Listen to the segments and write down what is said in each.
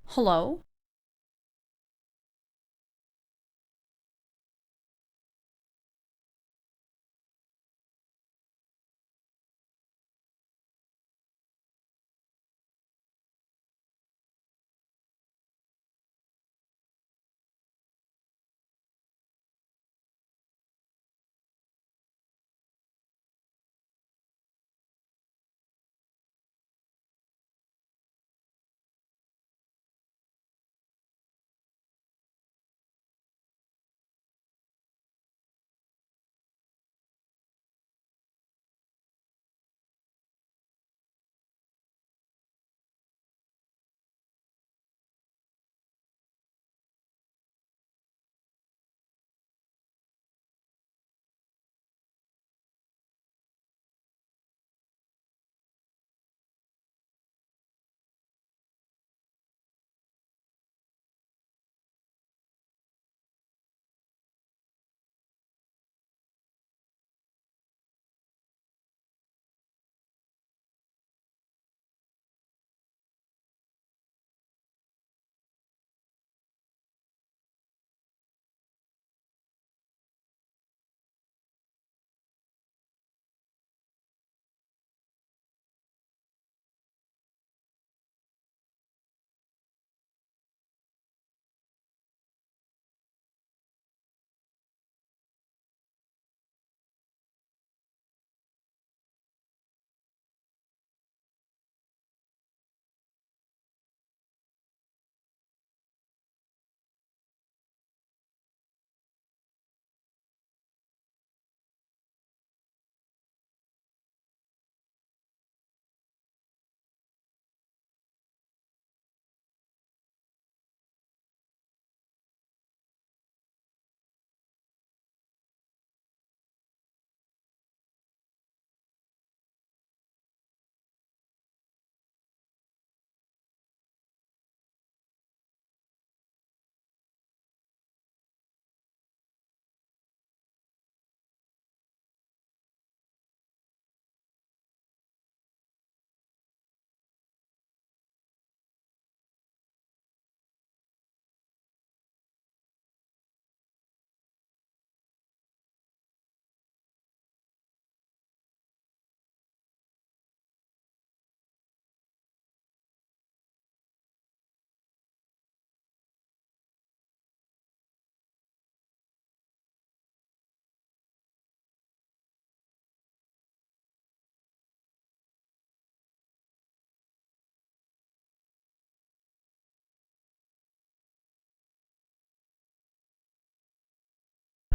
Hello?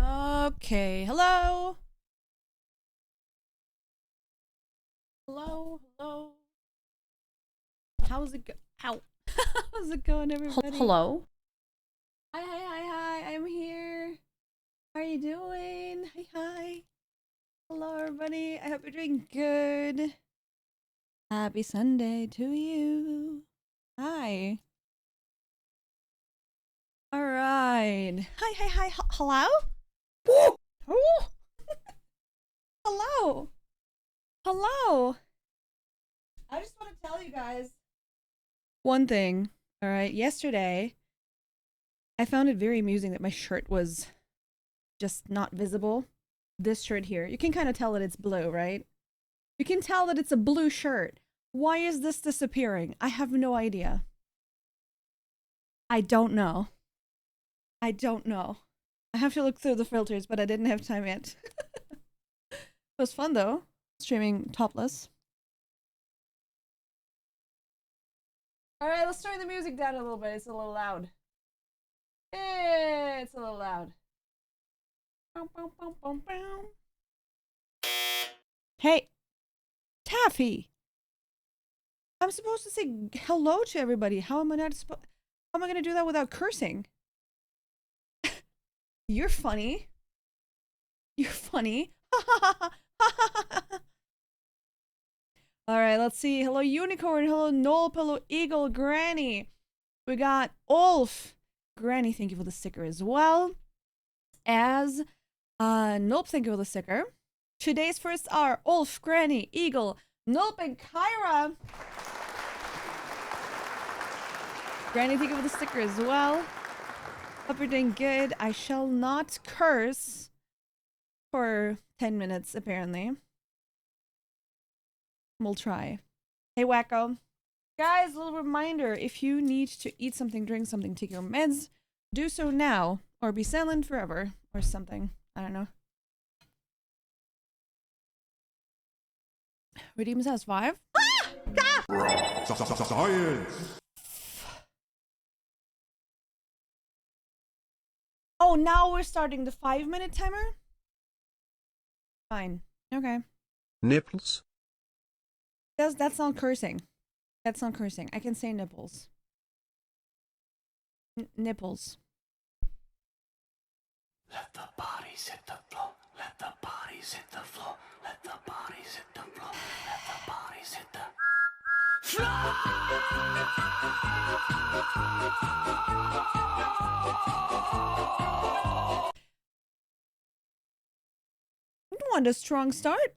Okay, hello? Hello? How's it go? Ow. How's it going, everybody? Hello? Hi, I'm here. How are you doing? Hi. Hello, everybody. I hope you're doing good. Happy Sunday to you. Hi. All right. Hi. Hello? Oh. Hello. Hello. I just want to tell you guys one thing. All right. Yesterday, I found it very amusing that my shirt was just not visible. This shirt here. You can kind of tell that it's blue, right? You can tell that it's a blue shirt. Why is this disappearing? I have no idea. I don't know. I have to look through the filters, but I didn't have time yet. It was fun though, streaming topless. Alright, let's turn the music down a little bit. It's a little loud. It's a little loud. Hey, Taffy! I'm supposed to say hello to everybody. How am I gonna do that without cursing? You're funny. Alright, let's see. Hello, Unicorn. Hello, Noel, Pillow, Eagle, Granny. We got Ulf. Granny, thank you for the sticker as well. As Nope, thank you for the sticker. Today's first are Ulf, Granny, Eagle, Nope, and Kyra. Granny, thank you for the sticker as well. Hope you're doing good. I shall not curse for 10 minutes, apparently. We'll try. Hey, Wacko. Guys, a little reminder. If you need to eat something, drink something, take your meds, do so now. Or be silent forever. Or something. I don't know. Redeems has 5. Science! Oh, now we're starting the 5-minute timer? Fine. Okay. Nipples? That's not cursing. That's not cursing. I can say nipples. Nipples. Let the bodies hit the floor. Let the bodies hit the floor. Let the bodies hit the floor. Let the bodies hit the floor. What a strong start.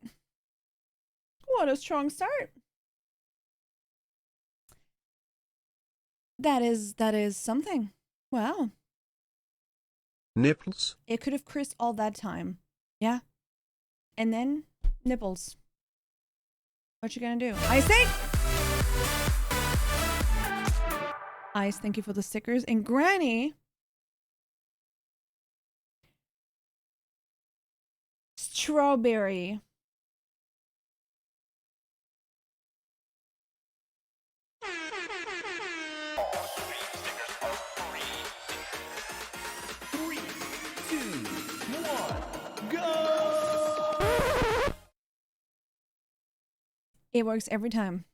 What a strong start. That is something. Wow. Nipples? It could have cursed all that time. Yeah. And then nipples. What you gonna do? Ice, Ice, thank you for the stickers. And Granny. Strawberry. It works every time.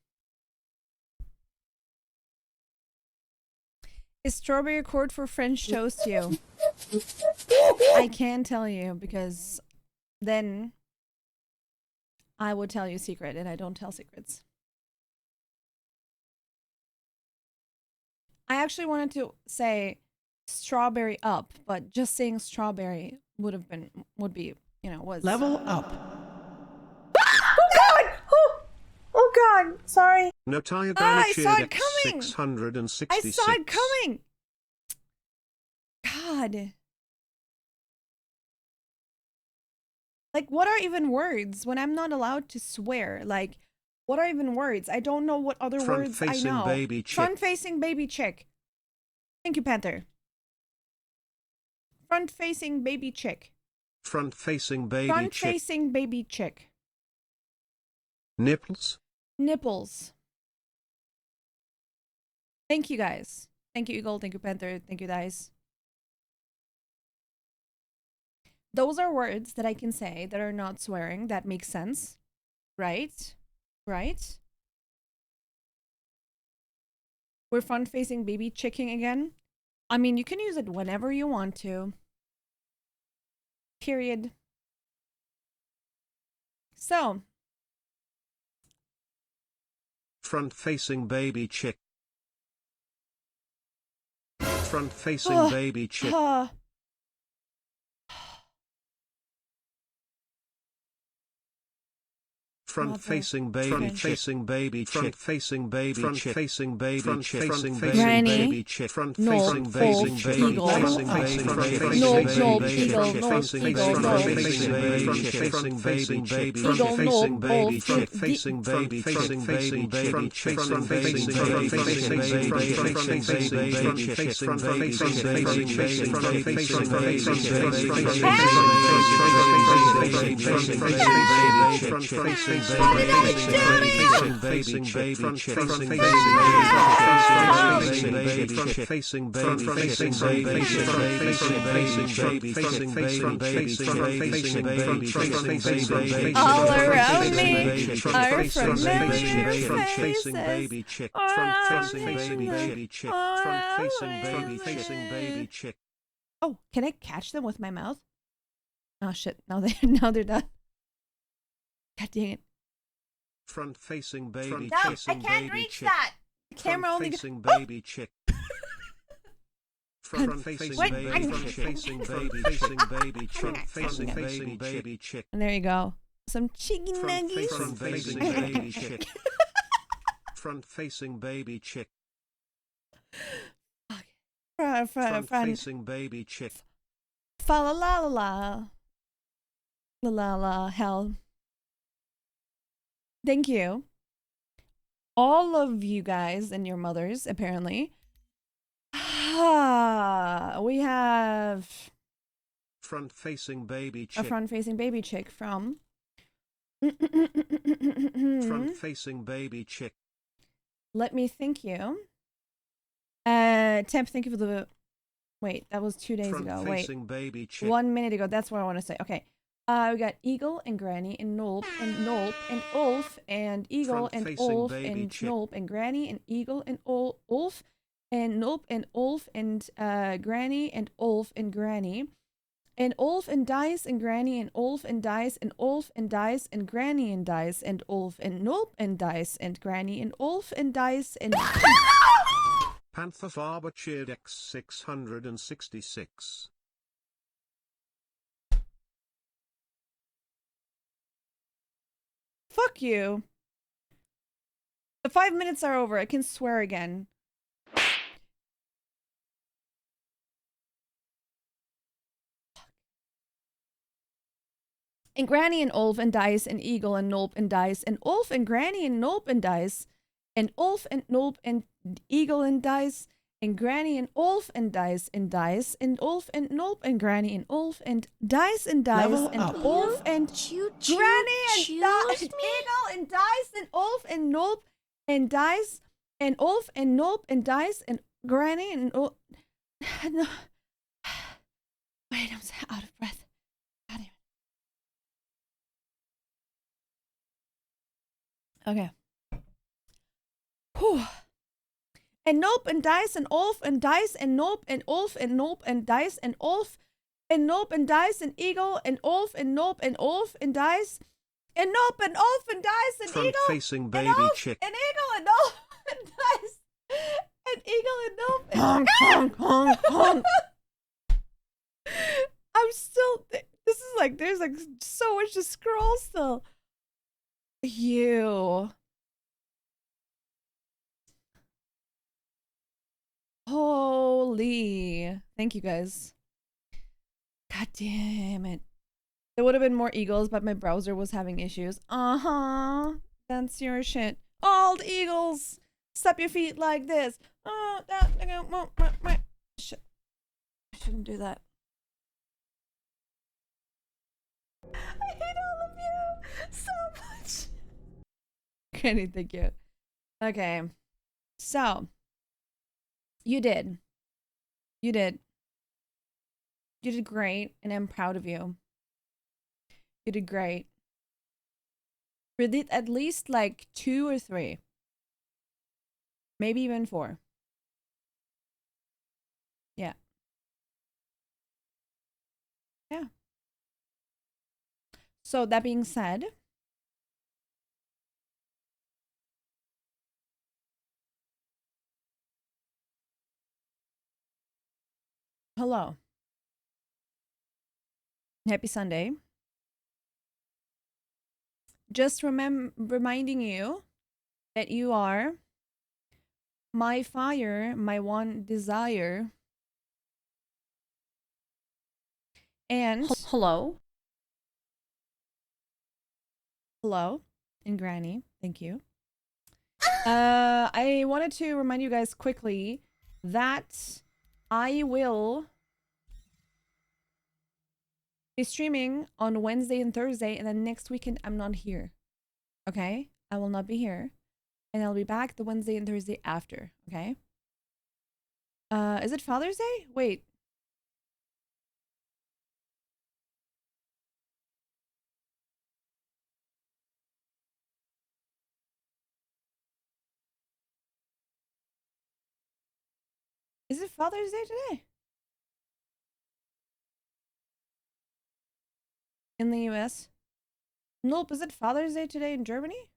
Is strawberry cord for French toast you? I can't tell you because then I would tell you a secret and I don't tell secrets. I actually wanted to say strawberry up, but just saying strawberry would be, you know, was Level up. Oh God! Oh God! Sorry. Notaya I saw Garnichered it coming! 666. I saw it coming! God. Like, what are even words when I'm not allowed to swear? Like, what are even words? I don't know what other words I know. Baby chick. Front-facing baby chick. Thank you, Panther. Front-facing baby chick. Front-facing baby chick. Front-facing baby chick. Nipples? Nipples. Thank you, guys. Thank you, Eagle. Thank you, Panther. Thank you, guys. Those are words that I can say that are not swearing. That makes sense. Right? Right? We're front-facing baby chicking again. I mean, you can use it whenever you want to. Period. So. Front-facing baby chick. Front-facing baby chick. Front-facing baby, facing baby, front-facing baby, front-facing baby, front-facing baby, front-facing baby, facing baby, No, facing baby, facing baby, facing baby, facing baby, facing baby, What did I do? Facing baby, facing baby, facing baby, all around me are familiar faces. baby chick, facing baby chick, facing baby chick. Oh, can I catch them with my mouth? Oh shit! Now they're done. God dang it! Front-facing baby, No, I facing can't baby reach chick. that. The camera only. Front-facing baby chick. Front-facing Wait, baby, front-facing baby, facing baby, front-facing baby chick. And there you go. Some chicken nuggets. Front-facing baby chick. Front-facing baby chick. Front-facing baby chick. Fa la la la la. La la la hell. Thank you. All of you guys and your mothers, apparently. We have front-facing baby chick. A front-facing baby chick from front-facing baby chick. Let me thank you. Temp, thank you for the. Wait, that was 2 days ago. Wait, baby chick. 1 minute ago. That's what I want to say. Okay. We got Eagle and Granny and Nolp and Ulf and Eagle and Ulf and Nolp and Granny and Eagle and Ulf and Nolp and Ulf and Granny and Ulf and Granny and Ulf and Dice and Granny and Ulf and Dice and Ulf and Dice and Granny and Dice and Ulf and Nolp and Dice and Granny and Ulf and Dice and Panther Faber cheered X666. Fuck you. The 5 minutes are over. I can swear again. And Granny and Ulf and Dice and Eagle and Nolp and Dice and Ulf and Granny and Nolp and Dice and Ulf and Nolp and Eagle and Dice and Granny and Ulf and Dice and Dice and Ulf and Nolp and Granny and Ulf and Dice and Dice and Ulf and Granny and Eagle and Dice and Ulf and Nolp and Dice and Ulf and Nolp and Dice and Granny and Ulf. No. Wait, I'm out of breath. God damn it. Okay. Whew. And Nope and Dice and Ulf and Dice and Nope and Ulf and Nope and Dice and Ulf and Nope and Dice and Eagle and Ulf and Nope and Ulf and Dice and Nope and Ulf and Dice and Eagle front-facing baby and Ulf chick. and Eagle and Ulf and Dice and Eagle and Nope and I'm still. This is like there's like so much to scroll still. You. Holy. Thank you guys. God damn it. There would have been more eagles, but my browser was having issues. That's your shit. All the eagles. Step your feet like this. Shit. I shouldn't do that. I hate all of you so much. Granny, thank you. Okay. So. You did. You did. You did great, and I'm proud of you. You did great. We did at least like 2 or 3. Maybe even 4. Yeah. Yeah. So that being said, hello. Happy Sunday. Just reminding you that you are my fire, my one desire. And hello. Hello. And Granny. Thank you. I wanted to remind you guys quickly that I will be streaming on Wednesday and Thursday, and then next weekend I'm not here. Okay? I will not be here. And I'll be back the Wednesday and Thursday after. Okay? Is it Father's Day? Wait. Is it Father's Day today? In the US? Nope, is it Father's Day today in Germany?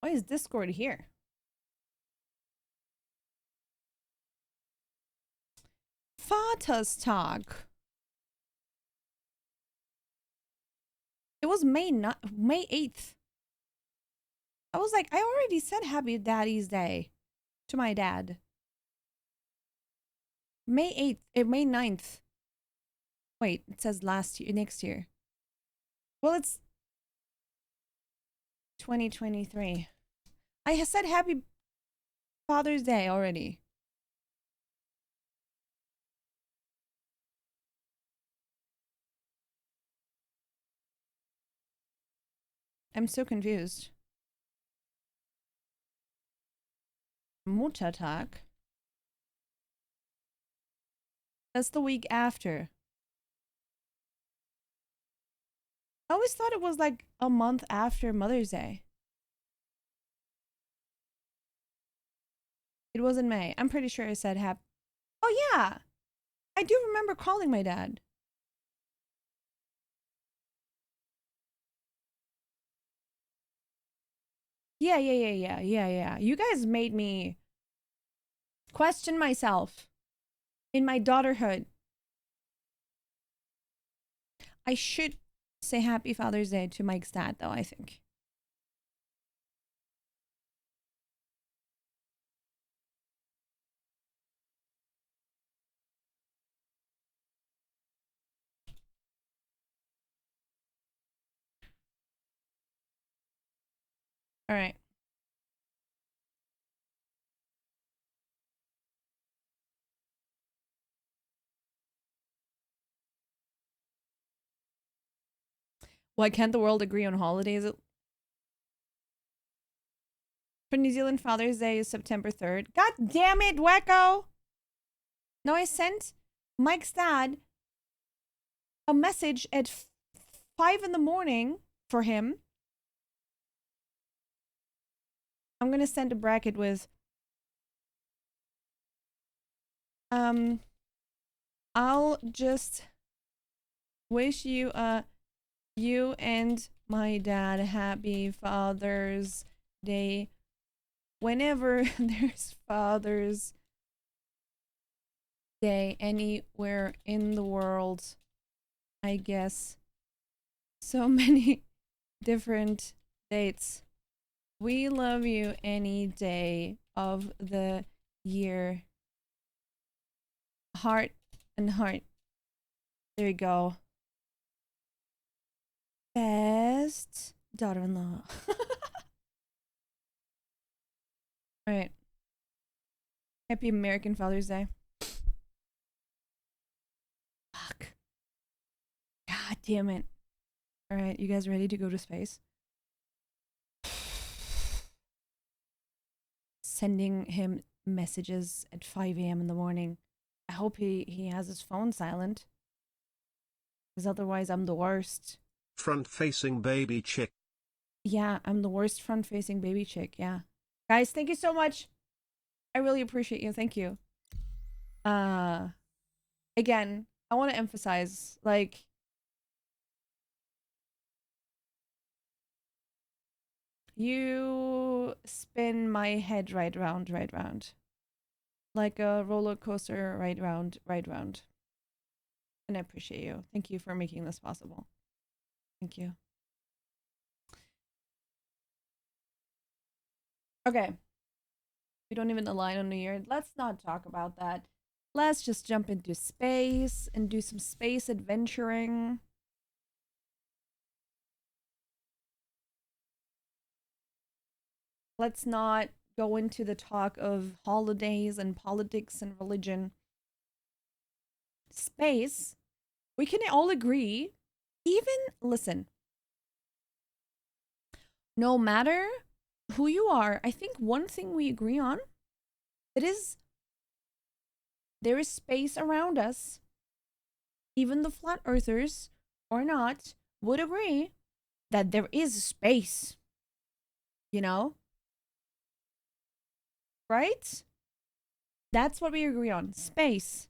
Why is Discord here? Vaterstag. It was May 8th. I was like, I already said Happy Daddy's Day to my dad. May 8th, May 9th. Wait, it says next year. Well, it's 2023. I said Happy Father's Day already. I'm so confused. Muttertag? That's the week after. I always thought it was like a month after Mother's Day. It was in May. I'm pretty sure I said Oh yeah! I do remember calling my dad. Yeah. You guys made me question myself in my daughterhood. I should say Happy Father's Day to Mike's dad, though, I think. All right. Why can't the world agree on holidays? For New Zealand, Father's Day is September 3rd. God damn it, wacko! No, I sent Mike's dad a message at 5 in the morning for him. I'm gonna send a bracket with I'll just wish you you and my dad happy Father's Day whenever there's Father's Day anywhere in the world. I guess so many different dates. We love you any day of the year. Heart and heart. There you go. Best daughter-in-law. All right. Happy American Father's Day. Fuck. God damn it. All right, you guys ready to go to space? Sending him messages at 5 a.m. in the morning. I hope he has his phone silent. Because otherwise I'm the worst. Front-facing baby chick. Yeah, I'm the worst front-facing baby chick, yeah. Guys, thank you so much. I really appreciate you. Thank you. Again, I want to emphasize, like, you spin my head right round. Like a roller coaster, right round. And I appreciate you. Thank you for making this possible. Thank you. Okay. We don't even align on New Year. Let's not talk about that. Let's just jump into space and do some space adventuring. Let's not go into the talk of holidays and politics and religion. Space, we can all agree, listen, no matter who you are, I think one thing we agree on, it is there is space around us. Even the flat earthers or not would agree that there is space. You know? Right? That's what we agree on. Space.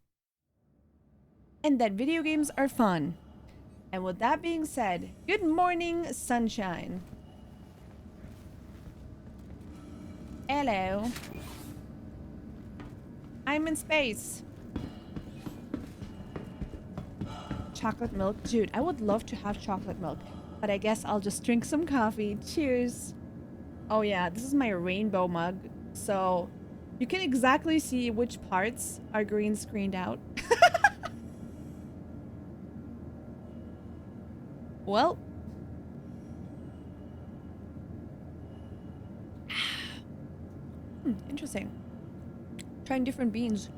And that video games are fun. And with that being said, good morning, sunshine. Hello. I'm in space. Chocolate milk. Dude, I would love to have chocolate milk. But I guess I'll just drink some coffee. Cheers. Oh yeah, this is my rainbow mug. So you can exactly see which parts are green screened out. Well. Interesting. Trying different beans.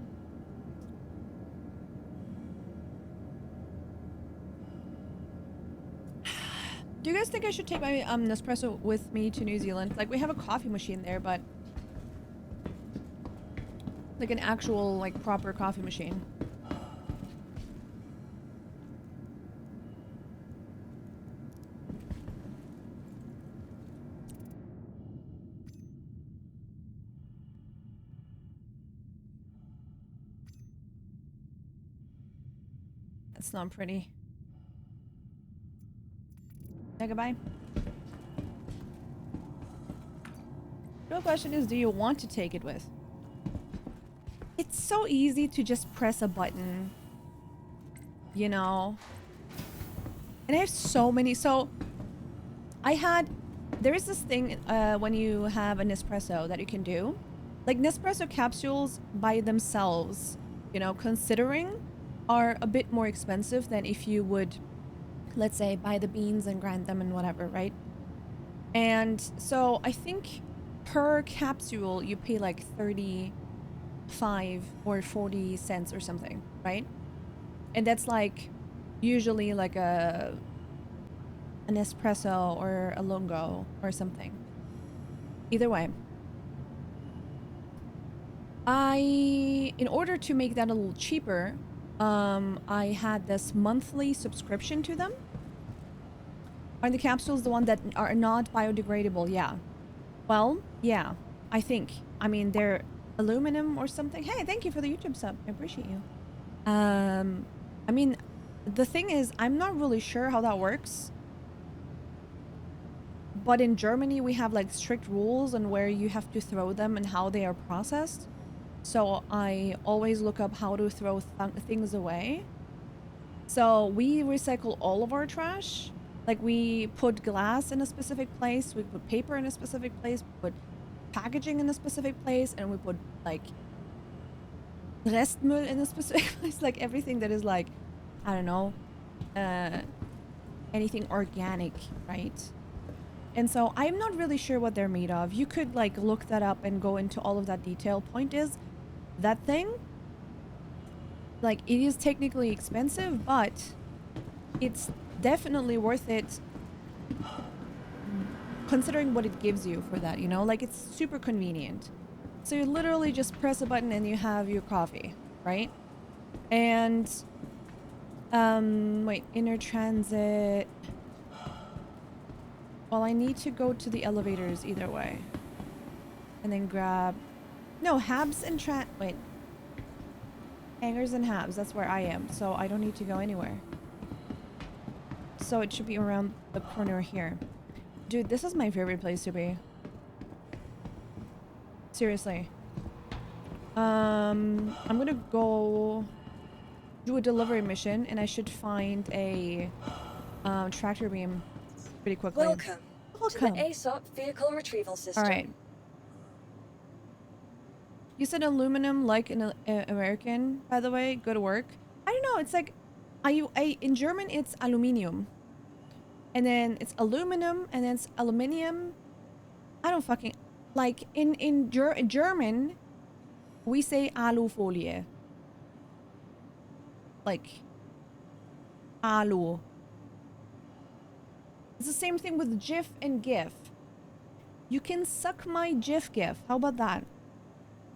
Do you guys think I should take my Nespresso with me to New Zealand? Like, we have a coffee machine there, but like an actual, like, proper coffee machine. That's not pretty. Yeah, goodbye. The real question is, do you want to take it with? It's so easy to just press a button, you know? And I have so many. So there is this thing when you have a Nespresso that you can do. Like, Nespresso capsules by themselves, you know, considering, are a bit more expensive than if you would, let's say, buy the beans and grind them and whatever, right? And so I think per capsule you pay like 35 or 40 cents or something, right? And that's like usually like an espresso or a lungo or something. Either way, in order to make that a little cheaper, I had this monthly subscription to them. Are the capsules the one that are not biodegradable? Yeah. Well, yeah, I think. I mean, they're aluminum or something. Hey, thank you for the YouTube sub. I appreciate you. I mean, the thing is, I'm not really sure how that works. But in Germany, we have like strict rules on where you have to throw them and how they are processed. So I always look up how to throw things away. So we recycle all of our trash. Like, we put glass in a specific place, we put paper in a specific place, we put packaging in a specific place, and we put like Restmüll in a specific place. Like, everything that is like, I don't know, anything organic, right? And so I'm not really sure what they're made of. You could like look that up and go into all of that detail. Point is, that thing, like, it is technically expensive, but it's definitely worth it considering what it gives you for that, you know? Like, it's super convenient. So you literally just press a button and you have your coffee, right? And wait, inner transit. Well, I need to go to the elevators either way. And then grab... No, Habs and wait. Hangers and Habs, that's where I am. So I don't need to go anywhere. So it should be around the corner here. Dude, this is my favorite place to be. Seriously. I'm gonna go do a delivery mission, and I should find a tractor beam pretty quickly. Welcome to the ASOP vehicle retrieval system. All right. You said aluminum like an American, by the way. Good work. I don't know. It's like, in German it's aluminium, and then it's aluminum, and then it's aluminium. I don't fucking like in German. We say Alufolie. Like alu. It's the same thing with GIF and GIF. You can suck my GIF GIF. How about that?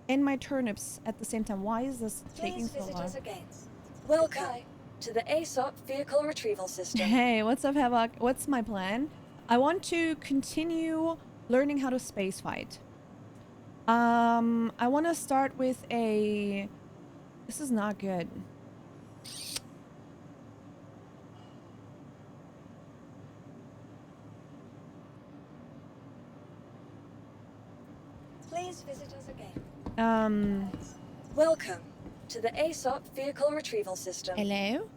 And my turnips at the same time. Why is this taking so long? Welcome to the ASOP vehicle retrieval system. Hey, what's up, Havoc? What's my plan? I want to continue learning how to space fight. I want to start with a... This is not good. Please visit us again. Welcome to the ASOP Vehicle Retrieval System. Hello?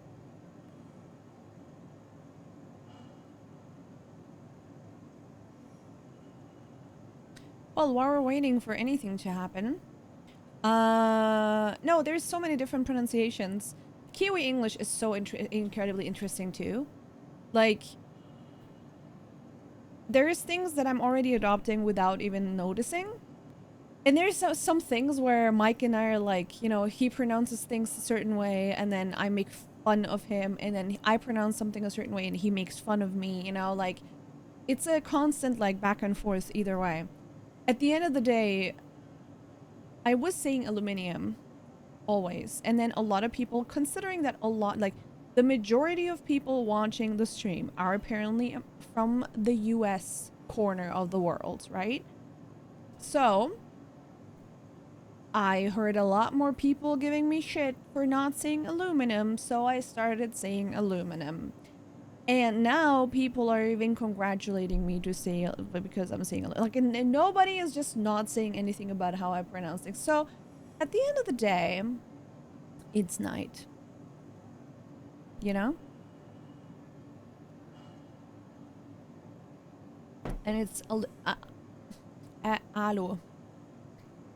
Well, while we're waiting for anything to happen, no, there's so many different pronunciations. Kiwi English is so incredibly interesting too. Like, there's things that I'm already adopting without even noticing. And there's some things where Mike and I are like, you know, he pronounces things a certain way and then I make fun of him, and then I pronounce something a certain way and he makes fun of me, you know, like, it's a constant, like, back and forth either way. At the end of the day, I was saying aluminium always, and then a lot of people, considering that a lot, like, the majority of people watching the stream are apparently from the US corner of the world, right? So I heard a lot more people giving me shit for not saying aluminum, so I started saying aluminum. And now people are even congratulating me to say, because I'm saying, like, and nobody is just not saying anything about how I pronounce it. So at the end of the day, it's night. You know? And it's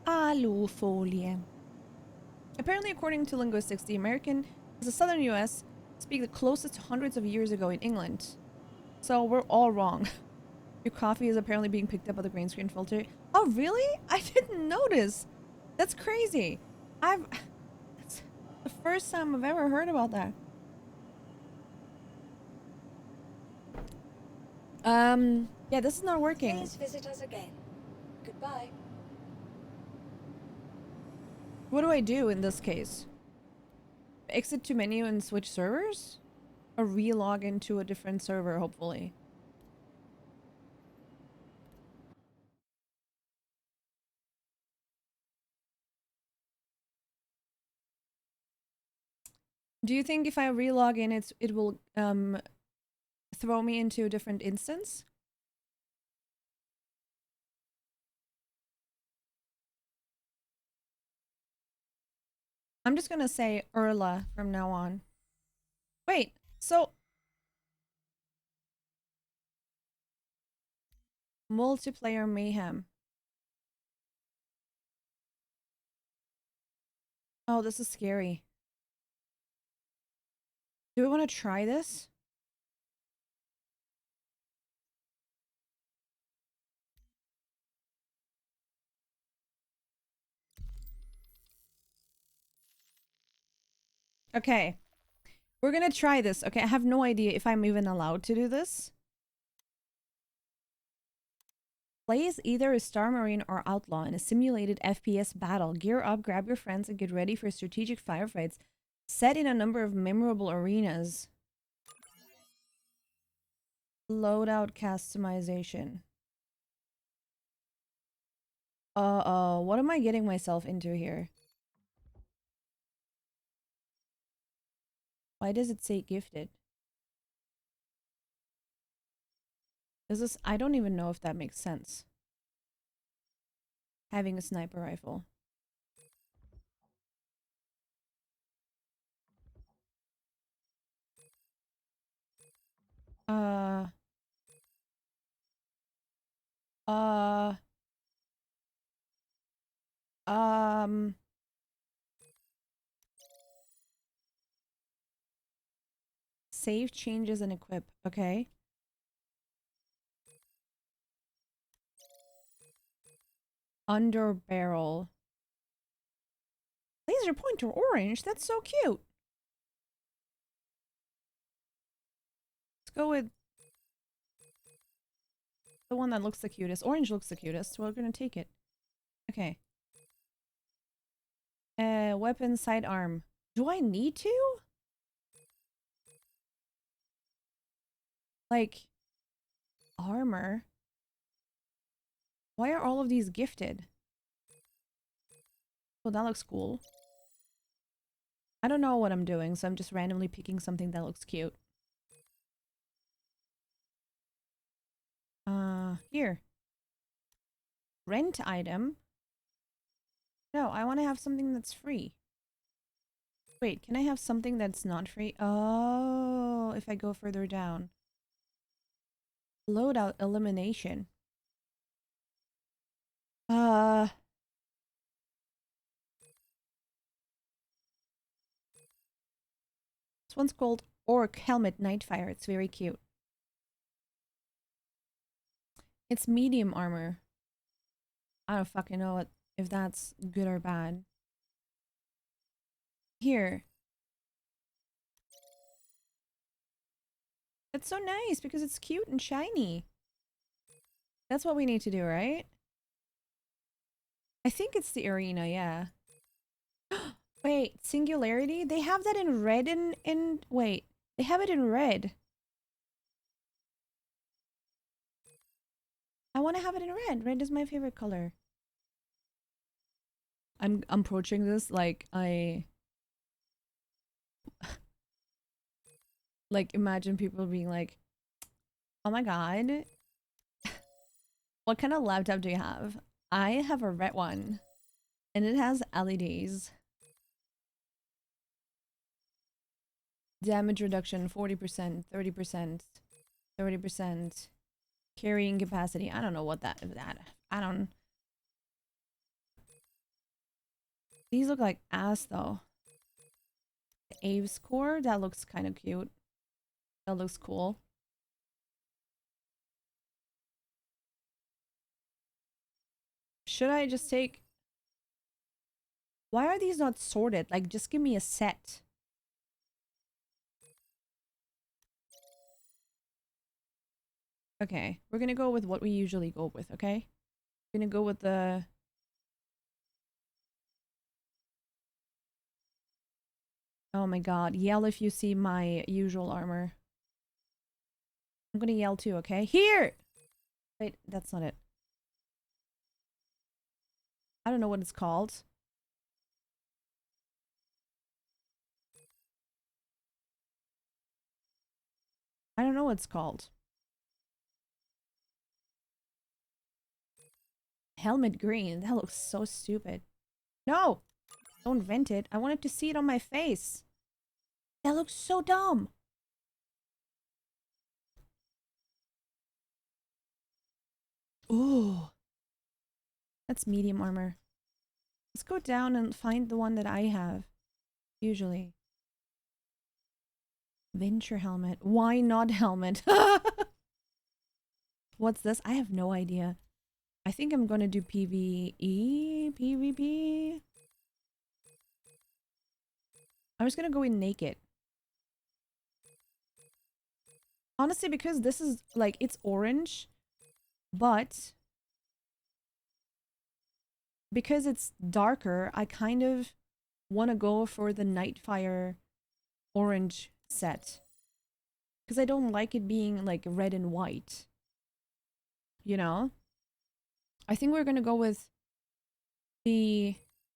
alufolie. Apparently, according to linguistics, the American is the southern US speak the closest to hundreds of years ago in England. So we're all wrong. Your coffee is apparently being picked up by the green screen filter. Oh, really? I didn't notice. That's crazy. That's the first time I've ever heard about that. Yeah, this is not working. Please visit us again. Goodbye. What do I do in this case? Exit to menu and switch servers? Or re-log into a different server, hopefully. Do you think if I re-log in, it will throw me into a different instance? I'm just gonna say Erla from now on. Wait, so multiplayer mayhem. Oh, this is scary. Do we want to try this? Okay. We're gonna try this. Okay, I have no idea if I'm even allowed to do this. Play as either a Star Marine or Outlaw in a simulated FPS battle. Gear up, grab your friends, and get ready for strategic firefights set in a number of memorable arenas. Loadout customization. What am I getting myself into here? Why does it say gifted? Is this, I don't even know if that makes sense. Having a sniper rifle. Save changes and equip. Okay. Under barrel. Laser pointer orange. That's so cute. Let's go with the one that looks the cutest. Orange looks the cutest. We're gonna take it. Okay. Weapon sidearm. Do I need to? Like, armor. Why are all of these gifted? Well, that looks cool. I don't know what I'm doing, so I'm just randomly picking something that looks cute. Here. Rent item. No, I want to have something that's free. Wait, can I have something that's not free? Oh, if I go further down. Loadout elimination. This one's called Orc Helmet Nightfire. It's very cute. It's medium armor. I don't fucking know if that's good or bad. Here. It's so nice because it's cute and shiny. That's what we need to do, right? I think it's the arena, yeah. Wait, Singularity? They have that in red and wait. They have it in red. I want to have it in red. Red is my favorite color. I'm approaching this like like imagine people being like, oh my god, what kind of laptop do you have? I have a red one and it has LEDs. Damage reduction 40%, 30%, 30%. Carrying capacity. I don't know what that I don't. These look like ass though. The Aves core, that looks kind of cute. That looks cool. Should I just take... Why are these not sorted? Like, just give me a set. Okay, we're gonna go with what we usually go with, okay? We're gonna go with the... Oh my god, yell if you see my usual armor. I'm gonna yell too, okay? Here! Wait, that's not it. I don't know what it's called. I don't know what it's called. Helmet green. That looks so stupid. No! Don't vent it. I wanted to see it on my face. That looks so dumb. Ooh. That's medium armor. Let's go down and find the one that I have. Usually. Venture helmet. Why not helmet? What's this? I have no idea. I think I'm gonna do PvE, PvP. I'm just gonna go in naked. Honestly, because this is like, it's orange, but because it's darker, I kind of want to go for the Nightfire orange set. Because I don't like it being like red and white. You know? I think we're gonna go with the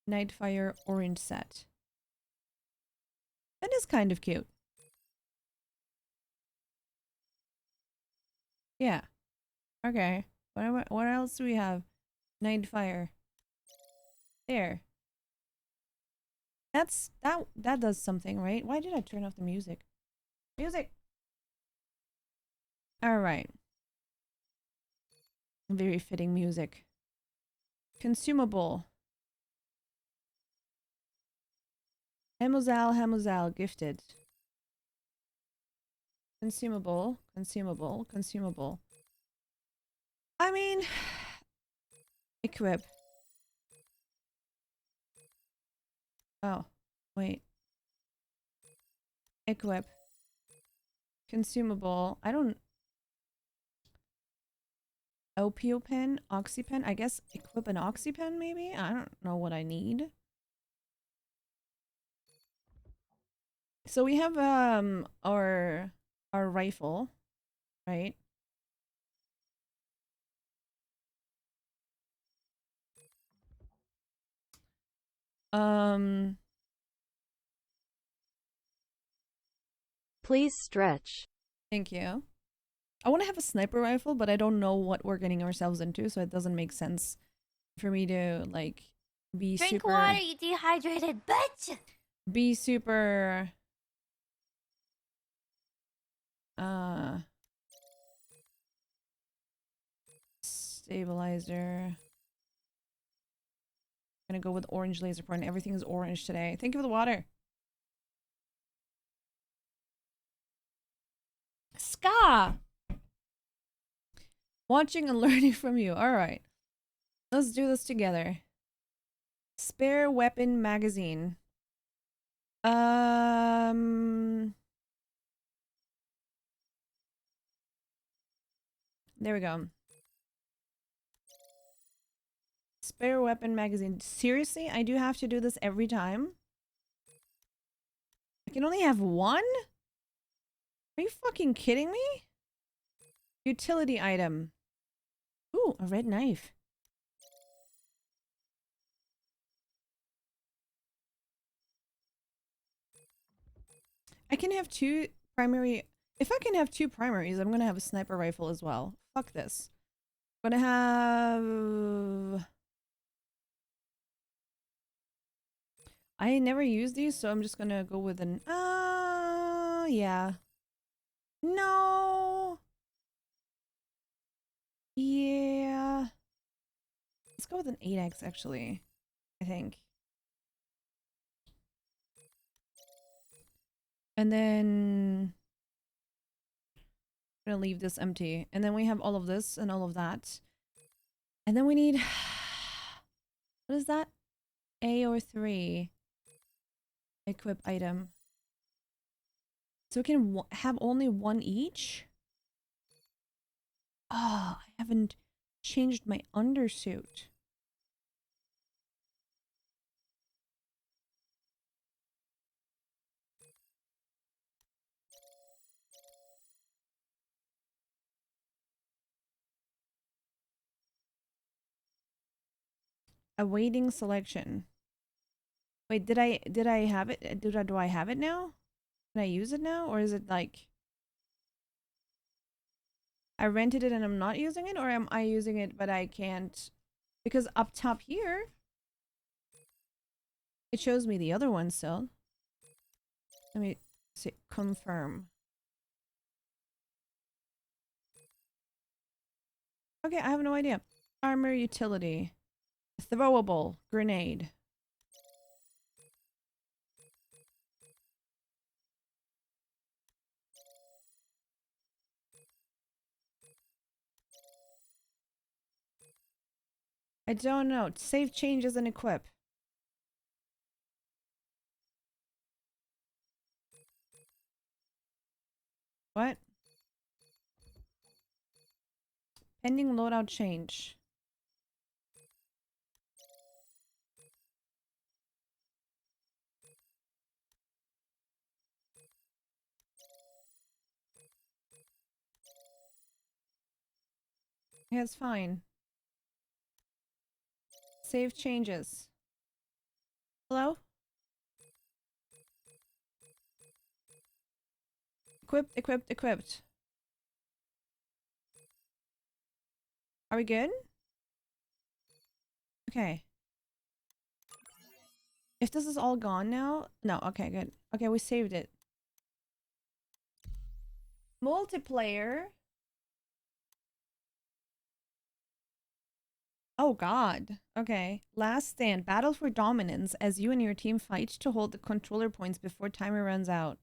Nightfire orange set. That is kind of cute. Yeah. Okay. What else do we have? Nightfire. There. That does something, right? Why did I turn off the music? Music! Alright. Very fitting music. Consumable. Hemozal, gifted. Consumable, consumable, consumable. I mean... Equip. Oh, wait. Equip. Consumable. I don't... Opio pen? Oxypen? I guess equip an oxypen, maybe? I don't know what I need. So we have, our rifle, right? Please stretch. Thank you. I want to have a sniper rifle, but I don't know what we're getting ourselves into, so it doesn't make sense for me to, like, Be Drink super. water, you dehydrated bitch! Be super. Stabilizer. I'm gonna go with orange laser point. Everything is orange today. Thank you for the water. Ska! Watching and learning from you. Alright. Let's do this together. Spare weapon magazine. There we go. Spare weapon magazine. Seriously? I do have to do this every time? I can only have one? Are you fucking kidding me? Utility item. Ooh, a red knife. I can have two primary... If I can have two primaries, I'm gonna have a sniper rifle as well. Fuck this. I'm gonna have... I never use these, so I'm just gonna go with an... yeah. No! Yeah. Let's go with an 8x, actually. I think. And then... I'm gonna leave this empty. And then we have all of this and all of that. And then we need... What is that? A or 3. Equip item. So we can have only one each? Oh, I haven't changed my undersuit. Awaiting selection. Wait, did I have it? Do I have it now? Can I use it now? Or is it like I rented it and I'm not using it? Or am I using it but I can't? Because up top here it shows me the other one still. Let me see. Confirm. Okay, I have no idea. Armor utility. Throwable grenade. I don't know. Save changes and equip. What? Pending loadout change. Yeah, it's fine. Save changes. Hello? Equipped, equipped, equipped. Are we good? Okay. If this is all gone now... No, okay, good. Okay, we saved it. Multiplayer. Oh god. Okay. Last stand. Battle for dominance as you and your team fight to hold the controller points before timer runs out.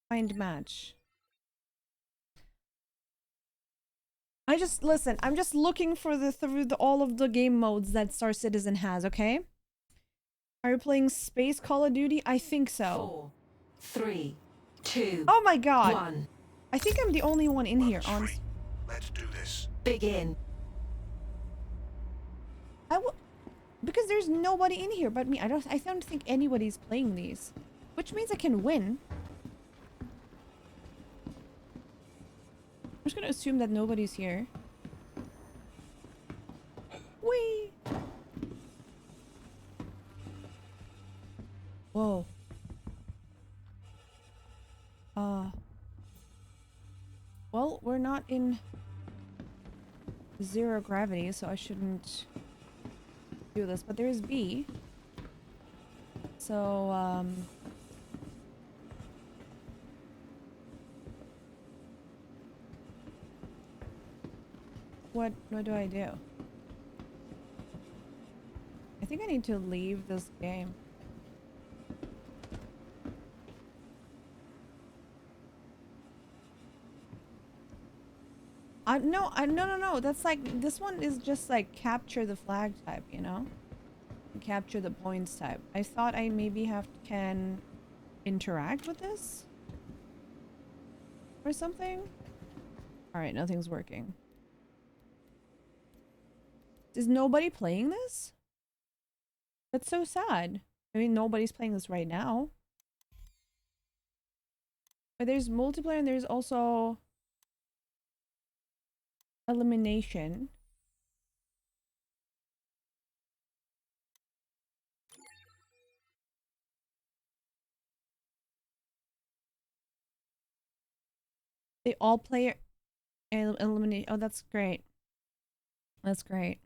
Find match. Listen, I'm just looking for all of the game modes that Star Citizen has, okay? Are you playing Space Call of Duty? I think so. 4, 3, 2. Oh my god. 1. I think I'm the only one in here on... Let's do this. Begin. Because there's nobody in here but me. I don't think anybody's playing these. Which means I can win. I'm just gonna assume that nobody's here. Whee! Whoa. Well, we're not in zero gravity, so I shouldn't do this. But there's B. So, what do I do? I think I need to leave this game. No. That's like, this one is just like capture the flag type, you know? Capture the points type. I thought I maybe can interact with this? Or something? Alright, nothing's working. Is nobody playing this? That's so sad. I mean, nobody's playing this right now. But there's multiplayer and there's also elimination. They all play eliminate. Oh, that's great. That's great.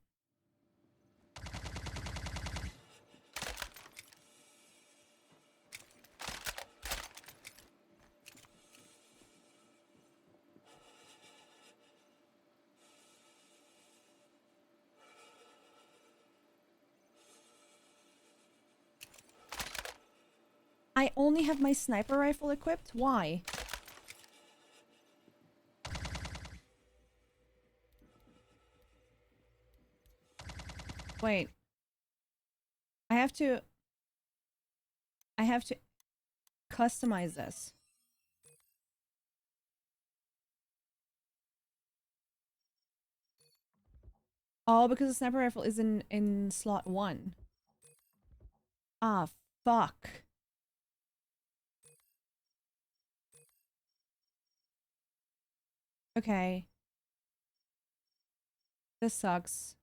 I only have my sniper rifle equipped? Why? Wait. I have to customize this. Oh, because the sniper rifle is in slot 1. Ah, fuck. Okay. This sucks.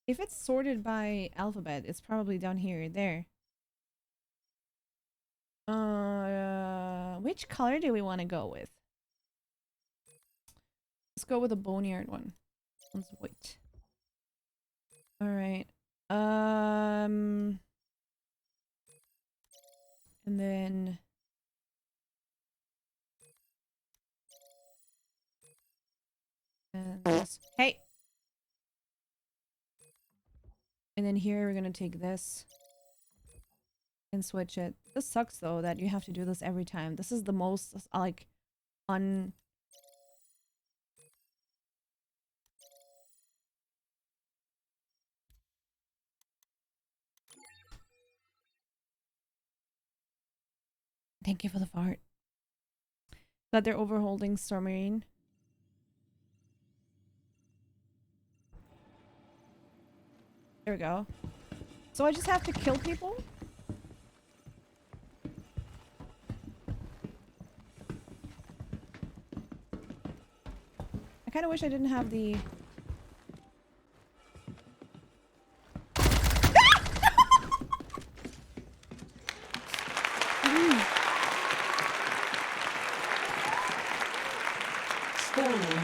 If it's sorted by alphabet, it's probably down here, there. Which color do we want to go with? Let's go with a boneyard one. One's white. Alright. And then... And this. Hey! And then here we're gonna take this and switch it. This sucks though that you have to do this every time. This is the most like Thank you for the fart. That they're overholding submarine. There we go. So I just have to kill people? I kind of wish I didn't have the... Spawning.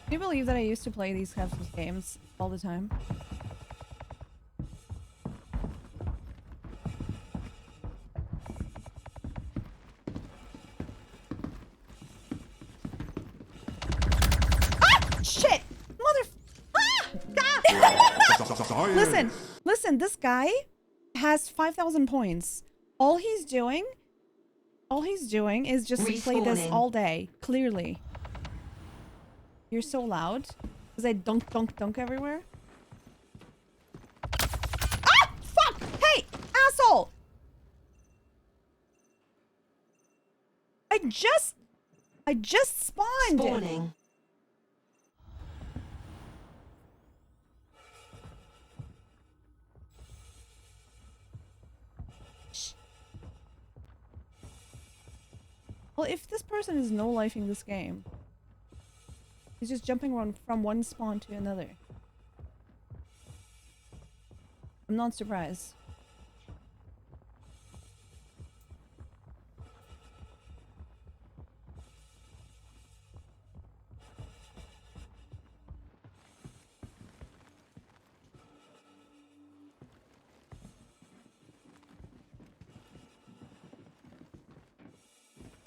Can you believe that I used to play these types of games all the time? Ah! Shit! Listen, this guy has 5,000 points. All he's doing is just to play this all day, clearly. You're so loud. Because I dunk everywhere. Ah! Fuck! Hey! Asshole! I just spawned! Spawning. Well, if this person is no-lifing this game, he's just jumping around from one spawn to another. I'm not surprised.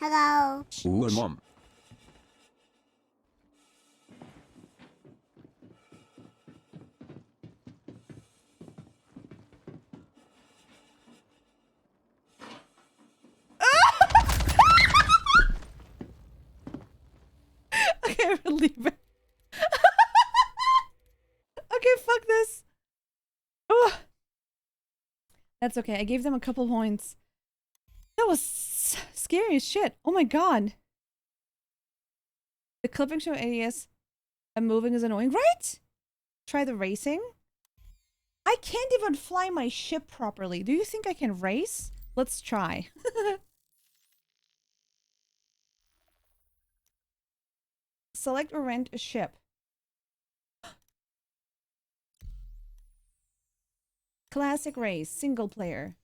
Hello. Ooh, mom. Okay, relieve it. Okay, fuck this. Oh, that's okay. I gave them a couple points. That was scary as shit. Oh my god. The clipping show ADS and moving is annoying, right? Try the racing. I can't even fly my ship properly. Do you think I can race? Let's try. Select or rent a ship. Classic race, single player.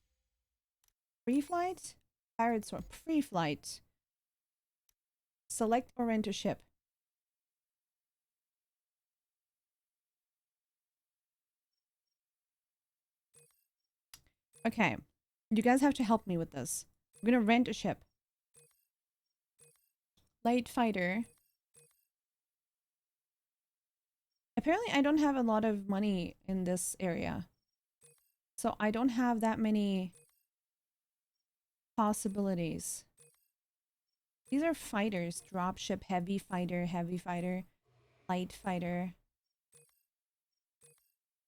Free flight? Pirate sword, free flight. Select or rent a ship. Okay, you guys have to help me with this. I'm gonna rent a ship. Light fighter. Apparently I don't have a lot of money in this area. So I don't have that many possibilities. These are fighters. Dropship, heavy fighter, light fighter.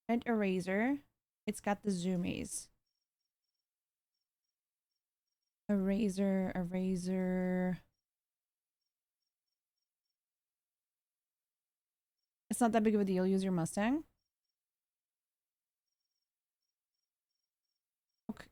Rent a razor. It's got the zoomies. A razor, a razor. It's not that big of a deal. Use your Mustang. Okay.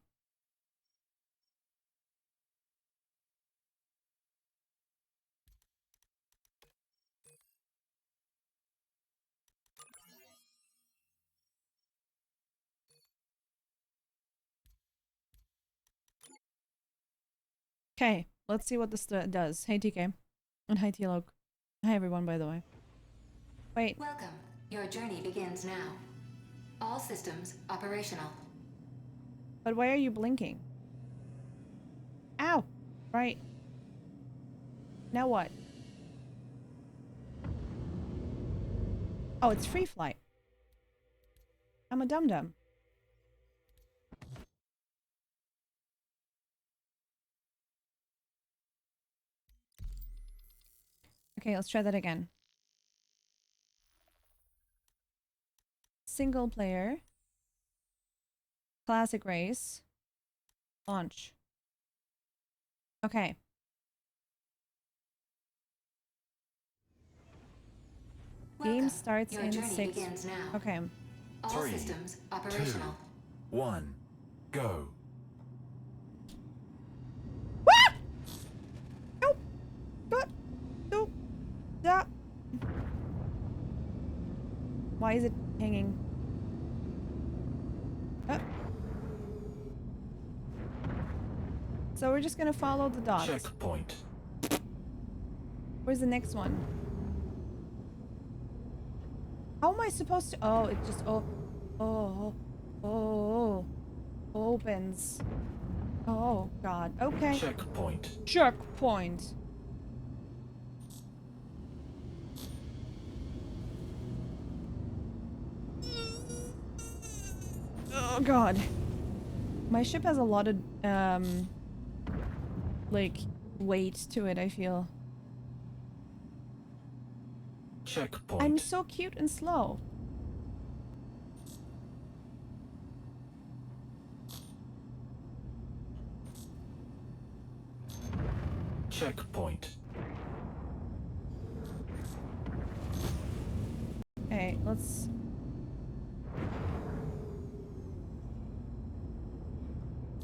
Okay, let's see what this does. Hey TK. And hi T-Log. Hi everyone, by the way. Wait. Welcome. Your journey begins now. All systems operational. But why are you blinking? Ow! Right. Now what? Oh, it's free flight. I'm a dum-dum. Okay, let's try that again. Single player. Classic race. Launch. Okay. Game starts Your in journey 6. begins now. Okay. All 3, systems 2, operational. 1, go. What? Nope. But nope. That. Why is it hanging? So we're just gonna follow the dots. Checkpoint. Where's the next one? How am I supposed to? Oh, it just opens. Oh God. Okay. Checkpoint. Checkpoint. Oh God. My ship has a lot of like weight to it, I feel. Checkpoint. I'm so cute and slow. Checkpoint. Okay, let's...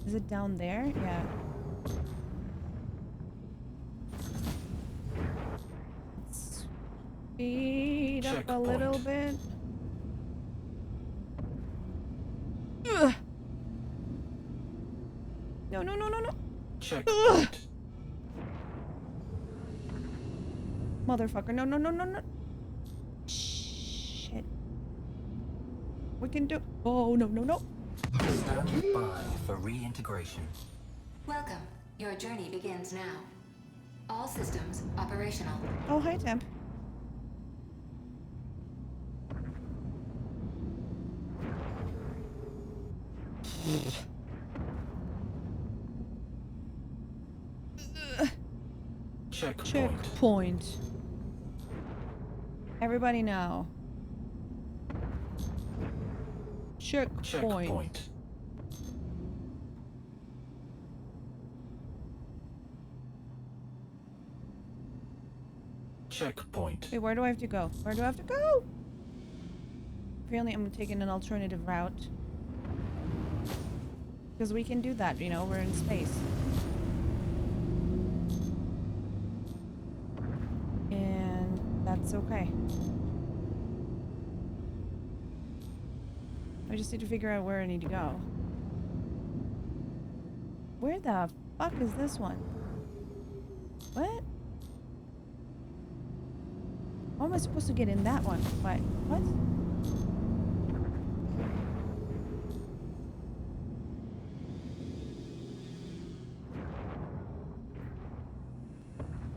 Is it down there? Yeah. Speed up a Checkpoint. little bit. Ugh. No, no, no, no, no. Checkpoint. Motherfucker. No, no, no, no, no. Shit. We can do. Oh, no, no, no. Stand by for reintegration. Welcome. Your journey begins now. All systems operational. Oh, hi, Temp. Checkpoint. Checkpoint. Everybody now. Checkpoint. Checkpoint. Checkpoint. Wait, where do I have to go? Where do I have to go? Apparently I'm taking an alternative route. Because we can do that, you know, we're in space. And that's okay. I just need to figure out where I need to go. Where the fuck is this one? What? How am I supposed to get in that one? What?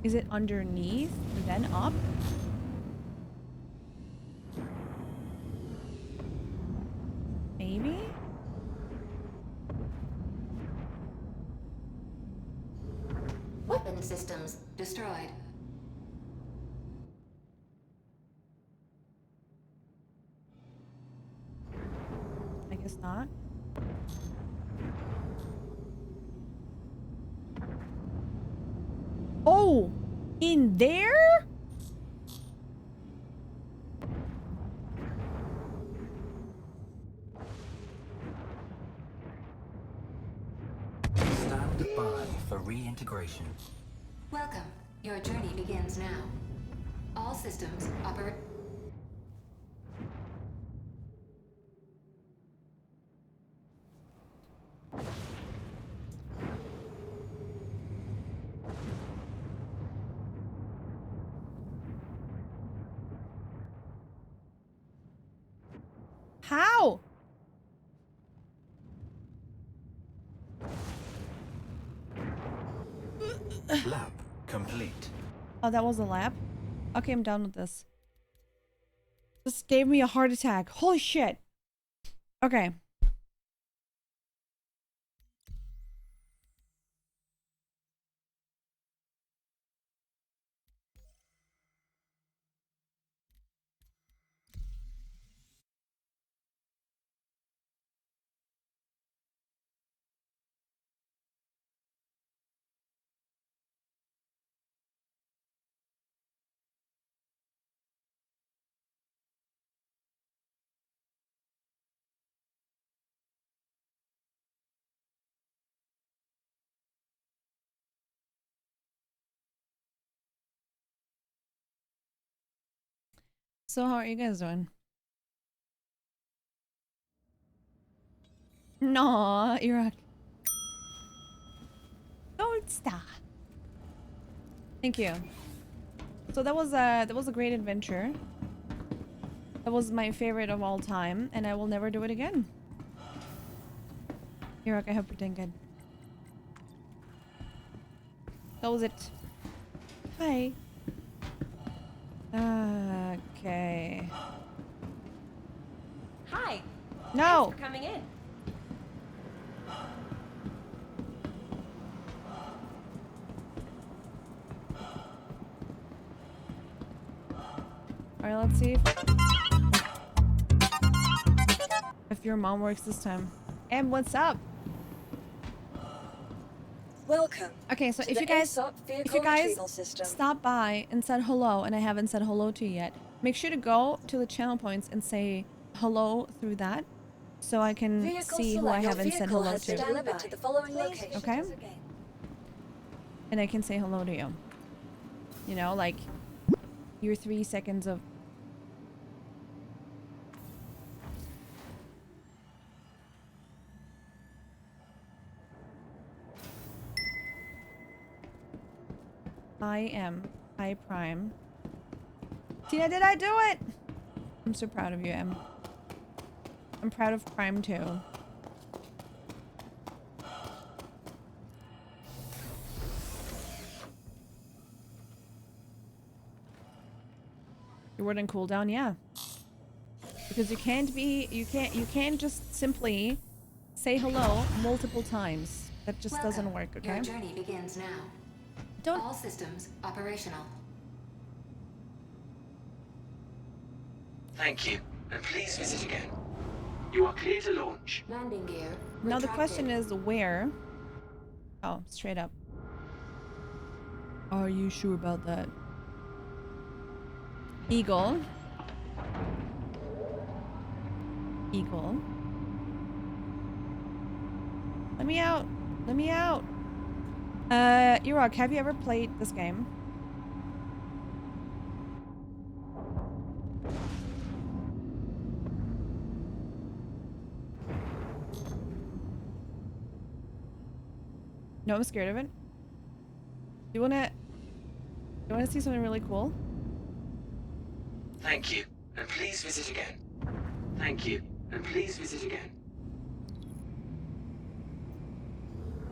Is it underneath and then up? Maybe? Weapon systems destroyed. I guess not. Oh! In there? Stand by for reintegration. Welcome. Your journey begins now. All systems operate. How? Lab complete. Oh, that was a lap? Okay, I'm done with this. This gave me a heart attack. Holy shit. Okay. So how are you guys doing? No, Iraq. Gold star. Thank you. So that was a great adventure. That was my favorite of all time, and I will never do it again. Iraq, I hope you're doing good. That was it. Hi. Okay. Hi. No. Thanks for coming in. Alright, let's see if your mom works this time. And what's up? Welcome. Okay, so to if the you guys ASOP vehicle retrieval system. stop by and said hello and I haven't said hello to you yet, make sure to go to the channel points and say hello through that so I can Vehicle see who I select. Your haven't said vehicle hello has been to. delivered to the following location. Okay? And I can say hello to you. You know, like your 3 seconds of... I Prime. Tina, did I do it? I'm so proud of you, Em. I'm proud of Prime too. You were in cooldown, yeah. Because you can't just simply say hello multiple times. That just doesn't work, okay? Your journey begins now. Don't... All systems operational. Thank you, and please visit again. You are clear to launch. Landing gear. Now the question is where? Oh, straight up. Are you sure about that? Eagle. Eagle. Let me out. Let me out. Iraq, have you ever played this game? No, I'm scared of it. You wanna see something really cool? Thank you, and please visit again. Thank you, and please visit again.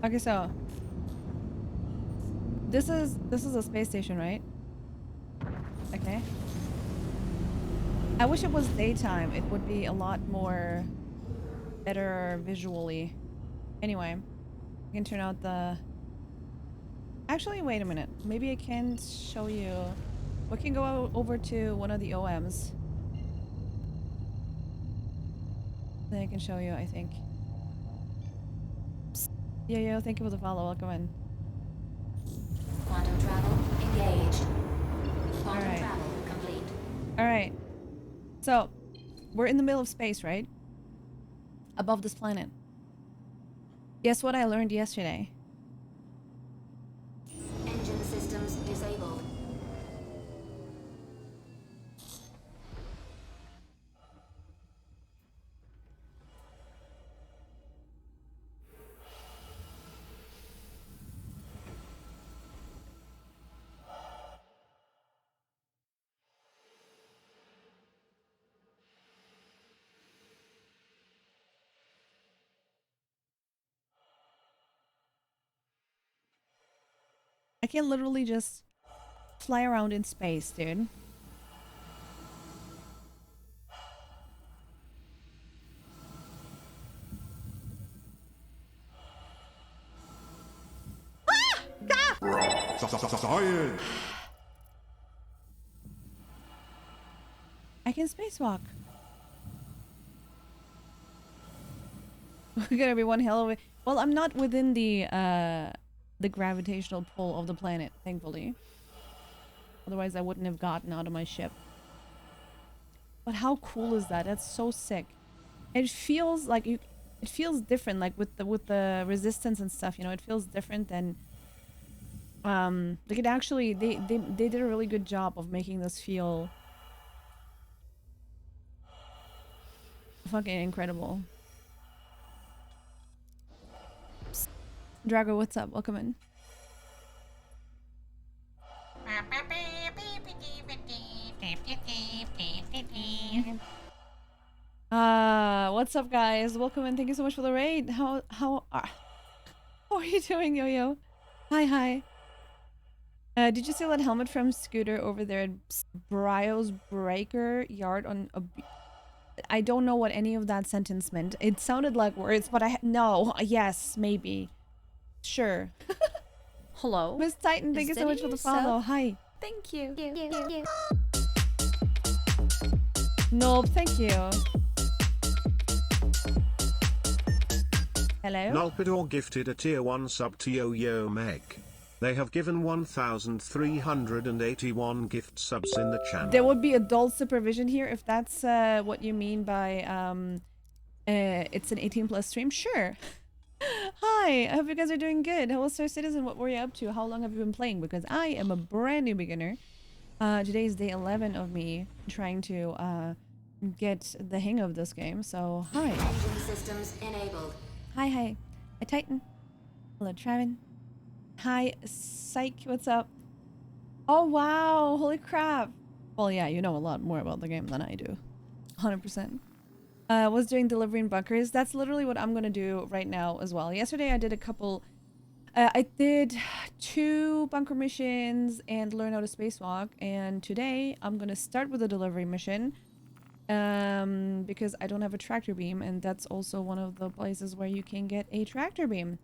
Okay, so this is a space station, right? Okay. I wish it was daytime. It would be a lot more better visually. Anyway, I can turn out the... Actually, wait a minute. Maybe I can show you. We can go over to one of the OMs. Then I can show you, I think. Yo, thank you for the follow. Welcome in. Quantum travel engaged. Quantum Alright. travel complete. Alright. So, we're in the middle of space, right? Above this planet. Guess what I learned yesterday? Engine systems disabled. I can literally just fly around in space, dude. Science! I can spacewalk. We're gonna be one hell of a... Well, I'm not within the gravitational pull of the planet, thankfully. Otherwise, I wouldn't have gotten out of my ship. But how cool is that? That's so sick. It feels like you... It feels different, like with the resistance and stuff, you know. It feels different than... Like it actually... They did a really good job of making this feel... fucking incredible. Drago, what's up? Welcome in. What's up, guys? Welcome in. Thank you so much for the raid. How are you doing, Yo-Yo? Hi. Did you see that helmet from Scooter over there at Brio's Breaker Yard on a... I don't know what any of that sentence meant. It sounded like words, but no. Yes, maybe. Sure. Hello. Miss Titan, thank you so much for the follow. Hi. Thank you. Nope, thank you. Hello? Nulpidor gifted a tier 1 sub to Yo-Yo Meg. They have given 1,381 gift subs in the channel. There would be adult supervision here if that's what you mean by it's an 18+ stream. Sure. Hi, I hope you guys are doing good. Hello, Star Citizen. What were you up to? How long have you been playing? Because I am a brand new beginner. Today is day 11 of me trying to get the hang of this game. So hi. Engine systems enabled. Hi. Hi Titan. Hello Trevin. Hi Psych. What's up? Oh wow! Holy crap! Well, yeah, you know a lot more about the game than I do. 100%. Was doing delivery in bunkers. That's literally what I'm gonna do right now as well. Yesterday I did a couple. I did 2 bunker missions and learn how to spacewalk. And today I'm gonna start with a delivery mission. Because I don't have a tractor beam, and that's also one of the places where you can get a tractor beam.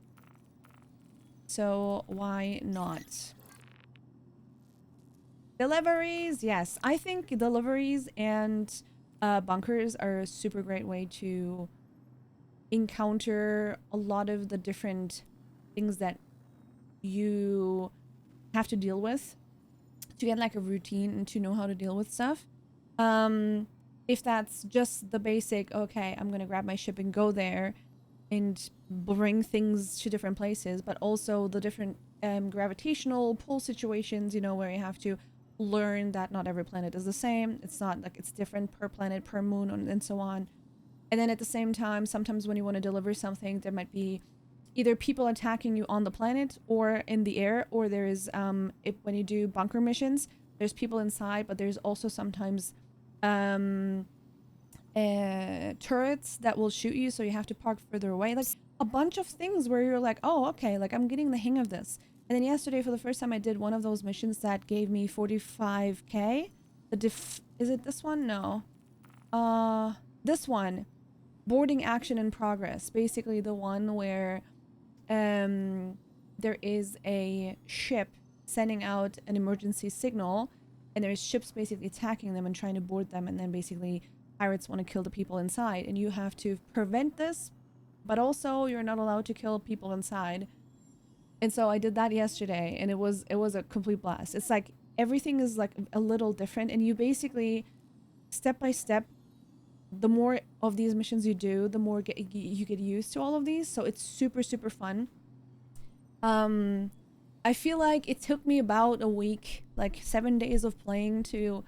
So why not? Deliveries, yes. I think deliveries and bunkers are a super great way to encounter a lot of the different things that you have to deal with, to get like a routine and to know how to deal with stuff. If that's just the basic, okay, I'm gonna grab my ship and go there and bring things to different places, but also the different gravitational pull situations, you know, where you have to learn that not every planet is the same. It's not like it's different per planet, per moon, and so on. And then at the same time, sometimes when you want to deliver something, there might be either people attacking you on the planet or in the air, or there is when you do bunker missions, there's people inside, but there's also sometimes turrets that will shoot you, so you have to park further away. Like a bunch of things where you're like, oh, okay, like I'm getting the hang of this. And then yesterday, for the first time, I did one of those missions that gave me 45k. Is it this one? No. This one. Boarding action in progress. Basically the one where there is a ship sending out an emergency signal, and there's ships basically attacking them and trying to board them, and then basically pirates want to kill the people inside, and you have to prevent this, but also you're not allowed to kill people inside. And so I did that yesterday, and it was a complete blast. It's like everything is like a little different, and you basically step by step, the more of these missions you do, the more you get used to all of these. So it's super fun. I feel like it took me about a week, like 7 days of playing to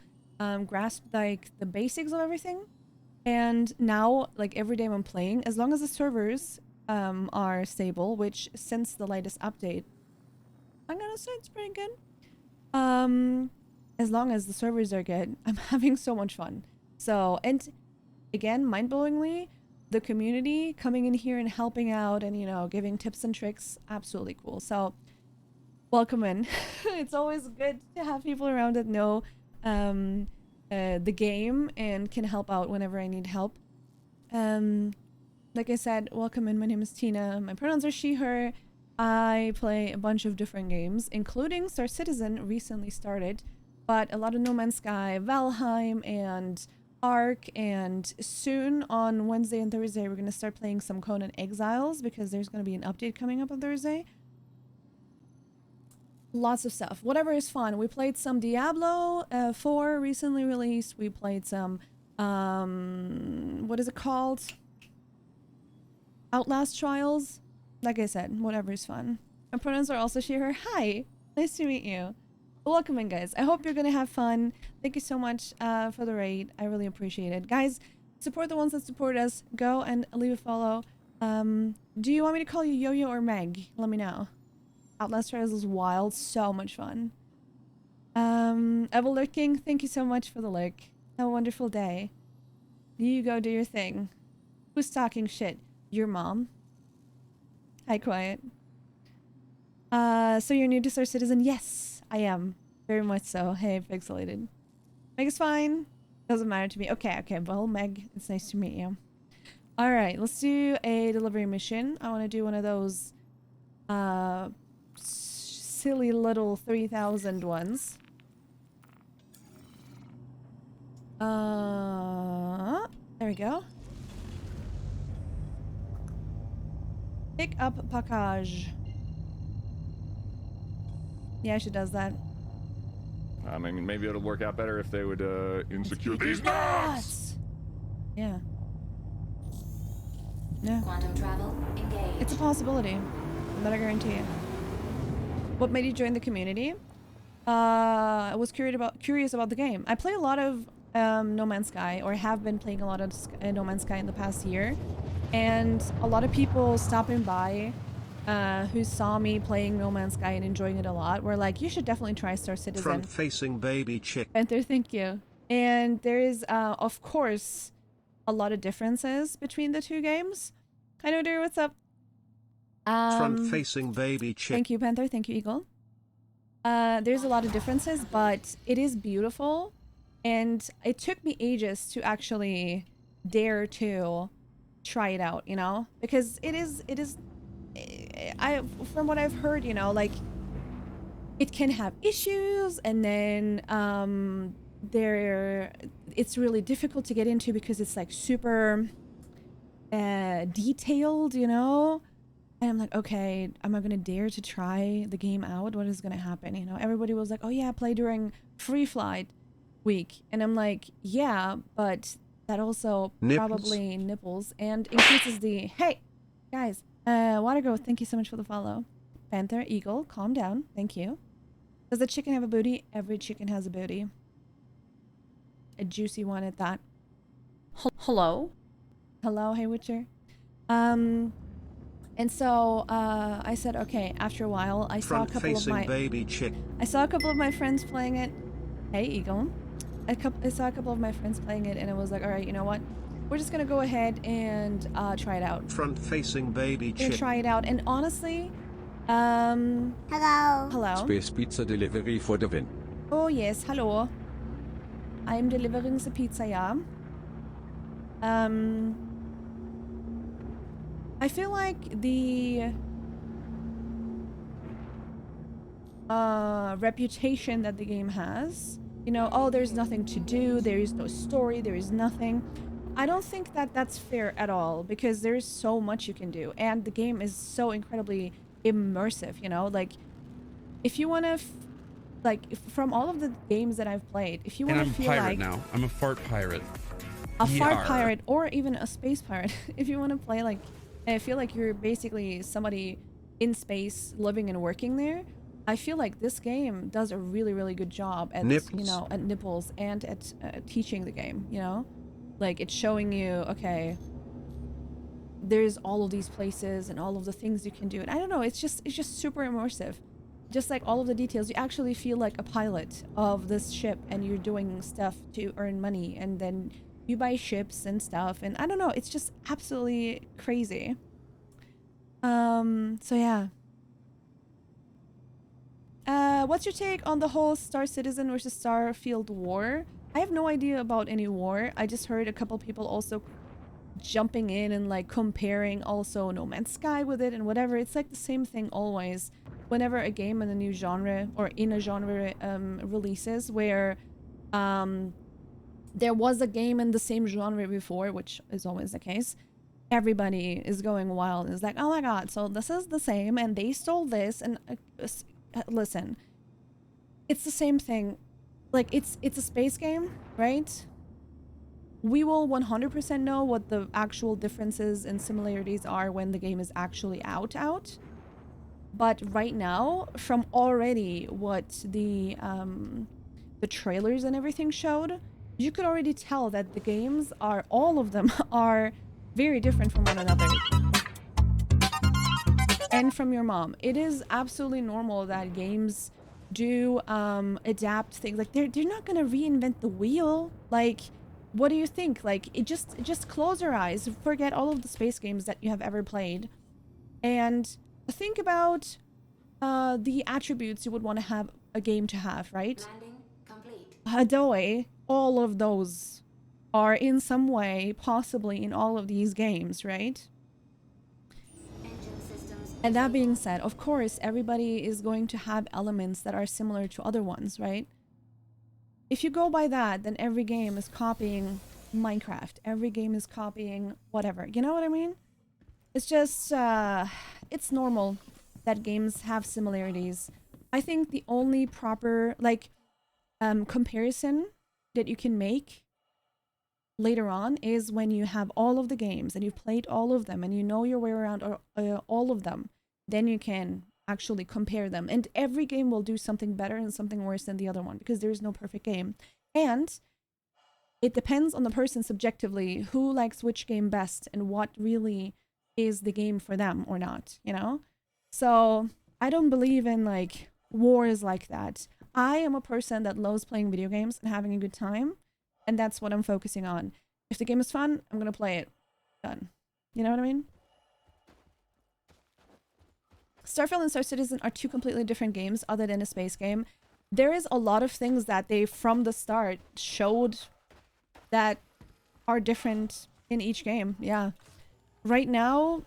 grasp like the basics of everything. And now, like every day I'm playing, as long as the servers are stable, which since the latest update, I'm gonna say it's pretty good. As long as the servers are good, I'm having so much fun. So, and again, mind-blowingly, the community coming in here and helping out and, you know, giving tips and tricks, absolutely cool. So welcome in. It's always good to have people around that know the game and can help out whenever I need help. Like I said, welcome in. My name is Tina. My pronouns are she, her. I play a bunch of different games, including Star Citizen recently started, but a lot of No Man's Sky, Valheim, and Ark, and soon on Wednesday and Thursday we're going to start playing some Conan Exiles because there's going to be an update coming up on Thursday. Lots of stuff. Whatever is fun. We played some Diablo 4 recently released. We played some what is it called? Outlast Trials. Like I said, whatever is fun. My pronouns are also she, her. Hi. Nice to meet you. Welcome in, guys. I hope you're gonna have fun. Thank you so much for the raid. I really appreciate it. Guys, support the ones that support us. Go and leave a follow. Do you want me to call you Yo-Yo or Meg? Let me know. Outlast Trials is wild. So much fun. Evil Lurking, thank you so much for the lurk. Have a wonderful day. You go do your thing. Who's talking shit? Your mom? Hi, Quiet. So you're new to Star Citizen? Yes, I am. Very much so. Hey, Pixelated. Meg is fine. Doesn't matter to me. Okay. Well, Meg, it's nice to meet you. Alright, let's do a delivery mission. I want to do one of those silly little 3,000 ones. There we go. Pick up package. Yeah, she does that. I mean, maybe it'll work out better if they would insecure these nuts. Yeah. Yeah. Quantum travel engaged. It's a possibility, but I guarantee you. What made you join the community? I was curious about the game. I play a lot of No Man's Sky, or have been playing a lot of No Man's Sky in the past year, and a lot of people stopping by who saw me playing No Man's Sky and enjoying it a lot were like, you should definitely try Star Citizen. Front-facing baby chick. Panther, thank you. And there is, of course, a lot of differences between the two games. Hi, Noder, what's up? Front-facing baby chick. Thank you, Panther. Thank you, Eagle. There's a lot of differences, but it is beautiful. And it took me ages to actually dare to try it out, you know? Because it is, from what I've heard, you know, like, it can have issues, and then, it's really difficult to get into because it's like super, detailed, you know? And I'm like, okay, am I gonna dare to try the game out? What is gonna happen? You know, everybody was like, oh yeah, play during free flight week. And I'm like, yeah, but that also probably nipples and increases the, hey, guys, Water Growth, thank you so much for the follow. Panther, Eagle, calm down, thank you. Does the chicken have a booty? Every chicken has a booty. A juicy one at that. Hello? Hello, hey Witcher. And so I said, okay, after a while, I saw a couple of my friends playing it. Hey, Eagle. I saw a couple of my friends playing it, and I was like, all right, you know what? We're just gonna go ahead and try it out. Front-facing baby chick. And try it out, and honestly, hello. Space pizza delivery for the win. Oh yes, hello. I'm delivering the pizza, yeah. I feel like the reputation that the game has, you know, oh, there's nothing to do, there is no story, there is nothing. I don't think that that's fair at all, because there's so much you can do, and the game is so incredibly immersive, you know, like, if you want to, from all of the games that I've played, if you want to feel like... And I'm a pirate now. I'm a fart pirate. A fart pirate, or even a space pirate. If you want to play like, I feel like you're basically somebody in space living and working there. I feel like this game does a really, really good job at, you know, at nipples and at teaching the game, you know? Like, it's showing you, okay, there's all of these places and all of the things you can do. And I don't know, it's just super immersive. Just like all of the details, you actually feel like a pilot of this ship, and you're doing stuff to earn money, and then you buy ships and stuff, and I don't know, it's just absolutely crazy. So yeah. What's your take on the whole Star Citizen versus Starfield war? I have no idea about any war. I just heard a couple people also jumping in and like comparing also No Man's Sky with it and whatever. It's like the same thing always. Whenever a game in a new genre or in a genre releases, where there was a game in the same genre before, which is always the case, everybody is going wild. It's like, oh my god, so this is the same, and they stole this, and listen, it's the same thing. Like, it's a space game, right? We will 100% know what the actual differences and similarities are when the game is actually out. But right now, from already what the trailers and everything showed, you could already tell that the games are, all of them are very different from one another. And from your mom. It is absolutely normal that games do adapt things. Like, they're not gonna reinvent the wheel. Like, what do you think? Like, just close your eyes, forget all of the space games that you have ever played, and think about the attributes you would want to have a game to have, right? Landing complete. Hadoe, all of those are in some way possibly in all of these games, right? Engine systems. And that being said, of course, everybody is going to have elements that are similar to other ones, right? If you go by that, then every game is copying Minecraft. Every game is copying whatever. You know what I mean? It's just, it's normal that games have similarities. I think the only proper, like, comparison that you can make later on is when you have all of the games and you've played all of them and you know your way around all of them. Then you can actually compare them. And every game will do something better and something worse than the other one because there is no perfect game. And it depends on the person subjectively who likes which game best and what really is the game for them or not, you know? So I don't believe in like wars like that. I am a person that loves playing video games and having a good time, and that's what I'm focusing on. If the game is fun, I'm gonna play it. Done. You know what I mean? Starfield and Star Citizen are two completely different games other than a space game. There is a lot of things that they from the start showed that are different in each game. Yeah. Right now,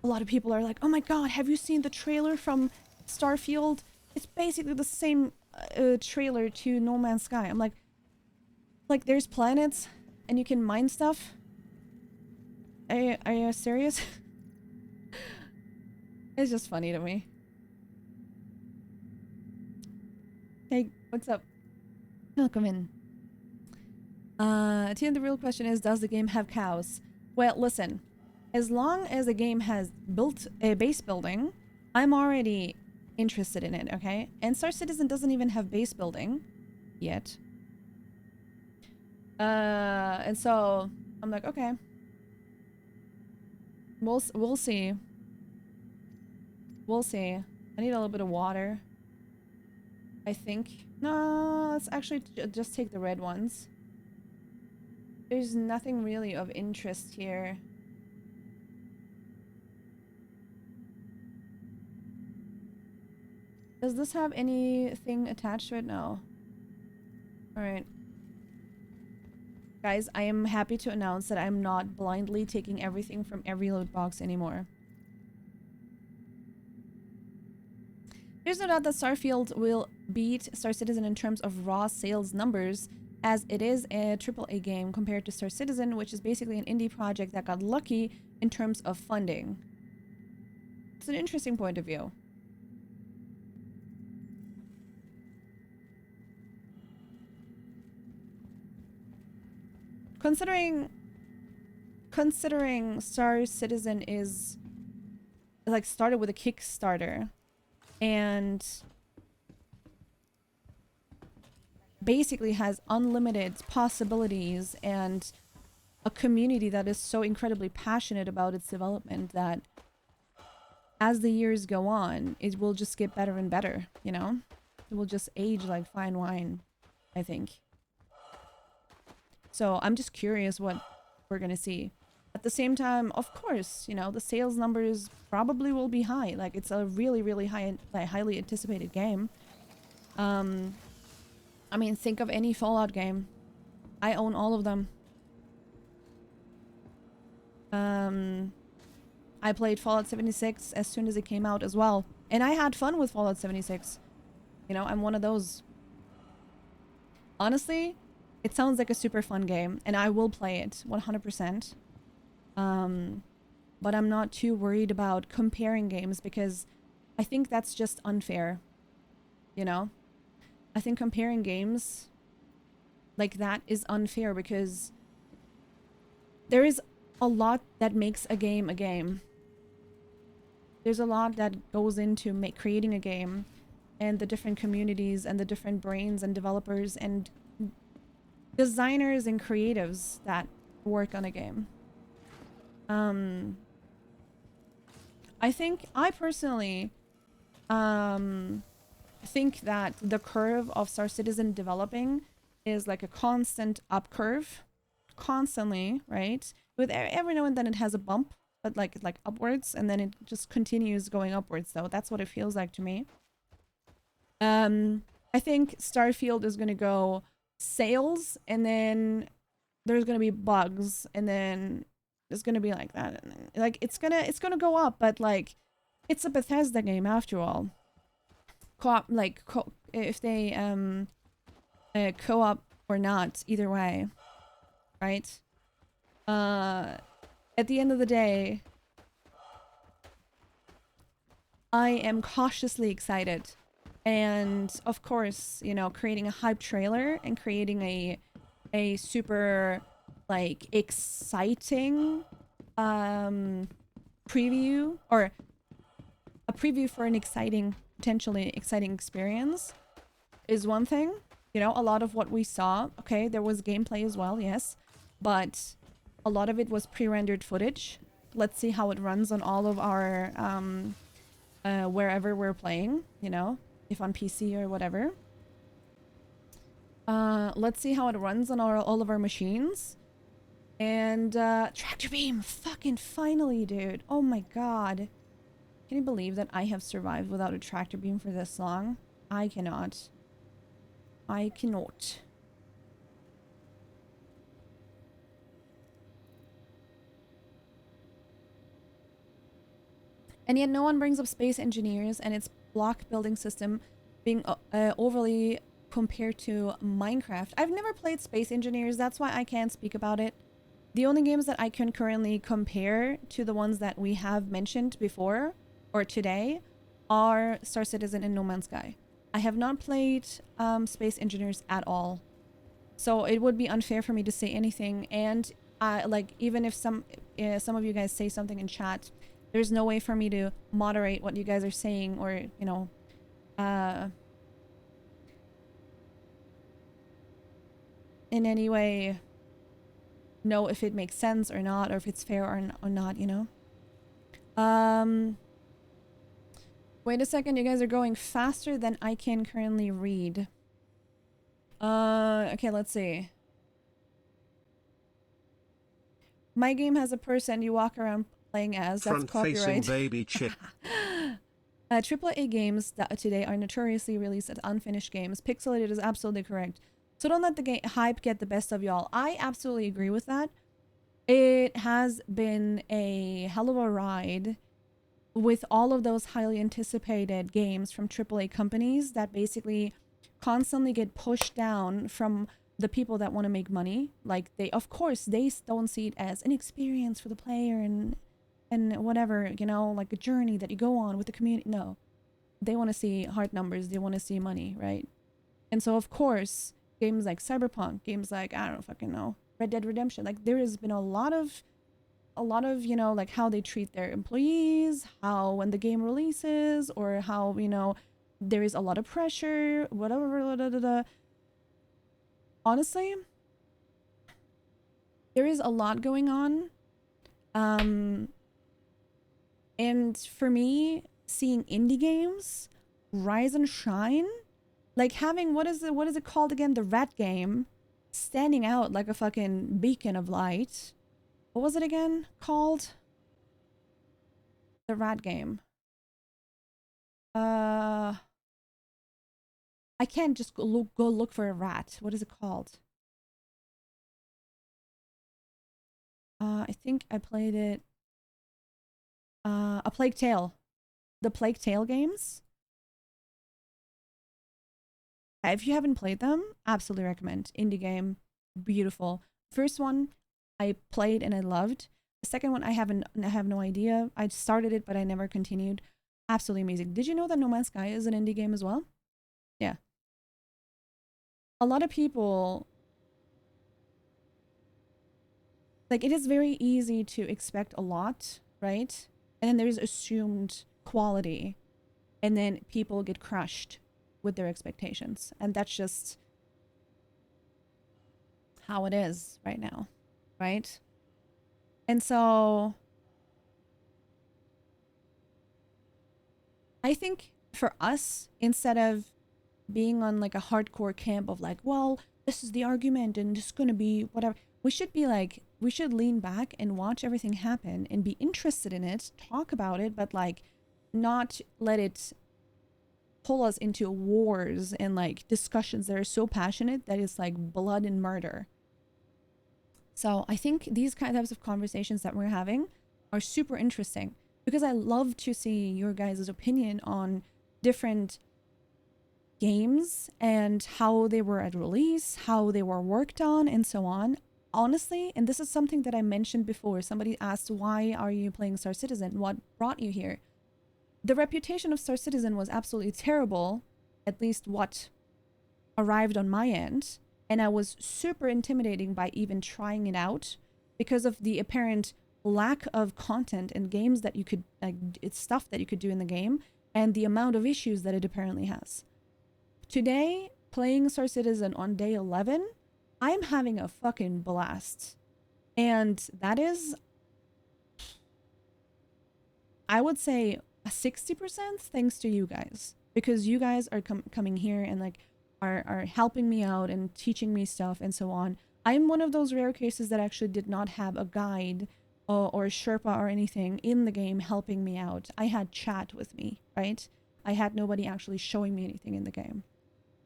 a lot of people are like, oh my god, have you seen the trailer from Starfield? It's basically the same trailer to No Man's Sky. I'm like there's planets and you can mine stuff? Are you serious? It's just funny to me. Hey, what's up? Welcome in. Tia, the real question is, does the game have cows? Well, listen. As long as a game has built a base building, I'm already interested in it, okay? And Star Citizen doesn't even have base building yet. And so I'm like, okay. We'll see. We'll see. I need a little bit of water, I think. No, let's actually just take the red ones. There's nothing really of interest here. Does this have anything attached to it? No. Alright. Guys, I am happy to announce that I'm not blindly taking everything from every loot box anymore. There's no doubt that Starfield will beat Star Citizen in terms of raw sales numbers, as it is a AAA game compared to Star Citizen, which is basically an indie project that got lucky in terms of funding. It's an interesting point of view. Considering Star Citizen is like started with a Kickstarter and basically has unlimited possibilities and a community that is so incredibly passionate about its development that as the years go on, it will just get better and better, you know? It will just age like fine wine, I think. So I'm just curious what we're gonna see. At the same time, of course, you know, the sales numbers probably will be high. Like, it's a really, really high, like, highly anticipated game. I mean, think of any Fallout game. I own all of them. I played Fallout 76 as soon as it came out as well. And I had fun with Fallout 76. You know, I'm one of those. Honestly, it sounds like a super fun game, and I will play it 100%. But I'm not too worried about comparing games because I think that's just unfair. You know? I think comparing games like that is unfair because there is a lot that makes a game a game. There's a lot that goes into creating a game, and the different communities and the different brains and developers and designers and creatives that work on a game. I personally think that the curve of Star Citizen developing is like a constant up curve, constantly, right? With every now and then it has a bump, but like upwards, and then it just continues going upwards. Though that's what it feels like to me. I think Starfield is gonna go sales, and then there's gonna be bugs, and then it's gonna be like that. Like it's gonna go up, but like it's a Bethesda game after all. If they co-op or not, either way, right? At the end of the day, I am cautiously excited. And of course, you know, creating a hype trailer and creating a super like exciting preview or a preview for an potentially exciting experience is one thing. You know, a lot of what we saw, okay, there was gameplay as well, yes, but a lot of it was pre-rendered footage. Let's see how it runs on all of our, wherever we're playing, you know, if on PC or whatever. Let's see how it runs on all of our machines. And, tractor beam, fucking finally, dude. Oh my god. Can you believe that I have survived without a tractor beam for this long? I cannot. I cannot. And yet no one brings up space engineers and its block building system being overly compared to Minecraft. I've never played Space Engineers, that's why I can't speak about it. The only games that I can currently compare to the ones that we have mentioned before or today are Star Citizen and No Man's Sky. I have not played Space Engineers at all. So it would be unfair for me to say anything, and like even if some of you guys say something in chat, there's no way for me to moderate what you guys are saying or, you know, in any way know if it makes sense or not, or if it's fair or not, you know. Wait a second, you guys are going faster than I can currently read. Okay, let's see. My game has a person you walk around playing as. That's copyright. Baby chip. AAA games that today are notoriously released as unfinished games. Pixelated is absolutely correct. So don't let the hype get the best of y'all. I absolutely agree with that. It has been a hell of a ride with all of those highly anticipated games from AAA companies that basically constantly get pushed down from the people that want to make money. Like, they, of course, they don't see it as an experience for the player and whatever, you know, like a journey that you go on with the community. No, they want to see hard numbers. They want to see money, right? And so, of course, games like Cyberpunk, games like, I don't fucking know, Red Dead Redemption, like there has been a lot of, you know, like how they treat their employees, how when the game releases, or how, you know, there is a lot of pressure, whatever. Honestly, there is a lot going on. And for me, seeing indie games rise and shine, like having, what is it called again? The Rat game, standing out like a fucking beacon of light. What was it again called? The Rat game. I can't just go look for a rat. What is it called? I think I played it. A Plague Tale. The Plague Tale games. If you haven't played them, absolutely recommend. Indie game, beautiful. First one I played and I loved. The second one I have no idea. I started it but I never continued. Absolutely amazing. Did you know that No Man's Sky is an indie game as well? Yeah. A lot of people, like, it is very easy to expect a lot, right? And then there's assumed quality, and then people get crushed with their expectations, and that's just how it is right now, right? And so I think for us, instead of being on like a hardcore camp of like, well, this is the argument and it's gonna be whatever, we should be like, we should lean back and watch everything happen and be interested in it, talk about it, but like not let it pull us into wars and like discussions that are so passionate that it's like blood and murder. So I think these types of conversations that we're having are super interesting because I love to see your guys' opinion on different games and how they were at release, how they were worked on, and so on. Honestly, and this is something that I mentioned before, somebody asked, why are you playing Star Citizen? What brought you here? The reputation of Star Citizen was absolutely terrible, at least what arrived on my end, and I was super intimidating by even trying it out because of the apparent lack of content and games that you could, like, it's stuff that you could do in the game, and the amount of issues that it apparently has. Today, playing Star Citizen on day 11, I'm having a fucking blast. And that is, I would say, 60% thanks to you guys. Because you guys are coming here and like are helping me out and teaching me stuff and so on. I'm one of those rare cases that actually did not have a guide or a Sherpa or anything in the game helping me out. I had chat with me, right? I had nobody actually showing me anything in the game.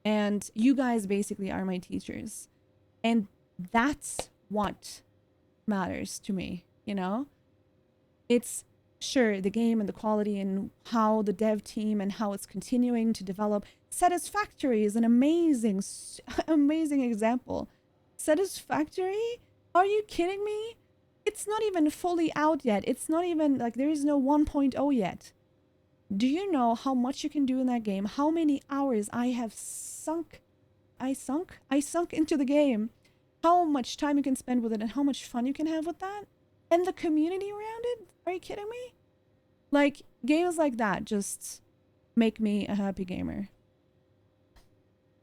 And you guys basically are my teachers. And that's what matters to me, you know? It's sure the game and the quality and how the dev team and how it's continuing to develop. Satisfactory is an amazing example. Satisfactory? Are you kidding me? It's not even fully out yet. It's not even like there is no 1.0 yet. Do you know how much you can do in that game? How many hours I have sunk into the game. How much time you can spend with it and how much fun you can have with that. And the community around it? Are you kidding me? Like, games like that just make me a happy gamer.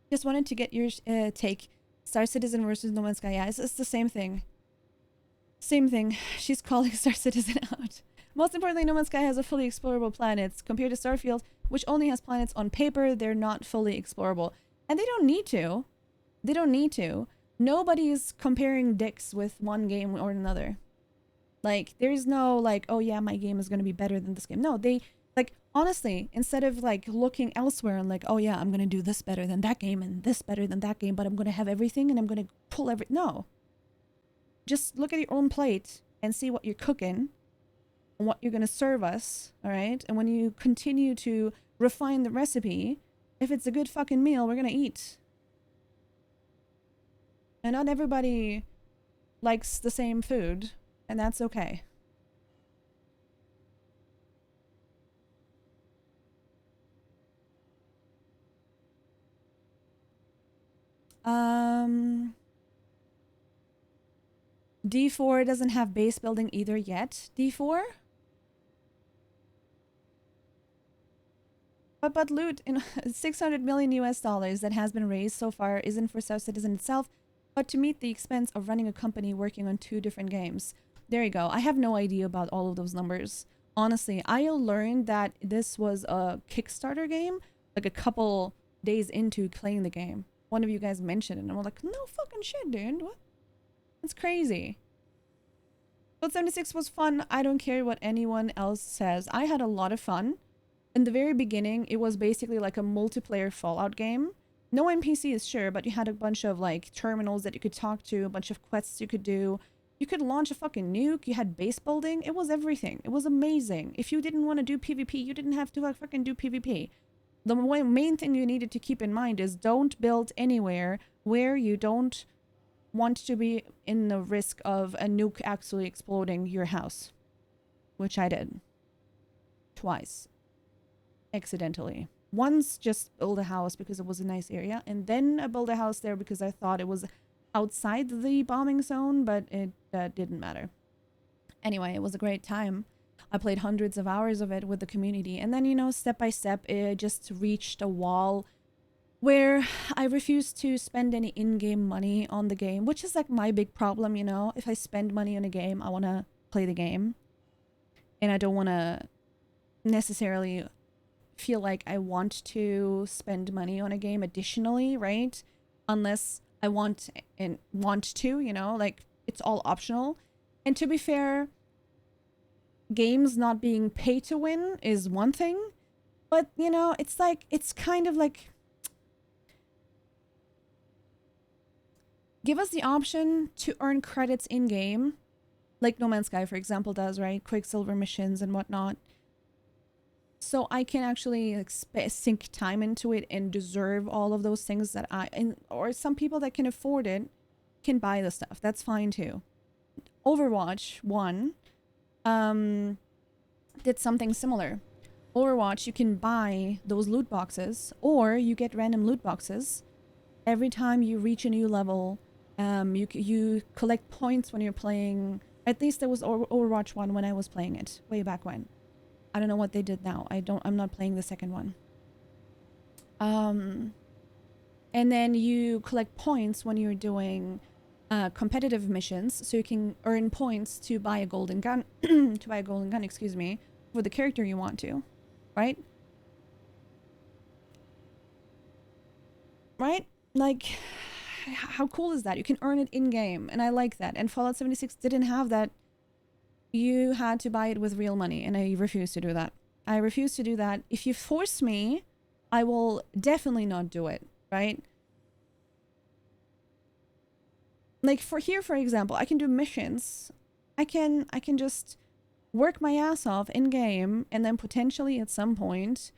Just wanted to get your take. Star Citizen versus No Man's Sky. Yeah, it's the same thing. Same thing. She's calling Star Citizen out. Most importantly, No Man's Sky has a fully explorable planets. Compared to Starfield, which only has planets on paper, they're not fully explorable. And they don't need to. They don't need to. Nobody's comparing dicks with one game or another. Like, there's no, like, oh yeah, my game is going to be better than this game. No, they, like, honestly, instead of, like, looking elsewhere and, like, oh yeah, I'm going to do this better than that game and this better than that game, but I'm going to have everything and I'm going to pull no. Just look at your own plate and see what you're cooking and what you're going to serve us, all right? And when you continue to refine the recipe, if it's a good fucking meal, we're going to eat. And not everybody likes the same food. And that's okay. D4 doesn't have base building either yet. D4? But loot in 600 million US dollars that has been raised so far isn't for Star Citizen itself, but to meet the expense of running a company working on 2 different games. There you go. I have no idea about all of those numbers. Honestly, I learned that this was a Kickstarter game like a couple days into playing the game. One of you guys mentioned it and I'm like, no fucking shit, dude. What? That's crazy. Code 76 was fun. I don't care what anyone else says. I had a lot of fun. In the very beginning, it was basically like a multiplayer Fallout game. No NPCs, sure, but you had a bunch of like terminals that you could talk to, a bunch of quests you could do. You could launch a fucking nuke. You had base building. It was everything. It was amazing. If you didn't want to do PvP, you didn't have to fucking do PvP. The main thing you needed to keep in mind is don't build anywhere where you don't want to be in the risk of a nuke actually exploding your house. Which I did. Twice. Accidentally. Once just build a house because it was a nice area, and then I built a house there because I thought it was outside the bombing zone, but it didn't matter. Anyway, it was a great time. I played hundreds of hours of it with the community, and then, you know, step by step, it just reached a wall where I refused to spend any in-game money on the game, which is like my big problem, you know. If I spend money on a game, I want to play the game, and I don't want to necessarily feel like I want to spend money on a game additionally, right? Unless I want to, you know, like it's all optional. And to be fair, games not being pay to win is one thing, but you know, it's like, it's kind of like, give us the option to earn credits in game, like No Man's Sky, for example, does, right? Quicksilver missions and whatnot. So I can actually like, sink time into it and deserve all of those things that or some people that can afford it can buy the stuff. That's fine too. Overwatch 1 did something similar. Overwatch, you can buy those loot boxes, or you get random loot boxes. Every time you reach a new level, you collect points when you're playing At least there was Overwatch 1 when I was playing it way back when. I don't know what they did now. I'm not playing the second one. And then you collect points when you're doing competitive missions, so you can earn points to buy a golden gun, excuse me, for the character you want to, right? Right? Like, how cool is that? You can earn it in-game, and I like that. And Fallout 76 didn't have that. You had to buy it with real money, and I refuse to do that. I refuse to do that. If you force me, I will definitely not do it, right? Like for example, I can do missions. I can just work my ass off in game and then potentially at some point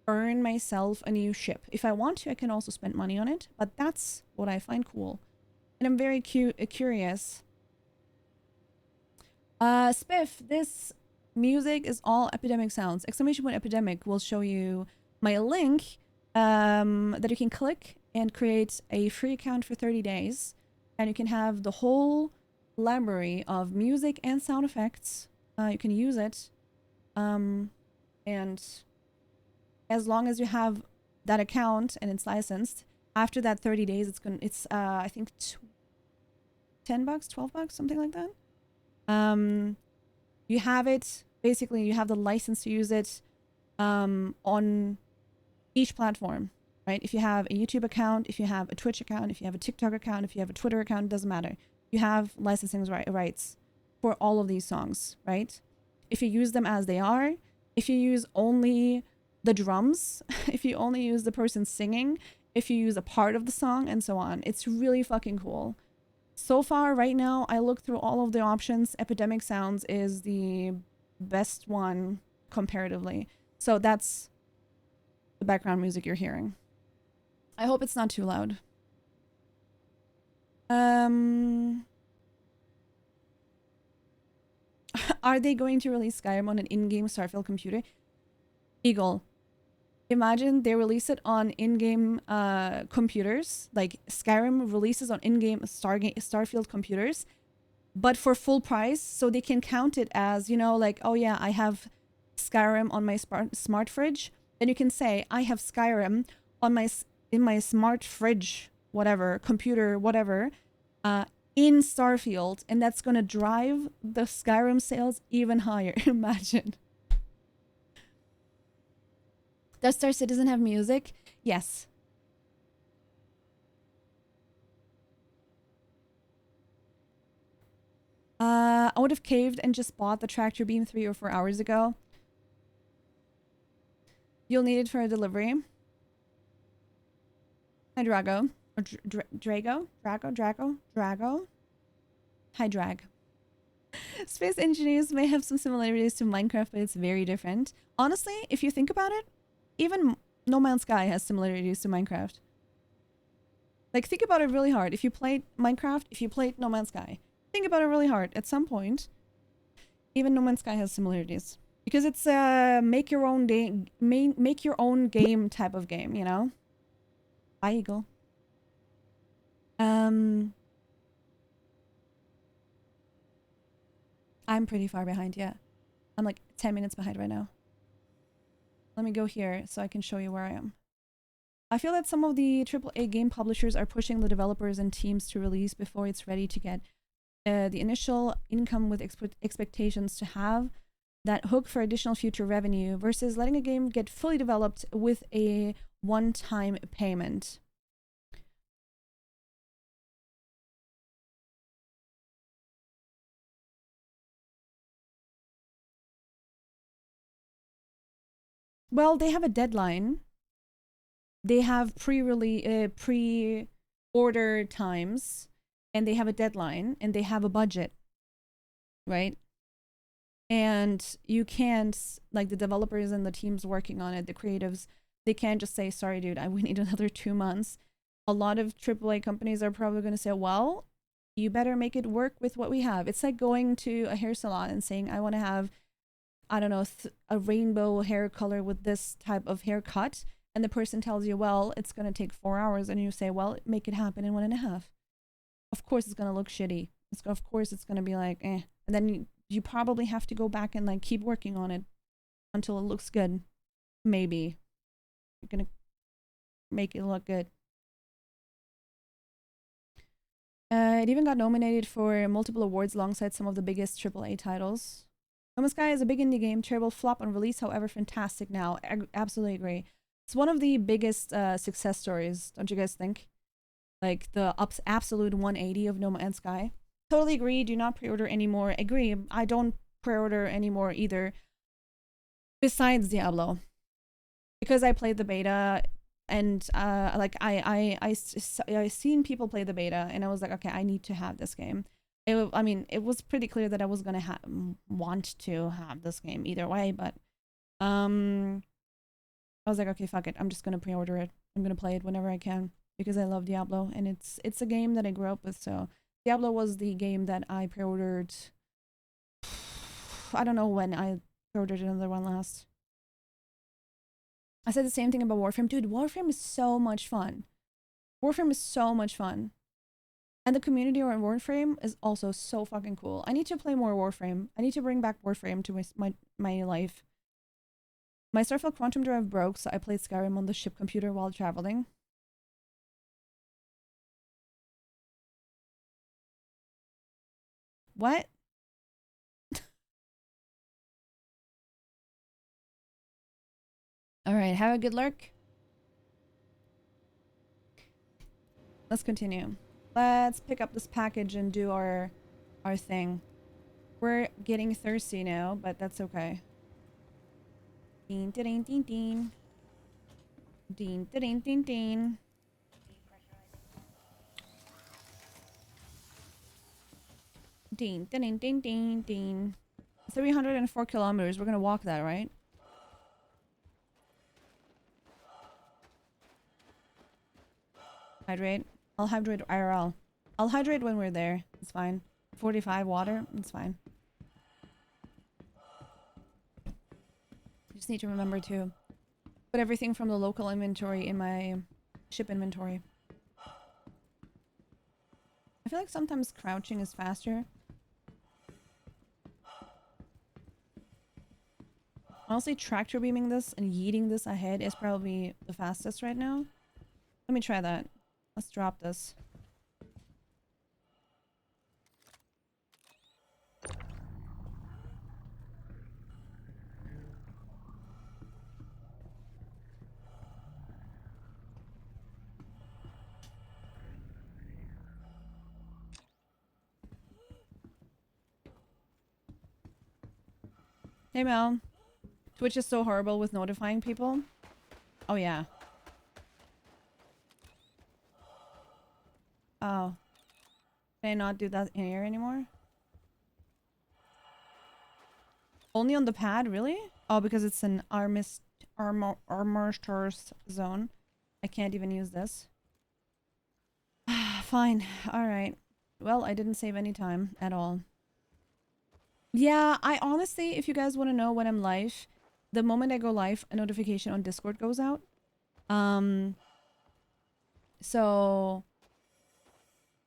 earn myself a new ship. If I want to, I can also spend money on it, but that's what I find cool. And I'm very curious. Spiff, this music is all Epidemic sounds. Exclamation point Epidemic will show you my link that you can click and create a free account for 30 days. And you can have the whole library of music and sound effects. You can use it. And as long as you have that account and it's licensed, after that 30 days, it's I think $10, $12, something like that. You have it, basically you have the license to use it on each platform. Right? If you have a YouTube account, if you have a Twitch account, if you have a TikTok account, if you have a Twitter account, it doesn't matter. You have licensing rights for all of these songs, right? If you use them as they are, if you use only the drums, if you only use the person singing, if you use a part of the song, and so on. It's really fucking cool. So far, right now, I looked through all of the options. Epidemic Sounds is the best one comparatively. So that's the background music you're hearing. I hope it's not too loud. Are they going to release Skyrim on an in-game Starfield computer? Eagle, imagine they release it on in-game computers, like Skyrim releases on in-game Starfield computers, but for full price, so they can count it as, you know, like, oh yeah, I have Skyrim on my smart fridge. Then you can say, I have Skyrim on in my smart fridge, whatever, computer, whatever, in Starfield, and that's gonna drive the Skyrim sales even higher. Imagine. Does Star Citizen have music? Yes. I would have caved and just bought the Tractor Beam 3 or 4 hours ago. You'll need it for a delivery. Hi, Drago. Or Drago? Drago? Hi, Drag. Space engineers may have some similarities to Minecraft, but it's very different. Honestly, if you think about it, even No Man's Sky has similarities to Minecraft. Like, think about it really hard. If you played Minecraft, if you played No Man's Sky, think about it really hard. At some point, even No Man's Sky has similarities. Because it's a make your own game type of game, you know? Bye, Eagle. I'm pretty far behind, yeah. I'm like 10 minutes behind right now. Let me go here so I can show you where I am. I feel that some of the AAA game publishers are pushing the developers and teams to release before it's ready to get the initial income with expectations to have that hook for additional future revenue versus letting a game get fully developed with a one-time payment. Well, they have a deadline. They have pre-order times, and they have a deadline, and they have a budget, right? And you can't, like, the developers and the teams working on it, the creatives, they can't just say, sorry, dude, we need another 2 months. A lot of AAA companies are probably going to say, well, you better make it work with what we have. It's like going to a hair salon and saying, I want to have, I don't know, a rainbow hair color with this type of haircut. And the person tells you, well, it's going to take 4 hours. And you say, well, make it happen in 1.5. Of course, it's going to look shitty. of course it's gonna be like, eh. And then you probably have to go back and like keep working on it until it looks good. Maybe. You're gonna make it look good. It even got nominated for multiple awards alongside some of the biggest AAA titles. No Man's Sky is a big indie game, terrible flop on release, however fantastic now. Absolutely agree. It's one of the biggest success stories, don't you guys think? Like the absolute 180 of No Man's Sky. Totally agree, do not pre-order anymore. Agree, I don't pre-order anymore either. Besides Diablo. Because I played the beta and like I seen people play the beta and I was like, okay, I need to have this game. I mean, it was pretty clear that I was gonna want to have this game either way, but I was like, okay, fuck it, I'm just gonna pre-order it. I'm gonna play it whenever I can because I love Diablo and it's a game that I grew up with. So Diablo was the game that I pre-ordered. I don't know when I pre-ordered another one last. I said the same thing about Warframe. Dude, Warframe is so much fun. Warframe is so much fun. And the community around Warframe is also so fucking cool. I need to play more Warframe. I need to bring back Warframe to my life. My Starfield Quantum Drive broke, so I played Skyrim on the ship computer while traveling. What? Alright, have a good lurk. Let's continue. Let's pick up this package and do our thing. We're getting thirsty now, but that's okay. Ding, ding, ding, ding. Ding, ding, ding, ding. Ding, ding, ding, ding, ding. 304 kilometers. We're gonna walk that, right? Hydrate. I'll hydrate IRL. I'll hydrate when we're there. It's fine. 45 water. It's fine. Just need to remember to put everything from the local inventory in my ship inventory. I feel like sometimes crouching is faster. Honestly, tractor beaming this and yeeting this ahead is probably the fastest right now. Let me try that. Let's drop this. Hey Mel. Twitch is so horrible with notifying people. Oh yeah. Oh. Can I not do that in here anymore? Only on the pad, really? Oh, because it's an armor's zone. I can't even use this. Fine. Alright. Well, I didn't save any time at all. Yeah, I honestly, if you guys want to know when I'm live, the moment I go live, a notification on Discord goes out. So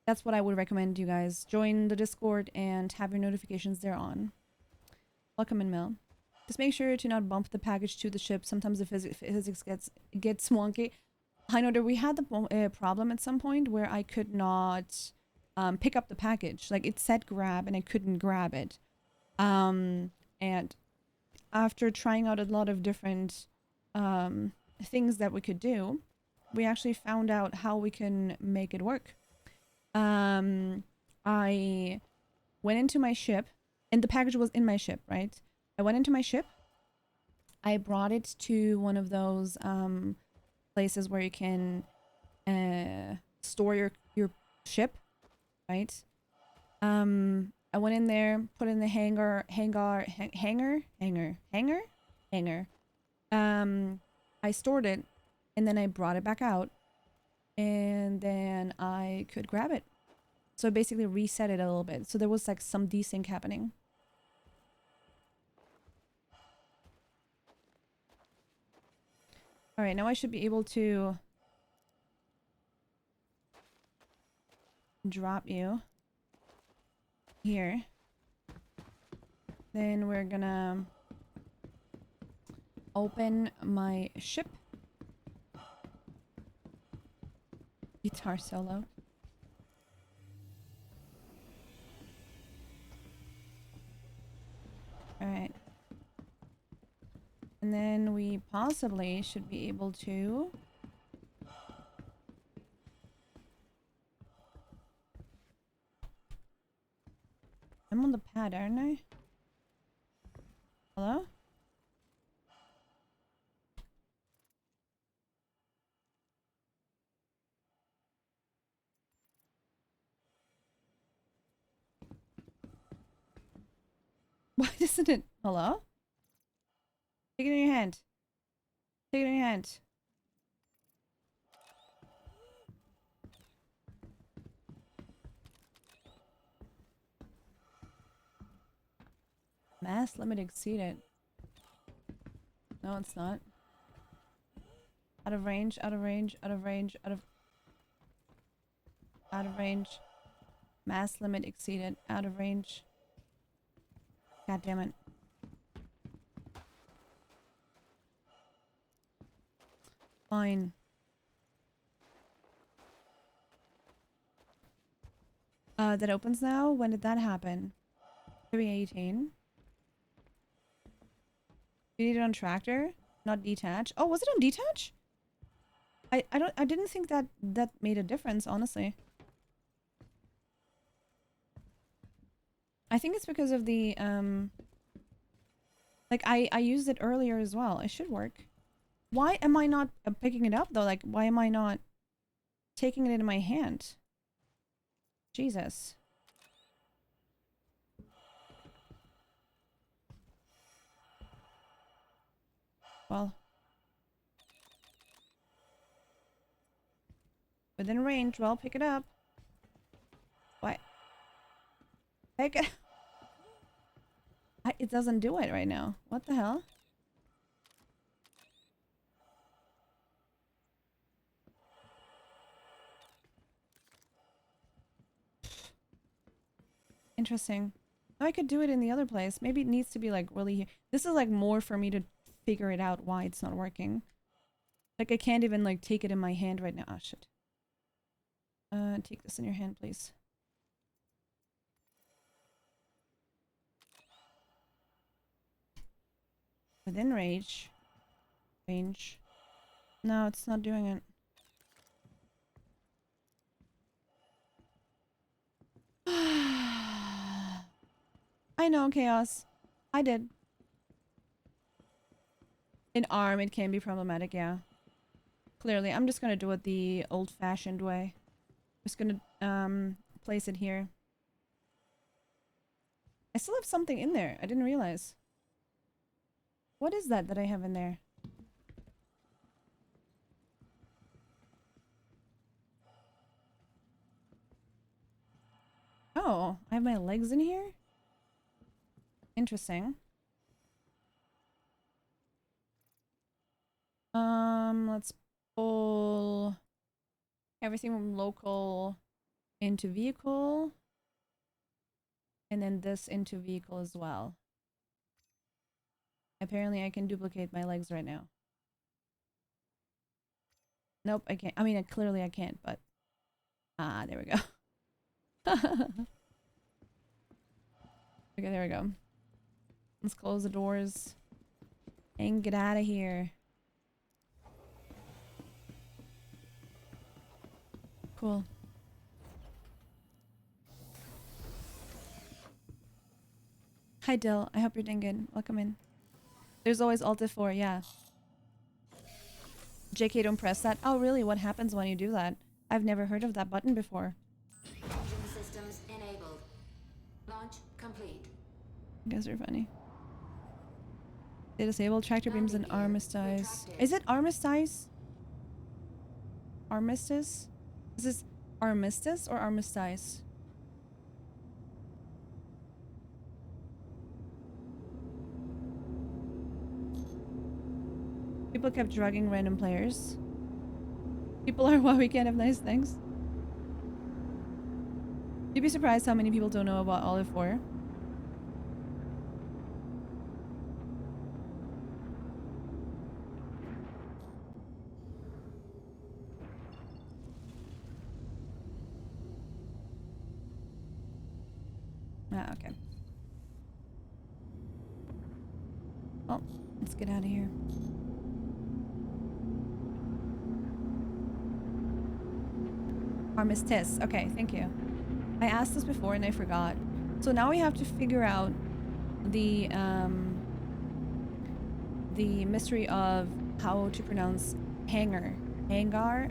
that's what I would recommend you guys. Join the Discord and have your notifications there on. Welcome in, Mel. Just make sure to not bump the package to the ship. Sometimes the physics gets wonky. I know that we had the problem at some point where I could not pick up the package. Like it said grab and I couldn't grab it. And after trying out a lot of different things that we could do, we actually found out how we can make it work. I went into my ship and the package was in my ship, right? I went into my ship. I brought it to one of those places where you can store your ship, right? I went in there, put in the hanger. I stored it, and then I brought it back out, and then I could grab it. So I basically reset it a little bit. So there was like some desync happening. All right, now I should be able to drop you. here. Then we're gonna open my ship. Guitar solo. Alright. And then we possibly should be able to... I'm on the pad, aren't I? Hello? Why doesn't it? Hello? Take it in your hand. Take it in your hand. Mass limit exceeded. No, it's not. Out of range, out of range, out of range, out of range. Mass limit exceeded. Out of range. God damn it. Fine. That opens now? When did that happen? 318. You need it on tractor, not detach. Oh, was it on detach? I didn't think that made a difference, honestly. I think it's because of the like I used it earlier as well. It should work. Why am I not picking it up though? Like, why am I not taking it in my hand? Jesus. Well. Within range, well, pick it up. What? Pick it. It doesn't do it right now. What the hell? Interesting. I could do it in the other place. Maybe it needs to be like really here. This is like more for me to figure it out why it's not working. Like I can't even like take it in my hand right now. Oh shit. Take this in your hand, please. Within range. Range. No, it's not doing it. I know, Chaos. I did. In ARM, it can be problematic, yeah. Clearly, I'm just gonna do it the old-fashioned way. Just gonna, place it here. I still have something in there. I didn't realize. What is that I have in there? Oh, I have my legs in here? Interesting. Let's pull everything from local into vehicle. And then this into vehicle as well. Apparently I can duplicate my legs right now. Nope, I can't. I mean, clearly I can't, but... Ah, there we go. Okay, there we go. Let's close the doors. And get out of here. Cool. Hi Dill, I hope you're doing good. Welcome in. There's always Alt F4, yeah. JK, don't press that. Oh really? What happens when you do that? I've never heard of that button before. Engine systems enabled. Launch complete. You guys are funny. They disable tractor beams and armistice. Is it armistice? Armistice? Is this armistice or armistice? People kept drugging random players. People are why we can't have nice things. You'd be surprised how many people don't know about Olive 4. Ah, okay. Well, let's get out of here. Armistice. Okay, thank you. I asked this before and I forgot. So now we have to figure out the mystery of how to pronounce hangar. Hangar?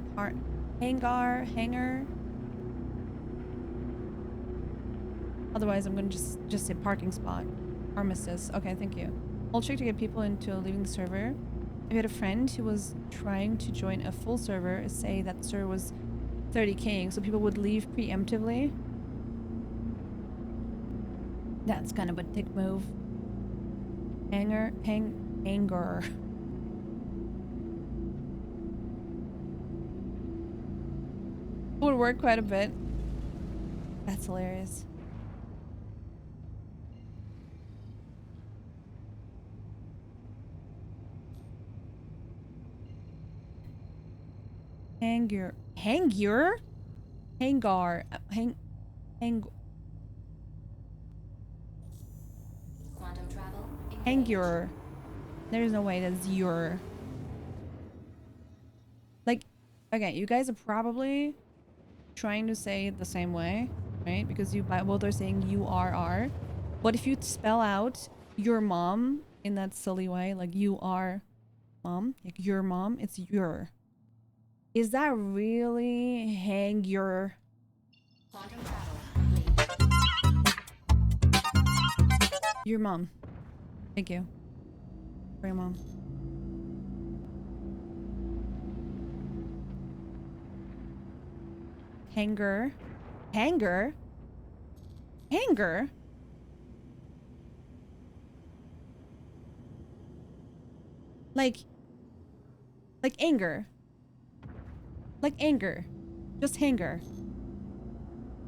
Hangar? Otherwise, I'm gonna just say parking spot. Armistice. Okay, thank you. I'll check to get people into leaving the server. I had a friend who was trying to join a full server, say that the server was 30k, so people would leave preemptively. That's kind of a dick move. Anger. Would work quite a bit. That's hilarious. Hangar. Hangar? Hangar. Quantum travel. Hangar. There's no way that's your. Like, okay, you guys are probably trying to say it the same way, right? Because you both are saying URR. But if you spell out your mom in that silly way, like you are mom, like your mom, it's your. Is that really hang your? Quantum travel complete. Your mom. Thank you. For your mom. Hanger. Hanger? Hanger? Like anger. Like anger. Just hanger.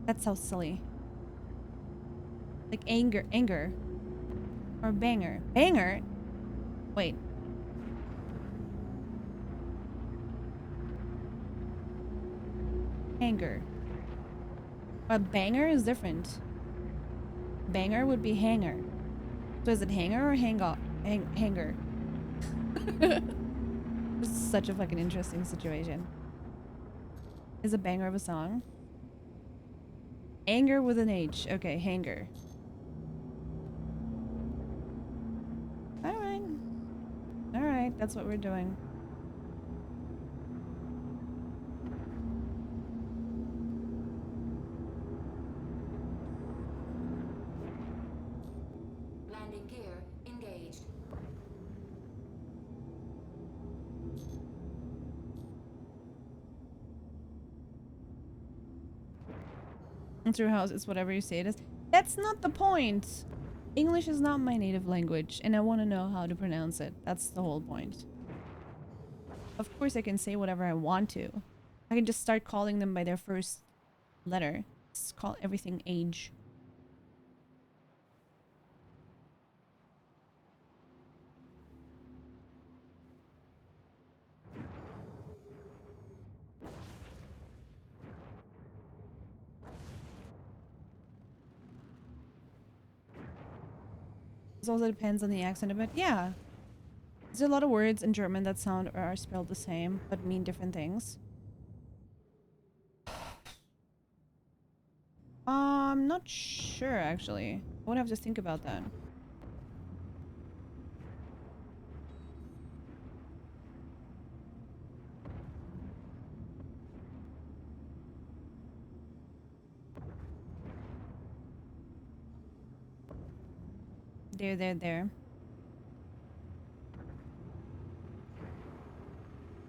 That's so silly. Like anger. Or banger. Banger? Wait. Hanger. But banger is different. Banger would be hanger. So is it hanger or hanger? This is such a fucking interesting situation. Is a banger of a song? Anger with an H. Okay, hanger. Alright. Alright, that's what we're doing. Landing gear engaged. It's your house, it's whatever you say it is. That's not the point! English is not my native language, and I want to know how to pronounce it. That's the whole point. Of course I can say whatever I want to. I can just start calling them by their first letter. Just call everything age. It also depends on the accent a bit. Yeah. There's a lot of words in German that sound or are spelled the same, but mean different things. I'm not sure, actually. I would have to think about that. There.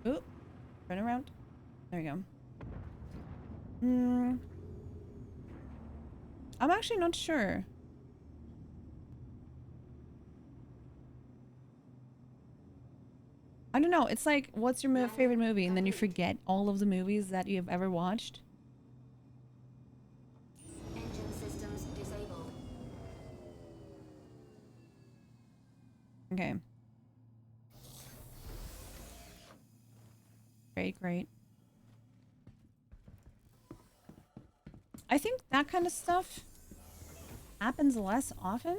Ooh. Turn around. There we go. I'm actually not sure. I don't know. It's like, what's your favorite movie? And then you forget all of the movies that you have ever watched. Okay. Great, great. I think that kind of stuff happens less often.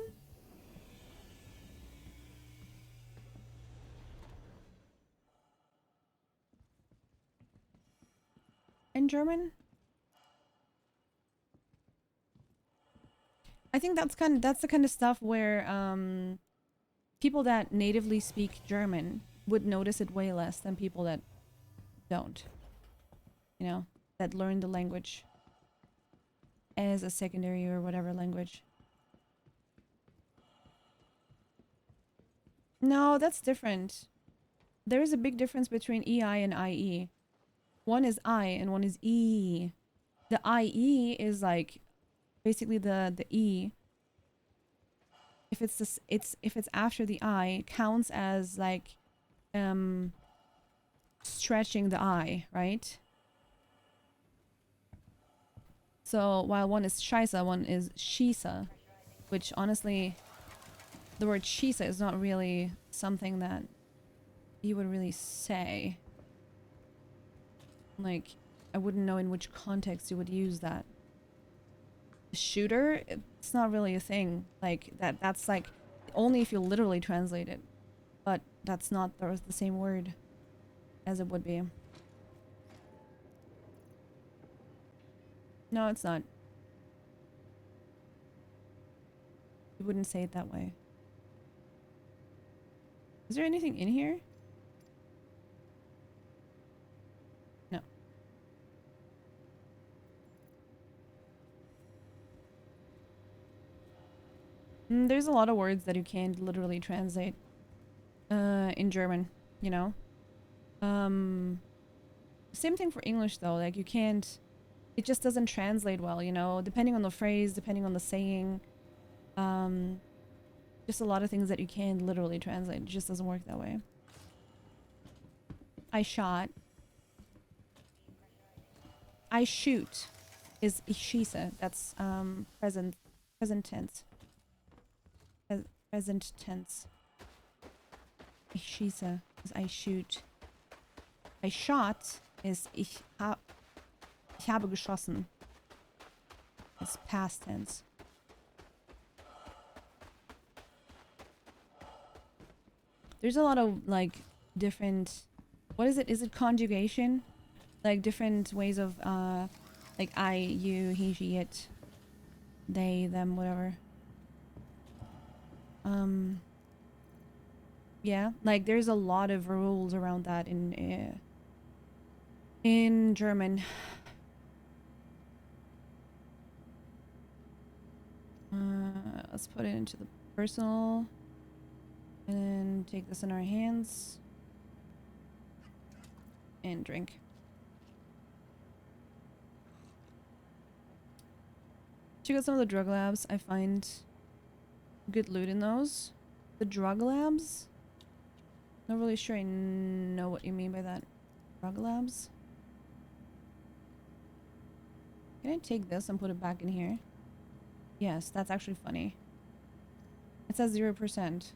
In German. I think that's the kind of stuff where people that natively speak German would notice it way less than people that don't. You know, that learn the language as a secondary or whatever language. No, that's different. There is a big difference between EI and IE. One is I and one is E. The IE is like basically the E. If it's this, if it's after the I, counts as like stretching the I, right? So while one is Scheiße, one is Schieße, which honestly, the word Schieße is not really something that you would really say. Like, I wouldn't know in which context you would use that. Shooter, it's not really a thing. Like, that's like, only if you literally translate it. But that's not the same word as it would be. No, it's not. You wouldn't say it that way. Is there anything in here? No. There's a lot of words that you can't literally translate in German, you know? Same thing for English though, like you can't, it just doesn't translate well, you know, depending on the phrase, depending on the saying. Just a lot of things that you can't literally translate. It just doesn't work that way. I shot. I shoot is ich schieße. That's present tense. Present tense. Ich schieße is I shoot. I shot is ich habe geschossen. It's past tense. There's a lot of like different, what is it? Is it conjugation? Like different ways of like I, you, he, she, it, they, them, whatever. Yeah, like there's a lot of rules around that in German. Let's put it into the personal. And then take this in our hands. And drink. Check out some of the drug labs. I find good loot in those. The drug labs? Not really sure I know what you mean by that. Drug labs? Can I take this and put it back in here? Yes, that's actually funny. It says 0%.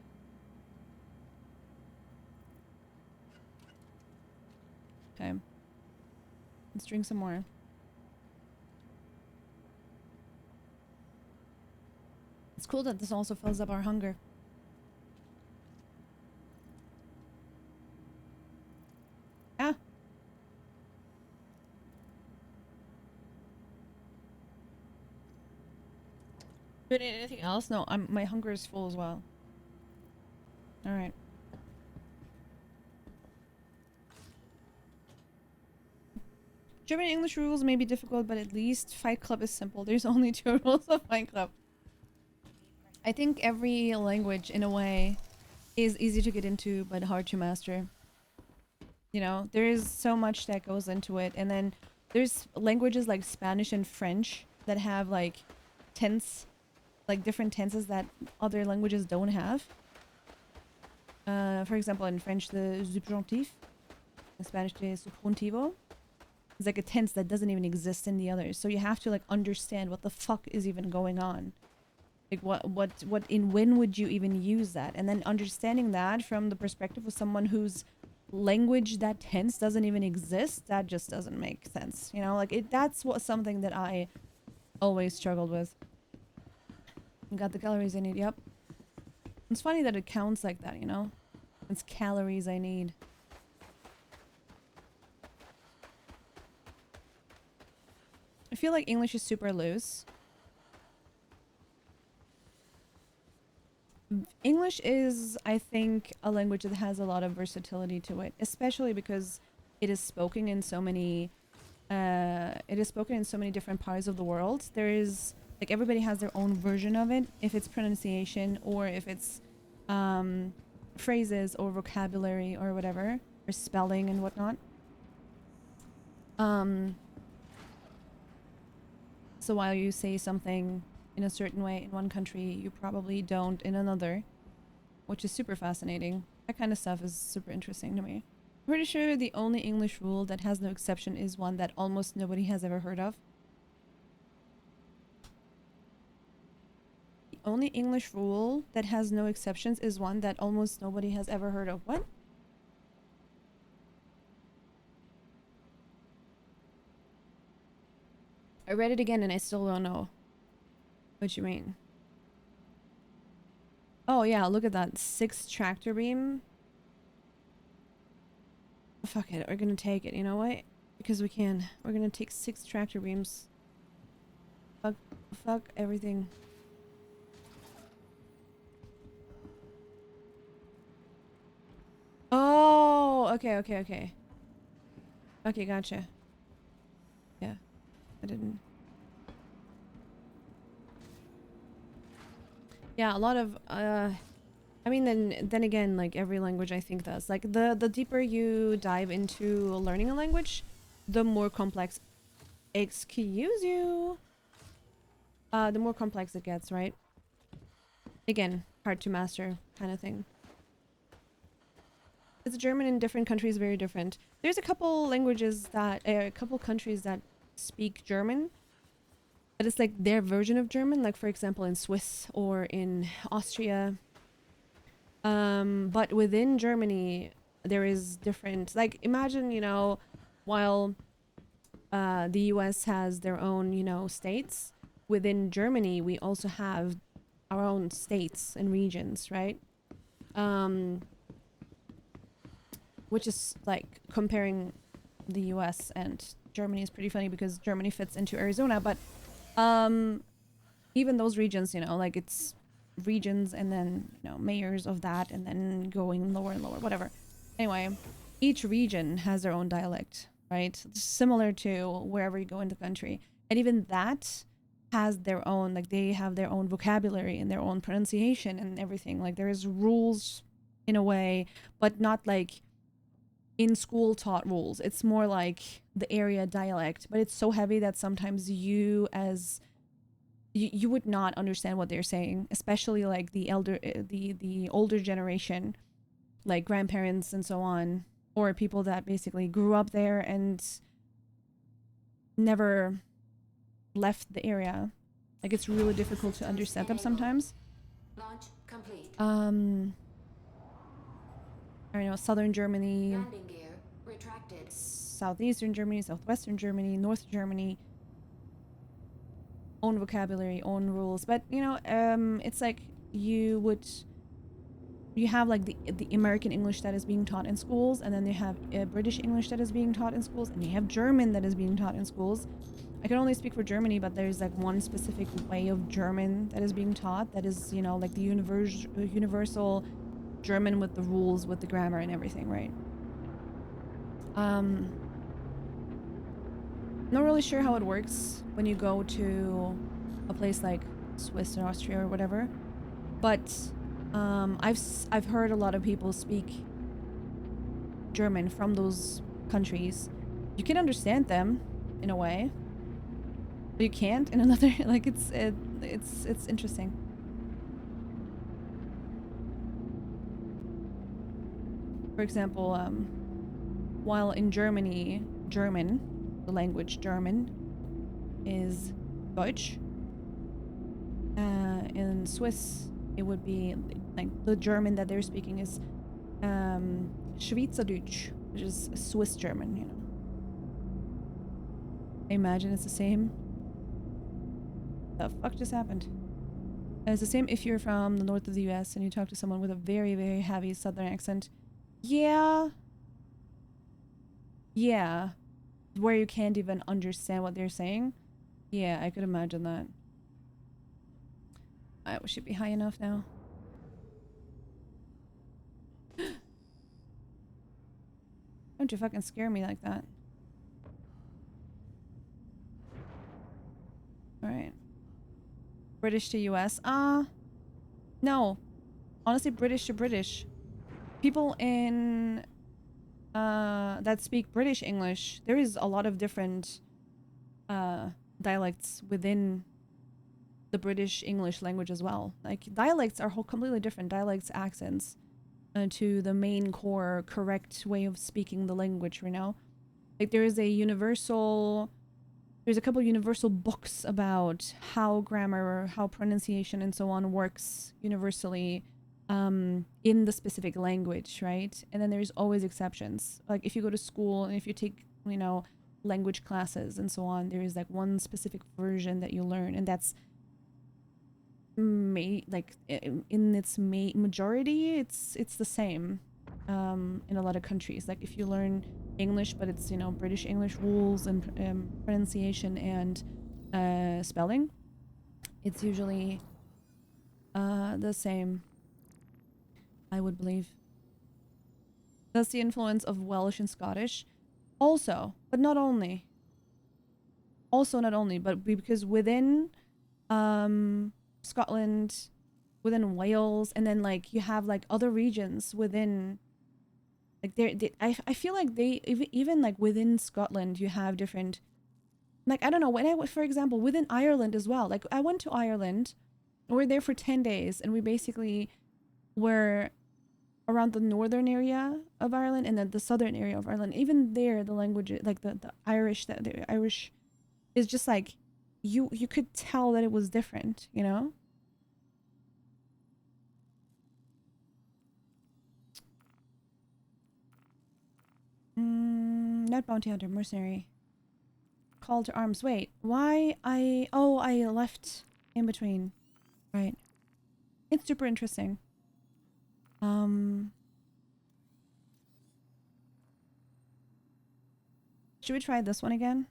Okay. Let's drink some more. It's cool that this also fills up our hunger. Ah. But anything else? No, my hunger is full as well. All right. German and English rules may be difficult, but at least Fight Club is simple. There's only 2 rules of Fight Club. I think every language, in a way, is easy to get into, but hard to master. You know, there is so much that goes into it. And then there's languages like Spanish and French that have, like, tense, like, different tenses that other languages don't have. For example, in French, the subjunctif. In Spanish, the subjuntivo. It's like a tense that doesn't even exist in the others. So you have to like understand what the fuck is even going on Like when would you even use that? And then understanding that from the perspective of someone whose language that tense doesn't even exist, that just doesn't make sense. You know, like that's something that I always struggled with. Got the calories I need, yep. It's funny that it counts like that, you know? It's calories I need. I feel like English is super loose. English is, I think, a language that has a lot of versatility to it, especially because it is spoken in so many different parts of the world. There is, like, everybody has their own version of it, if it's pronunciation or if it's phrases or vocabulary or whatever, or spelling and whatnot. So while you say something in a certain way in one country, you probably don't in another, which is super fascinating. That kind of stuff is super interesting to me. I'm pretty sure the only English rule that has no exception is one that almost nobody has ever heard of. The only English rule that has no exceptions is one that almost nobody has ever heard of. What? I read it again and I still don't know what you mean. Oh yeah, look at that. 6 tractor beam. Fuck it, we're gonna take it, you know what? Because we can. We're gonna take 6 tractor beams. Fuck everything. Oh, okay. Okay, gotcha. Yeah, I didn't. Yeah, a lot of, I mean, then again, like every language I think does. Like the deeper you dive into learning a language, the more complex, excuse you, the more complex it gets, right? Again, hard to master kind of thing. It's German in different countries, very different. There's a couple languages that, a couple countries that speak German, but it's like their version of German, like for example in Swiss or in Austria. But within Germany, there is different, like imagine, you know, while the US has their own, you know, states, within Germany, we also have our own states and regions, right? Which is like comparing the US and Germany is pretty funny because Germany fits into Arizona, but even those regions, you know, like it's regions and then, you know, mayors of that and then going lower and lower, whatever. Anyway, each region has their own dialect, right? Similar to wherever you go in the country. And even that has their own, like they have their own vocabulary and their own pronunciation and everything. Like there is rules in a way, but not like in school taught rules. It's more like the area dialect, but it's so heavy that sometimes you would not understand what they're saying, especially like the older generation, like grandparents and so on, or people that basically grew up there and never left the area. Like it's really difficult to understand them sometimes. Launch complete. I don't know, southern Germany, Landing gear retracted. southeastern Germany, southwestern Germany, North Germany. Own vocabulary, own rules, but you know, it's like you have like the American English that is being taught in schools, and then you have British English that is being taught in schools, and you have German that is being taught in schools. I can only speak for Germany, but there's like one specific way of German that is being taught that is, you know, like the universal German with the rules, with the grammar and everything, right? Not really sure how it works when you go to a place like Swiss or Austria or whatever, but I've heard a lot of people speak German from those countries. You can understand them in a way, but you can't in another. Like it's interesting. For example, while in Germany, German, the language German, is Deutsch. In Swiss, it would be like the German that they're speaking is Schweizerdeutsch, which is Swiss German, you know. I imagine it's the same. The fuck just happened? And it's the same if you're from the north of the US and you talk to someone with a very, very heavy southern accent. Yeah. Yeah. Where you can't even understand what they're saying. Yeah, I could imagine that. Alright, we should be high enough now. Don't you fucking scare me like that. Alright. British to US. No. Honestly, British to British. People in that speak British English, there is a lot of different dialects within the British English language as well. Like, dialects are completely different. Dialects, accents, to the main core correct way of speaking the language, you know? Like, there is a universal... There's a couple universal books about how grammar, how pronunciation and so on works universally in the specific language, right? And then there's always exceptions. Like, if you go to school and if you take, you know, language classes and so on, there is like one specific version that you learn, and that's like in its majority it's the same in a lot of countries. Like, if you learn English but it's, you know, British English rules and pronunciation and spelling, it's usually the same, I would believe. That's the influence of Welsh and Scottish also, but not only. Also not only, but because within Scotland, within Wales, and then like you have like other regions within, like I feel like they even like within Scotland you have different, like, I don't know, when I for example within Ireland as well. Like, I went to Ireland, we were there for 10 days, and we basically were around the northern area of Ireland and then the southern area of Ireland. Even there, the language, like the Irish, the Irish is just like, you could tell that it was different, you know? Not bounty hunter, mercenary. Call to arms. Wait, why I left in between. Right. It's super interesting. Should we try this one again?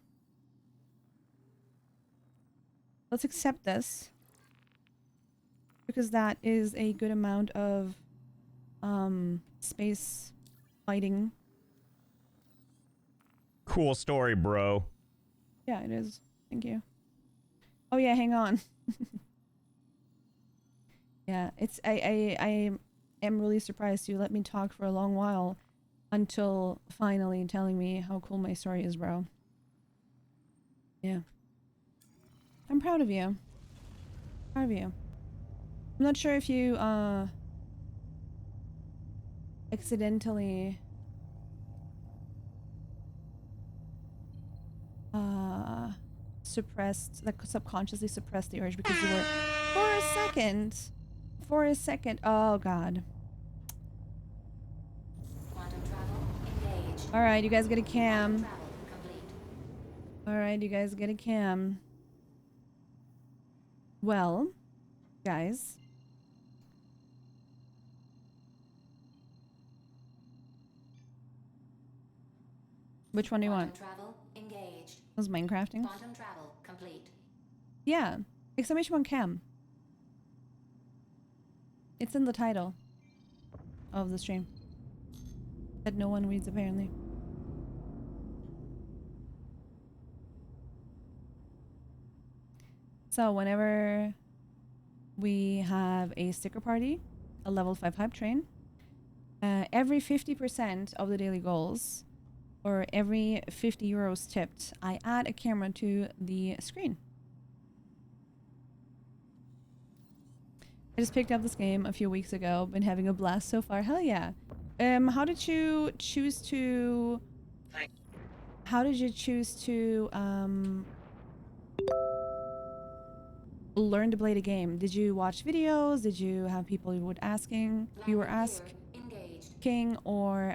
Let's accept this, because that is a good amount of space fighting. Cool story, bro. Yeah, it is. Thank you. Oh yeah, hang on. Yeah, it's I am really surprised you let me talk for a long while until finally telling me how cool my story is, bro. Yeah. I'm proud of you. Proud of you. I'm not sure if you accidentally suppressed, like subconsciously suppressed the urge because you were for a second, oh god. Alright, you guys get a cam. Alright, you guys get a cam. Well, guys. Which one do you want? Was Minecrafting? Quantum travel complete. Yeah. Exclamation on cam. It's in the title of the stream. That no one reads, apparently. So whenever we have a sticker party, a level 5 hype train, every 50% of the daily goals, or every 50 euros tipped, I add a camera to the screen. I just picked up this game a few weeks ago. Been having a blast so far. Hell yeah. How did you choose to... learn to play the game? Did you watch videos? Did you have people you would asking? You were asking, or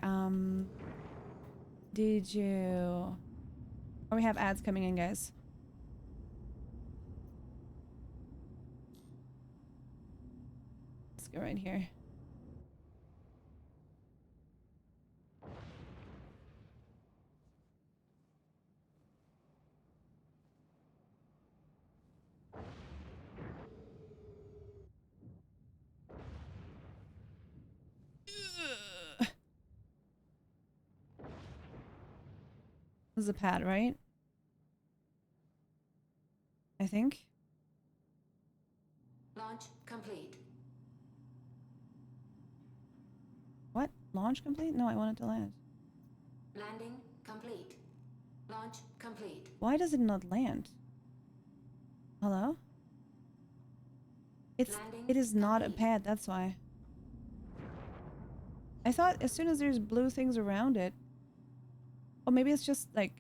did you? Or we have ads coming in, guys. Let's go right here. This is a pad, right? I think. Launch complete. What? Launch complete? No, I want it to land. Landing complete. Launch complete. Why does it not land? Hello? It is not a pad, that's why. I thought as soon as there's blue things around it. Or maybe it's just like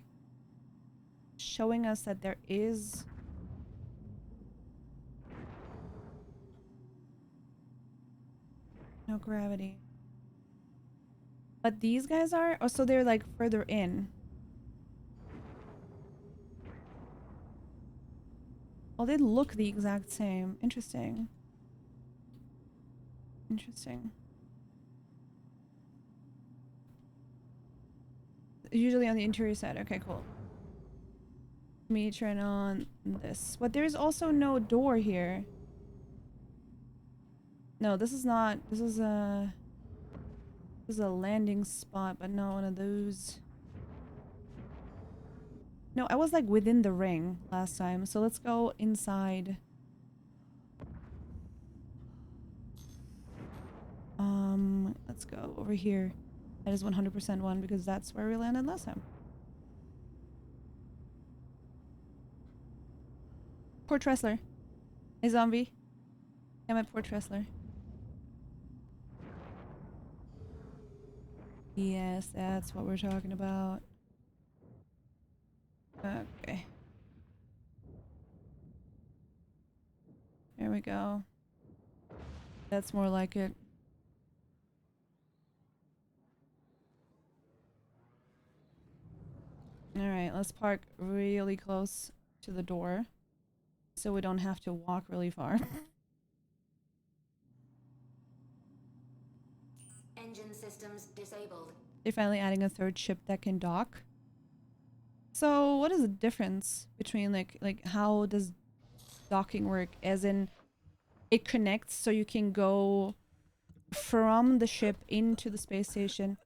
showing us that there is no gravity. But these guys are? Oh, so they're like further in. Well, they look the exact same. Interesting. Interesting. Usually on the interior side. Okay, cool. Let me turn on this. But there's also no door here. No, this is not. This is a landing spot, but not one of those. No, I was like within the ring last time, so let's go inside. Let's go over here. That is 100% one because that's where we landed last time. Poor Tressler. Hey, zombie. Yeah, my poor Tressler. Yes, that's what we're talking about. Okay. There we go. That's more like it. Alright, let's park really close to the door so we don't have to walk really far. Engine systems disabled. They're finally adding a third ship that can dock. So what is the difference between like how does docking work? As in it connects so you can go from the ship into the space station.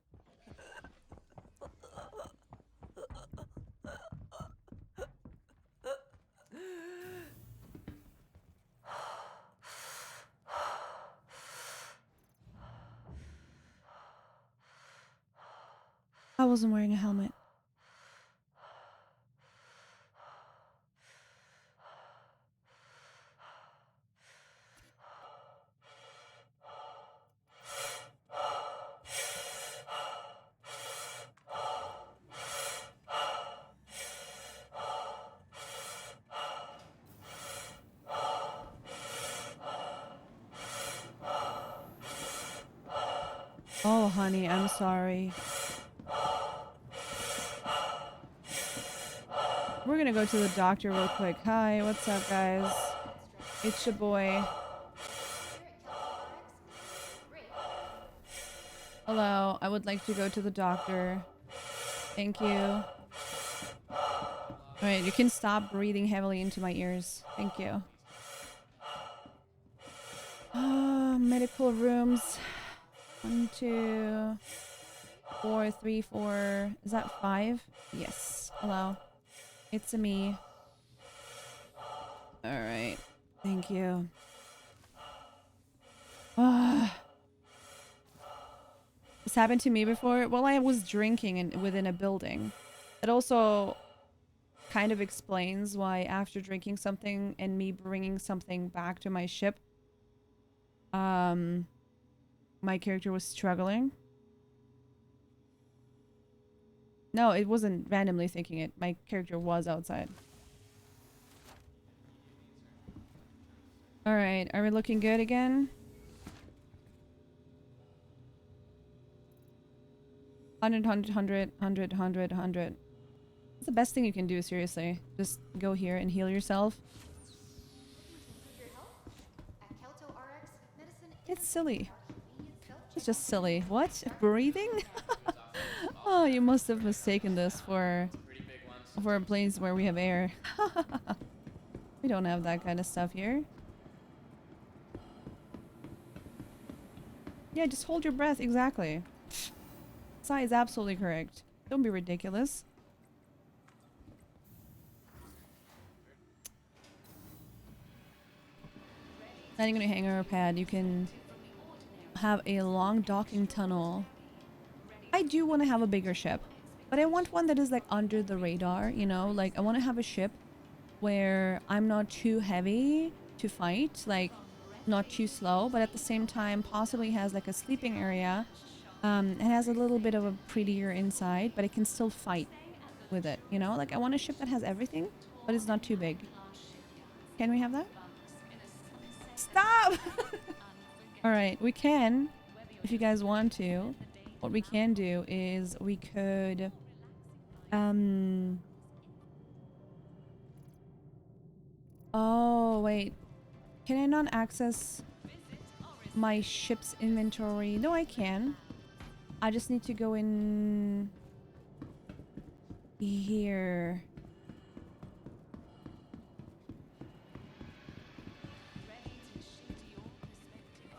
I wasn't wearing a helmet. Oh, honey, I'm sorry. We're gonna go to the doctor real quick. Hi, what's up, guys? It's your boy. Hello, I would like to go to the doctor. Thank you. Alright, you can stop breathing heavily into my ears. Thank you. Medical rooms. 1, 2, 4, 3, 4. Is that 5? Yes. Hello. It's a me. Alright. Thank you. This happened to me before. Well, I was drinking within a building. It also kind of explains why after drinking something and me bringing something back to my ship, my character was struggling. No, it wasn't randomly thinking it. My character was outside. Alright, are we looking good again? 100, 100, 100, 100, 100. It's the best thing you can do, seriously. Just go here and heal yourself. It's silly. It's just silly. What? Breathing? Oh, you must have mistaken this for a place where we have air. We don't have that kind of stuff here. Yeah, just hold your breath. Exactly. Sai is absolutely correct. Don't be ridiculous. Landing on a hangar pad, you can have a long docking tunnel. I do want to have a bigger ship, but I want one that is like under the radar, you know? Like I want to have a ship where I'm not too heavy to fight, like not too slow, but at the same time possibly has like a sleeping area. It has a little bit of a prettier inside, but it can still fight with it, you know? Like I want a ship that has everything, but it's not too big. Can we have that? Stop! Alright, we can, if you guys want to. What we can do is we could... Oh, wait. Can I not access my ship's inventory? No, I can. I just need to go in... here.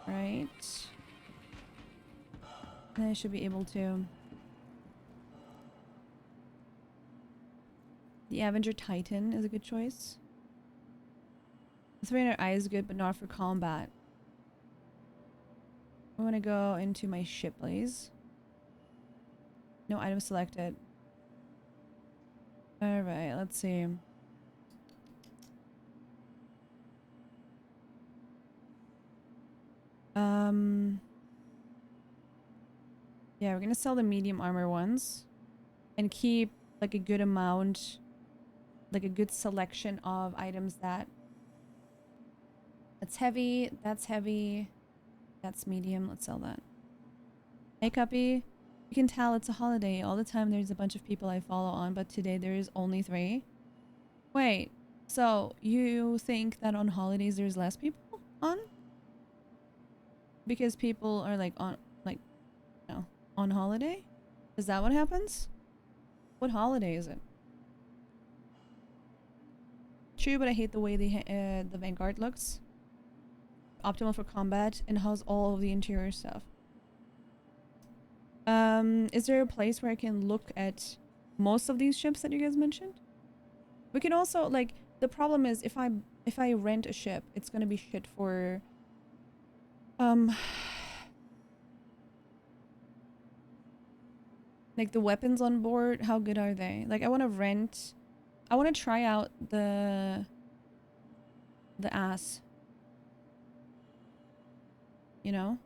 Right. And I should be able to. The Avenger Titan is a good choice. The 300i is good, but not for combat. I want to go into my ship, please. No item selected. Alright, let's see. Yeah, we're gonna sell the medium armor ones. And keep like a good amount, like a good selection of items that's heavy, that's medium. Let's sell that. Hey, Cuppy. You can tell it's a holiday. All the time there's a bunch of people I follow on, but today there is only 3. Wait, so you think that on holidays there's less people on? Because people are like on, like, you know, on holiday? Is that what happens? What holiday is it? True, but I hate the way the Vanguard looks. Optimal for combat and has all of the interior stuff. Is there a place where I can look at most of these ships that you guys mentioned? We can also, like, the problem is if I rent a ship, it's gonna be shit for like the weapons on board. How good are they? Like I want to try out the ass, you know?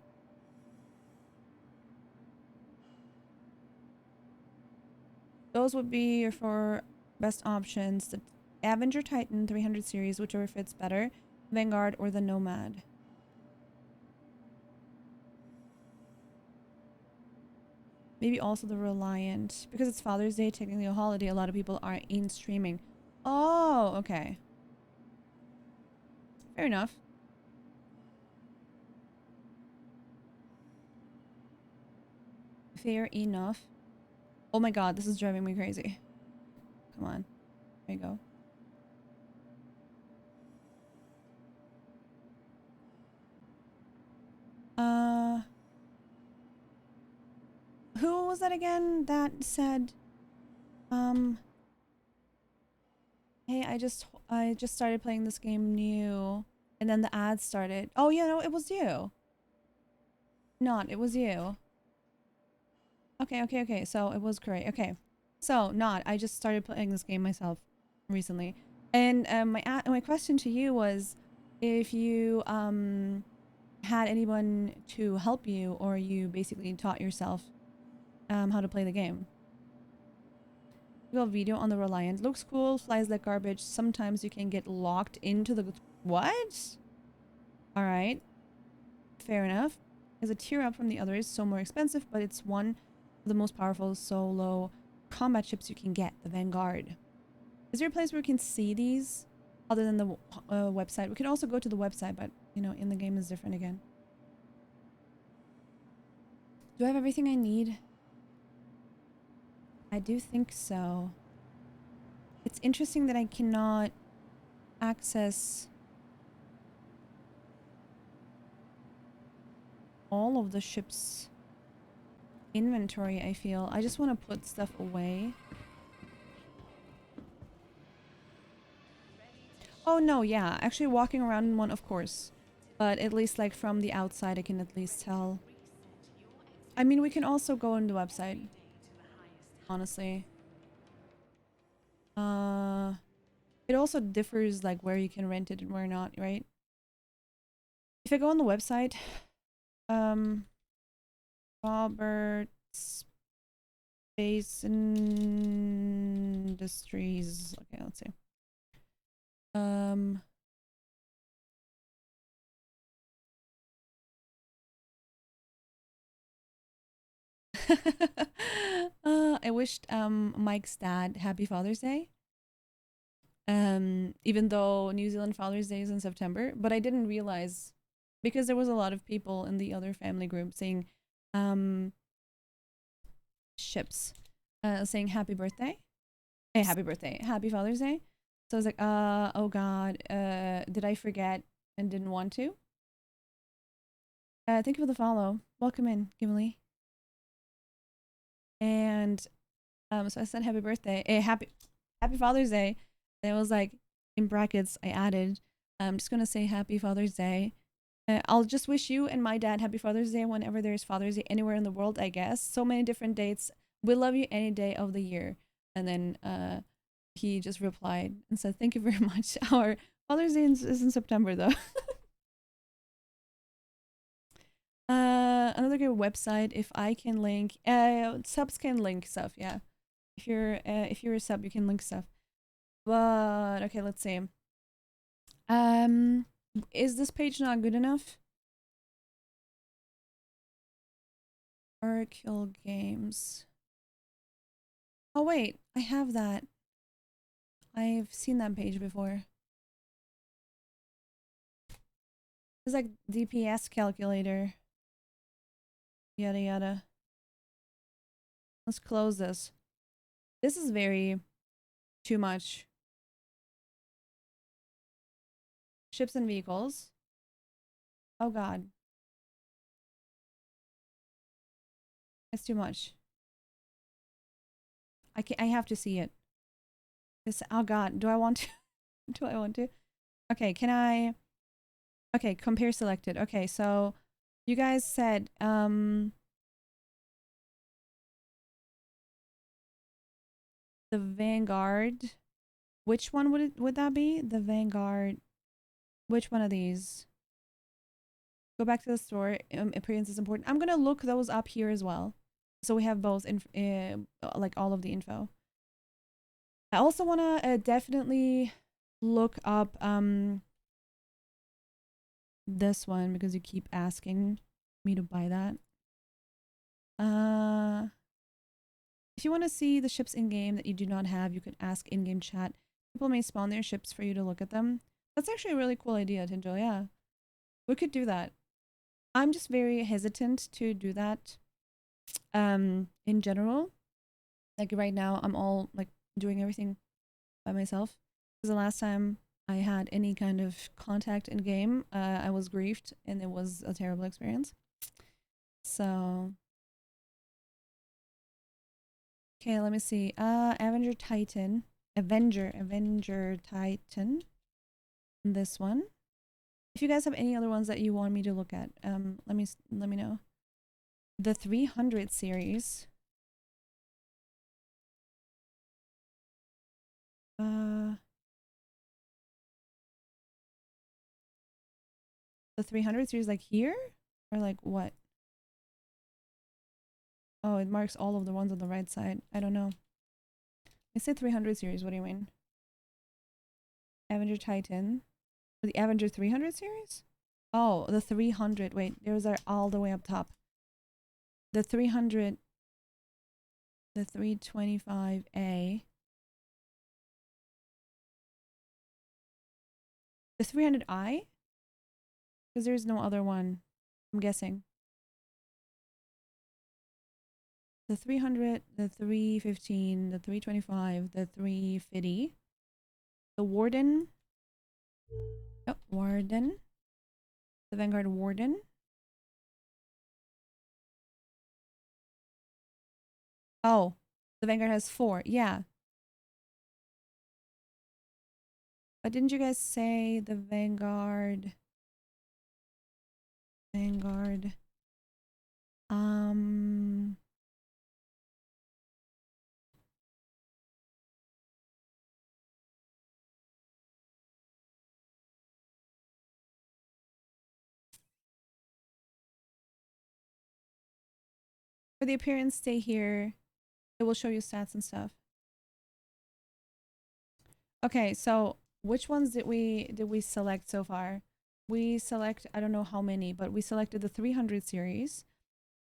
Those would be your 4 best options. The Avenger Titan 300 series, whichever fits better. Vanguard or the Nomad. Maybe also the Reliant. Because it's Father's Day, technically a holiday, a lot of people are in streaming. Oh, okay. Fair enough. Fair enough. Oh my god, this is driving me crazy. Come on. There you go. Who was that again that said, hey, I just started playing this game new, and then the ads started. Oh, yeah, no, it was you. Not, it was you. Okay, so it was correct. Okay. So, not, I just started playing this game myself recently. And my question to you was if you had anyone to help you, or you basically taught yourself how to play the game. Real video on the Reliant. Looks cool, flies like garbage. Sometimes you can get locked into the... What? Alright. Fair enough. Is a tier up from the others, so more expensive, but it's one of the most powerful solo combat ships you can get, the Vanguard. Is there a place where we can see these other than the website? We can also go to the website, but, you know, in the game is different again. Do I have everything I need? I do think so. It's interesting that I cannot access all of the ship's inventory, I feel. I just want to put stuff away. Oh no, yeah. Actually walking around in one, of course. But at least like from the outside I can at least tell. I mean, we can also go on the website. Honestly. It also differs like where you can rent it and where not, right? If I go on the website, Robert Space Industries. Okay, let's see. I wished Mike's dad happy Father's Day. Even though New Zealand Father's Day is in September, but I didn't realize because there was a lot of people in the other family group saying ships saying happy birthday. Hey, happy birthday. Happy Father's Day. So I was like, oh god, did I forget and didn't want to? Thank you for the follow. Welcome in, Gimli. And so I said happy birthday. Happy Father's Day. And it was like in brackets I added, I'm just gonna say happy Father's Day. I'll just wish you and my dad happy Father's Day whenever there's Father's Day anywhere in the world, I guess. So many different dates. We love you any day of the year. And then he just replied and said, thank you very much. Our Father's Day is in September though. Another good website, if I can link, subs can link stuff, yeah. If you're a sub, you can link stuff. But okay, let's see. Is this page not good enough? Oracle Games. Oh wait, I have that. I've seen that page before. It's like DPS calculator. Yada yada. Let's close this. This is very too much. Ships and vehicles. Oh god. It's too much. I have to see it. This, oh god, do I want to? Do I want to? Okay, can I? Okay, compare selected. Okay, so you guys said the Vanguard. Which one would that be? The Vanguard. Which one of these? Go back to the store. Appearance is important. I'm gonna look those up here as well, so we have both like all of the info. I also wanna definitely look up this one because you keep asking me to buy that. If you want to see the ships in game that you do not have, you can ask in-game chat. People may spawn their ships for you to look at them. That's actually a really cool idea, Tinjo. Yeah, we could do that. I'm just very hesitant to do that. In general, like right now, I'm all like doing everything by myself. Because the last time I had any kind of contact in game, I was griefed and it was a terrible experience. So okay, let me see. Avenger Titan. Avenger Titan. This one. If you guys have any other ones that you want me to look at, let me know. The 300 series. The 300 series, like here? Or like what? Oh, it marks all of the ones on the right side. I don't know. I said 300 series. What do you mean? Avenger Titan. Or the Avenger 300 series? Oh, the 300. Wait, those are all the way up top. The 300, the 325A. The 300I? Because there's no other one, I'm guessing. The 300, the 315, the 325, the 350. The Warden. Oh, Warden. The Vanguard Warden. Oh, the Vanguard has 4. Yeah. But didn't you guys say the Vanguard? Vanguard. For the appearance, stay here. It will show you stats and stuff. Okay, so which ones did we select so far? We select, I don't know how many, but we selected the 300 series,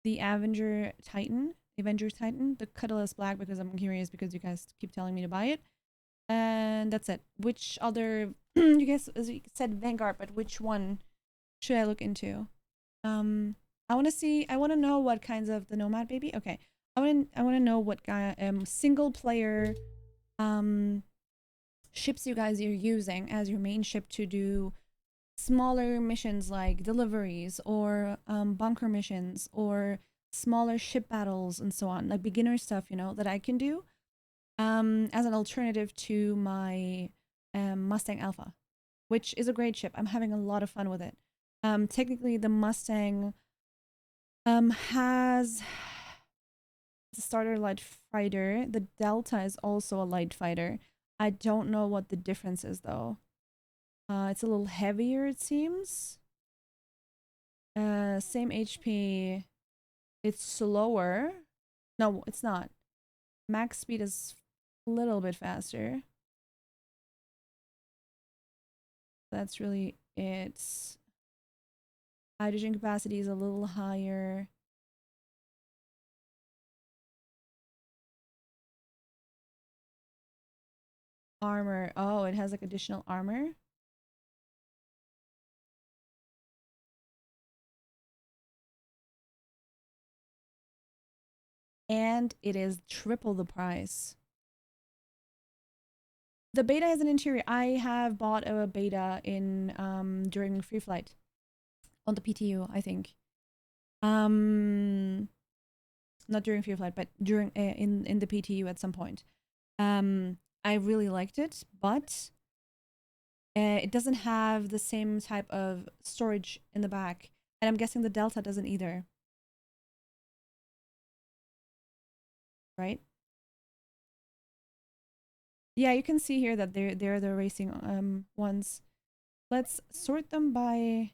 the Avenger Titan, the Cuddleless Black, because I'm curious because you guys keep telling me to buy it. And that's it. Which other you guys said Vanguard, but which one should I look into? I want to know what kinds of the Nomad baby. Okay. I want to know what single player ships you guys are using as your main ship to do smaller missions like deliveries or bunker missions or smaller ship battles and so on, like beginner stuff, you know, that I can do as an alternative to my Mustang Alpha, which is a great ship. I'm having a lot of fun with it. Technically the Mustang has the starter light fighter. The Delta is also a light fighter. I don't know what the difference is though. It's a little heavier, it seems. Same HP. It's slower. No, it's not. Max speed is a little bit faster. That's really it. Hydrogen capacity is a little higher. Armor. Oh, it has like additional armor. And it is triple the price. The beta has an interior. I have bought a beta in during free flight on the PTU, I think. Not during free flight, but during in the PTU at some point. I really liked it, but it doesn't have the same type of storage in the back, and I'm guessing the Delta doesn't either. Right? Yeah, you can see here that they're the racing ones. Let's sort them by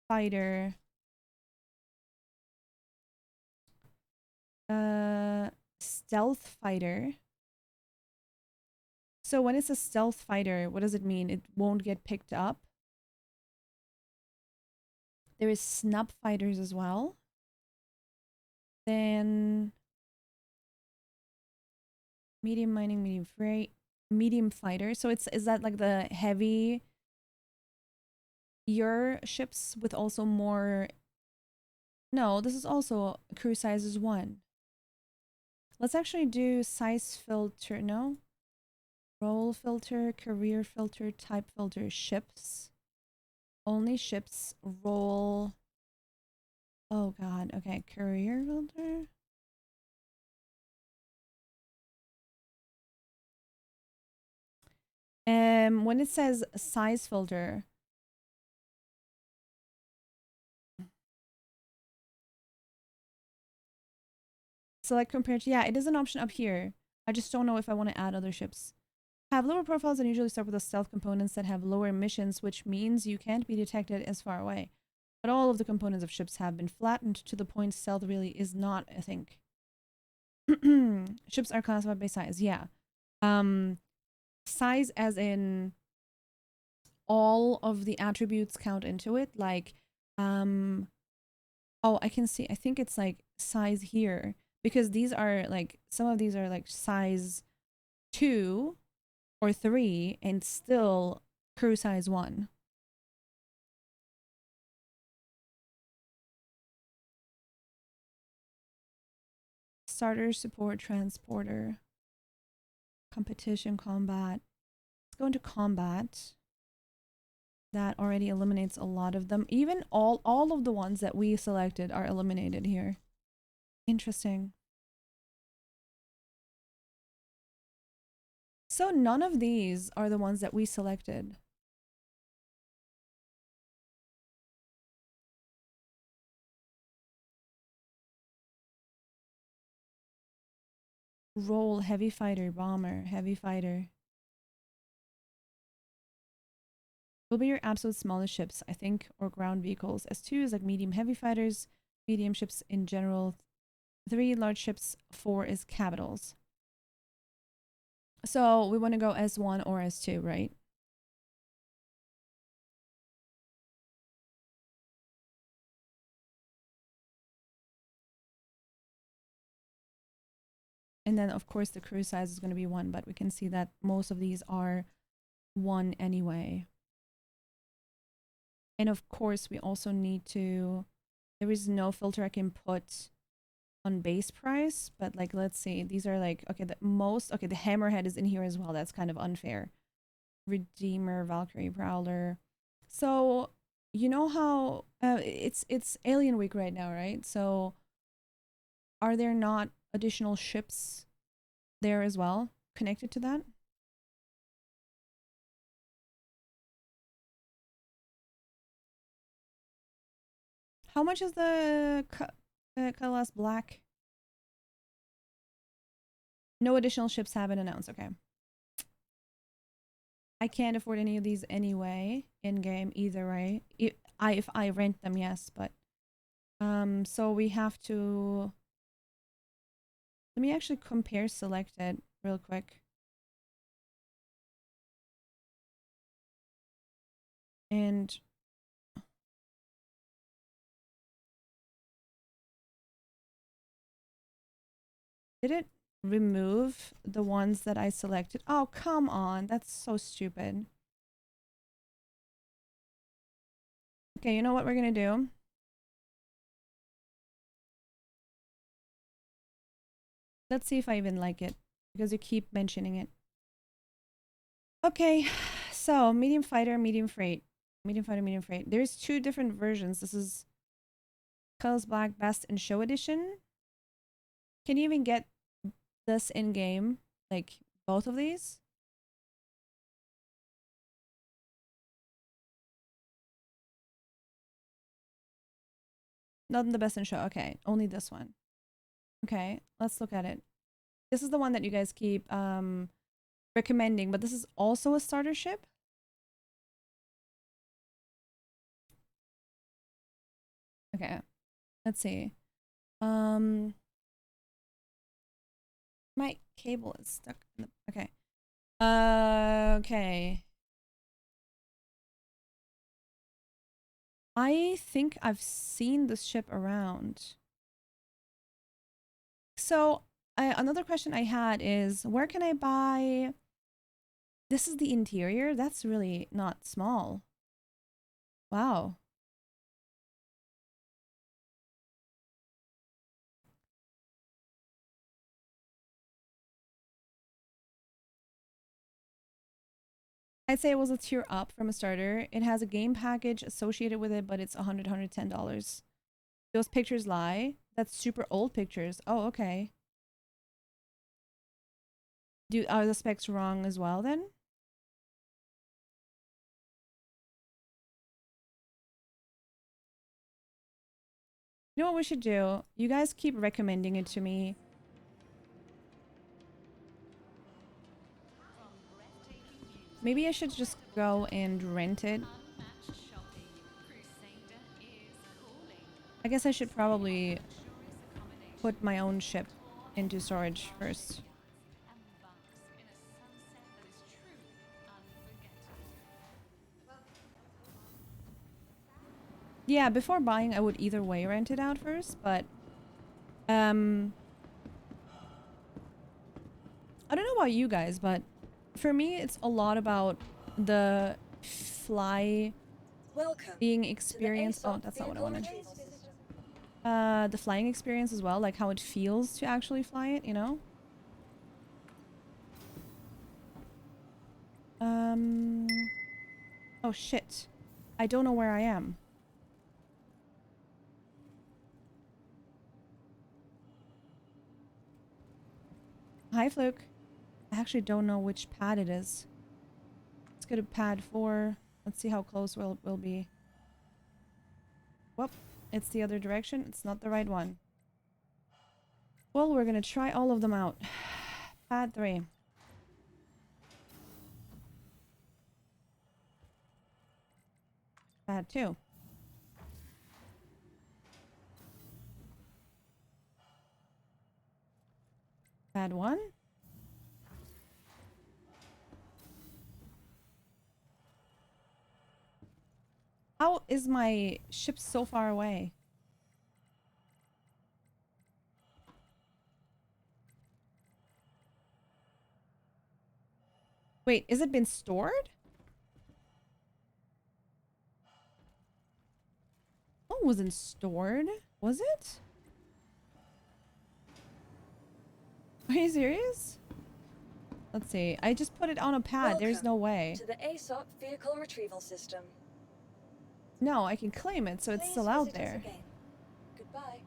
fighter. Stealth fighter. So when it's a stealth fighter, what does it mean? It won't get picked up. There is snub fighters as well. Then medium mining, medium freight, medium fighter. So is that like the heavy your ships with also more? No, this is also crew sizes 1. Let's actually do size filter. No. Role filter, career filter, type filter, ships. Only ships, role. Oh god, okay, career filter. When it says size filter, select compared to, yeah, it is an option up here. I just don't know if I want to add other ships. Have lower profiles and usually start with the stealth components that have lower emissions, which means you can't be detected as far away. But all of the components of ships have been flattened to the point stealth really is not a thing. Ships are classified by size, yeah. Size as in all of the attributes count into it. Like, oh, I can see. I think it's like size here because these are like some of these are like size 2 or 3 and still crew size 1. Starter, support, transporter, competition, combat. Let's go into combat. That already eliminates a lot of them. Even all of the ones that we selected are eliminated here. Interesting. So none of these are the ones that we selected. Roll, heavy fighter, bomber, heavy fighter. Will be your absolute smallest ships, I think, or ground vehicles. S2 is like medium heavy fighters, medium ships in general. 3 large ships, 4 is capitals. So we want to go S1 or S2, right? And then, of course, the crew size is going to be 1, but we can see that most of these are 1 anyway. And of course, we also need to... There is no filter I can put on base price, but like, let's see. These are like, okay, the most... Okay, the Hammerhead is in here as well. That's kind of unfair. Redeemer, Valkyrie, Prowler. So, you know how... it's Alien Week right now, right? So, are there not additional ships there as well connected to that? How much is the Kalas Black? No additional ships have been announced. Okay. I can't afford any of these anyway in game either, right? If I rent them, yes, but so we have to... Let me actually compare selected real quick. And did it remove the ones that I selected? Oh, come on. That's so stupid. Okay, you know what we're gonna do? Let's see if I even like it, because you keep mentioning it. Okay, so medium fighter, medium freight. Medium fighter, medium freight. There's 2 different versions. This is Colors Black Best in Show Edition. Can you even get this in game? Like, both of these? Not in the Best in Show. Okay, only this one. Okay, let's look at it. This is the one that you guys keep recommending, but this is also a starter ship? Okay, let's see. My cable is stuck in the... Okay. Okay. I think I've seen this ship around. So, another question I had is, where can I buy... This is the interior? That's really not small. Wow. I'd say it was a tier up from a starter. It has a game package associated with it, but it's $110. Those pictures lie. That's super old pictures. Oh, okay. Are the specs wrong as well then? You know what we should do? You guys keep recommending it to me. Maybe I should just go and rent it. I guess I should probably put my own ship into storage first. Yeah, before buying, I would either way rent it out first, but I don't know about you guys, but for me, it's a lot about the flying experience. Oh, that's not what I wanted. The flying experience as well, like how it feels to actually fly it, you know? Oh shit. I don't know where I am. Hi, Fluke. I actually don't know which pad it is. Let's go to pad 4. Let's see how close we'll be. Whoop. It's the other direction. It's not the right one. Well, we're gonna try all of them out. Pad 3. Pad 2. Pad 1. How is my ship so far away? Wait, is it been stored? Oh, it wasn't stored? Was it? Are you serious? Let's see. I just put it on a pad. There's no way. To the ASOP vehicle retrieval system. No, I can claim it, so it's still out there. Goodbye.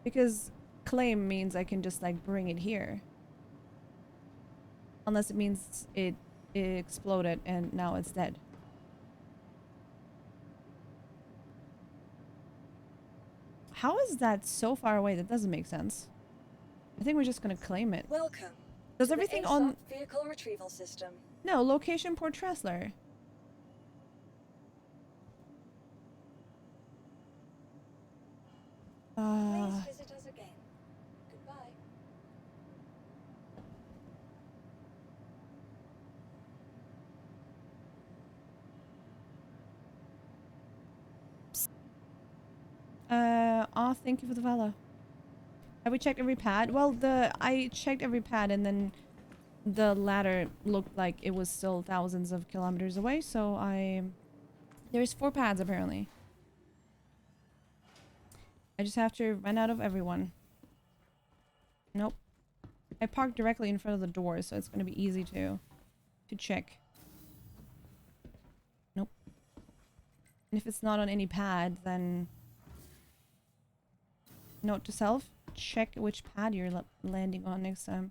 Because claim means I can just like bring it here. Unless it means it exploded and now it's dead. How is that so far away? That doesn't make sense. I think we're just gonna claim it. Welcome. Does everything on vehicle retrieval system? No, location Port Tressler. Please visit us again. Goodbye. Thank you for the follow. Have we checked every pad? Well, I checked every pad and then the ladder looked like it was still thousands of kilometers away, so there's 4 pads apparently. I just have to run out of everyone. Nope. I parked directly in front of the door, so it's gonna be easy to check. Nope. And if it's not on any pad, then note to self, check which pad you're landing on next time.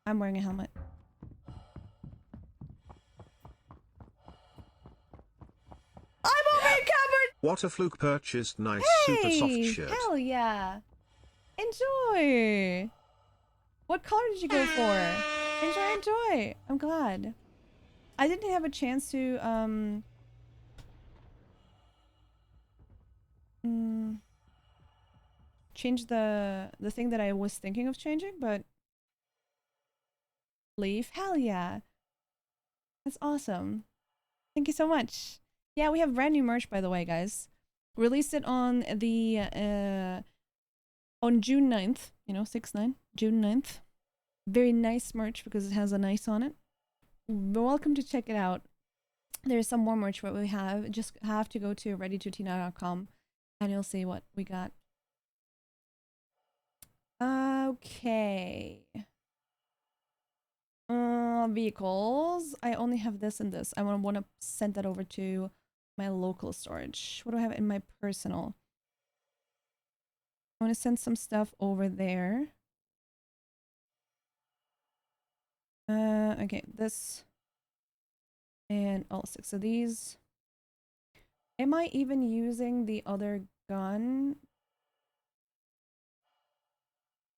I'm wearing a helmet. I'm over-encumbered! What a Fluke purchased nice super soft shirt. Hell yeah! Enjoy! What color did you go for? Enjoy! I'm glad. I didn't have a chance to change the thing that I was thinking of changing, but leaf, hell yeah. That's awesome. Thank you so much. Yeah, we have brand new merch, by the way, guys. Released it on the on June 9th, you know, 6/9, June 9th. Very nice merch because it has a nice on it. Welcome to check it out. There's some more merch what we have. Just have to go to readytotina.com and you'll see what we got. Okay. Vehicles. I only have this and this. I want to send that over to my local storage. What do I have in my personal? I want to send some stuff over there. Okay, this and all 6 of these. Am I even using the other gun?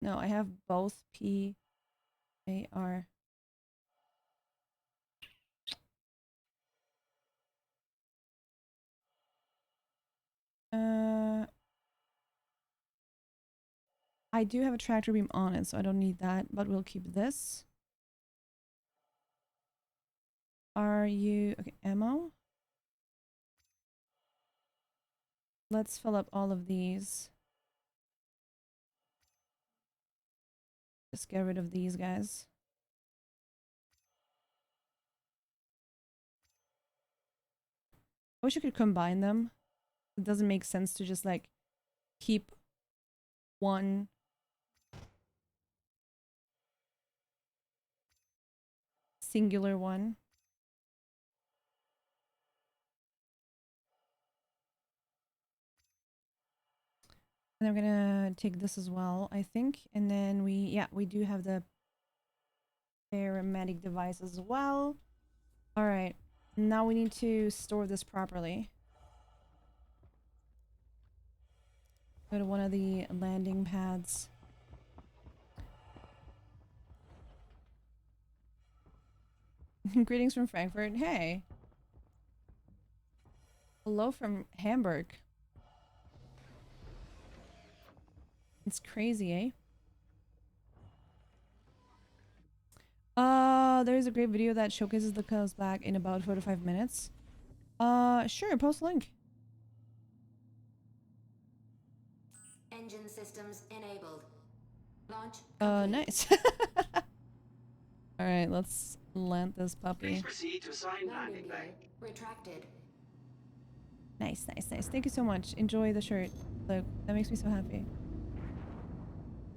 No, I have both PAR. I do have a tractor beam on it, so I don't need that, but we'll keep this. are you... Okay, ammo. Let's fill up all of these. Just get rid of these guys. I wish you could combine them. It doesn't make sense to just like keep one singular one. And I'm gonna take this as well, I think. And then we do have the paramedic device as well. Alright, now we need to store this properly. Go to one of the landing pads. Greetings from Frankfurt. Hey. Hello from Hamburg. It's crazy, eh? There's a great video that showcases the colors black in about 4 to 5 minutes. Sure, post a link. Engine systems enabled. Launch complete. Nice. Alright, let's land this puppy. Please proceed to assigned landing bay. Retracted. Nice, nice, nice. Thank you so much. Enjoy the shirt. Look, that makes me so happy.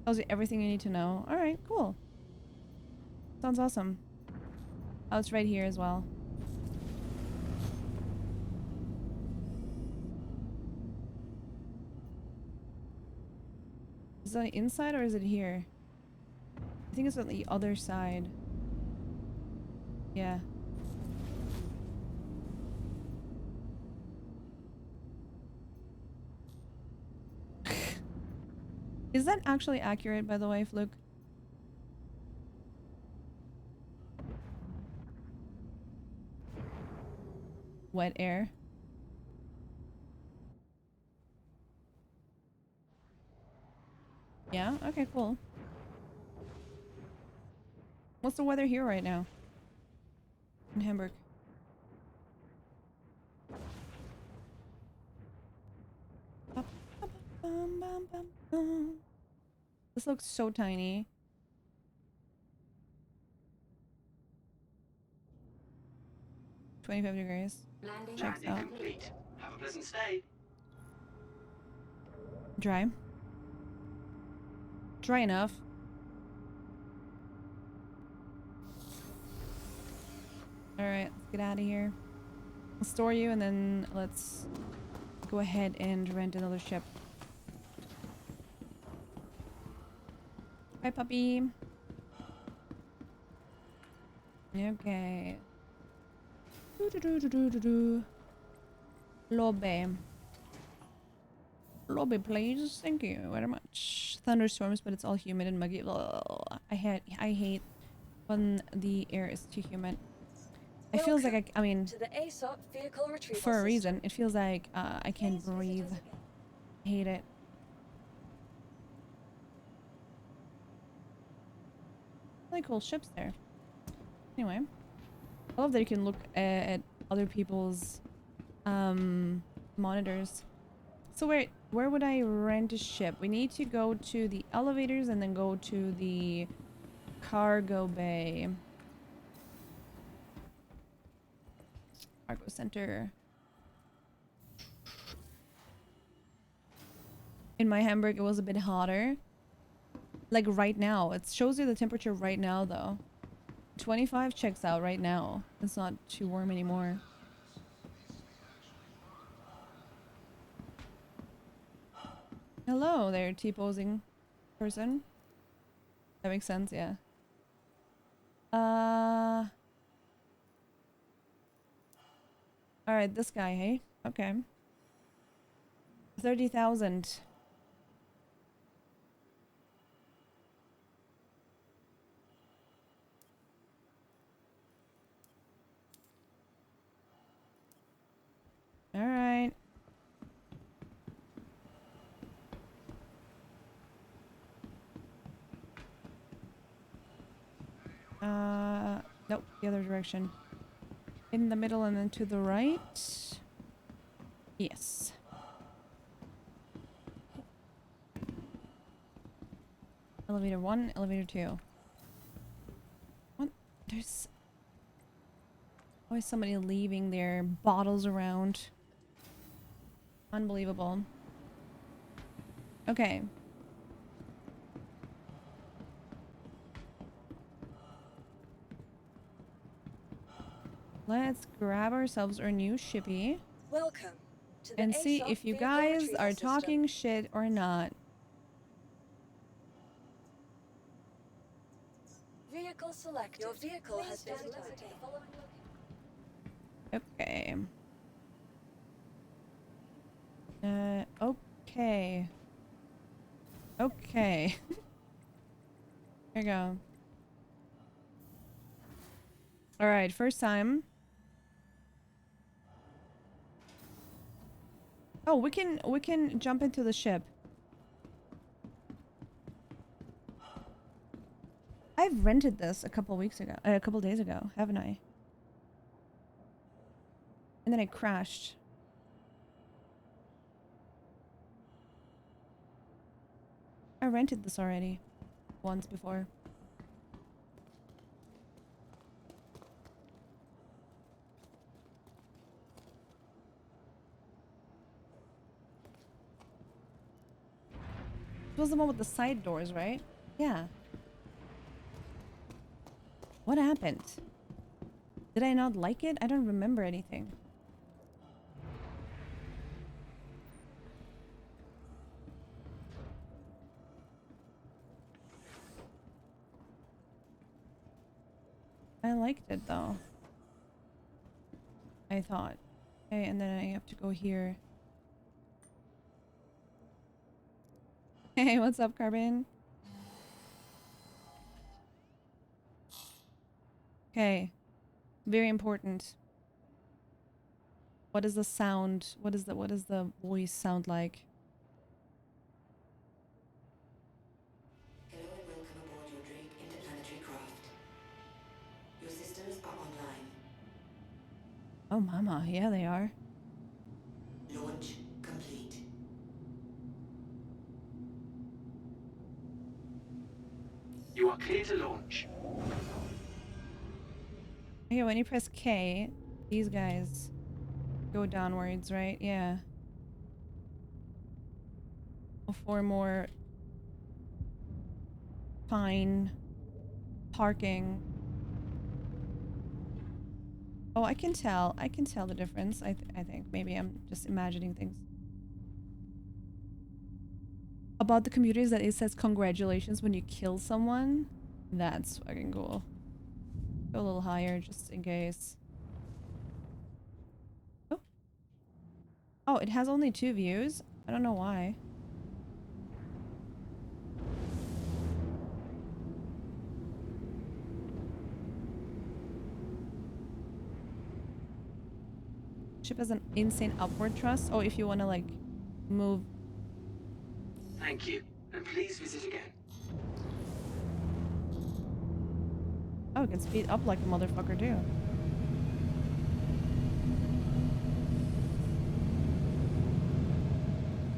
Tells you everything you need to know. Alright, cool. Sounds awesome. Oh, it's right here as well. Is it on the inside or is it here? I think it's on the other side. Yeah. Is that actually accurate, by the way, Fluke? Wet air. Yeah? Okay, cool. What's the weather here right now? In Hamburg. This looks so tiny. $25 degrees. Checks out. Complete. Have a pleasant stay. Dry. Dry enough. Alright, let's get out of here. I'll store you and then let's go ahead and rent another ship. Hi, puppy. Okay. Lobby. Lobby, please. Thank you very much. Thunderstorms, but it's all humid and muggy. Ugh. I hate when the air is too humid. It feels like I mean, to the ASOP vehicle retrieval for a system. reason, it feels like I can't breathe. I hate it. Really cool ships there. Anyway, I love that you can look at other people's monitors. So where would I rent a ship? We need to go to the elevators and then go to the cargo bay. Cargo center. In my Hamburg, it was a bit hotter. Like right now. It shows you the temperature right now, though. 25 checks out right now. It's not too warm anymore. Hello there, T-posing person. That makes sense, yeah. Alright, this guy, hey? Okay. 30,000. Alright. Nope, the other direction. In the middle and then to the right. Yes. Elevator 1, elevator 2. What? There's always somebody leaving their bottles around. Unbelievable. Okay. Let's grab ourselves our new shippy. Welcome to the And see ASOP if you vehicle guys retrieval are system. talking shit or not. Vehicle selected. Your vehicle has been delivered to the following location. Okay. Okay. Okay. Here we go. Alright, first time. Oh, we can jump into the ship. I've rented this a couple weeks ago, a couple days ago, haven't I? And then it crashed. I rented this already once before. It was the one with the side doors, right? Yeah. What happened? Did I not like it? I don't remember anything. I liked it though. I thought. Okay, and then I have to go here. Hey, what's up, Carbon? Okay. Very important. What is the sound? What is the voice sound like? Hello and welcome aboard your Drake interplanetary craft. Your systems are online. Oh, mama. Yeah, they are. Launch complete. You are clear to launch. Okay, when you press K, these guys go downwards, right? Yeah. For more fine parking. Oh, I can tell. I can tell the difference. I think maybe I'm just imagining things. About the computers that it says congratulations when you kill someone. That's fucking cool. Go a little higher just in case. Oh. Oh, it has only 2 views? I don't know why. Ship has an insane upward thrust. Oh, if you want to like move. Thank you, and please visit again. Oh, it can speed up like a motherfucker too.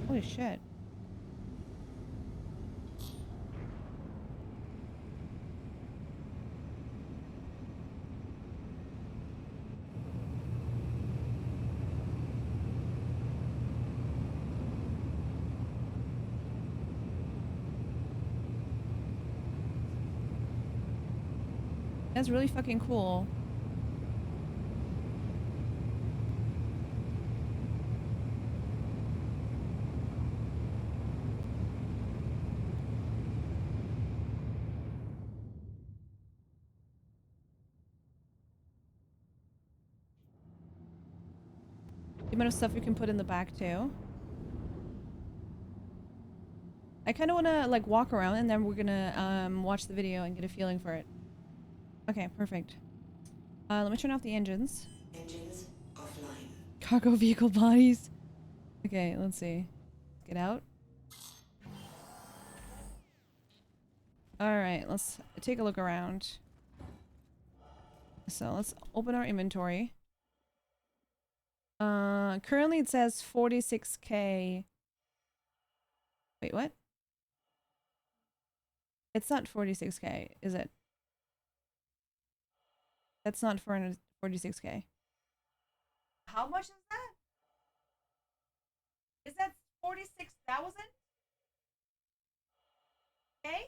Holy shit. That's really fucking cool. The amount of stuff you can put in the back too. I kind of want to like walk around and then we're gonna watch the video and get a feeling for it. Okay, perfect. Let me turn off the engines. Engines offline. Cargo vehicle bodies. Okay, let's see. Get out. Alright, let's take a look around. So let's open our inventory. Currently it says 46k. Wait, what? It's not 46k, is it? That's not 446k. How much is that? Is that 46,000? Okay.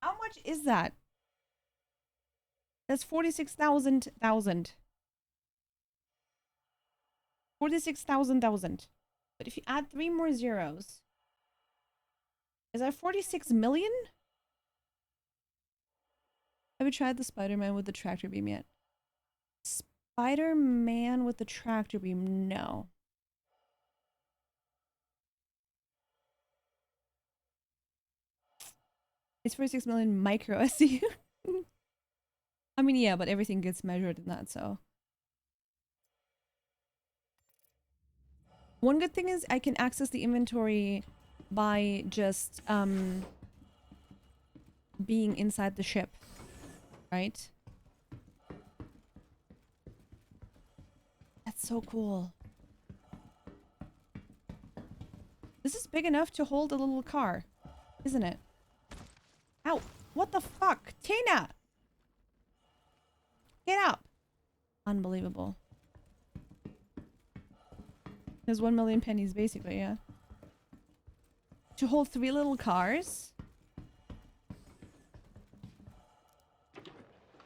How much is that? That's 46,000. 46,000. But if you add 3 more zeros, is that 46 million? Have you tried the Spider-Man with the tractor beam yet? Spider-Man with the tractor beam, no. It's 46 million micro SCU. I mean, yeah, but everything gets measured in that, so. One good thing is I can access the inventory by just being inside the ship, right? That's so cool. This is big enough to hold a little car, isn't it? Ow! What the fuck? Tina! Get up! Unbelievable. There's 1 million pennies, basically, yeah. To hold 3 little cars?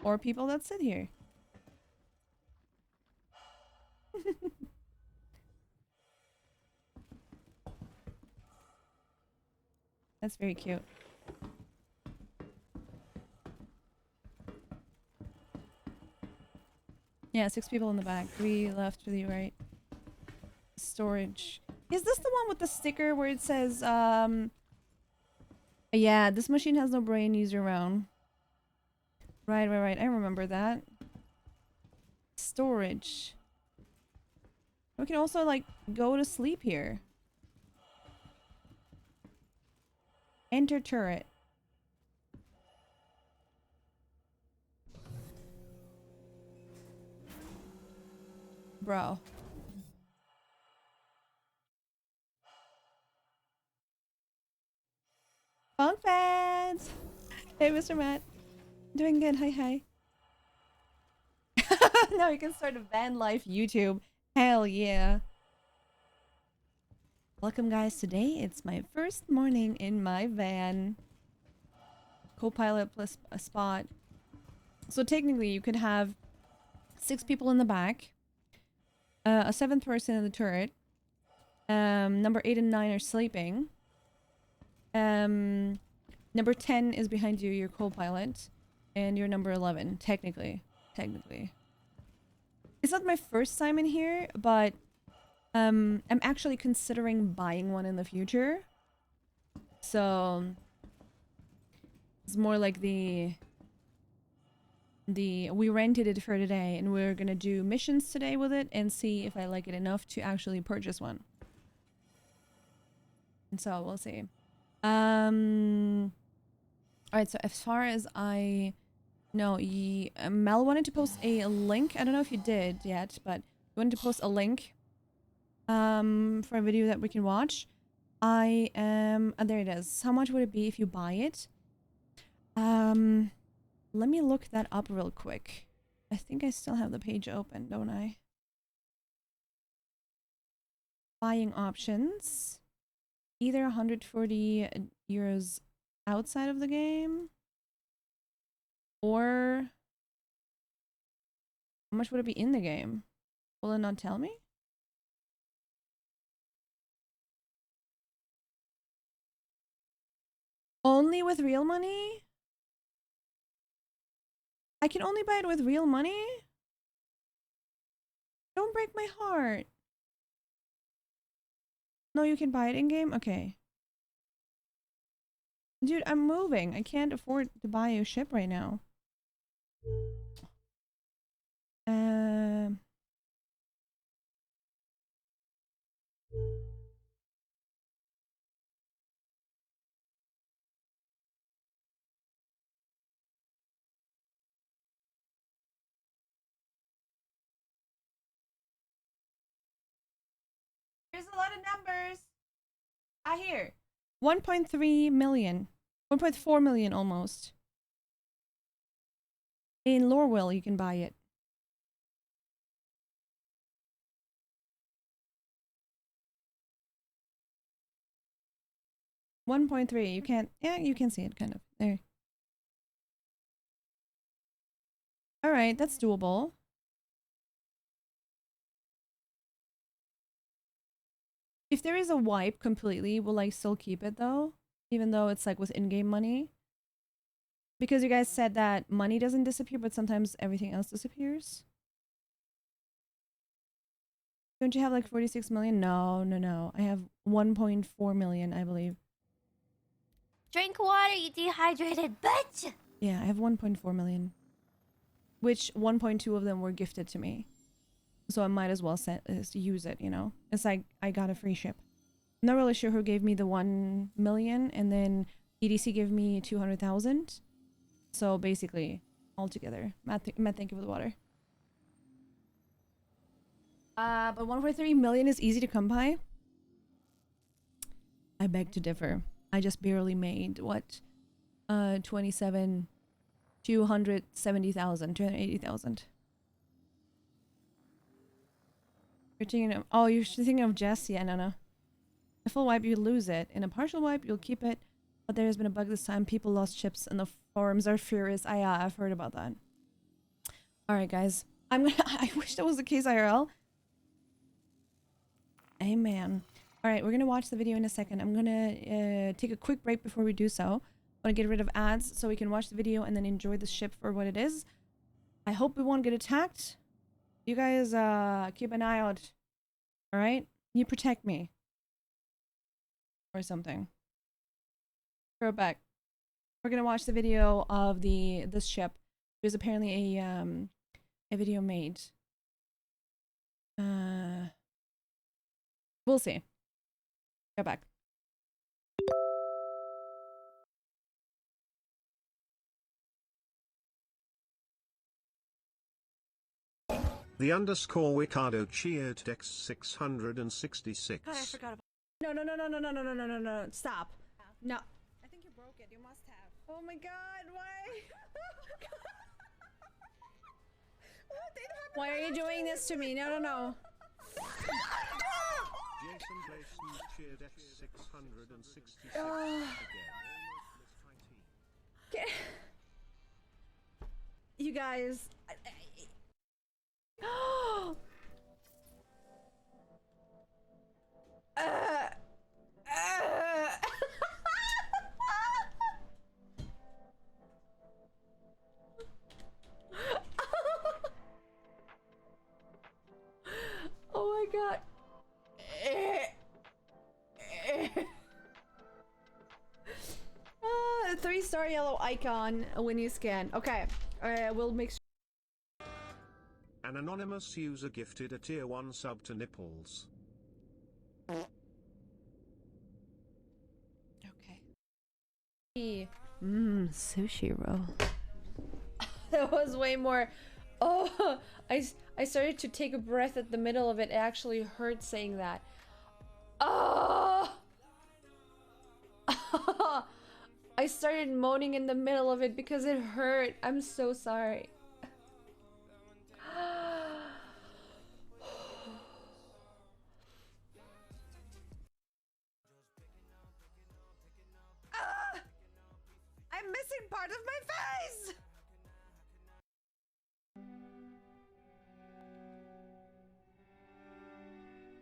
Or people that sit here. That's very cute. Yeah, 6 people in the back. 3 left, 3 right. Storage. Is this the one with the sticker where it says, yeah, this machine has no brain, use your own. Right. I remember that. Storage. We can also, like, go to sleep here. Enter turret. Bro. Funk fans! Hey, Mr. Matt. Doing good. Hi. Now you can start a van life YouTube. Hell yeah. Welcome, guys. Today, it's my first morning in my van. Co-pilot plus a spot. So technically, you could have 6 people in the back. A 7th person in the turret. Number 8 and 9 are sleeping. Number 10 is behind you, your co-pilot. And you're number 11, technically. It's not my first time in here, but I'm actually considering buying one in the future. So it's more like we rented it for today, and we're gonna do missions today with it and see if I like it enough to actually purchase one. And so we'll see. Alright, so as far as I know, Mel wanted to post a link. I don't know if you did yet, but you wanted to post a link for a video that we can watch. There it is. How much would it be if you buy it? Let me look that up real quick. I think I still have the page open, don't I? Buying options. Either 140 euros outside of the game, or how much would it be in the game? Will it not tell me? Only with real money? I can only buy it with real money? Don't break my heart. No, you can buy it in game? Okay. Dude, I'm moving. I can't afford to buy a ship right now. lot of numbers. I hear 1.3 million, 1.4 million almost. In Lorwell, you can buy it. $1.3. You can't. Yeah, you can see it kind of there. All right, that's doable. If there is a wipe completely, will I still keep it though? Even though it's like with in-game money? Because you guys said that money doesn't disappear, but sometimes everything else disappears. Don't you have like 46 million? No, no, no. I have 1.4 million, I believe. Drink water, you dehydrated bitch! Yeah, I have 1.4 million. Which 1.2 of them were gifted to me. So I might as well use it, you know? It's like I got a free ship. I'm not really sure who gave me the 1 million, and then EDC gave me 200,000. So basically, all together. Matt, thank you for the water. But 1.3 million is easy to come by. I beg to differ. I just barely made, what? 270,000, 280,000. You're thinking of, oh, you're thinking of Jess? Yeah, no. A full wipe, you lose it. In a partial wipe, you'll keep it. But there has been a bug this time. People lost chips and the forums are furious. I've heard about that. Alright, guys. I wish that was the case IRL. Amen. Alright, we're gonna watch the video in a second. I'm gonna take a quick break before we do so. I want to get rid of ads so we can watch the video and then enjoy the ship for what it is. I hope we won't get attacked. You guys keep an eye out. Alright? You protect me. Or something. Throw back. We're gonna watch the video of this ship. There's apparently a video made. We'll see. Go back. The _ Ricardo cheered Dex 666. God, I forgot about. No. Stop. No. I think you broke it. You must have. Oh my god, why? Why are you doing this to me? No. Jason Blason cheered Dex 666 again. You guys. Oh my god. 3-star yellow icon when you scan. Okay. We'll make sure. An anonymous user gifted a tier 1 sub to Nipples. Okay. Sushi roll. That was way more. Oh, I started to take a breath at the middle of it. It actually hurt saying that. Oh! I started moaning in the middle of it because it hurt. I'm so sorry. I'm missing part of my face!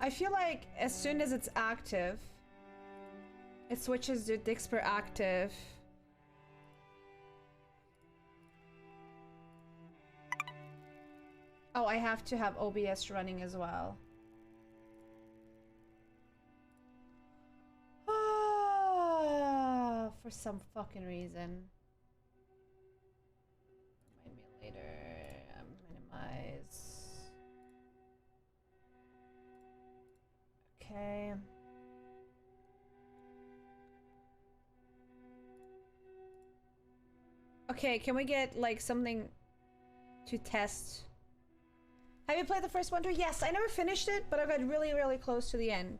I feel like as soon as it's active, it switches to Dixper active. Oh, I have to have OBS running as well. For some fucking reason. Remind me later. Minimize. Okay. Okay, can we get like something to test? Have you played the first one too? Yes, I never finished it, but I got really, really close to the end.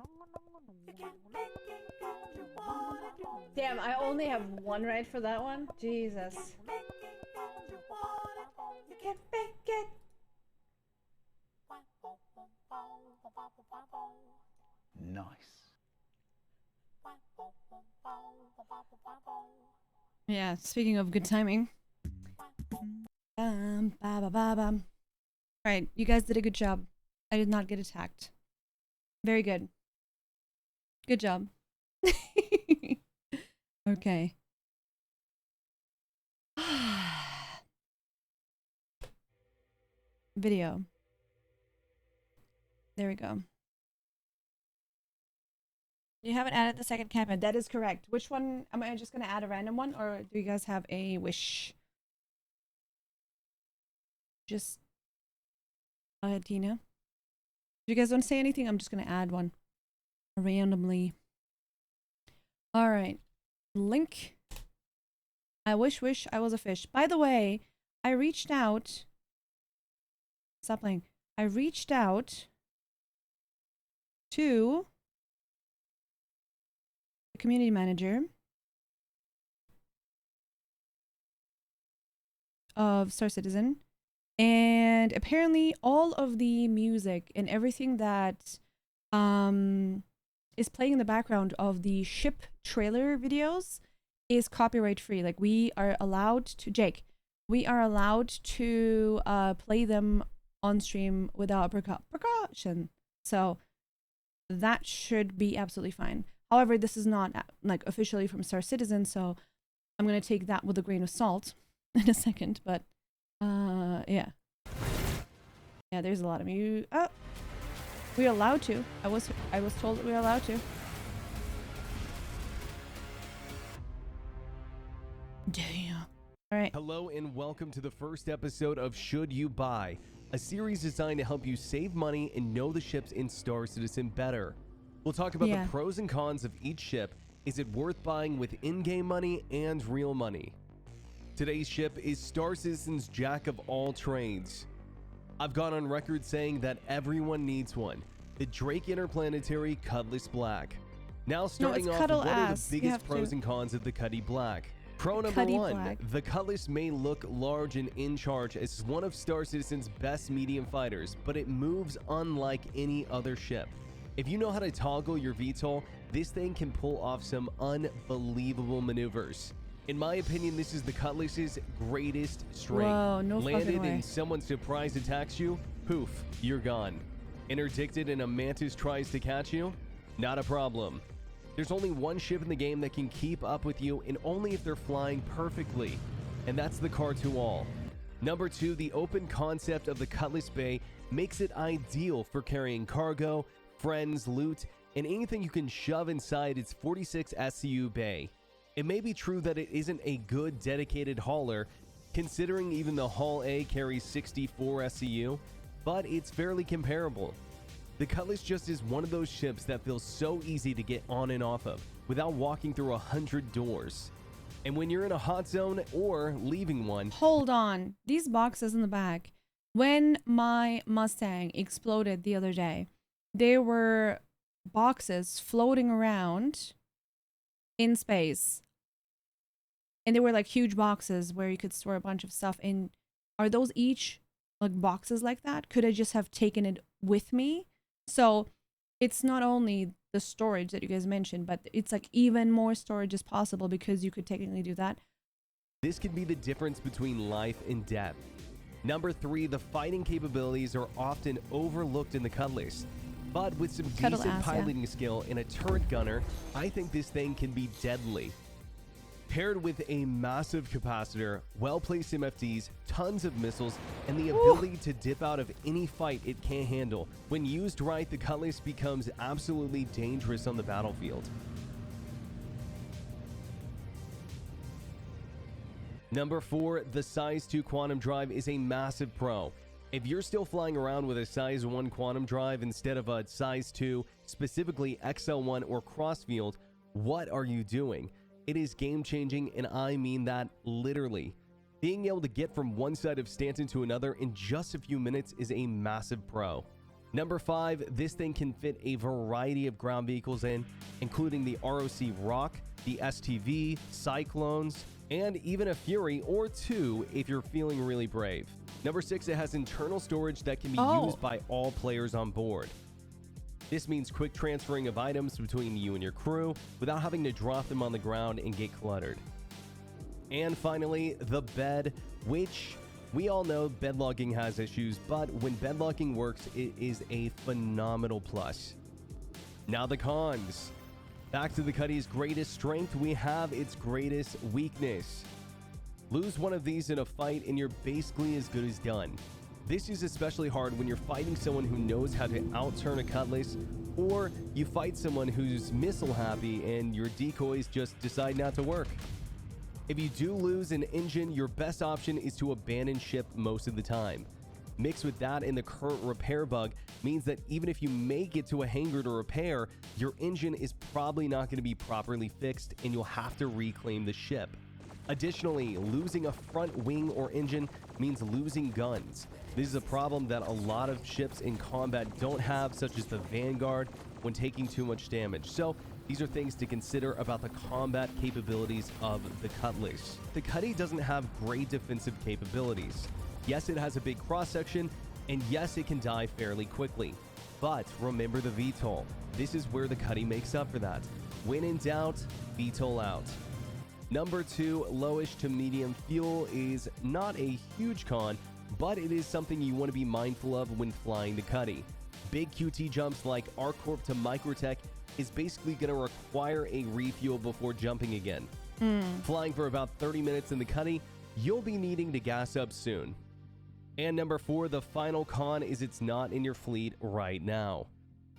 Damn, I only have one right for that one? Jesus. You can make it. Nice. Yeah, speaking of good timing. Alright, you guys did a good job. I did not get attacked. Very good. Good job. Okay. Video. There we go. You haven't added the second campaign. That is correct. Which one? Am I just going to add a random one, or do you guys have a wish? Just go ahead, Tina. If you guys don't say anything, I'm just going to add one randomly. All right. Link. I wish I was a fish. By the way, I reached out. Stop playing. I reached out to the community manager of Star Citizen, and apparently all of the music and everything that is playing in the background of the ship trailer videos is copyright free. Like, we are allowed to, Jake, we are allowed to play them on stream without precaution. So that should be absolutely fine. However, this is not like officially from Star Citizen, so I'm gonna take that with a grain of salt in a second. But yeah, there's a lot of you. Oh, we're allowed to. I was told that we're allowed to. Damn. All right. Hello and welcome to the first episode of Should You Buy, a series designed to help you save money and know the ships in Star Citizen better. We'll talk about the pros and cons of each ship. Is it worth buying with in-game money and real money? Today's ship is Star Citizen's jack of all trades. I've gone on record saying that everyone needs one. The Drake Interplanetary Cutlass Black. Now starting off, what are the biggest pros and cons of the Cutty Black? Pro number one, the Cutlass may look large and in charge as one of Star Citizen's best medium fighters, but it moves unlike any other ship. If you know how to toggle your VTOL, this thing can pull off some unbelievable maneuvers. In my opinion, this is the Cutlass's greatest strength. Whoa, no Landed fucking way. and someone surprise attacks you, poof, you're gone. Interdicted and a mantis tries to catch you, not a problem. There's only one ship in the game that can keep up with you, and only if they're flying perfectly, and that's the Car-to-All. Number two, the open concept of the Cutlass Bay makes it ideal for carrying cargo, friends, loot, and anything you can shove inside its 46 SCU bay. It may be true that it isn't a good dedicated hauler, considering even the Hull A carries 64 SCU, but it's fairly comparable. The Cutlass just is one of those ships that feels so easy to get on and off of without walking through 100 doors. And when you're in a hot zone or leaving one... Hold on. These boxes in the back. When my Mustang exploded the other day, there were boxes floating around in space. And they were like huge boxes where you could store a bunch of stuff in. Are those each like boxes like that? Could I just have taken it with me? So it's not only the storage that you guys mentioned, but it's like even more storage is possible because you could technically do that. This could be the difference between life and death. Number three, the fighting capabilities are often overlooked in the Cutlass. But with some decent piloting skill and a turret gunner, I think this thing can be deadly. Paired with a massive capacitor, well-placed MFDs, tons of missiles, and the ability to dip out of any fight it can't handle. When used right, the Cutlass becomes absolutely dangerous on the battlefield. Number four, the Size 2 Quantum Drive is a massive pro. If you're still flying around with a Size 1 Quantum Drive instead of a Size 2, specifically XL1 or Crossfield, what are you doing? It is game-changing, and I mean that literally. Being able to get from one side of Stanton to another in just a few minutes is a massive pro. Number 5, this thing can fit a variety of ground vehicles in, including the ROC Rock, the STV, Cyclones, and even a Fury or 2 if you're feeling really brave. Number 6, it has internal storage that can be used by all players on board. This means quick transferring of items between you and your crew without having to drop them on the ground and get cluttered. And finally, the bed, which we all know bed logging has issues, but when bed logging works, it is a phenomenal plus. Now the cons. Back to the Cuddy's greatest strength, we have its greatest weakness. Lose one of these in a fight and you're basically as good as done. This is especially hard when you're fighting someone who knows how to outturn a Cutlass, or you fight someone who's missile happy and your decoys just decide not to work. If you do lose an engine, your best option is to abandon ship most of the time. Mixed with that and the current repair bug means that even if you make it to a hangar to repair, your engine is probably not going to be properly fixed and you'll have to reclaim the ship. Additionally, losing a front wing or engine means losing guns. This is a problem that a lot of ships in combat don't have, such as the Vanguard, when taking too much damage. So these are things to consider about the combat capabilities of the Cutlass. The Cuddy doesn't have great defensive capabilities. Yes, it has a big cross-section, and yes, it can die fairly quickly. But remember the VTOL. This is where the Cuddy makes up for that. When in doubt, VTOL out. Number 2, lowish to medium fuel is not a huge con, but it is something you want to be mindful of when flying the Cuddy. Big QT jumps like ArcCorp to Microtech is basically going to require a refuel before jumping again. Flying for about 30 minutes in the Cuddy, you'll be needing to gas up soon. And number 4, the final con is it's not in your fleet right now.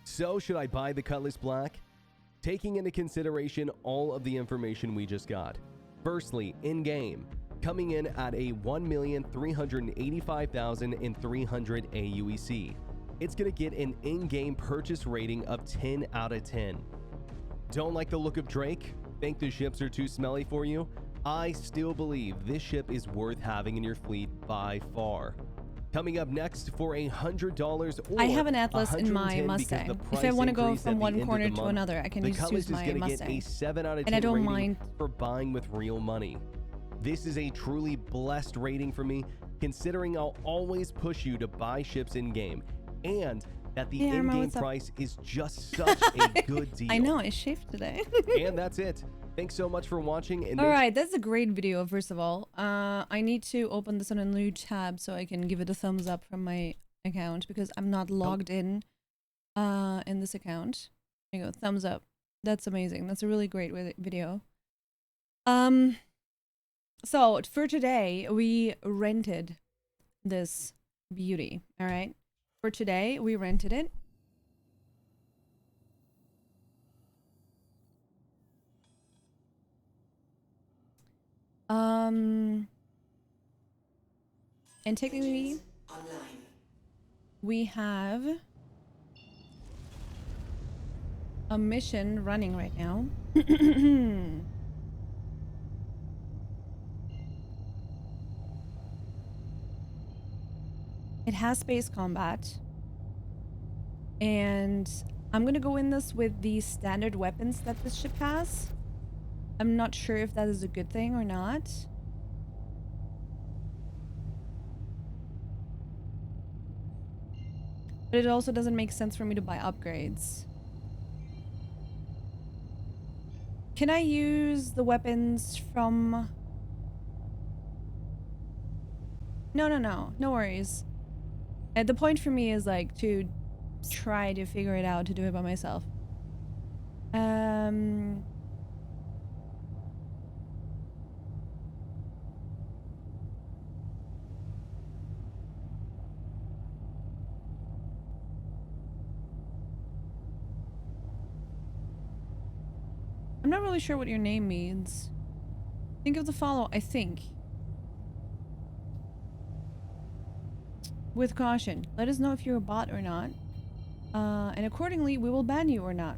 So should I buy the Cutlass Black? Taking into consideration all of the information we just got. Firstly, in-game, coming in at a 1,385,300 AUEC. It's going to get an in-game purchase rating of 10 out of 10. Don't like the look of Drake? Think the ships are too smelly for you? I still believe this ship is worth having in your fleet by far. Coming up next for $100 or I have an Atlas in my Mustang. If I want to go from one corner to another, I can just choose my Mustang. Get a 7 out of 10 and I don't rating mind for buying with real money. This is a truly blessed rating for me, considering I'll always push you to buy ships in-game, and that the in-game price is just such a good deal. I know, I shaved today. And that's it. Thanks so much for watching. And alright, that's a great video, first of all. I need to open this on a new tab so I can give it a thumbs up from my account, because I'm not logged in this account. There you go, thumbs up. That's amazing. That's a really great video. So for today, we rented this beauty, alright? For today, we rented it. And technically, we have a mission running right now. It has space combat. And I'm gonna go in this with the standard weapons that this ship has. I'm not sure if that is a good thing or not. But it also doesn't make sense for me to buy upgrades. Can I use the weapons from... No worries. The point for me is like to try to figure it out, to do it by myself. I'm not really sure what your name means. Think of the follow, I think. With caution. Let us know if you're a bot or not. And accordingly, we will ban you or not.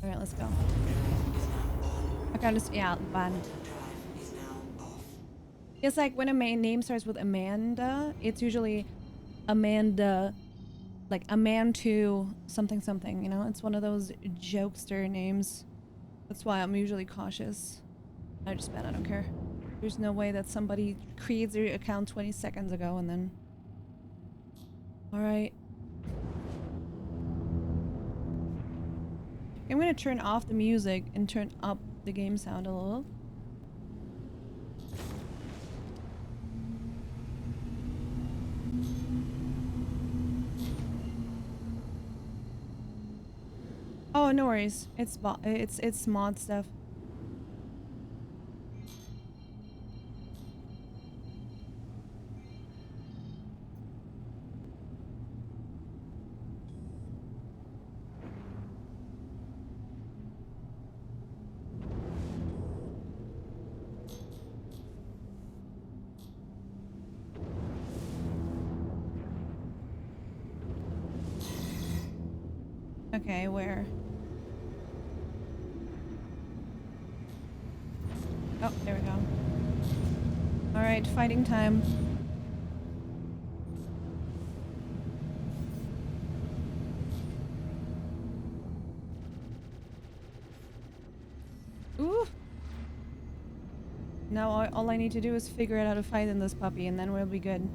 Alright, let's go. Okay, just, yeah, ban. It's like when a name starts with Amanda, it's usually Amanda, like a man to something something, you know? It's one of those jokester names. That's why I'm usually cautious. I just bet I don't care. There's no way that somebody creates their account 20 seconds ago and then... Alright. I'm gonna turn off the music and turn up the game sound a little. Oh, no worries. It's mod stuff. Okay, where? Oh, there we go. Alright, fighting time. Ooh! Now all I need to do is figure out how to fight in this puppy and then we'll be good.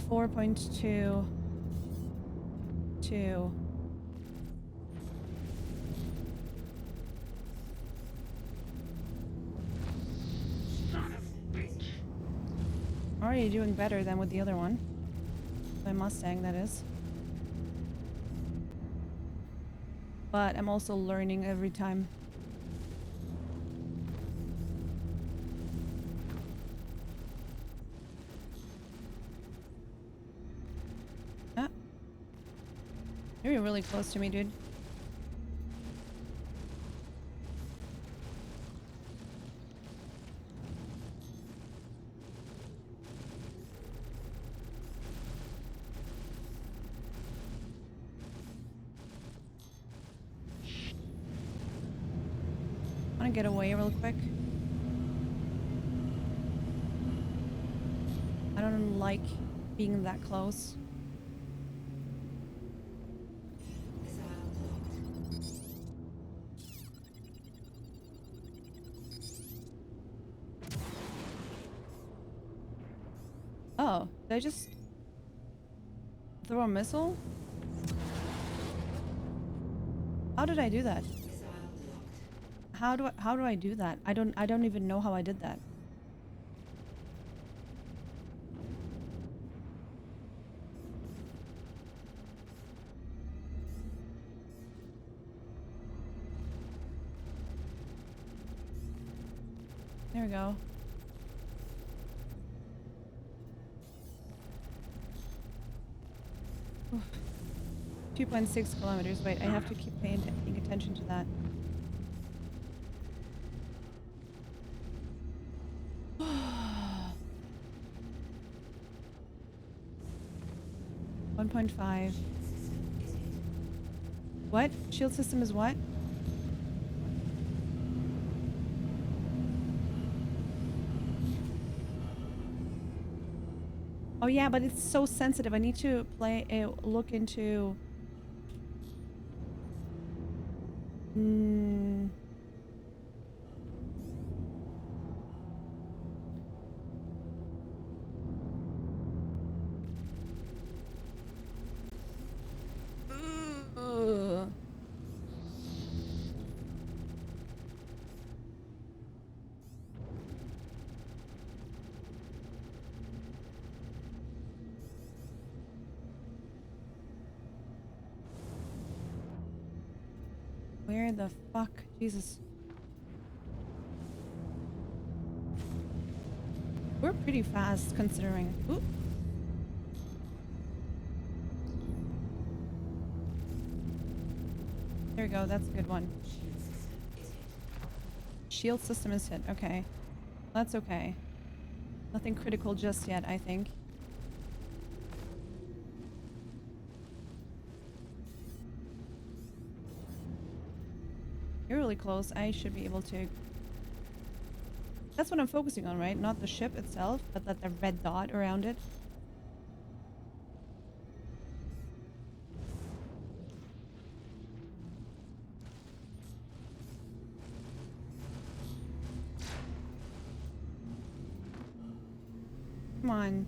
4.2... 2... Already doing better than with the other one. My Mustang, that is. But I'm also learning every time. Ah. You're really close to me, dude. Get away real quick. I don't like being that close. Oh, did I just throw a missile? How did I do that? How do I do that? I don't even know how I did that. There we go. Oof. 2.6 kilometers. Wait, I have to keep paying attention to that. 1.5. What? Shield system is what? Oh yeah, but it's so sensitive. I need to look into... Where the fuck? Jesus. We're pretty fast considering. Ooh. There we go, that's a good one. Shield system is hit, okay. That's okay. Nothing critical just yet, I think. You're really close. I should be able to... That's what I'm focusing on, right? Not the ship itself, but that the red dot around it. Come on.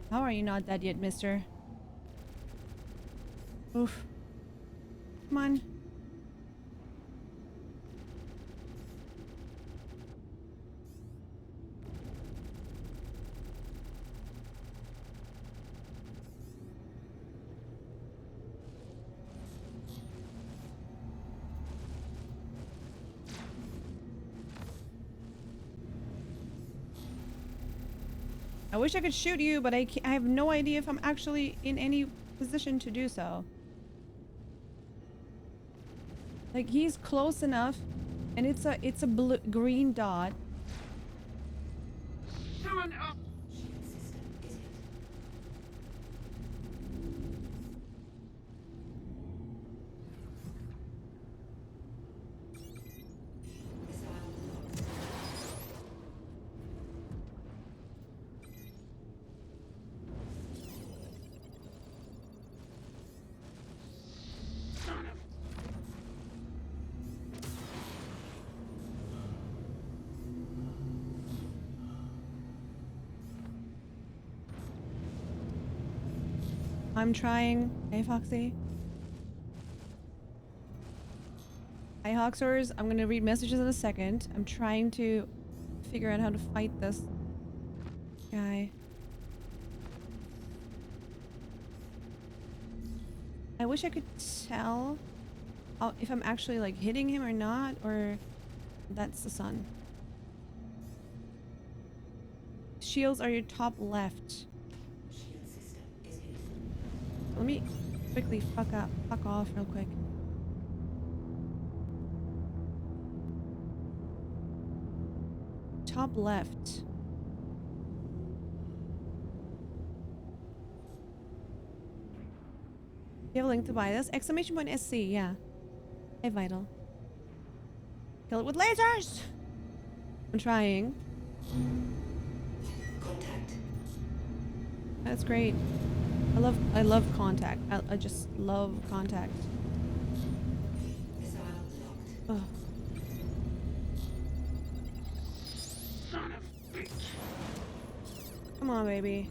How are you not dead yet, mister? Oof. Come on. I wish I could shoot you, but I have no idea if I'm actually in any position to do so. Like, he's close enough, and it's a green dot. I'm trying. Hey, Foxy. Hi, Hawksors. I'm gonna read messages in a second. I'm trying to figure out how to fight this guy. I wish I could tell if I'm actually like hitting him or not, or that's the sun. Shields are your top left. Let me quickly fuck off real quick. Top left. Do you have a link to buy this? Exclamation point SC, yeah. Hey, Vital. Kill it with lasers! I'm trying. Contact. That's great. I love contact. I just love contact. Missile locked. Ugh. Son of a bitch. Come on, baby.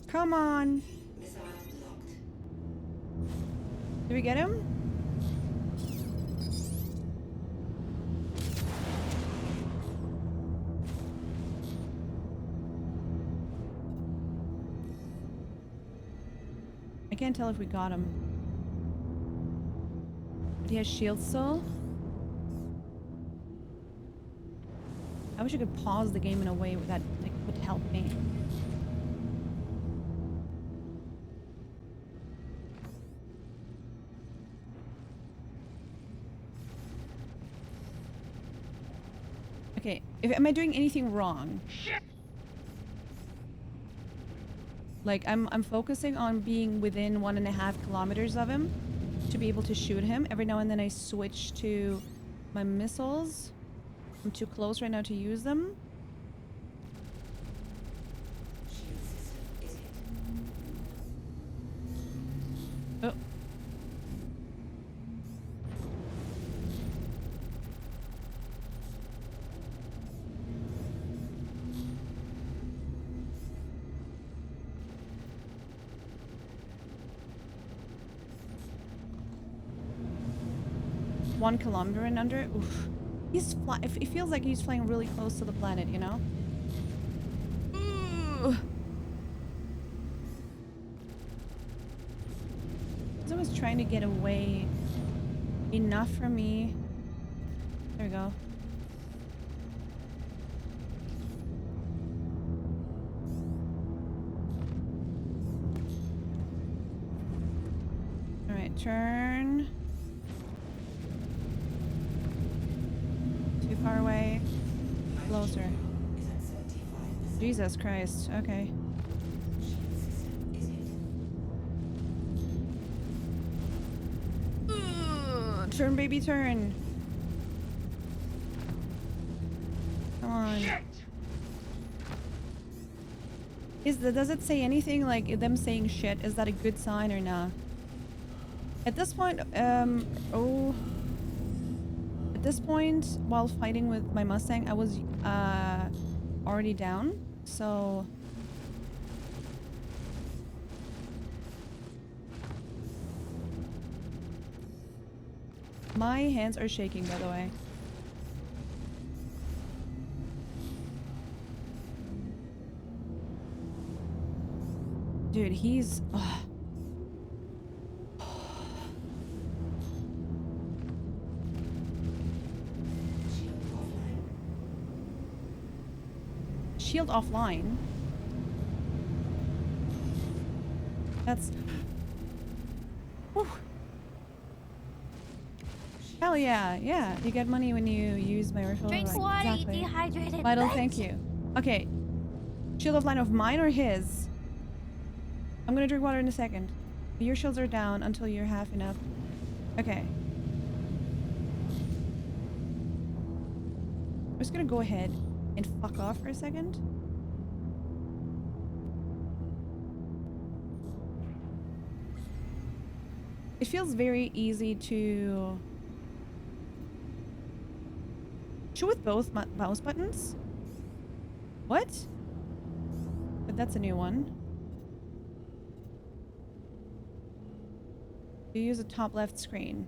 Come on. Missile locked. Did we get him? I can't tell if we got him. But he has shield still. I wish I could pause the game in a way that like, would help me. Okay, am I doing anything wrong? Shit. Like, I'm focusing on being within 1.5 kilometers of him to be able to shoot him. Every now and then I switch to my missiles. I'm too close right now to use them. Shield system is hit. Oh. One kilometer and under. Oof. It feels like he's flying really close to the planet, you know? Ooh. He's always trying to get away enough for me. There we go. Alright, turn. Too far away. Closer. Is at 75%. Jesus Christ. Okay. Shield system is hit. Ugh, turn, baby, turn. Come on. Does it say anything like them saying shit? Is that a good sign or not? At this point, oh. this point, while fighting with my Mustang, I was already down, so... My hands are shaking, by the way. Dude, he's... ugh. Shield offline. That's... Whew. Hell yeah, yeah. You get money when you use my refill. Drink Right. water, Exactly. you dehydrated Vital, bitch. thank you. Okay. Shield offline of mine or his? I'm gonna drink water in a second. Your shields are down until you're half enough. Okay. I'm just gonna go ahead and fuck off for a second. It feels very easy to shoot with both mouse buttons. What? But that's a new one. You use a top left screen.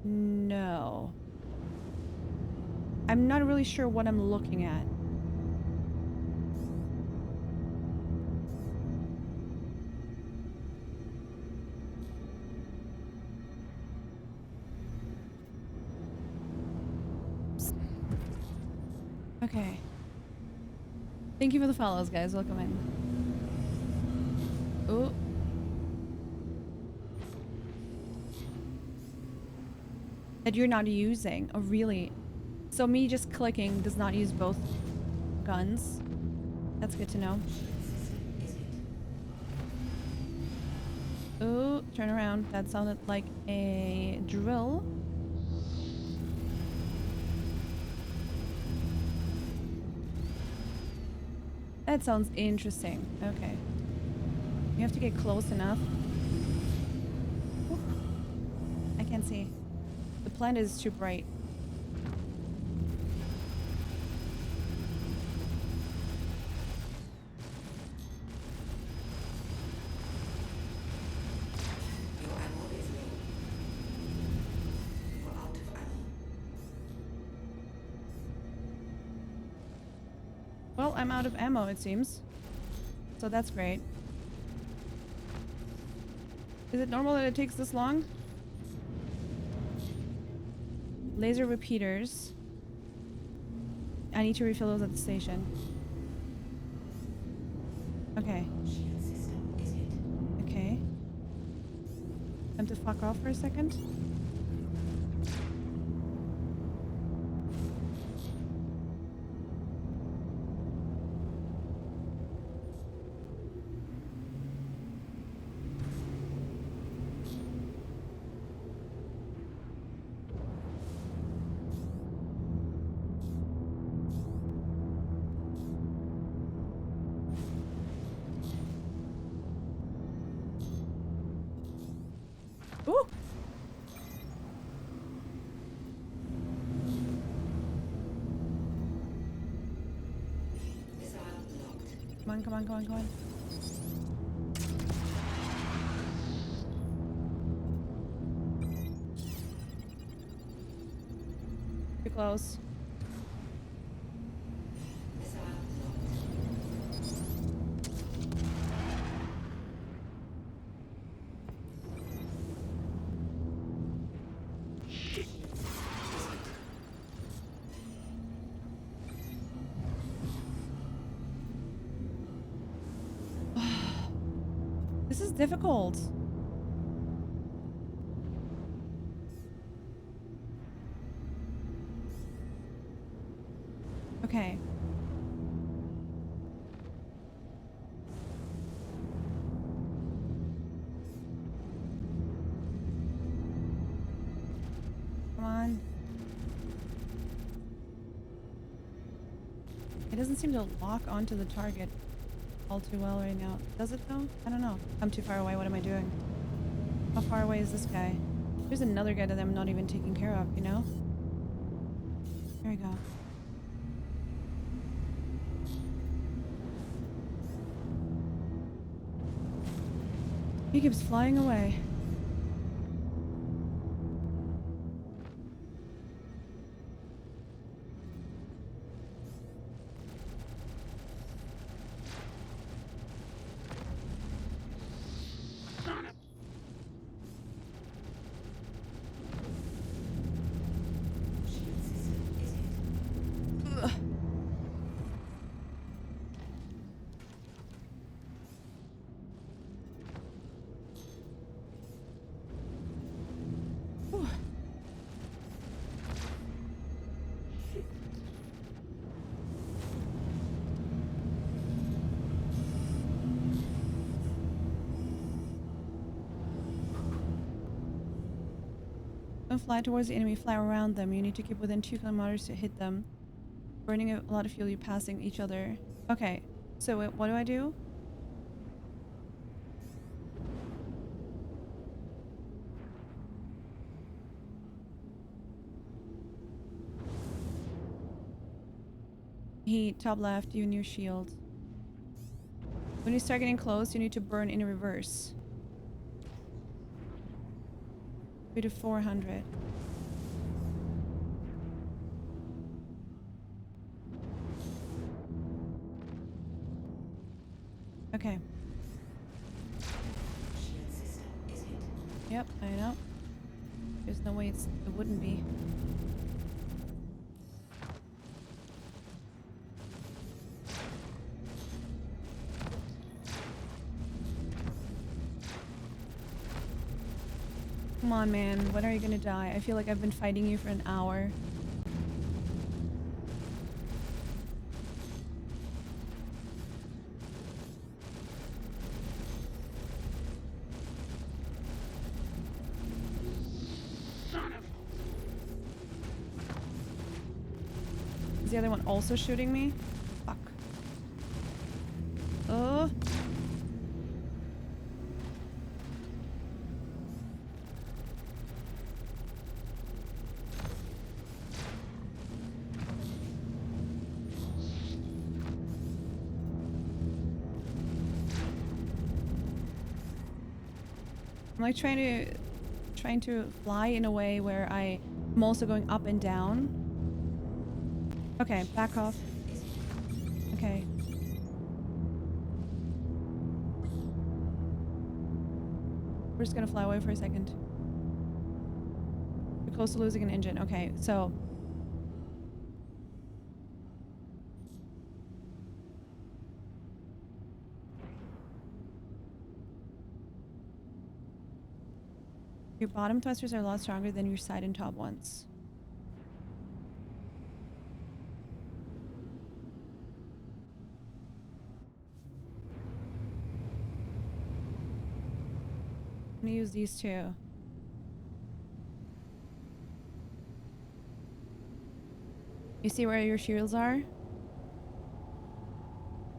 No. I'm not really sure what I'm looking at. Okay. Thank you for the follows, guys. Welcome in. Oh. That you're not using. Oh, really? So me just clicking does not use both guns. That's good to know. Oh, turn around. That sounded like a drill. That sounds interesting. Okay. You have to get close enough. Oof. I can't see. The plant is too bright. Your ammo is low. You're out of ammo. Well, I'm out of ammo, it seems. So that's great. Is it normal that it takes this long? Laser repeaters. I need to refill those at the station. Okay. Shield system is hit. Okay. Time to fuck off for a second. Ooh! Missile locked. Come on, come on, come on, come on. Too close. Missile locked. This is difficult. Okay. Come on. It doesn't seem to lock onto the target all too well right now. Does it though? I don't know. I'm too far away. What am I doing? How far away is this guy? There's another guy that I'm not even taking care of, you know? There we go. He keeps flying away. Don't fly towards the enemy, fly around them. You need to keep within 2 kilometers to hit them. Burning a lot of fuel, you passing each other. Okay, so what do I do? Heat, top left, you and your shield. When you start getting close, you need to burn in reverse. 3 to 400. Okay. Yep, I know. There's no way it wouldn't be. Come on, man. When are you gonna die? I feel like I've been fighting you for an hour. Is the other one also shooting me? Fuck. Oh. I'm like trying to fly in a way where I'm also going up and down. Okay, back off. Okay. We're just gonna fly away for a second. We're close to losing an engine. Okay, so your bottom thrusters are a lot stronger than your side and top ones. I'm gonna use these two. You see where your shields are?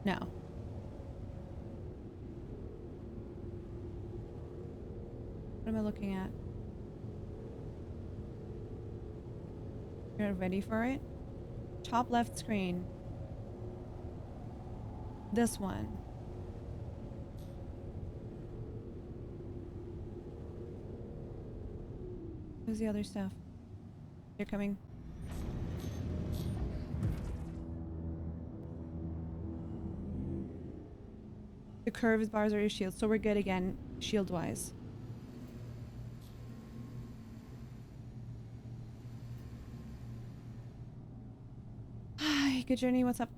No. What am I looking at? You're not ready for it? Top left screen. This one. Where's the other stuff? They're coming. The curved bars are your shield, so we're good again, shield-wise. Hi, good journey, what's up?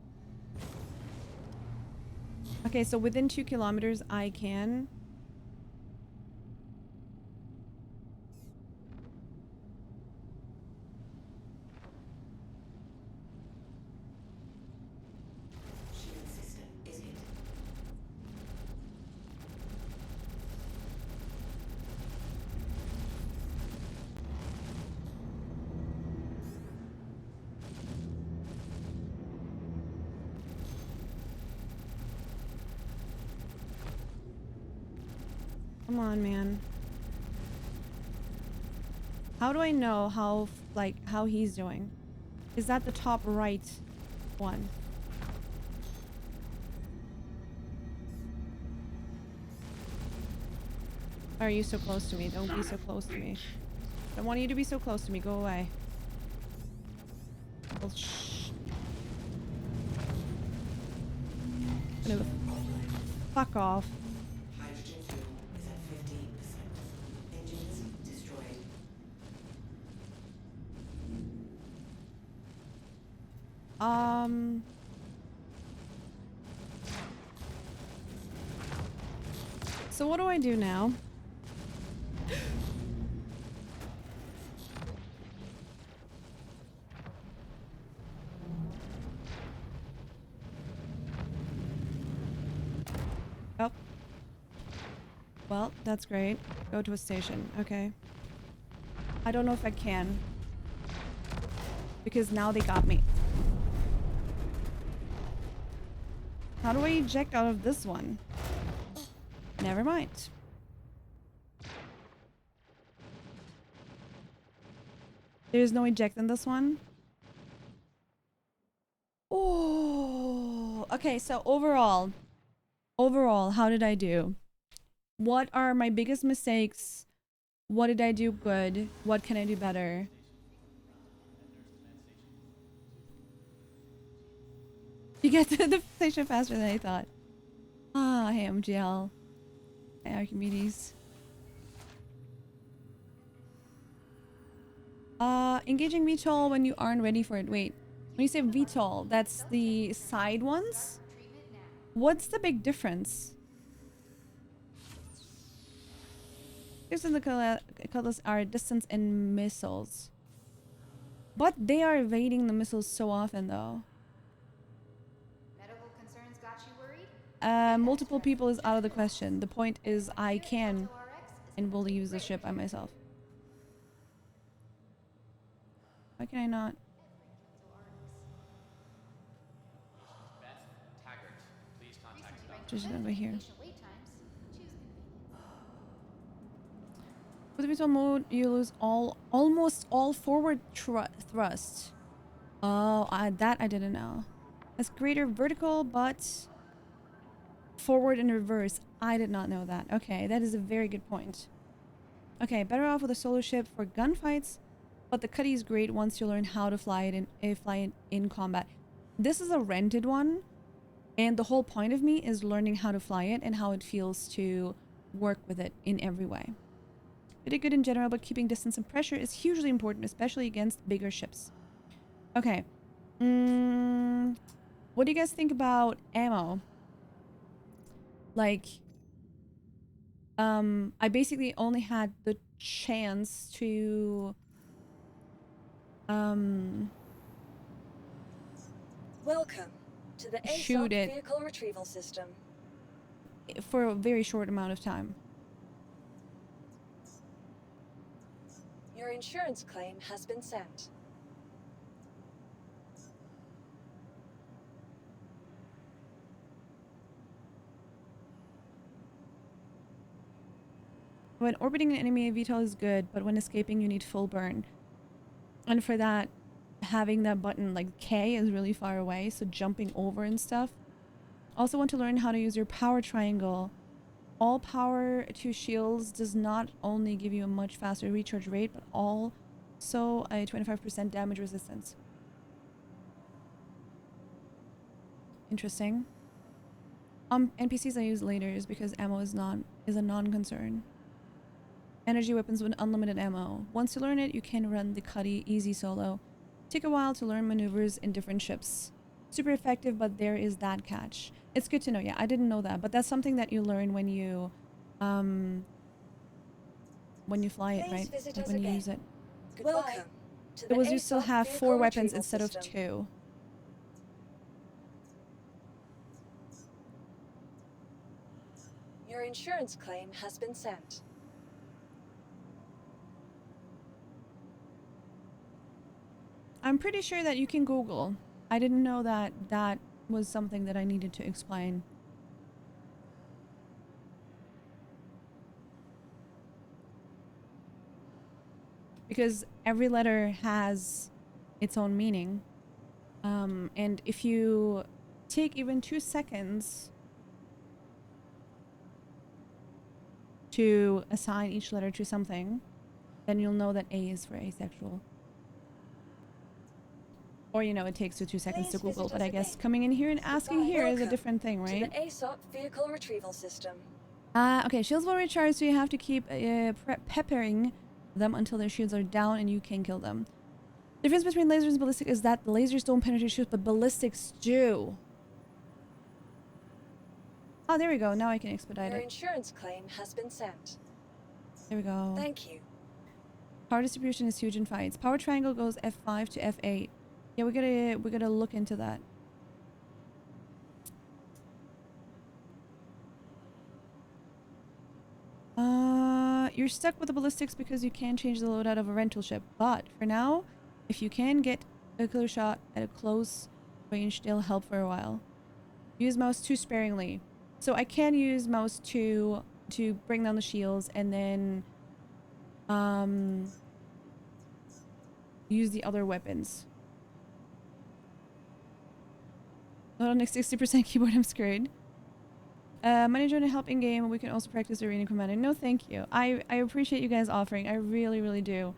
Okay, so within 2 kilometers, I can... Come on, man. How do I know how, like, how he's doing? Is that the top right one? Why are you so close to me? Don't be so close to me. I don't want you to be so close to me. Go away. Well, shh. No. Fuck off. Hydrogen fuel is at 15%. Engines destroyed. So what do I do now? Oh. Well, that's great. Go to a station. Okay. I don't know if I can. Because now they got me. How do I eject out of this one? Never mind. There's no eject in this one. Oh, okay. So overall, how did I do? What are my biggest mistakes? What did I do good? What can I do better? You get to the station faster than I thought. Ah, hey MGL. Hey Archimedes. Engaging VTOL when you aren't ready for it. Wait, when you say VTOL, that's the side ones? What's the big difference? Here's in the colors are distance and missiles. But they are evading the missiles so often though. Medical concerns got you worried? Multiple people is out of the question. The point is I can and will use the ship by myself. Why can I not? Beth Taggart, please contact Dr. Just over here. Patient wait times. Choose convenience. With VTOL mode, you lose almost all forward thrust. Oh, that I didn't know. Has greater vertical, but forward and reverse. I did not know that. Okay, that is a very good point. Okay, better off with a solo ship for gunfights, but the Cuddy is great once you learn how to fly it in combat. This is a rented one, and the whole point of me is learning how to fly it and how it feels to work with it in every way. Pretty good in general, but keeping distance and pressure is hugely important, especially against bigger ships. Okay. What do you guys think about ammo? Like, I basically only had the chance to, Welcome to the shoot ASOP it vehicle retrieval system. for a very short amount of time. Your insurance claim has been sent. When orbiting an enemy, VTOL is good, but when escaping, you need full burn. And for that, having that button like K is really far away, so jumping over and stuff. Also want to learn how to use your power triangle. All power to shields does not only give you a much faster recharge rate, but also a 25% damage resistance. Interesting. NPCs I use later is because ammo is a non-concern. Energy weapons with unlimited ammo. Once you learn it, you can run the Cuddy easy solo. Take a while to learn maneuvers in different ships. Super effective, but there is that catch. It's good to know. Yeah, I didn't know that, but that's something that you learn when you fly it, right? Like when you use it. Welcome to the It was you still ASOP have 4 vehicle weapons retrieval instead of system. 2. Your insurance claim has been sent. I'm pretty sure that you can Google. I didn't know that that was something that I needed to explain. because every letter has its own meaning. And if you take even 2 seconds to assign each letter to something, then you'll know that A is for asexual. Or, you know, it takes you 2 seconds to Google, but I guess coming in here and asking here is a different thing, right? To the ASOP vehicle retrieval system. Okay, shields will recharge, so you have to keep peppering them until their shields are down and you can kill them. The difference between lasers and ballistic is that the lasers don't penetrate shields, but ballistics do. Oh, there we go. Now I can expedite Your it. insurance claim has been sent. There we go. Thank you. Power distribution is huge in fights. Power triangle goes F5 to F8. Yeah, we gotta look into that. You're stuck with the ballistics because you can't change the loadout of a rental ship. But for now, if you can get a clear shot at a close range, they'll help for a while. Use mouse 2 sparingly. So I can use mouse 2 to bring down the shields and then use the other weapons. Not on a 60% keyboard, I'm screwed. Money join to help in game. We can also practice arena commanding. No, thank you. I appreciate you guys offering. I really, really do.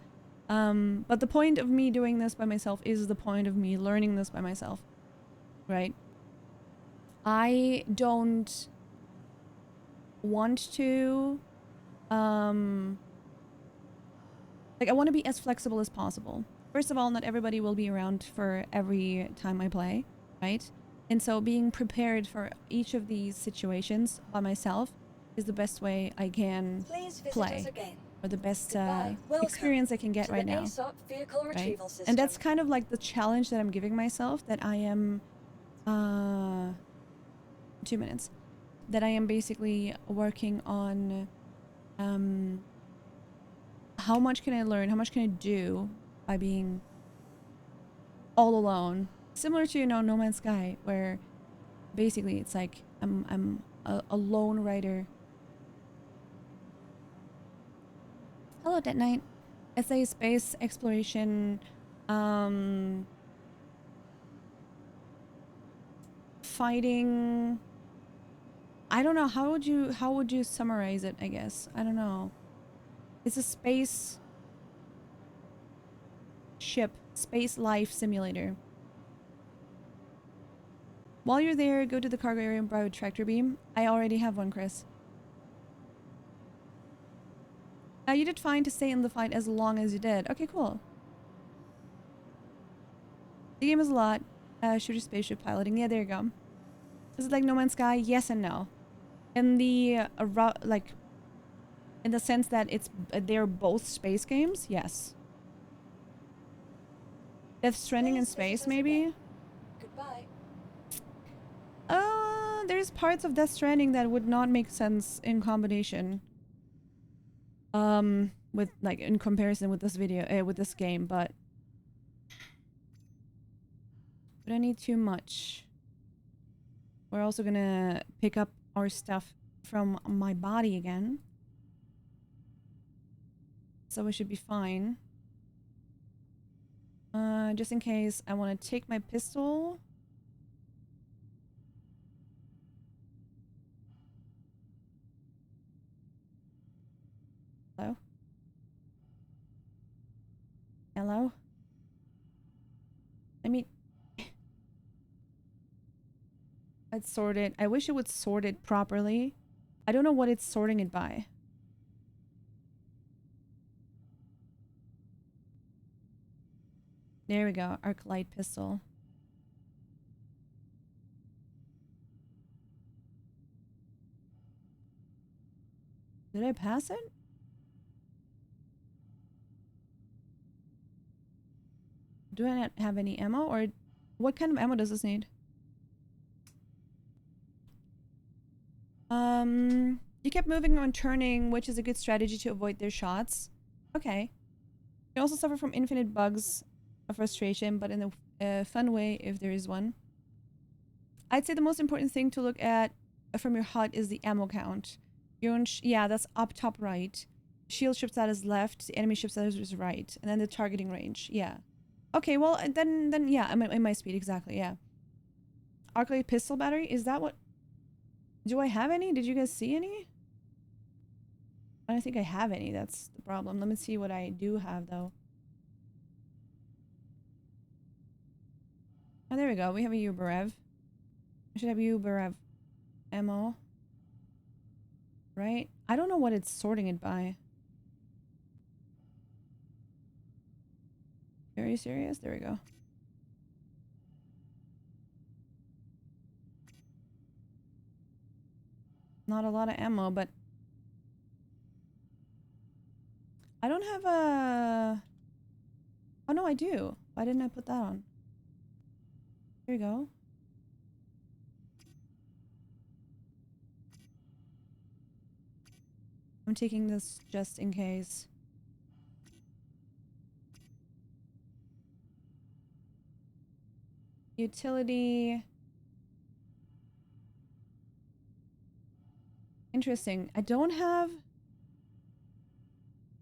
But the point of me doing this by myself is the point of me learning this by myself, right? I don't want to, like, I want to be as flexible as possible. First of all, not everybody will be around for every time I play, right? And so being prepared for each of these situations by myself is the best way I can play, or the best experience I can get right now, right? And that's kind of like the challenge that I'm giving myself, that I am 2 minutes, that I am basically working on how much can I learn, how much can I do by being all alone. Similar to, you know, No Man's Sky, where basically it's like I'm a lone writer. Hello, Dead Knight. SA space exploration, fighting. I don't know, how would you summarize it, I guess? I don't know. It's a space ship, space life simulator. While you're there, go to the cargo area and buy a tractor beam. I already have one, Chris. You did fine to stay in the fight as long as you did. Okay, cool. The game is a lot. Shooter spaceship piloting. Yeah, there you go. Is it like No Man's Sky? Yes and no. In the like, in the sense that it's they're both space games. Yes. Death Stranding in space, maybe. Goodbye. There's parts of Death Stranding that would not make sense in combination. With, like, in comparison with this video, with this game, but we don't need too much. We're also gonna pick up our stuff from my body again, so we should be fine. Just in case, I want to take my pistol. Hello? Hello? I mean, it's sorted. I wish it would sort it properly. I don't know what it's sorting it by. There we go. Arc light pistol. Did I pass it? Do I not have any ammo? Or what kind of ammo does this need? You kept moving and turning, which is a good strategy to avoid their shots. Okay. You also suffer from infinite bugs of frustration, but in a fun way if there is one. I'd say the most important thing to look at from your HUD is the ammo count. Yeah, that's up top right. Shield ship status left, enemy ship status is right, and then the targeting range. Yeah. Okay, well then yeah, I'm in my speed exactly. Yeah. Arclight pistol battery, is that what? Do I have any? Did you guys see any? I don't think I have any. That's the problem. Let me see what I do have though. Oh, there we go. We have a Uberev. I should have Uberev ammo. Right? I don't know what it's sorting it by. Very serious? There we go. Not a lot of ammo, but I don't have a... Oh no, I do. Why didn't I put that on? There you go. I'm taking this just in case. Utility. Interesting. I don't have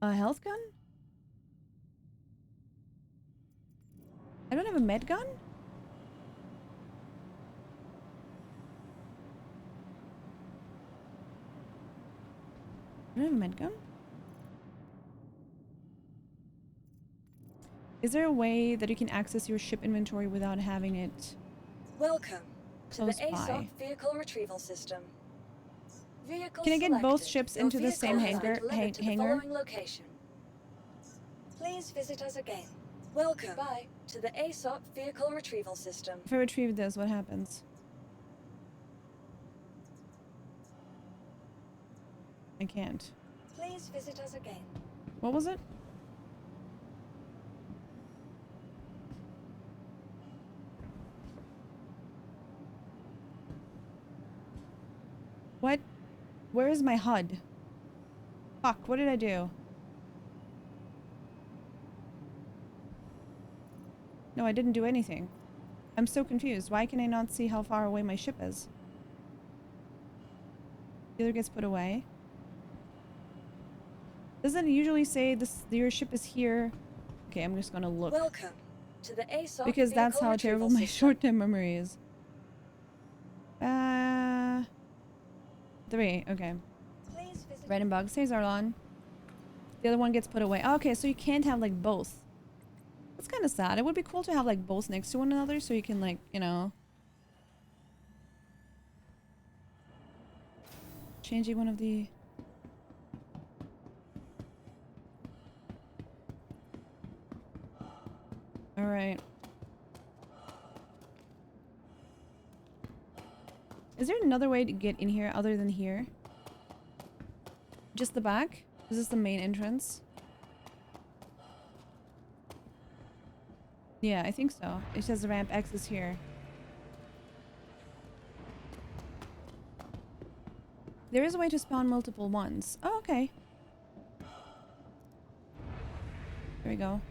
a health gun? I don't have a med gun? I don't have a med gun? Is there a way that you can access your ship inventory without having it? Welcome to the Close by. ASOP vehicle retrieval system. Vehicle Can I get both selected. ships Your into the vehicle same has been hangar? delivered to the Hangar? following location. Please visit us again. Welcome to the ASOP vehicle retrieval system. If I retrieve this, what happens? I can't. Please visit us again. What was it? What? Where is my HUD? Fuck, what did I do? No, I didn't do anything. I'm so confused. Why can I not see how far away my ship is? Either gets put away. Doesn't it usually say this your ship is here? Okay, I'm just gonna look. Welcome to the ASOP Because that's vehicle how retrieval terrible my system. short-term memory is. 3, okay. Please visit. Red and Bug says Arlon. The other one gets put away. Oh, okay, so you can't have like both. That's kind of sad. It would be cool to have like both next to one another so you can like, you know, changing one of the... Alright. Is there another way to get in here other than here? Just the back? Is this the main entrance? Yeah, I think so. It says the ramp X is here. There is a way to spawn multiple ones. Oh, okay. There we go.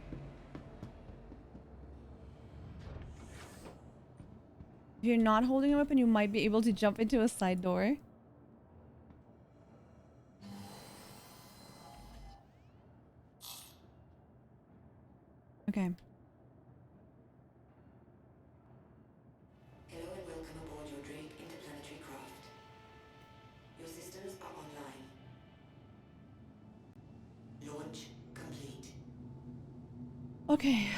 If you're not holding a weapon, you might be able to jump into a side door. Okay. Hello and welcome aboard your Drake interplanetary craft. Your systems are online. Launch complete. Okay.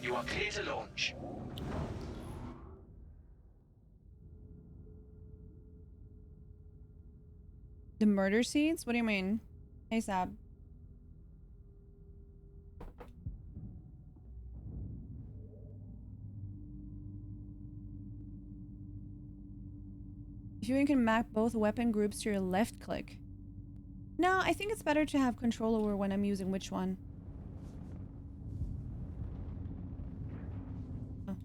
You are clear to launch. The murder seeds? What do you mean? Hey, Sab. If you can map both weapon groups to your left click. No, I think it's better to have control over when I'm using which one. Oh.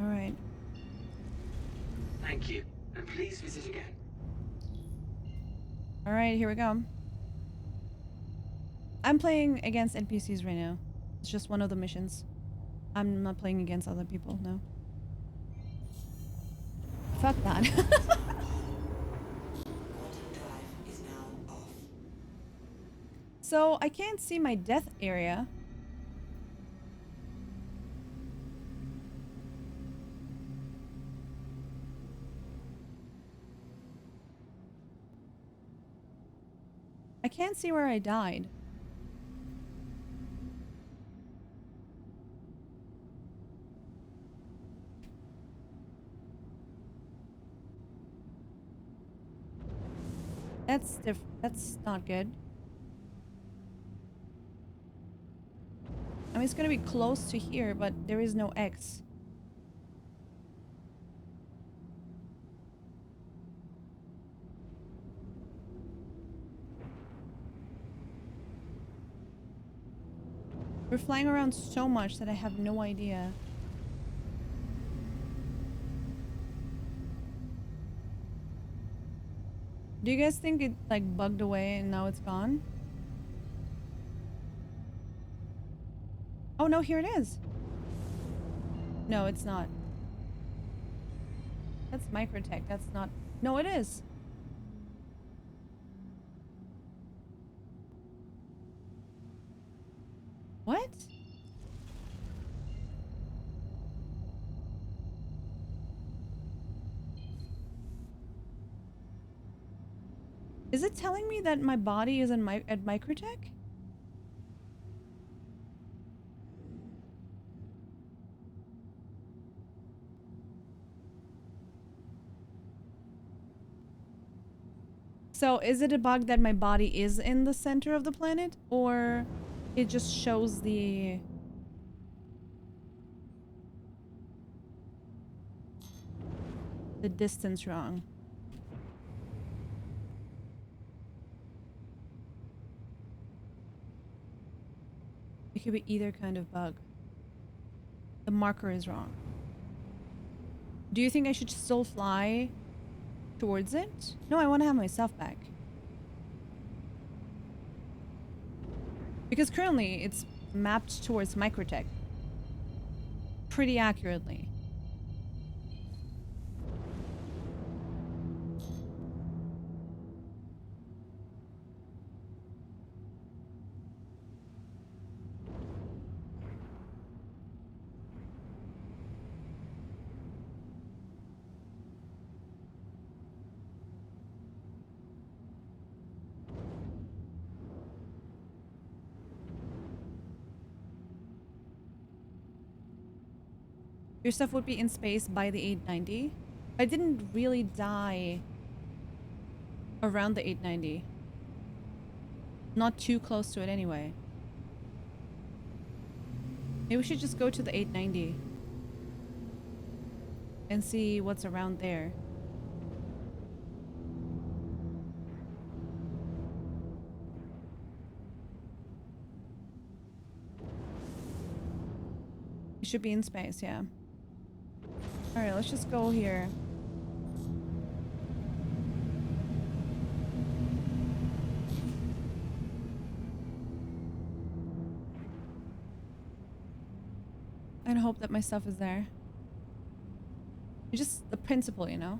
All right. Thank you, and please visit again. Alright, here we go. I'm playing against NPCs right now. It's just one of the missions. I'm not playing against other people, no. Fuck that. So, I can't see my death area. I can't see where I died. That's not good. I mean, it's gonna be close to here, but there is no X. We're flying around so much that I have no idea. Do you guys think it like bugged away and now it's gone? Oh no, here it is. No, it's not. That's Microtech. That's not. No, it is. What? Is it telling me that my body is at Microtech? So is it a bug that my body is in the center of the planet, or it just shows the distance wrong? It could be either kind of bug. The marker is wrong. Do you think I should still fly towards it? No, I want to have myself back. Because currently it's mapped towards Microtech. Pretty accurately. Your stuff would be in space by the 890. I didn't really die around the 890. Not too close to it anyway. Maybe we should just go to the 890 and see what's around there. It should be in space, yeah. Alright, let's just go here. And hope that my stuff is there. It's just the principle, you know?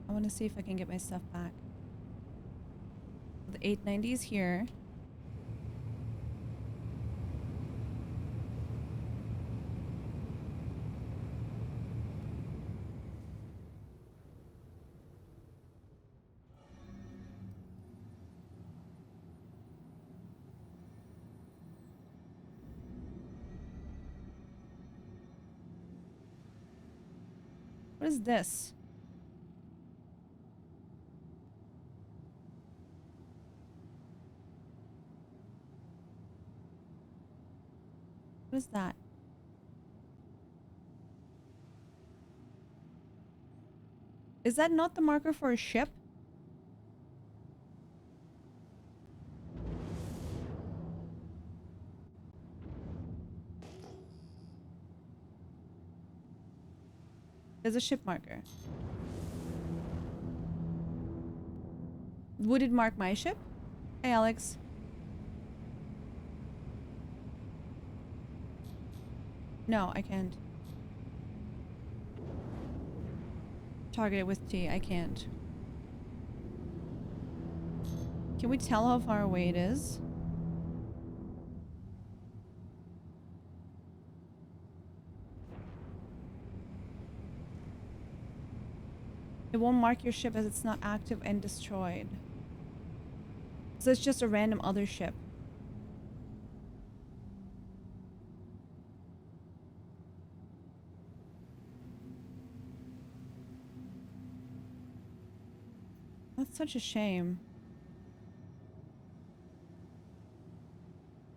I want to see if I can get my stuff back. The 890 is here. What is this? What is that? Is that not the marker for a ship? There's a ship marker. Would it mark my ship? Hey, Alex. No, I can't. Target it with T. I can't. Can we tell how far away it is? It won't mark your ship as it's not active and destroyed. So it's just a random other ship. That's such a shame.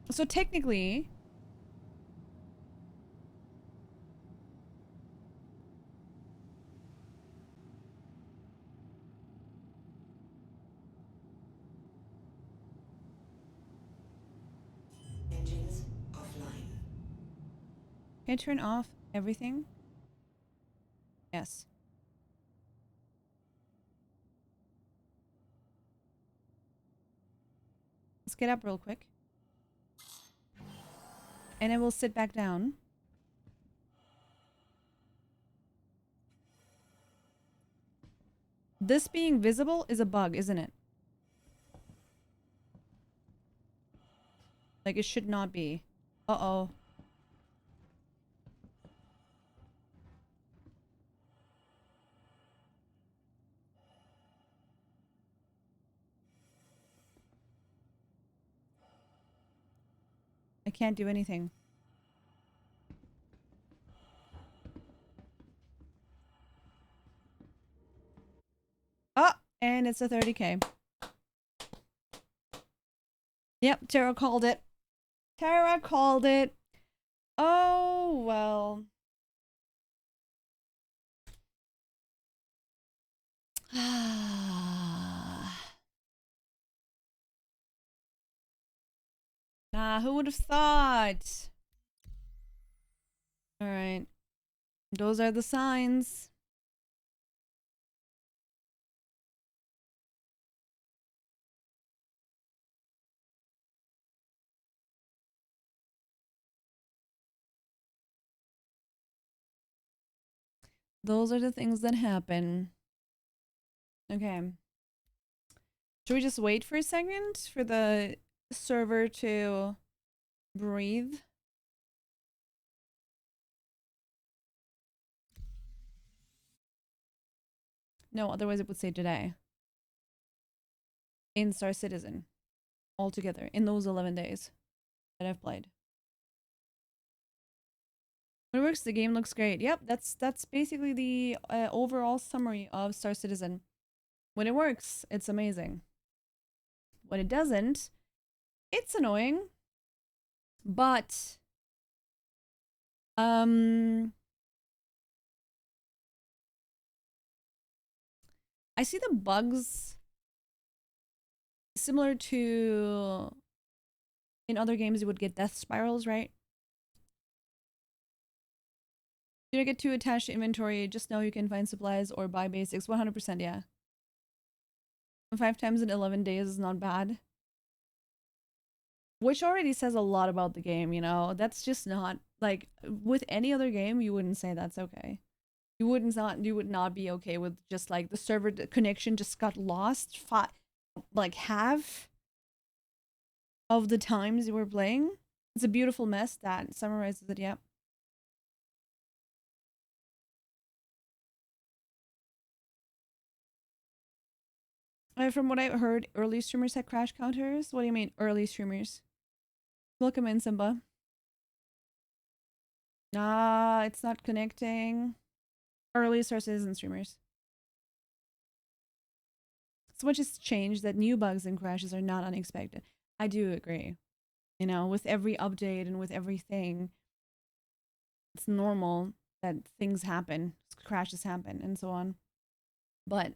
So technically, Engines offline. can I turn off everything? Yes. Let's get up real quick. And it will sit back down. This being visible is a bug, isn't it? Like, it should not be. Uh-oh. I can't do anything. Oh, and it's a 30K. Yep, Tara called it. Tara called it. Oh, well. Nah, who would have thought? All right. Those are the signs. Those are the things that happen. Okay. Should we just wait for a second for the server to breathe? No, otherwise it would say today. In Star Citizen. Altogether. In those 11 days that I've played. When it works, the game looks great. Yep, that's basically the overall summary of Star Citizen. When it works, it's amazing. When it doesn't, it's annoying. But I see the bugs similar to in other games you would get death spirals, right? You don't get too attached to inventory, just know you can find supplies or buy basics. 100%, yeah. 5 times in 11 days is not bad. Which already says a lot about the game, you know? That's just not, like, with any other game, you wouldn't say that's okay. You would not be okay with just, like, the server connection just got lost, like, half of the times you were playing. It's a beautiful mess that summarizes it, yep. From what I've heard, early streamers had crash counters. What do you mean, early streamers? Welcome in, Simba. Nah, it's not connecting. Early Star Citizen streamers. So much has changed that new bugs and crashes are not unexpected. I do agree. You know, with every update and with everything, it's normal that things happen, crashes happen, and so on. But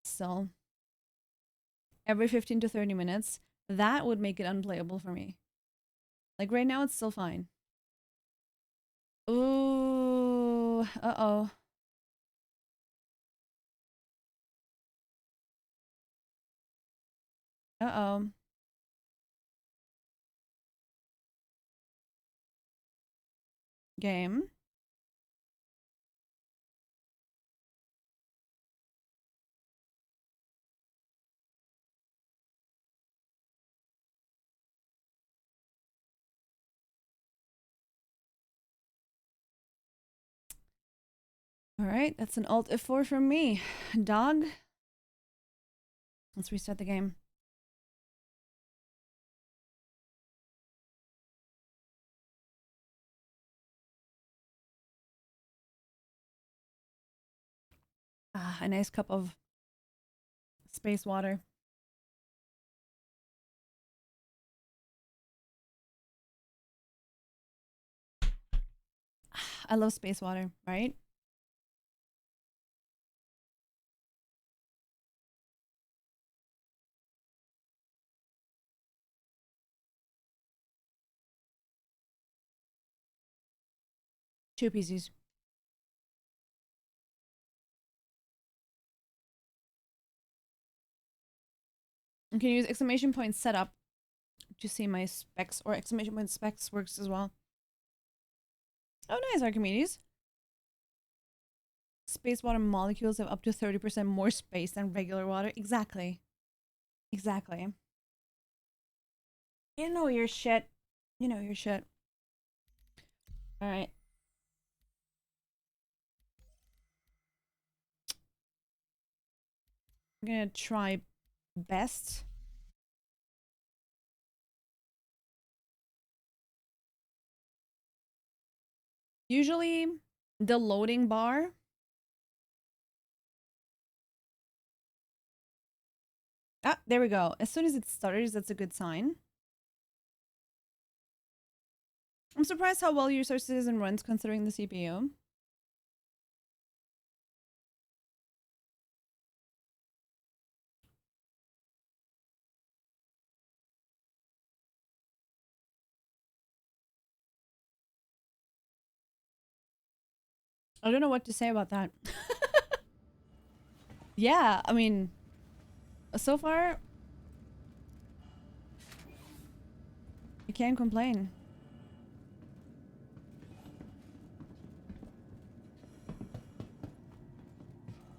still, every 15 to 30 minutes, that would make it unplayable for me. Like right now, it's still fine. Ooh. Uh-oh. Uh-oh. Game. Alright, that's an Alt F4 from me. Dog. Let's restart the game. Ah, a nice cup of space water. I love space water, right? Two PCs. You can use exclamation point setup to see my specs, or exclamation point specs works as well. Oh, nice, Archimedes. Space water molecules have up to 30% more space than regular water. Exactly. Exactly. You know your shit. You know your shit. Alright. I'm gonna try best. Usually, the loading bar. Ah, there we go. As soon as it starts, that's a good sign. I'm surprised how well your Star Citizen runs considering the CPU. I don't know what to say about that. Yeah, I mean, so far, I can't complain.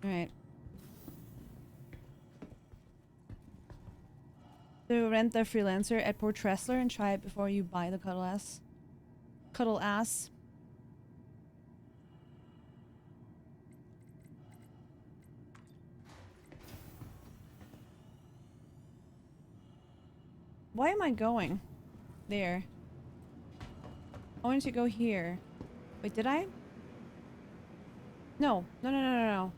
Alright. So rent the freelancer at Port Tressler and try it before you buy the cuddle ass. Cuddle ass. Why am I going there? I wanted to go here. Wait, did I? No. No, no, no, no, no.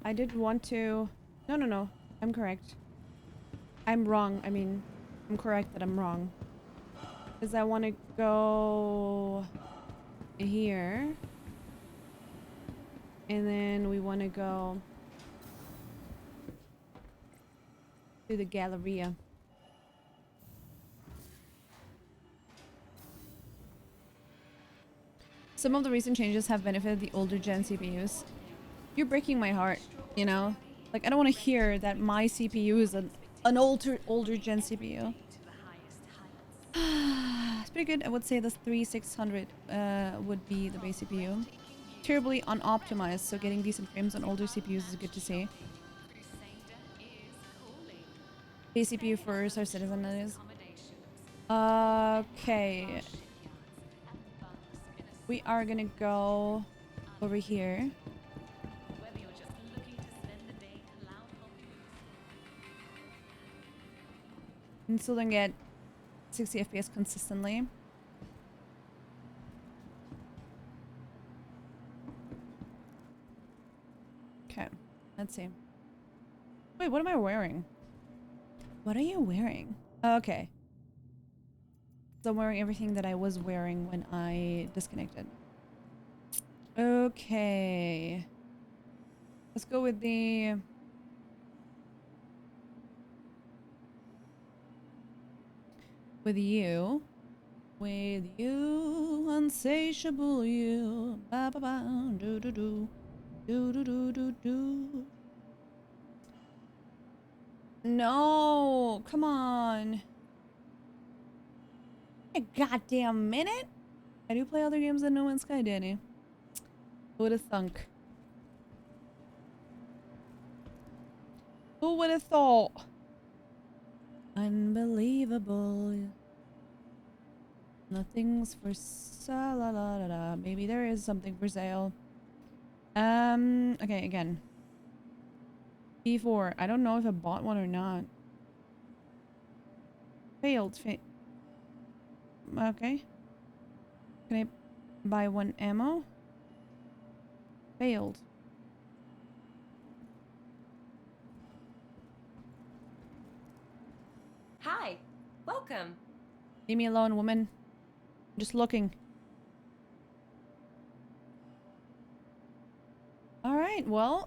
I did want to... No, no, no. I'm correct. I'm wrong. I mean, I'm correct that I'm wrong. Because I want to go... here. And then we want to go... to the Galleria. Some of the recent changes have benefited the older gen CPUs. You're breaking my heart, you know? Like, I don't want to hear that my CPU is an older gen CPU. It's pretty good. I would say the 3600 would be the base CPU. Terribly unoptimized, so getting decent frames on older CPUs is good to see. Base CPU for Star Citizen, that is. Okay. We are gonna go over here. And still don't get 60 FPS consistently. Okay, let's see. Wait, what am I wearing? What are you wearing? Okay. So I'm wearing everything that I was wearing when I disconnected. Okay. Let's go with the... with you. with you, insatiable you. Ba ba ba, do do do, do do do do do. No, come on. A goddamn minute. I do play other games than No Man's Sky, Danny. Who would have thunk? Who would have thought? Unbelievable. Nothing's for sale. La, la, la, la. Maybe there is something for sale. Okay, again. P4. I don't know if I bought one or not. Failed. Okay. Can I buy one ammo? Failed. Hi. Welcome. Leave me alone, woman. I'm just looking. Alright, well,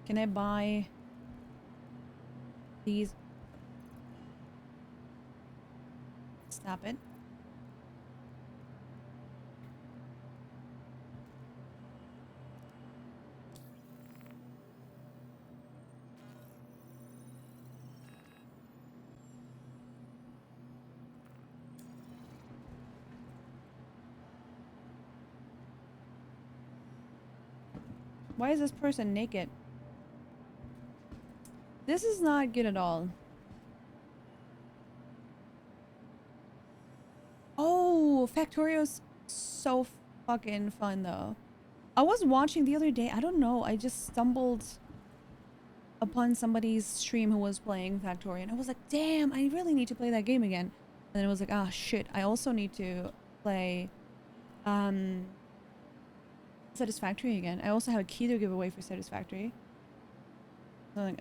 can I buy these? Stop it. Why is this person naked? This is not good at all. Oh, Factorio's so fucking fun though. I was watching the other day, I don't know, I just stumbled upon somebody's stream who was playing Factorio and I was like, damn, I really need to play that game again. And then it was like, ah, shit, I also need to play Satisfactory again. I also have a key to give away for Satisfactory. So I'm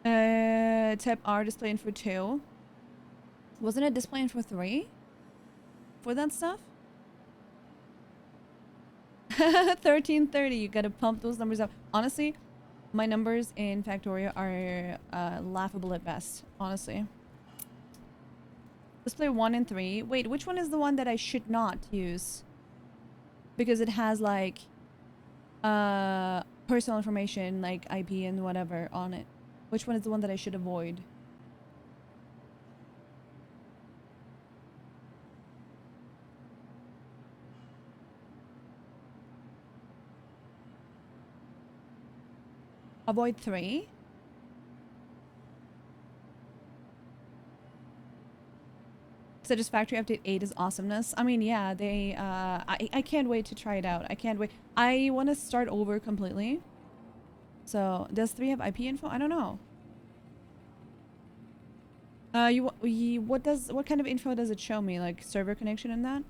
like, type R displaying for 2. Wasn't it displaying for 3? For that stuff? 1330, you gotta pump those numbers up. Honestly, my numbers in Factorio are laughable at best, honestly. Display 1 and 3. Wait, which one is the one that I should not use? Because it has like personal information like IP and whatever on it. Which one is the one that I should avoid? Avoid 3. Satisfactory Update 8 is awesomeness. I mean, yeah, they, I can't wait to try it out. I can't wait. I want to start over completely. So, does 3 have IP info? I don't know. What kind of info does it show me? Like server connection and that?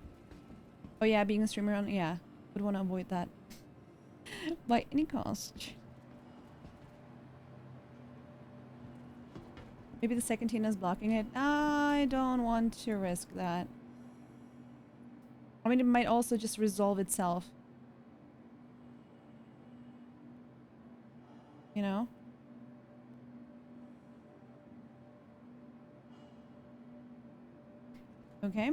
Oh yeah, being a streamer on, yeah. Would want to avoid that. By any cost. Maybe the second Tina is blocking it. I don't want to risk that. I mean, it might also just resolve itself. You know? Okay.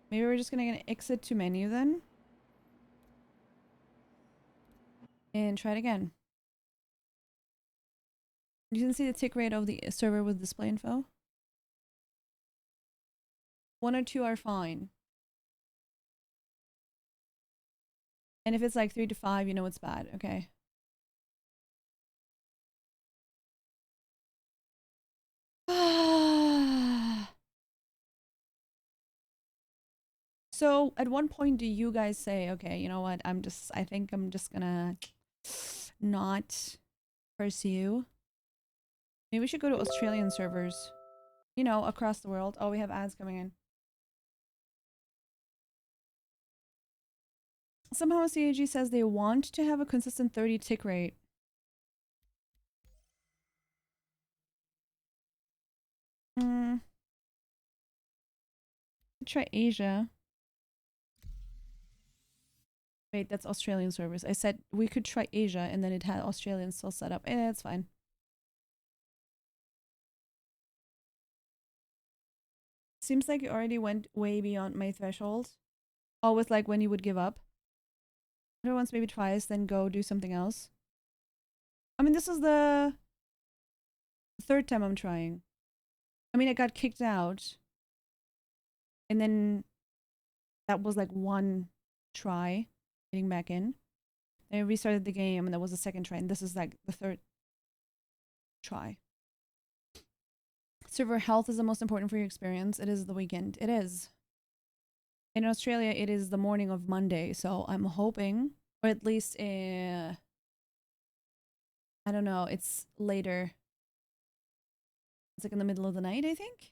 Maybe we're just gonna exit to menu then. And try it again. You can see the tick rate of the server with display info. 1 or 2 are fine. And if it's like 3 to 5, you know it's bad. Okay. So at one point do you guys say, okay, you know what, I think I'm just gonna not pursue. Maybe we should go to Australian servers. You know, across the world. Oh, we have ads coming in. Somehow CAG says they want to have a consistent 30 tick rate. Try Asia. Wait, that's Australian servers. I said we could try Asia, and then it had Australian still set up. Eh, it's fine. Seems like you already went way beyond my threshold. Always like when you would give up. Once, maybe twice, then go do something else. I mean, this is the third time I'm trying. I mean, I got kicked out. And then that was like one try getting back in. And I restarted the game, and that was the second try. And this is like the third try. Server health is the most important for your experience. It is the weekend. It is. In Australia, it is the morning of Monday. So I'm hoping, or at least, I don't know, it's later. It's like in the middle of the night, I think.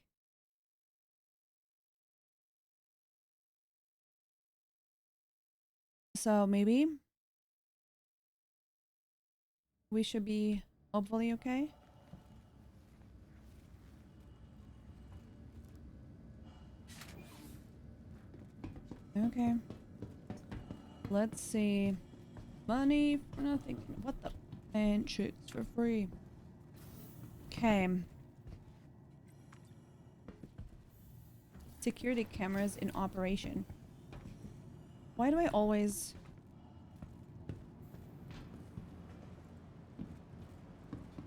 So maybe we should be hopefully okay. Okay. Let's see. Money for nothing. What the? And chicks for free. Okay. Security cameras in operation. Why do I always...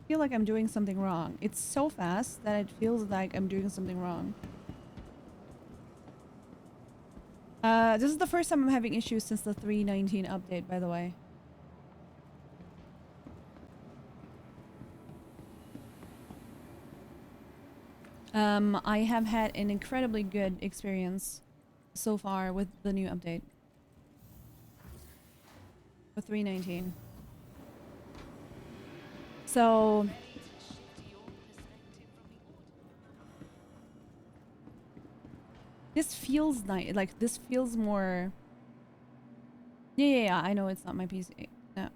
feel like I'm doing something wrong? It's so fast that it feels like I'm doing something wrong. This is the first time I'm having issues since the 3.19 update, by the way. I have had an incredibly good experience so far with the new update. With 3.19. So... this feels nice. Like, this feels more... Yeah, I know it's not my PC. No.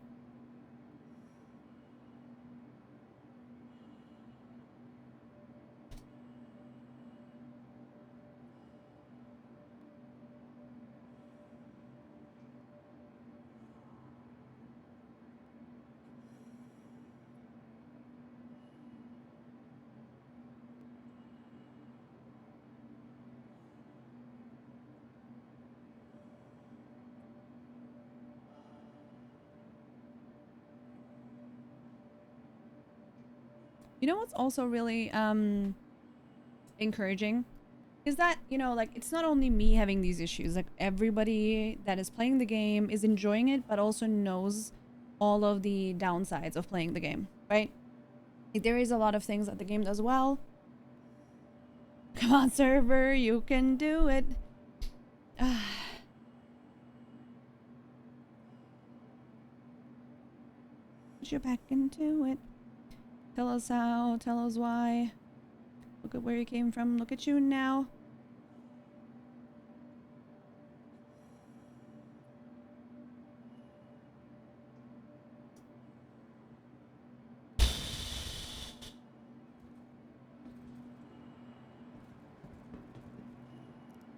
You know what's also really encouraging is that, you know, like, it's not only me having these issues. Like, everybody that is playing the game is enjoying it, but also knows all of the downsides of playing the game, right? Like, there is a lot of things that the game does well. Come on, server, you can do it. Put you back into it. Tell us how, tell us why. Look at where you came from. Look at you now.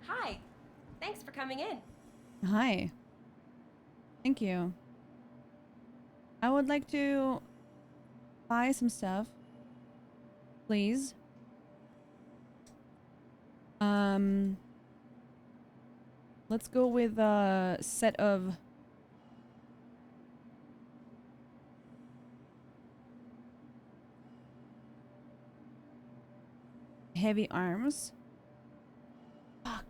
Hi. Thanks for coming in. Hi. Thank you. I would like to buy some stuff. Please. Let's go with a set of heavy arms. Fuck.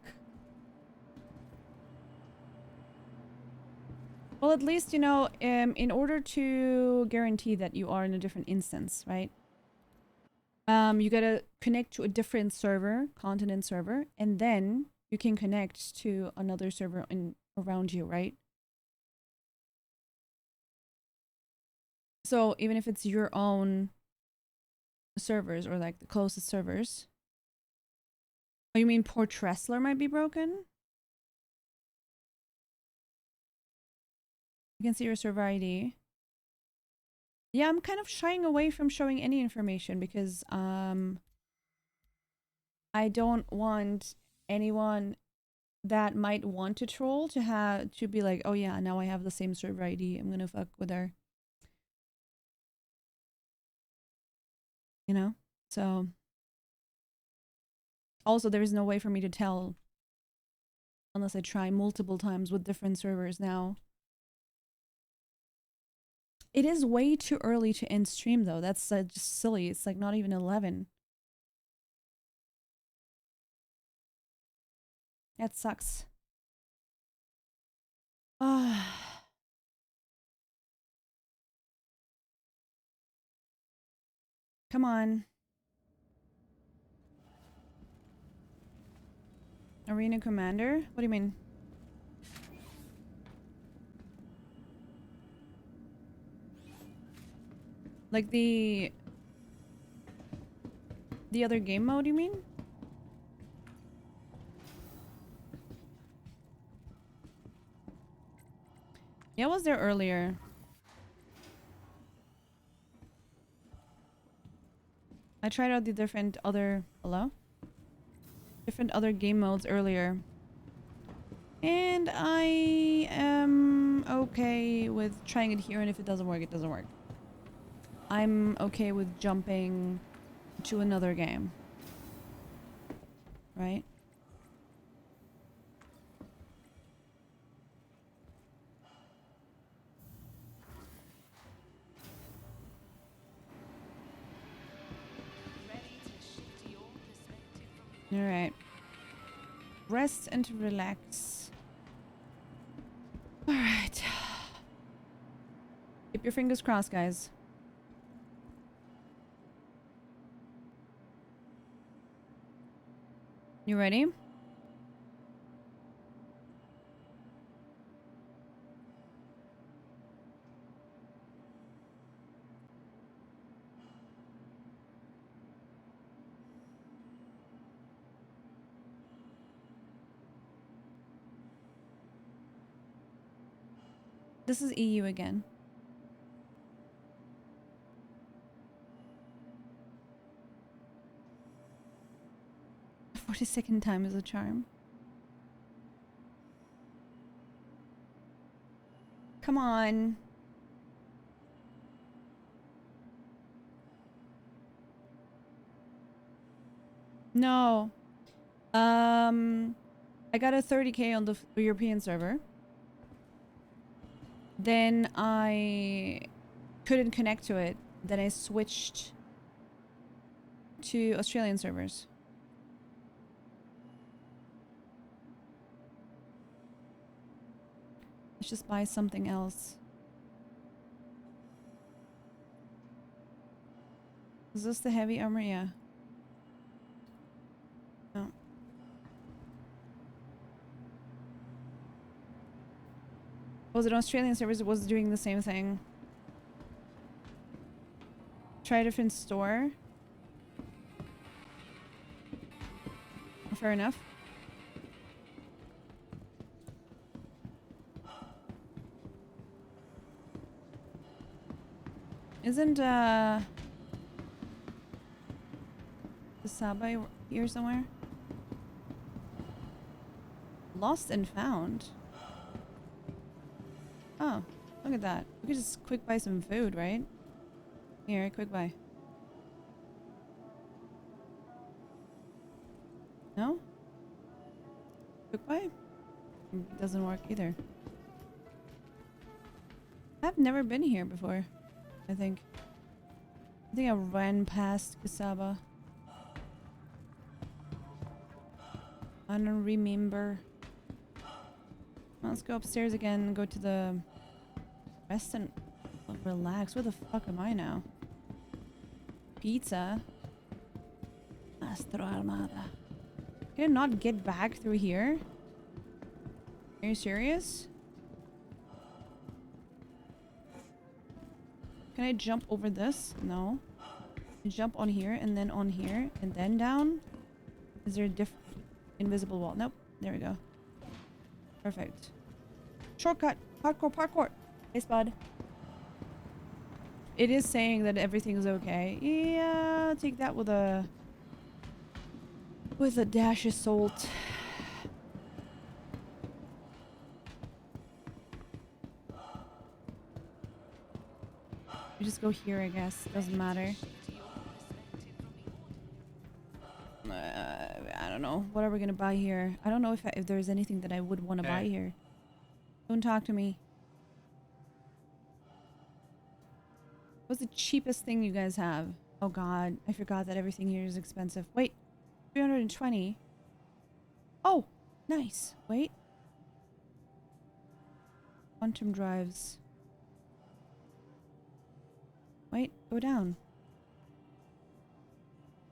Well, at least, you know, in order to guarantee that you are in a different instance, right? You gotta connect to a different server, continent server, and then you can connect to another server around you, right? So even if it's your own servers or like the closest servers. Oh, you mean Port Tressler might be broken? You can see your server ID. Yeah, I'm kind of shying away from showing any information because I don't want anyone that might want to troll to be like, oh yeah, now I have the same server ID. I'm gonna fuck with her. You know? So also there is no way for me to tell unless I try multiple times with different servers now. It is way too early to end stream though. That's just silly. It's like not even 11. That sucks. Ah. Come on. Arena Commander? What do you mean? Like the other game mode, you mean? Yeah, I was there earlier. I tried out the different other other game modes earlier. And I am okay with trying it here, and if it doesn't work, it doesn't work. I'm okay with jumping to another game. Right? Alright. Rest and relax. Alright. Keep your fingers crossed, guys. You ready? This is EU again. The 42nd time is a charm. Come on. No. I got a 30k on the European server. Then I couldn't connect to it. Then I switched to Australian servers. Let's just buy something else. Is this the heavy armor? Yeah. No. Was it Australian servers? It was doing the same thing. Try a different store. Fair enough. Isn't Saba here somewhere? Lost and found. Oh, look at that. We could just quick buy some food, right? Here, quick buy. No? Quick buy? It doesn't work either. I've never been here before, I think. I think I ran past Kasaba. I don't remember. Let's go upstairs again and go to the rest and relax. Where the fuck am I now? Pizza. Astro Armada. Can I not get back through here? Are you serious? Can I jump over this? No. Jump on here and then on here and then down? Is there a different invisible wall? Nope. There we go. Perfect. Shortcut. Parkour, parkour. Nice, bud. It is saying that everything's okay. Yeah, take that with a dash of salt. We just go here, I guess. Doesn't matter. I don't know. What are we gonna buy here? I don't know if there's anything that I would want to buy here. Don't talk to me. What's the cheapest thing you guys have? Oh god, I forgot that everything here is expensive. Wait, 320. Oh, nice. Wait. Quantum drives. Wait, go down.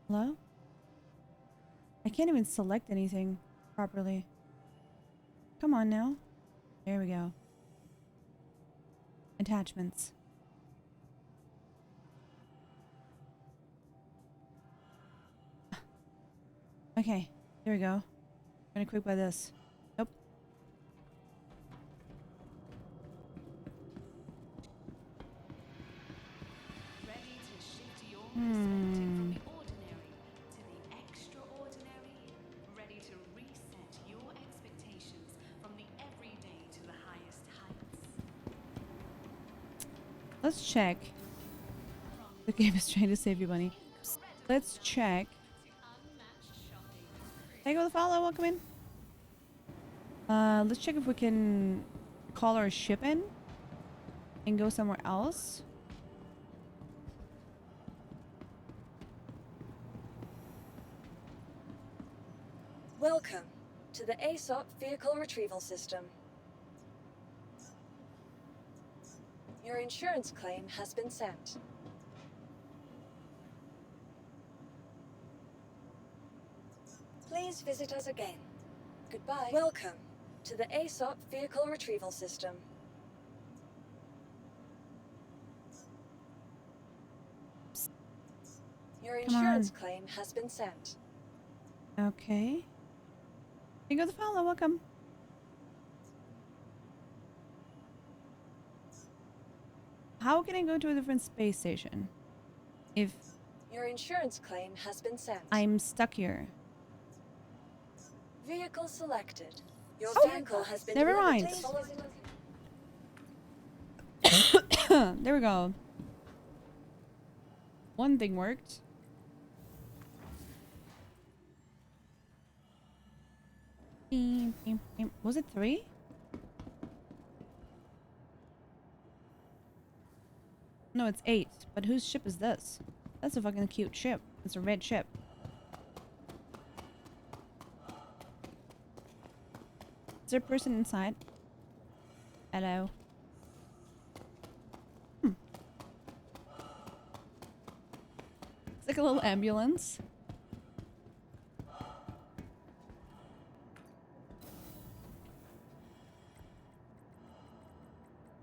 Hello? I can't even select anything properly. Come on now. There we go. Attachments. Okay, there we go. I'm gonna quick buy this. Nope. Ready to shift your perspective from the ordinary to the extraordinary? Ready to reset your expectations from the everyday to the highest heights? Let's check. The game is trying to save you money. Let's check. Hey, go the follow. Welcome in. Let's check if we can call our ship in and go somewhere else. Welcome to the ASOP Vehicle Retrieval System. Your insurance claim has been sent. Please visit us again. Goodbye. Welcome to the ASOP Vehicle Retrieval System. Your insurance claim has been sent. Okay. Here you go the follow. Welcome. How can I go to a different space station if your insurance claim has been sent? I'm stuck here. Vehicle selected. Your vehicle has been never mind. There we go. One thing worked. Was it 3? No, it's 8. But whose ship is this? That's a fucking cute ship. It's a red ship. Is there a person inside? Hello. It's like a little ambulance.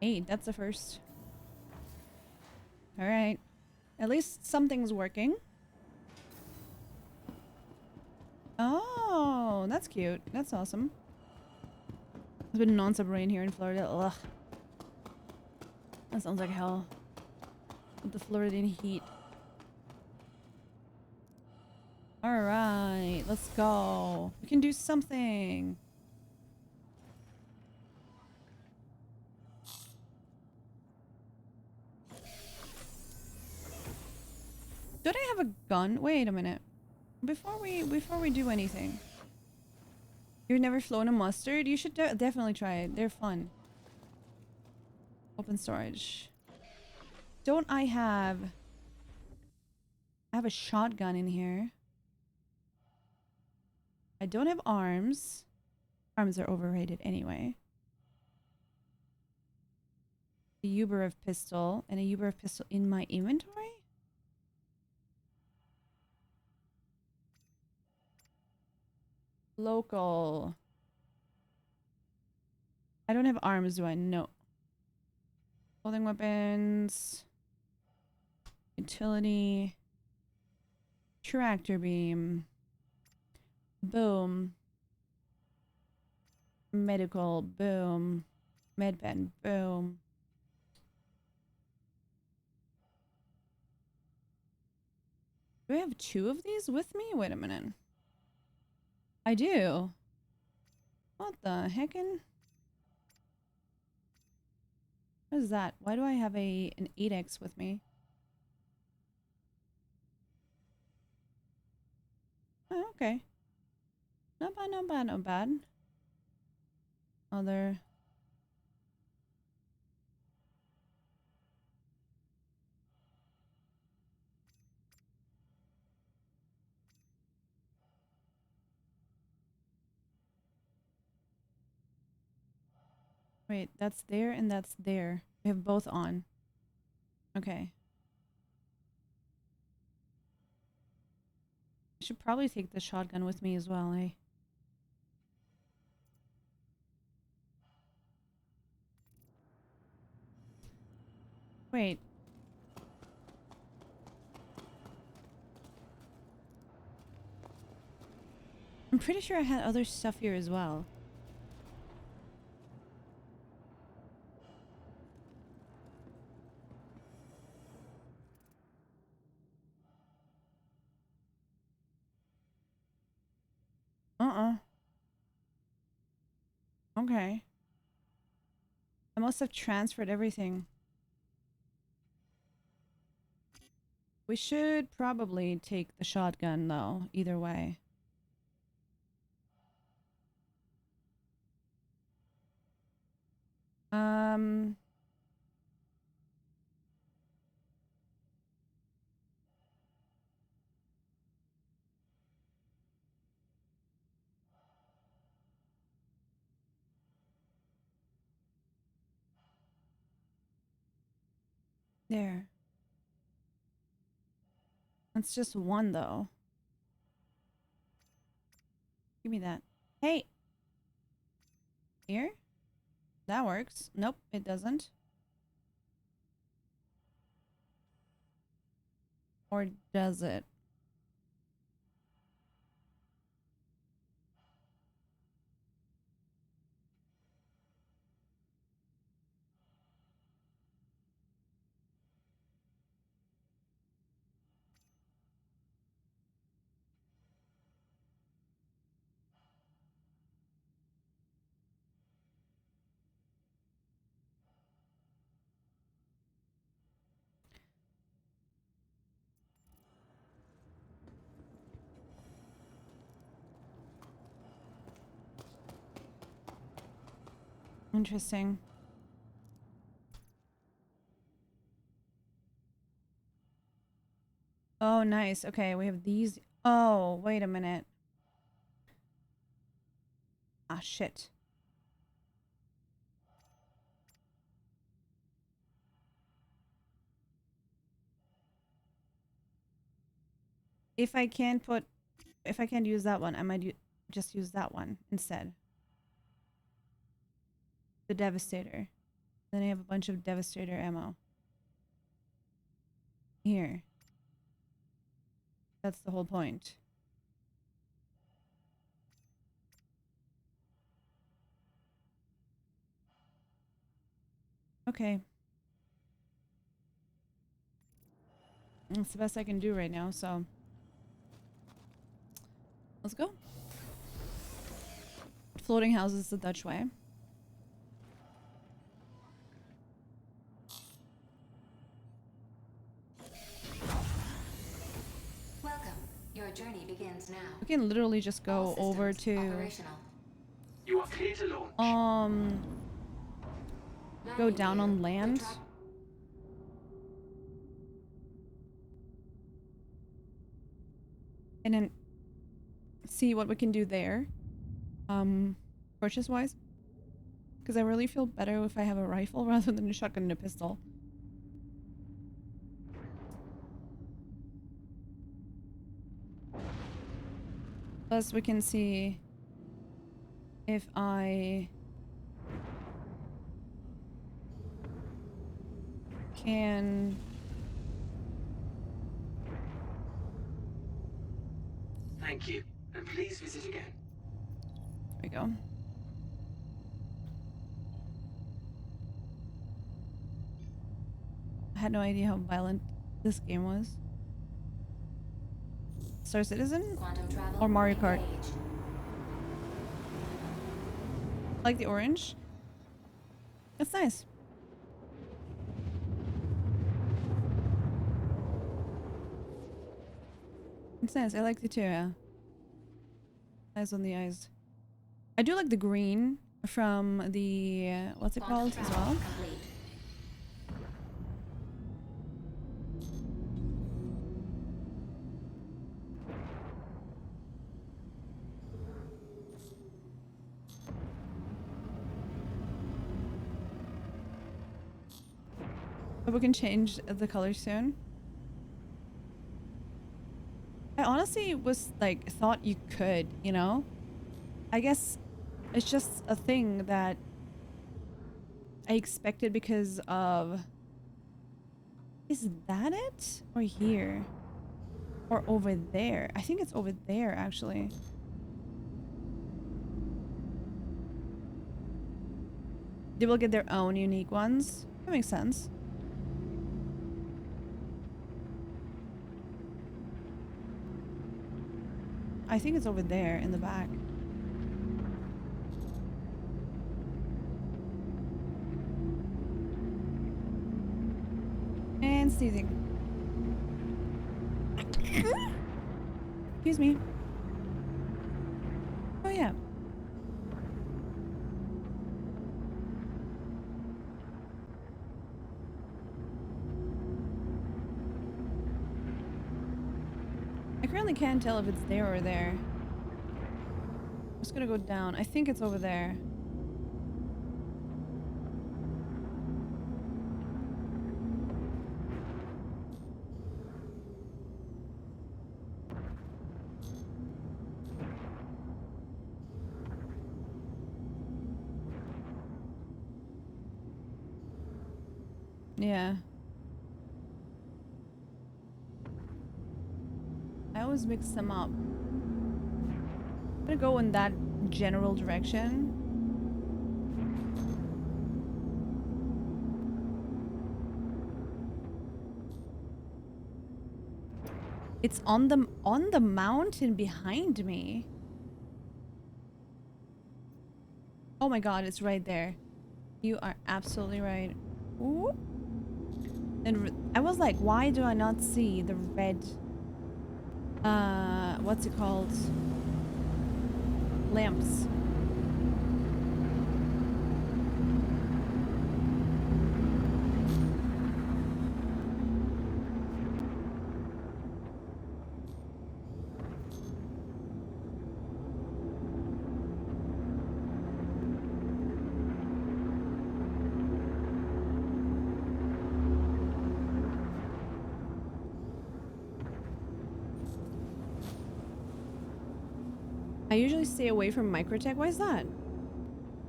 Hey, that's the first. Alright. At least something's working. Oh, that's cute. That's awesome. There's been non-submarine here in Florida. Ugh. That sounds like hell. With the Floridian heat. Alright, let's go. We can do something. Don't I have a gun? Wait a minute. Before we do anything. You've never flown a mustard? You should definitely try it. They're fun. Open storage. Don't I have a shotgun in here. I don't have arms. Arms are overrated anyway. A Uber pistol and a Uber pistol in my inventory? Local. I don't have arms, do I? No. Holding weapons. Utility. Tractor beam. Boom. Medical. Boom. Medpen. Boom. Do I have 2 of these with me? Wait a minute. I do. What the heckin'? What is that? Why do I have an 8x with me? Oh, okay. Not bad, not bad, not bad. Other. Wait, that's there and that's there. We have both on. Okay. I should probably take the shotgun with me as well, eh? Wait. I'm pretty sure I had other stuff here as well. Okay. I must have transferred everything. We should probably take the shotgun though, either way. There. That's just one though. Give me that. Hey! Here? That works. Nope, it doesn't. Or does it? Interesting. Oh, nice. Okay, we have these. Oh, wait a minute. Ah, shit. If I can't use that one, I might just use that one instead. The Devastator. Then I have a bunch of Devastator ammo. Here. That's the whole point. Okay. That's the best I can do right now, so let's go. Floating houses the Dutch way. Welcome. Your journey begins now. We can literally just go over to You are clear to launch. Go down on land. And then see what we can do there. Purchase wise. Because I really feel better if I have a rifle rather than a shotgun and a pistol. Plus we can see if I can Thank you, and please visit again. There we go. I had no idea how violent this game was. Star Citizen or Mario Kart? I like the orange. That's nice. It's nice. I like it too. Yeah. Eyes on the eyes. I do like the green from the what's it called as well. But we can change the color soon. I honestly was like thought you could, you know? I guess it's just a thing that I expected because of... Is that it? Or here? Or over there? I think it's over there actually. They will get their own unique ones. That makes sense. I think it's over there in the back. And sneezing. Excuse me. Oh yeah. I currently can't tell if it's there or there. I'm just gonna go down. I think it's over there. Yeah. I always mix them up. I'm gonna go in that general direction. It's on the mountain behind me. Oh my god, it's right there. You are absolutely right. Ooh. And I was like, why do I not see the red what's it called? Lamps. I usually stay away from microtech. Why is that?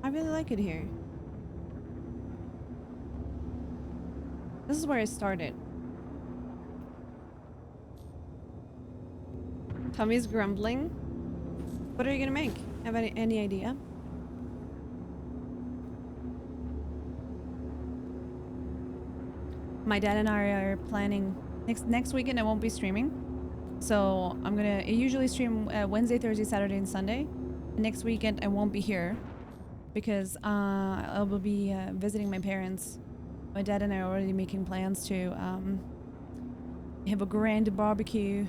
I really like it here. This is where I started. Tommy's grumbling. What are you gonna make? Have any idea? My dad and I are planning next weekend. I won't be streaming. So I'm gonna usually stream Wednesday, Thursday, Saturday, and Sunday. Next weekend I won't be here because I will be visiting my parents. My dad and I are already making plans to have a grand barbecue.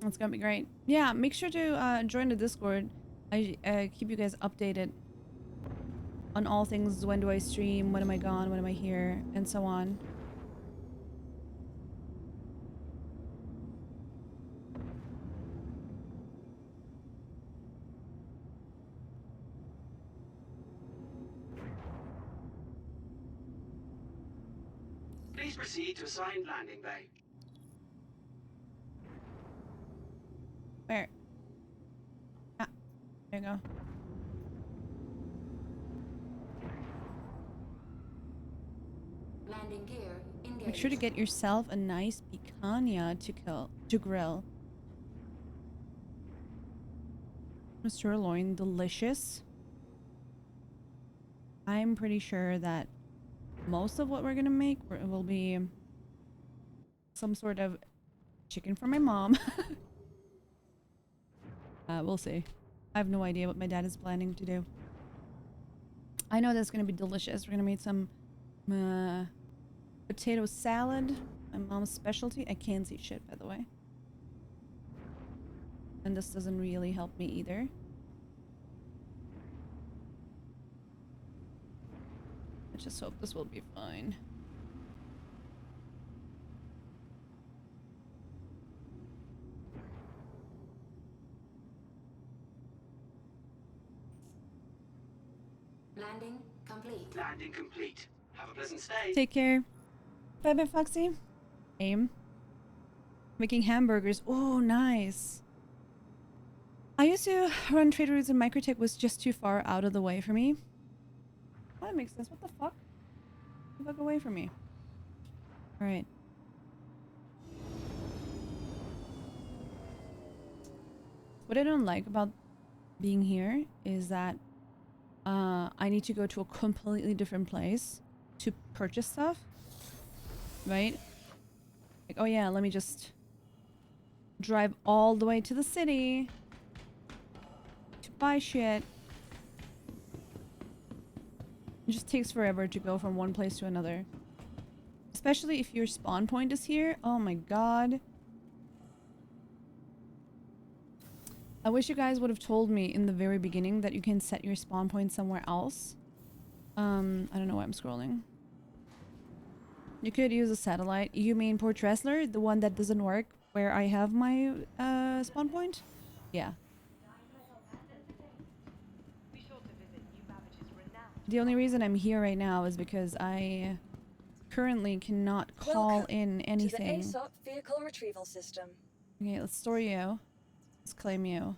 It's gonna be great. Yeah, make sure to join the Discord. I keep you guys updated on all things. When do I stream? When am I gone? When am I here? And so on. Please proceed to assigned landing bay. Where? Ah, there you go. Landing gear engaged. Make sure to get yourself a nice picanha to grill. Sirloin, delicious. I'm pretty sure that most of what we're gonna make will be some sort of chicken for my mom. We'll see. I have no idea what my dad is planning to do. I know that's gonna be delicious. We're gonna make some potato salad, my mom's specialty. I can't see shit, by the way. And this doesn't really help me either. I just hope this will be fine. Landing complete. Landing complete. Have a pleasant stay. Take care. Bye bye, Foxy. Aim. Making hamburgers. Oh, nice. I used to run trade routes and Microtech was just too far out of the way for me. Oh, that makes sense. What the fuck? Get the fuck away from me. Alright. What I don't like about being here is that I need to go to a completely different place to purchase stuff. Right? Like, oh yeah, let me just drive all the way to the city to buy shit. It just takes forever to go from one place to another. Especially if your spawn point is here. Oh my god. I wish you guys would have told me in the very beginning that you can set your spawn point somewhere else. I don't know why I'm scrolling. You could use a satellite. You mean Port Tressler? The one that doesn't work where I have my spawn point? Yeah. The only reason I'm here right now is because I currently cannot call in anything. To the ASOP vehicle retrieval system. Okay, let's store you. Let's claim you.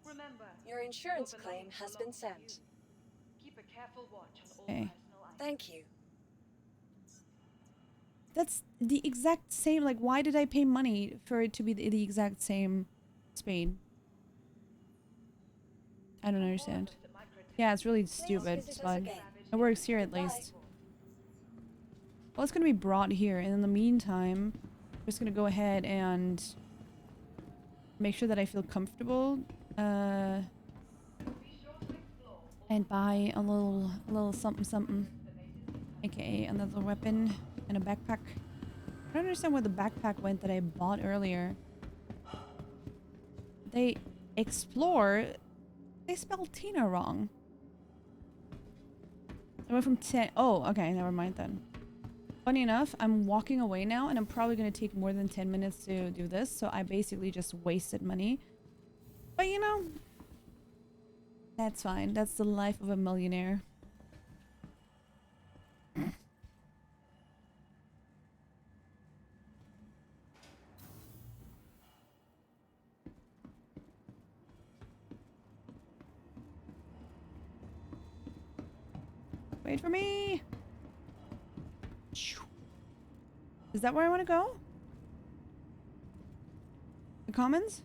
Remember, your insurance claim has been sent. Keep a careful watch on all Okay. personal items. Thank you. That's the exact same. Like, why did I pay money for it to be the exact same spade? I don't understand. Yeah, it's really stupid, but it works here at least. Well, it's gonna be brought here, and in the meantime, I'm just gonna go ahead and make sure that I feel comfortable, and buy a little something something, aka another weapon and a backpack. I don't understand where the backpack went that I bought earlier. They explore. They spelled Tina wrong. I went from 10. Oh, okay, never mind then. Funny enough, I'm walking away now, and I'm probably going to take more than 10 minutes to do this, so I basically just wasted money. But you know, that's fine. That's the life of a millionaire. Wait for me! Is that where I want to go? The commons?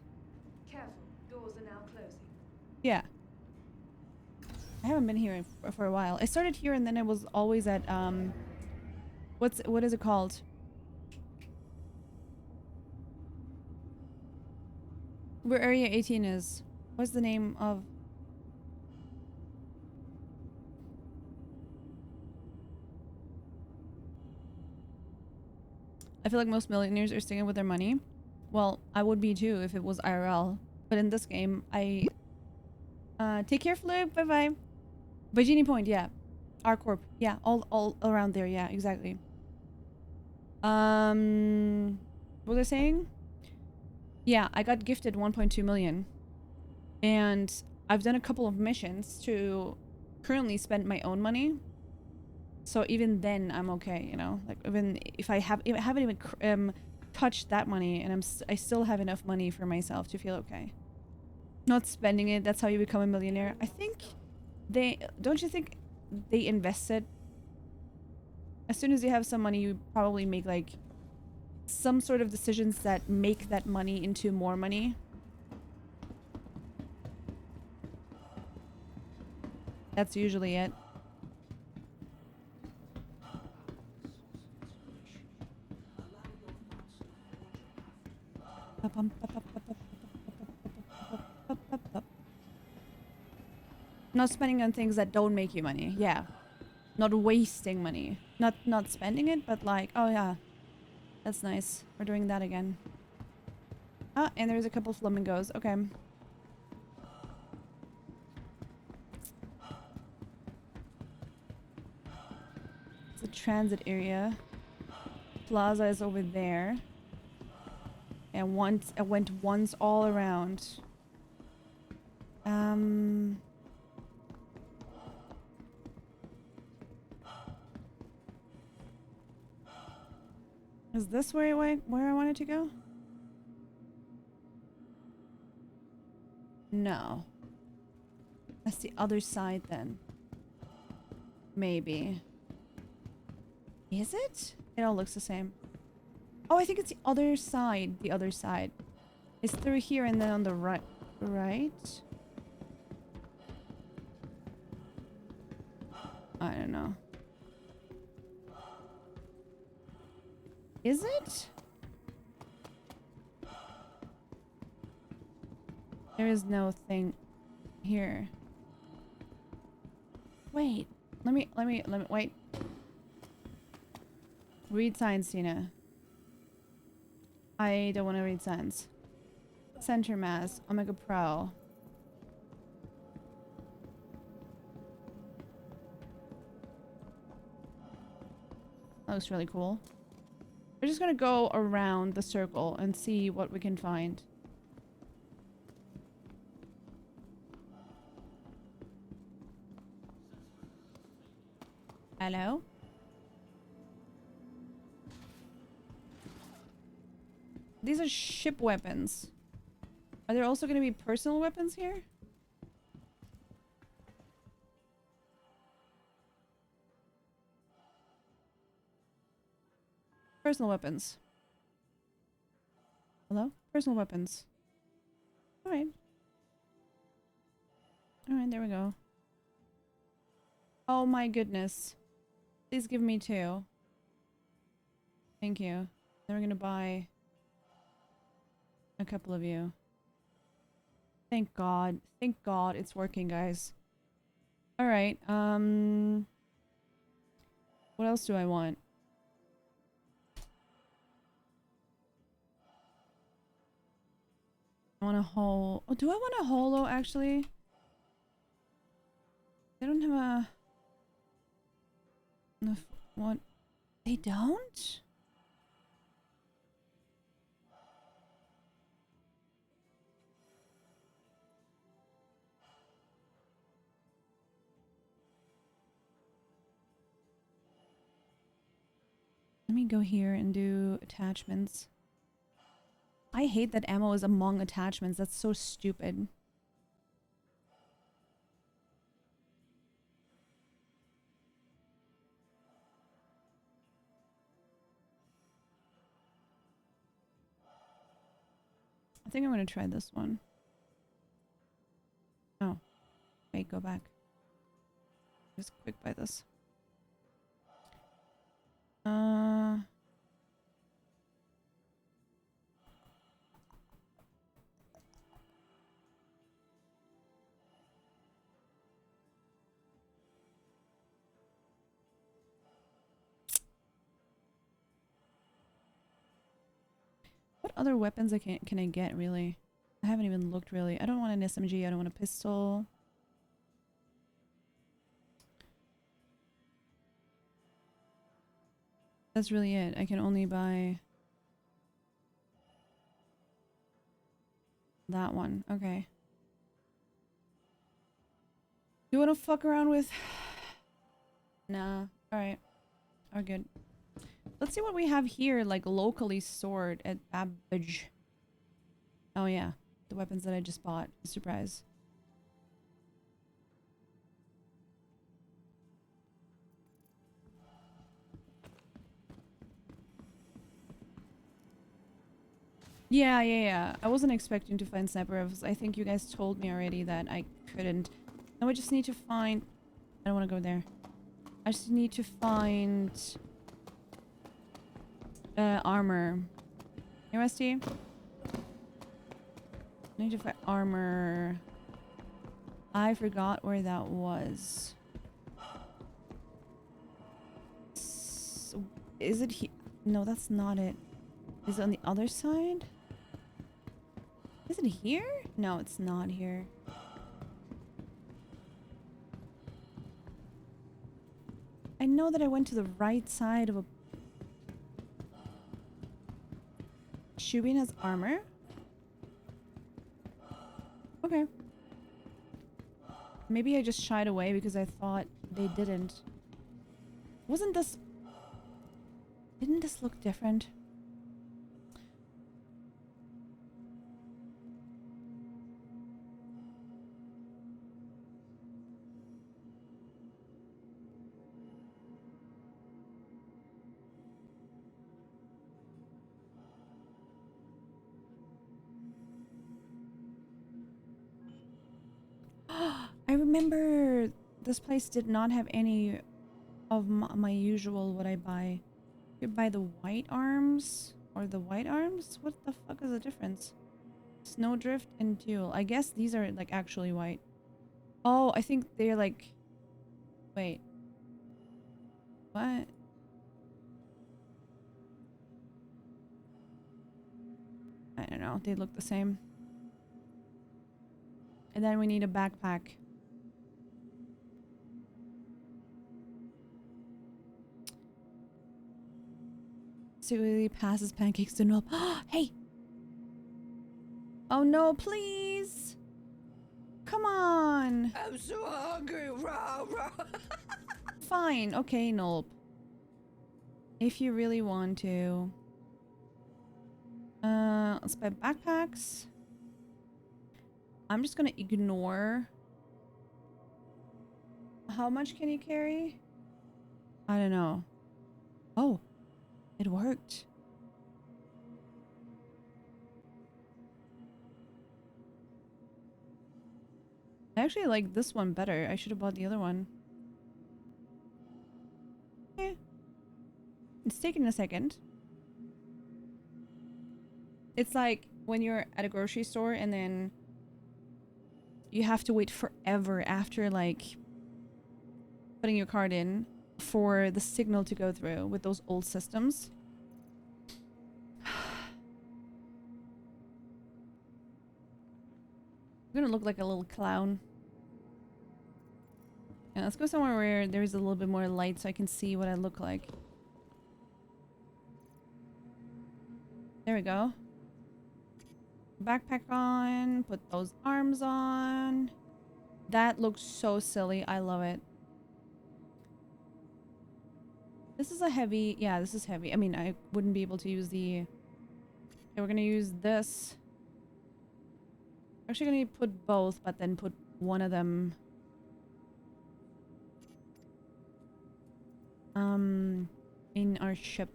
Careful, doors are now closing. Yeah. I haven't been here for a while. I started here and then I was always at, what is it called? Where Area 18 is. What's the name of... I feel like most millionaires are sticking with their money. Well, I would be too if it was IRL. But in this game, I... take care, Flip. Bye-bye. Virginia Point, yeah. R-Corp. Yeah, all around there. Yeah, exactly. What was I saying? Yeah, I got gifted 1.2 million. And I've done a couple of missions to currently spend my own money. So even then, I'm okay, you know? Like, even if I haven't even touched that money, and I still have enough money for myself to feel okay. Not spending it, that's how you become a millionaire. I think don't you think they invest it? As soon as you have some money, you probably make, like, some sort of decisions that make that money into more money. That's usually it. Not spending on things that don't make you money. Yeah. Not wasting money. Not spending it, but like, oh yeah. That's nice. We're doing that again. Ah, and there's a couple flamingos. Okay. It's a transit area. Plaza is over there. And once I went once all around. Is this where I wanted to go? No. That's the other side then. Maybe. Is it? It all looks the same. Oh, I think it's the other side. The other side. It's through here and then on the right. Right? I don't know. Is it? There is no thing here. Wait. Let me wait. Read signs, Tina. I don't want to read signs. Center mass, Omega Pro. That looks really cool. We're just gonna go around the circle and see what we can find. Hello? These are ship weapons. Are there also gonna be personal weapons here? Personal weapons. Hello? Personal weapons. Alright. Alright, there we go. Oh my goodness. Please give me 2. Thank you. Then we're gonna buy a couple of you. Thank God. Thank God it's working, guys. Alright, what else do I want? I want a hole. Oh, do I want a holo actually? They don't have a... What? They don't? Let me go here and do attachments. I hate that ammo is among attachments. That's so stupid. I think I'm gonna try this one. Oh. Wait, go back. Just quick buy this. What other weapons can I get, really? I haven't even looked, really. I don't want an SMG. I don't want a pistol. That's really it. I can only buy that one. Okay. You want to fuck around with? Nah. Alright. We're good. Let's see what we have here, like locally stored at Babbage. Oh yeah. The weapons that I just bought. Surprise. Yeah. I wasn't expecting to find sniper rifles. I think you guys told me already that I couldn't. Now I just need to find... I don't want to go there. I just need to find... armor. Hey, Rusty? I need to find armor... I forgot where that was. Is it here? No, that's not it. Is it on the other side? Is it here? No, it's not here. I know that I went to the right side of a... Shubin has armor? Okay. Maybe I just shied away because I thought they didn't. Wasn't this... Didn't this look different? I remember this place did not have any of my usual what I buy. You could buy the white arms or the white arms? What the fuck is the difference? Snowdrift and Teal. I guess these are like actually white. Oh, I think they're like... Wait. What? I don't know. They look the same. And then we need a backpack. Secretly passes pancakes to Nope. Hey! Oh no, please! Come on! I'm so hungry. Rah, rah. Fine. Okay, Nope. If you really want to. Let's buy backpacks. I'm just gonna ignore. How much can you carry? I don't know. Oh, it worked. I actually like this one better. I should have bought the other one. Eh. It's taking a second. It's like when you're at a grocery store and then you have to wait forever after like putting your card in for the signal to go through with those old systems. I'm gonna look like a little clown. Yeah, let's go somewhere where there's a little bit more light so I can see what I look like. There we go. Backpack on, put those arms on. That looks so silly. I love it. This is a heavy... Yeah, this is heavy. I mean, I wouldn't be able to use the... Okay, we're gonna use this. We're actually gonna put both, but then put one of them... in our ship.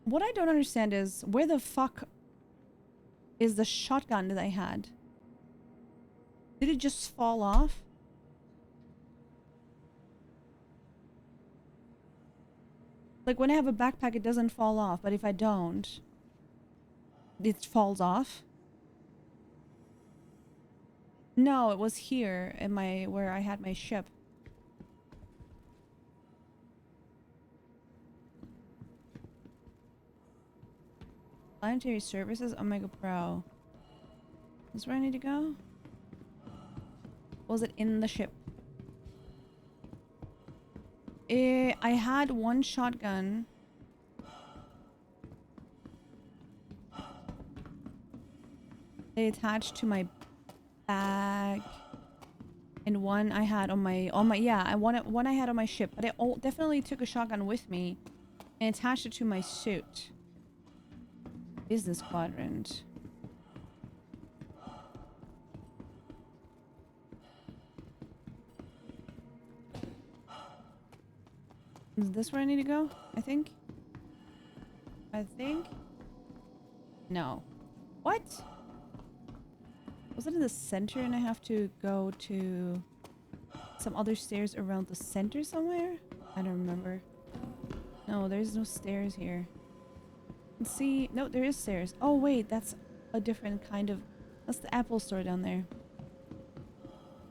What I don't understand is, where the fuck is the shotgun that I had? Did it just fall off? Like, when I have a backpack, it doesn't fall off, but if I don't, it falls off? No, it was here in my... where I had my ship. Planetary Services, Omega Pro. Is this where I need to go? Was it in the ship? I had one shotgun. They attached to my bag. And one I had on my yeah, one I had on my ship, but I definitely took a shotgun with me and attached it to my suit. Business quadrant. Is this where I need to go? I think. No. What? Was it in the center and I have to go to some other stairs around the center somewhere? I don't remember. No, there's no stairs here. Let's see. No, there is stairs. Oh, wait. That's a different kind of... That's the Apple store down there.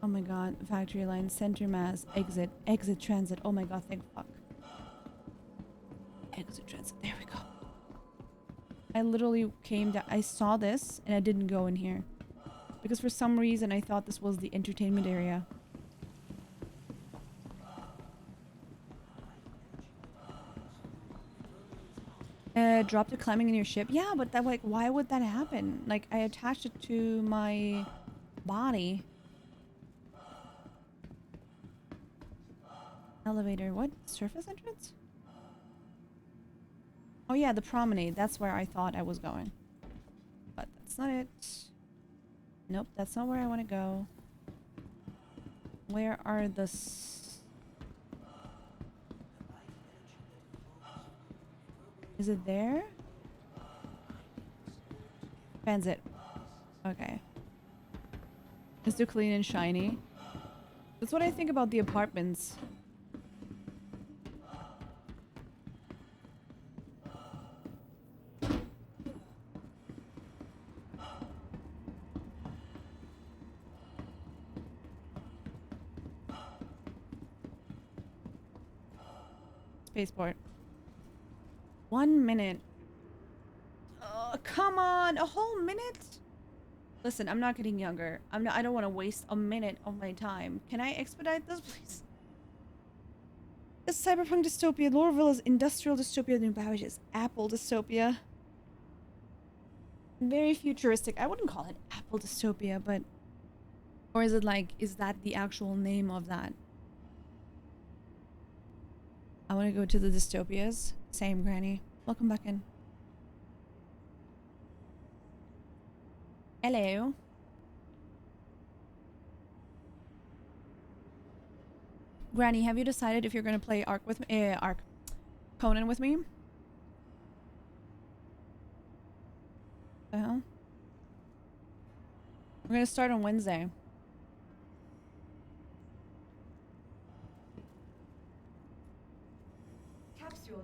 Oh my god. Factory line, center mass, exit, exit transit. Oh my god, thank fuck. Exit transit. There we go. I literally came down. I saw this and I didn't go in here. Because for some reason I thought this was the entertainment area. Dropped a climbing in your ship? Yeah, but that, like, why would that happen? Like, I attached it to my body. Elevator. What? Surface entrance? Oh yeah, the promenade. That's where I thought I was going. But that's not it. Nope, that's not where I want to go. Where are the... Is it there? Transit. Okay. It's too clean and shiny. That's what I think about the apartments. Spaceport. 1 minute. Oh, come on, a whole minute? Listen, I'm not getting younger. I don't want to waste a minute of my time. Can I expedite this, please? It's cyberpunk dystopia. Lorville is industrial dystopia. New Bowage is Apple dystopia. Very futuristic. I wouldn't call it Apple dystopia, but... Or is it like, is that the actual name of that? I want to go to the dystopias. Same, Granny. Welcome back in. Hello. Granny, have you decided if you're going to play Ark with me? Conan with me? The hell? We're going to start on Wednesday.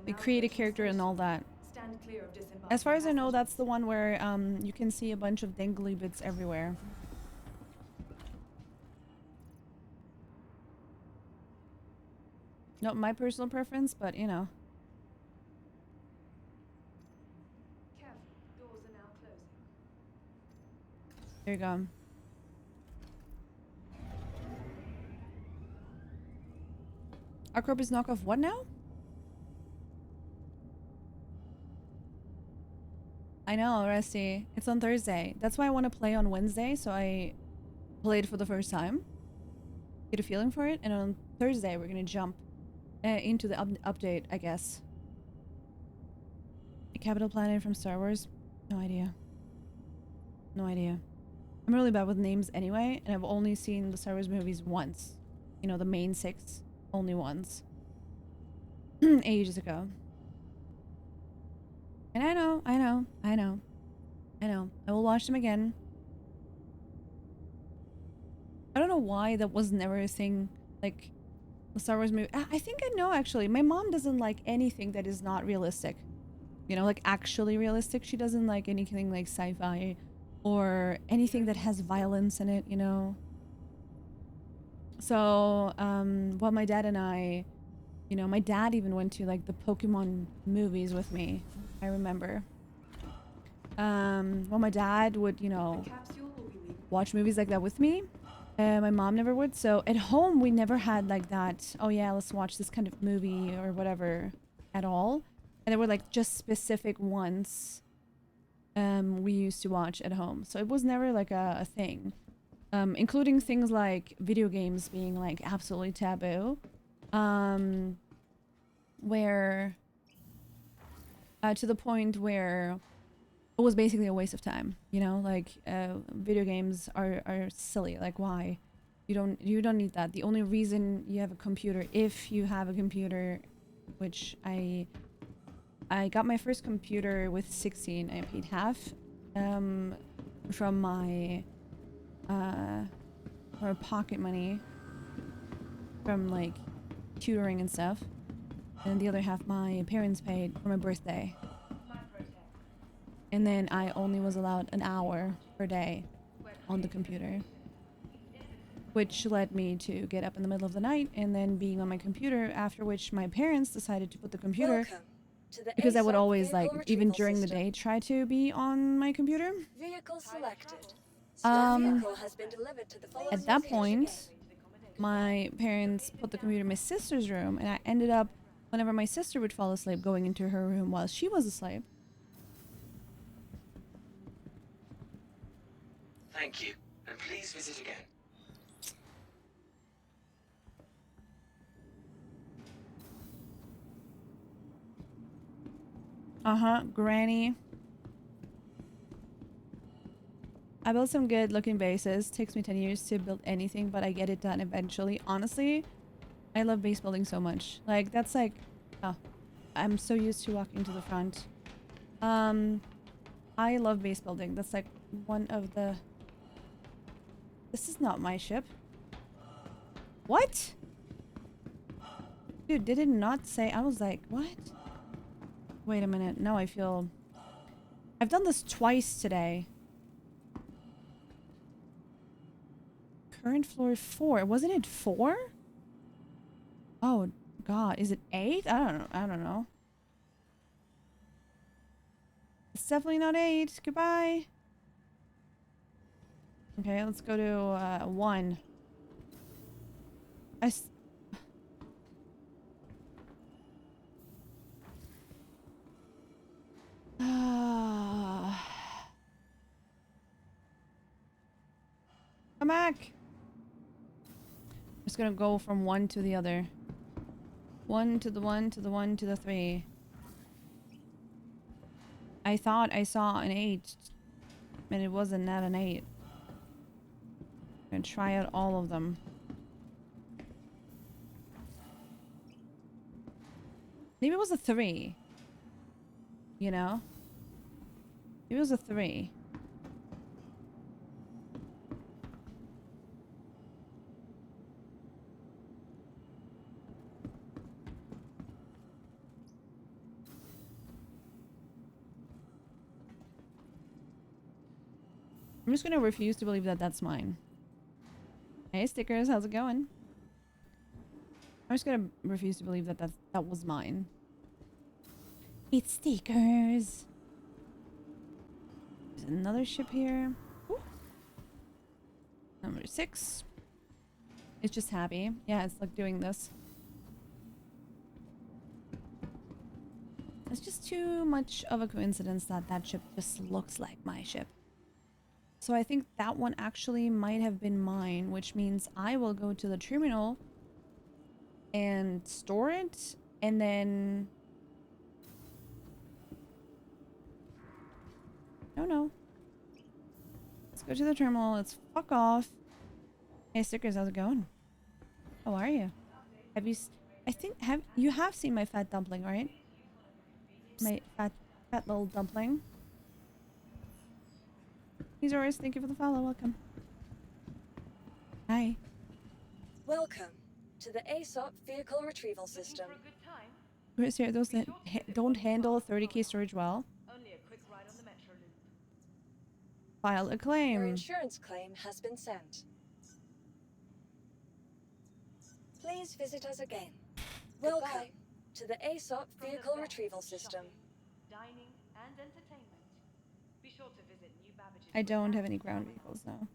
We create a character and all that. As far as I know, that's the one where you can see a bunch of dangly bits everywhere. Not my personal preference, but you know. There you go. Our corp is knockoff what now? I know, Rusty. It's on Thursday. That's why I want to play on Wednesday, so I played for the first time. Get a feeling for it, and on Thursday we're gonna jump into the update, I guess. A capital planet from Star Wars? No idea. No idea. I'm really bad with names anyway, and I've only seen the Star Wars movies once. You know, the main 6. Only once. Ages ago. And I know. I will watch them again. I don't know why that was never a thing. Like, the Star Wars movie. I think I know, actually. My mom doesn't like anything that is not realistic. You know, like, actually realistic. She doesn't like anything like sci-fi or anything that has violence in it, you know? So, well, my dad and I, you know, my dad even went to, like, the Pokemon movies with me. I remember. Well, my dad would, you know, watch movies like that with me. My mom never would. So at home, we never had like that, oh yeah, let's watch this kind of movie or whatever at all. And there were like just specific ones we used to watch at home. So it was never like a thing. Including things like video games being like absolutely taboo. Where... to the point where it was basically a waste of time, you know, like video games are silly. Like, why? You don't need that. The only reason you have a computer, if you have a computer, which I got my first computer with 16. I paid half from my or pocket money from like tutoring and stuff, and the other half my parents paid for my birthday. And then I only was allowed an hour per day on the computer. which led me to get up in the middle of the night and then being on my computer, after which my parents decided to put the computer, because I would always, like, even during the day, try to be on my computer. Vehicle selected. Vehicle has been delivered to the following At that location. point, my parents put the computer in my sister's room, and I ended up, whenever my sister would fall asleep, going into her room while she was asleep. Thank you, and please visit again. Granny. I built some good looking bases. Takes me 10 years to build anything, but I get it done eventually. Honestly, I love base building so much. Like, that's like, oh, I'm so used to walking to the front. I love base building. That's like one of the... This is not my ship. What? Dude, did it not say? I was like, what? Wait a minute. Now I feel... I've done this twice today. Current floor 4. Wasn't it 4? Oh, God. Is it 8? I don't know. I don't know. It's definitely not 8. Goodbye. Okay, let's go to 1. Come back. I'm just gonna go from 1 to the other. 1 to the 1 to the 1 to the 3. I thought I saw an 8, and it wasn't not an 8. I'm gonna try out all of them. Maybe it was a 3. You know? Maybe it was a 3. I'm just gonna refuse to believe that that's mine. Hey, stickers, how's it going? I'm just gonna refuse to believe that that was mine. It's stickers. There's another ship here. Ooh. Number 6. It's just happy. Yeah, it's like doing this. It's just too much of a coincidence that that ship just looks like my ship. So I think that one actually might have been mine, which means I will go to the terminal and store it, and then... No. Let's go to the terminal. Let's fuck off. Hey, stickers, how's it going? How are you? Have you... I think... You have seen my fat dumpling, right? My fat little dumpling. He's yours. Thank you for the follow. Welcome. Hi. Welcome to the ASOP vehicle retrieval system. Where's here? Those that don't handle 30k storage well. Only a quick ride on the metro loop. File a claim. Your insurance claim has been sent. Please visit us again. Welcome to the ASOP vehicle retrieval system. Dining and entertainment. Be sure to visit New Babbage's. I don't have any ground vehicles though.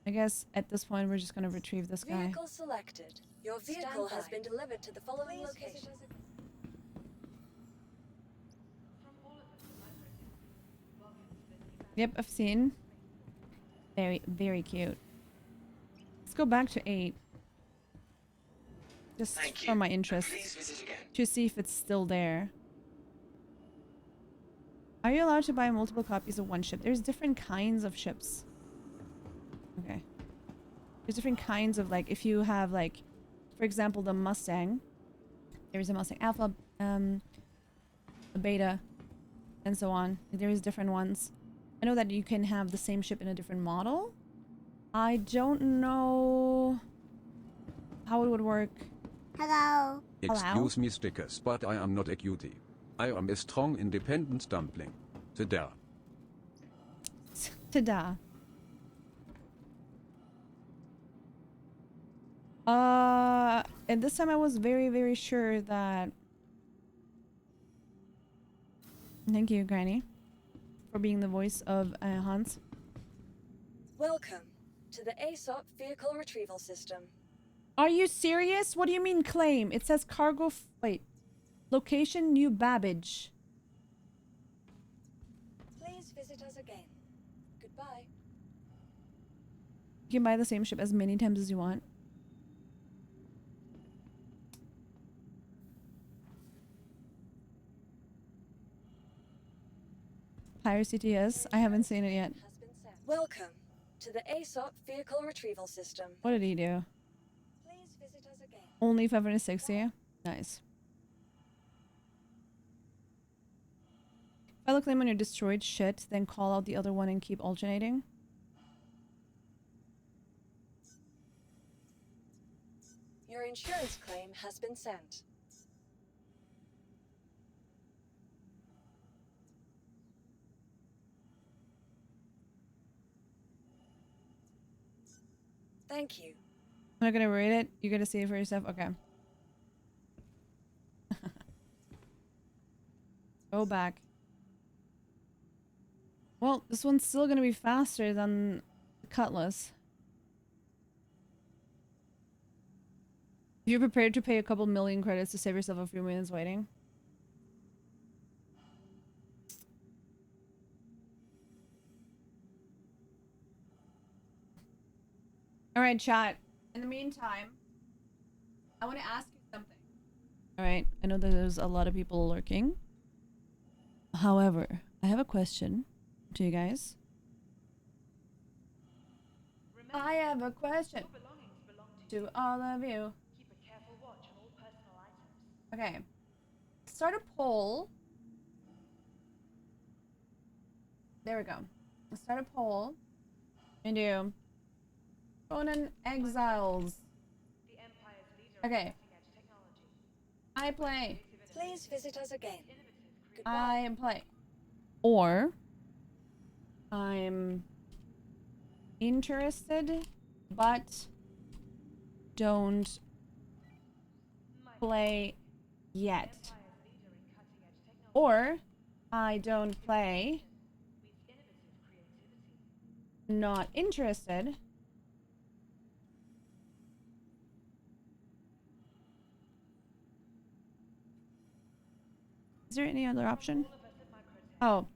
I guess at this point we're just gonna retrieve this guy. Vehicle selected. Your vehicle has been delivered to the following location. Yep, I've seen. Very, very cute. Let's go back to 8. Just for my interest. To see if it's still there. Are you allowed to buy multiple copies of one ship? There's different kinds of ships. Okay. There's different kinds of, like, if you have, like, for example, the Mustang. There's a Mustang Alpha, a Beta, and so on. There's different ones. I know that you can have the same ship in a different model. I don't know how it would work. Hello. Excuse me, stickers, but I am not a cutie. I am a strong, independent dumpling. Ta-da. Ta-da. And this time I was very, very sure that... Thank you, Granny, for being the voice of Hans. Welcome to the ASOP Vehicle Retrieval System. Are you serious? What do you mean claim? It says cargo... Wait. Location New Babbage. Please visit us again. Goodbye. You can buy the same ship as many times as you want. Higher CTS. I haven't seen it yet. Welcome to the ASOP Vehicle Retrieval System. What did he do? Please visit us again. Only 560? Nice. File a claim on your destroyed shit, then call out the other one and keep alternating. Your insurance claim has been sent. Thank you. I'm not gonna read it. You're gonna see it for yourself? Okay. Go back. Well, this one's still gonna be faster than Cutlass. You're prepared to pay a couple million credits to save yourself a few minutes waiting? Alright, chat. In the meantime, I want to ask you something. Alright, I know that there's a lot of people lurking. However, I have a question to you guys. I have a question to all of you. Keep a careful watch on all personal items. Okay. Start a poll. There we go. Let's start a poll. And do Conan Exiles. The Empire's leader Okay. of cutting-edge technology. I play. Please visit us again. I play. Or I'm interested but don't play yet. Or I don't play, not interested, is there any other option? Oh.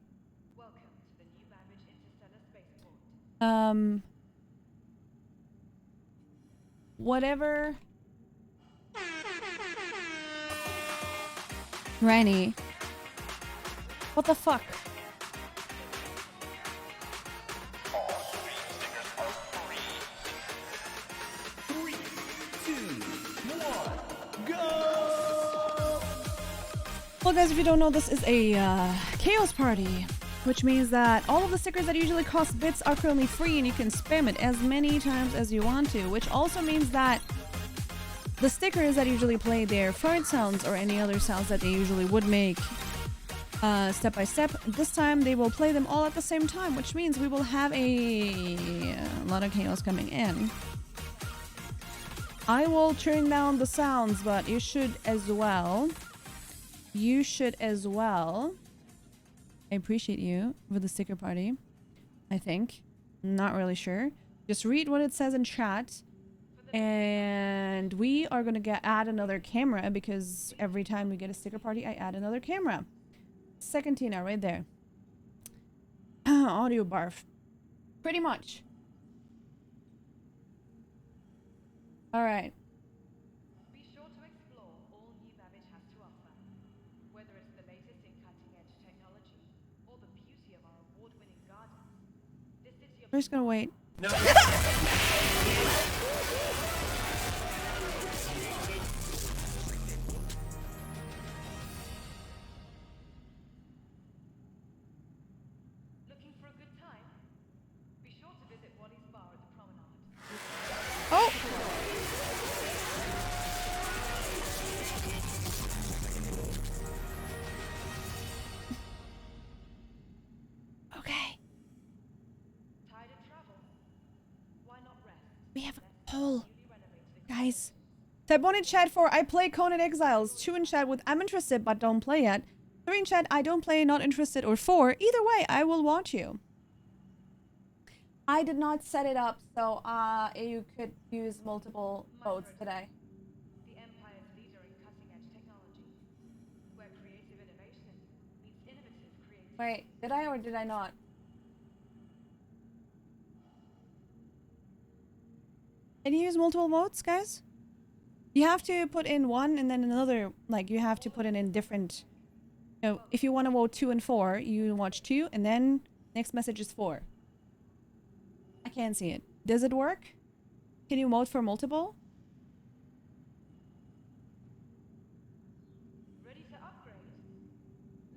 Whatever. Rani. What the fuck? Well guys, if you don't know, this is a chaos party, which means that all of the stickers that usually cost bits are currently free and you can spam it as many times as you want to, which also means that the stickers that usually play their fart sounds or any other sounds that they usually would make step by step, this time they will play them all at the same time, which means we will have a lot of chaos coming in. I will turn down the sounds, but you should as well. You should as well. I appreciate you for the sticker party. I think. Not really sure. Just read what it says in chat. And we are going to add another camera because every time we get a sticker party, I add another camera. Second Tina, right there. Audio barf. Pretty much. Alright. Be sure to explore all New Babbage has to offer. Whether it's the latest in cutting-edge technology or the beauty of our award-winning gardens, this city of... We're just gonna wait. No. Looking for a good time? Be sure to visit Wally's bar at the promenade. Oh! Okay. Tired of travel? Why not rest? We have a poll. Guys. Type 1 in chat for I play Conan Exiles. 2 in chat with I'm interested but don't play yet. 3 in chat I don't play, not interested. Or 4. Either way, I will watch you. I did not set it up so you could use multiple modes today. The Empire's leader in cutting-edge technology, where creative innovation meets innovative creativity. Wait, did I or did I not? Can you use multiple modes, guys? You have to put in one and then another, like you have to put it in different, you know, if you want to vote 2 and 4, you watch 2 and then next message is 4. I can't see it. Does it work? Can you vote for multiple? Ready to upgrade?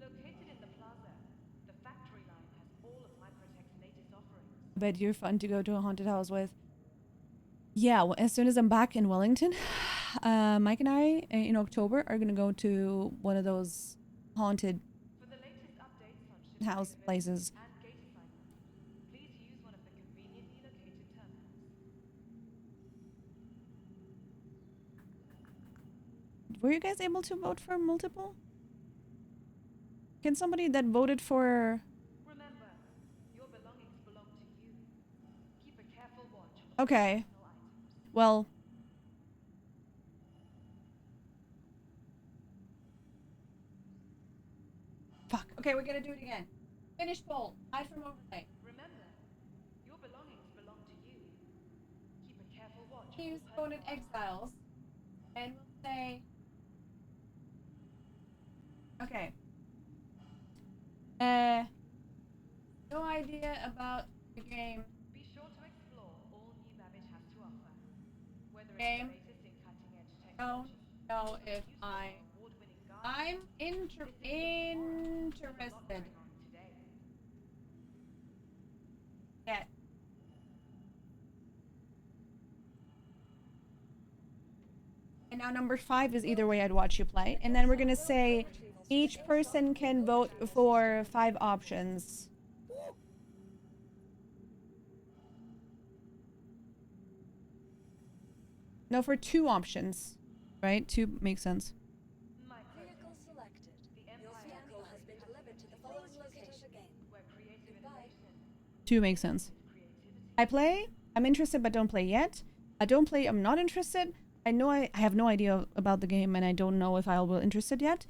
Located in the plaza, the factory line has all of Microtech's latest offerings. I bet you're fun to go to a haunted house with. Yeah, well, as soon as I'm back in Wellington, Mike and I in October are gonna go to one of those haunted house places. And gate assignments. Please use one of the conveniently located terminals. Were you guys able to vote for multiple? Can somebody that voted for... Remember, your belongings belong to you. Keep a careful watch on Okay. Well... Fuck. Okay, we're gonna do it again. Finish poll. Hide from overlay. Remember, your belongings belong to you. Keep a careful watch on Use Conan Exiles. And we'll say... Okay. No idea about the game. Be sure to explore all new Babbage has to offer. Whether Game. it's the latest in cutting-edge Don't technology, know if I'm interested. Yeah. And now number 5 is either way I'd watch you play. And then we're gonna say each person can vote for 5 options. No, for 2 options. Right? 2 makes sense. Vehicle selected. Your vehicle has been delivered to the following location. Goodbye. 2 makes sense. I play. I'm interested but don't play yet. I don't play. I'm not interested. I know I have no idea about the game and I don't know if I'll be interested yet.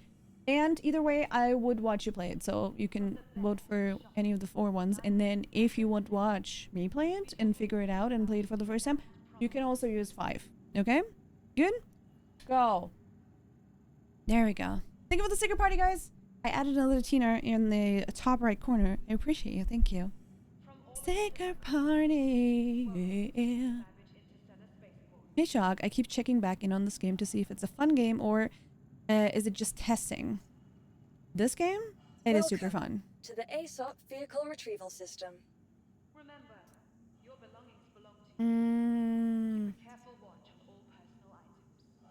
And either way, I would watch you play it. So you can vote for any of the 4 ones. And then if you want to watch me play it and figure it out and play it for the first time, you can also use 5. Okay? Good? Go. There we go. Thank you for the sticker party, guys. I added another teener in the top right corner. I appreciate you. Thank you. Sticker party. Yeah. Hey, Shock. I keep checking back in on this game to see if it's a fun game or is it just testing. This game? It is super fun. To the ASOP vehicle retrieval system. remember, your belongings belong to you. Mm. Keep a careful watch on all personal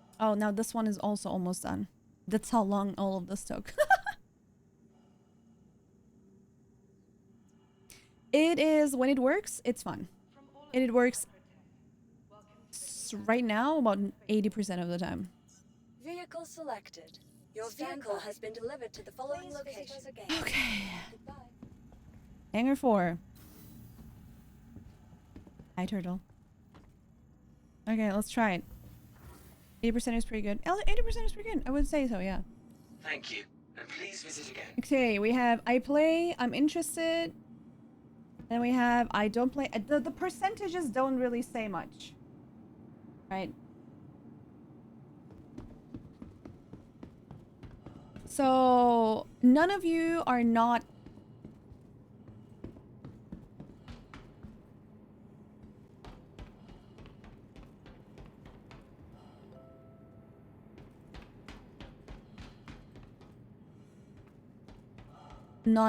items. Oh, now this one is also almost done. That's how long all of this took. It is, when it works, it's fun. And it works right now about 80% of the time. Vehicle selected. Your vehicle has been delivered to the following location. Okay. Goodbye. Hangar 4. Hi, turtle. Okay, let's try it. 80% is pretty good. 80% is pretty good. I would say so, yeah. Thank you. And please visit again. Okay, we have I play, I'm interested. Then we have I don't play. The percentages don't really say much. Right? So, none of you are not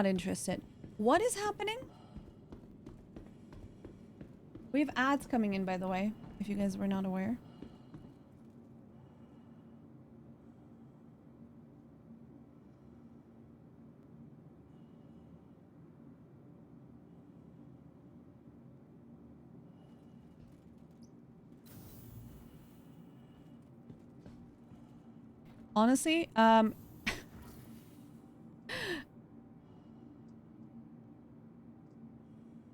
interested. What is happening? We have ads coming in, by the way, if you guys were not aware. Honestly,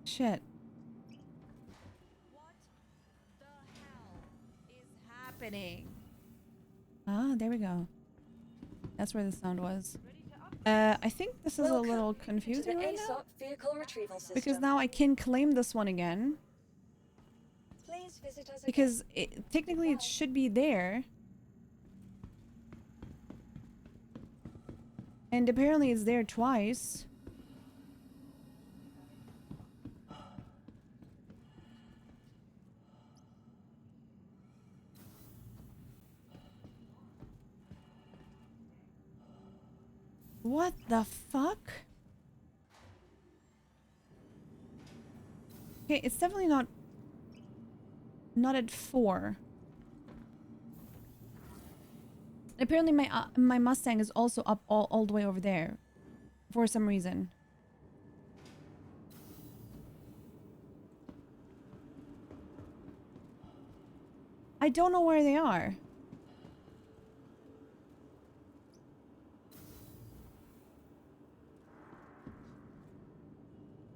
shit. What the hell is happening? Ah, there we go. That's where the sound was. I think this is a little confusing right now. Vehicle retrieval system. Because now I can claim this one again. Please visit us because technically it should be there. And apparently it's there twice. What the fuck? Okay, it's definitely not at 4. Apparently my Mustang is also up all the way over there for some reason. I don't know where they are.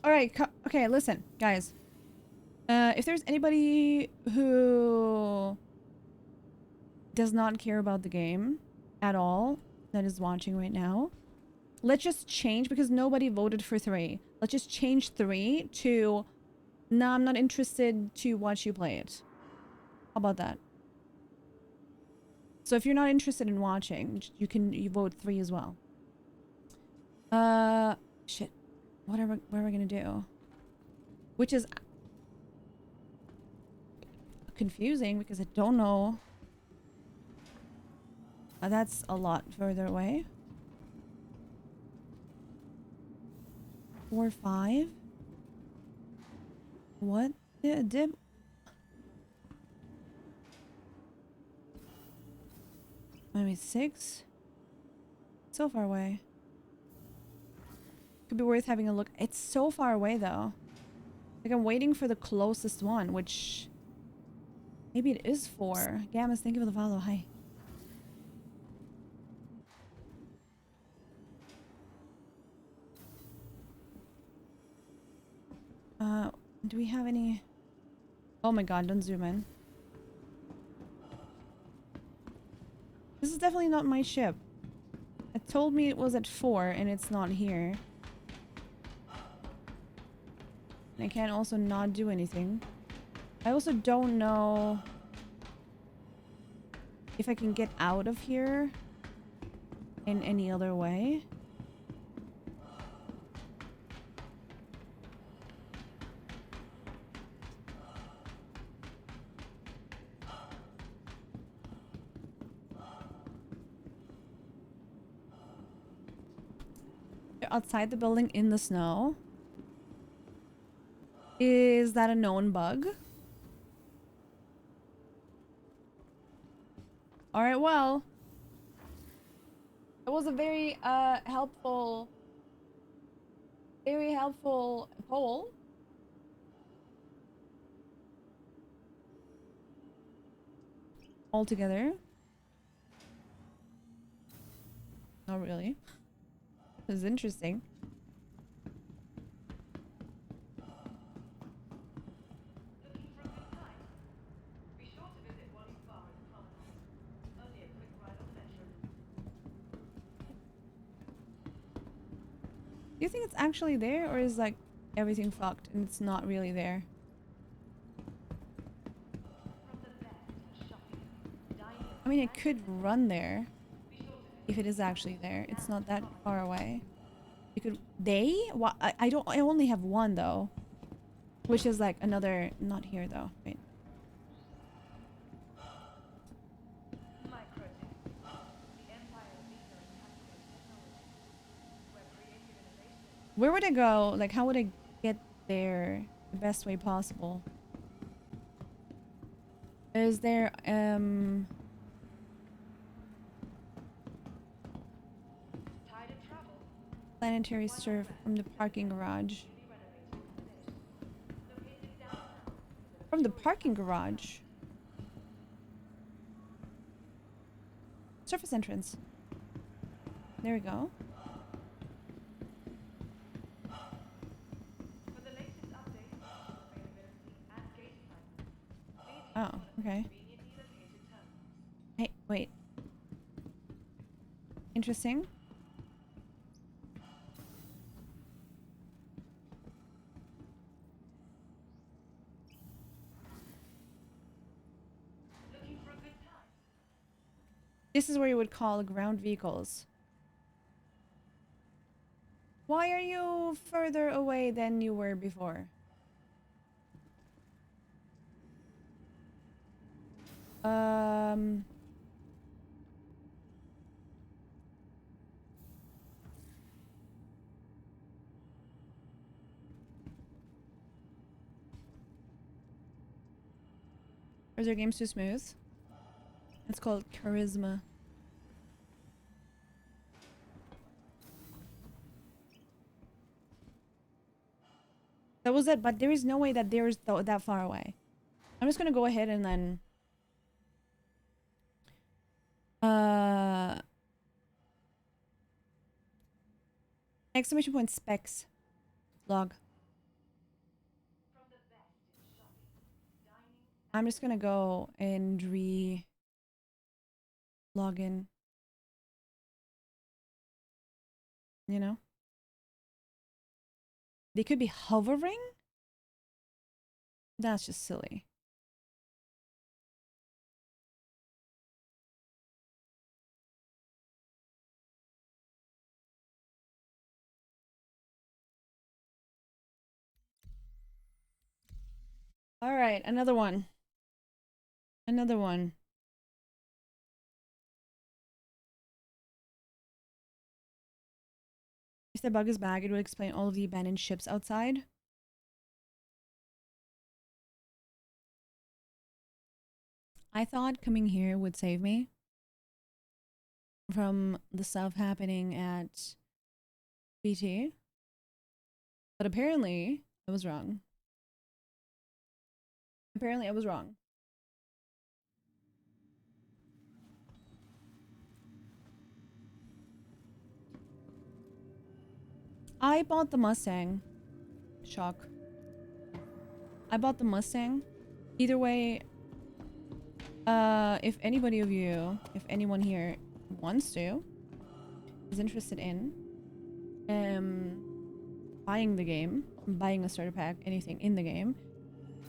All right, okay, listen, guys. If there's anybody who does not care about the game at all that is watching right now, let's just change, because nobody voted for 3. Let's just change 3 to, no, I'm not interested to watch you play it. How about that? So if you're not interested in watching, you vote 3 as well. Shit. What are we gonna do? Which is confusing because I don't know. That's a lot further away. 4, 5. What? Did maybe 6? So far away. Could be worth having a look. It's so far away though. Like I'm waiting for the closest one, which maybe it is 4. Gammas, thank you for the follow. Hi. Do we have any? Oh my god, don't zoom in. This is definitely not my ship. It told me it was at 4 and it's not here. And I can also not do anything. I also don't know if I can get out of here in any other way. They're outside the building in the snow. Is that a known bug? Alright, well. It was a very helpful poll. Altogether. Not really. This is interesting. Do you think it's actually there, or is like everything fucked and it's not really there? I mean, it could run there if it is actually there. It's not that far away. You could. I don't. I only have one though, which is like another. Not here though. Wait. Where would I go? Like, how would I get there the best way possible? Is there, planetary surf from the parking garage? From the parking garage? Surface entrance. There we go. Oh, okay. Hey, wait. Interesting. This is where you would call ground vehicles. Why are you further away than you were before? Or is your game too smooth? It's called charisma. That was it, but there is no way that there's that far away. I'm just gonna go ahead and then exclamation point specs log. I'm just gonna go and log in. You know? They could be hovering? That's just silly. All right, another one. Another one. If the bug is back, it would explain all of the abandoned ships outside. I thought coming here would save me from the stuff happening at BT. But apparently, I was wrong. Apparently, I was wrong. I bought the Mustang. Shock. I bought the Mustang. Either way, if anybody of you, if anyone here wants to, is interested in buying the game, buying a starter pack, anything in the game,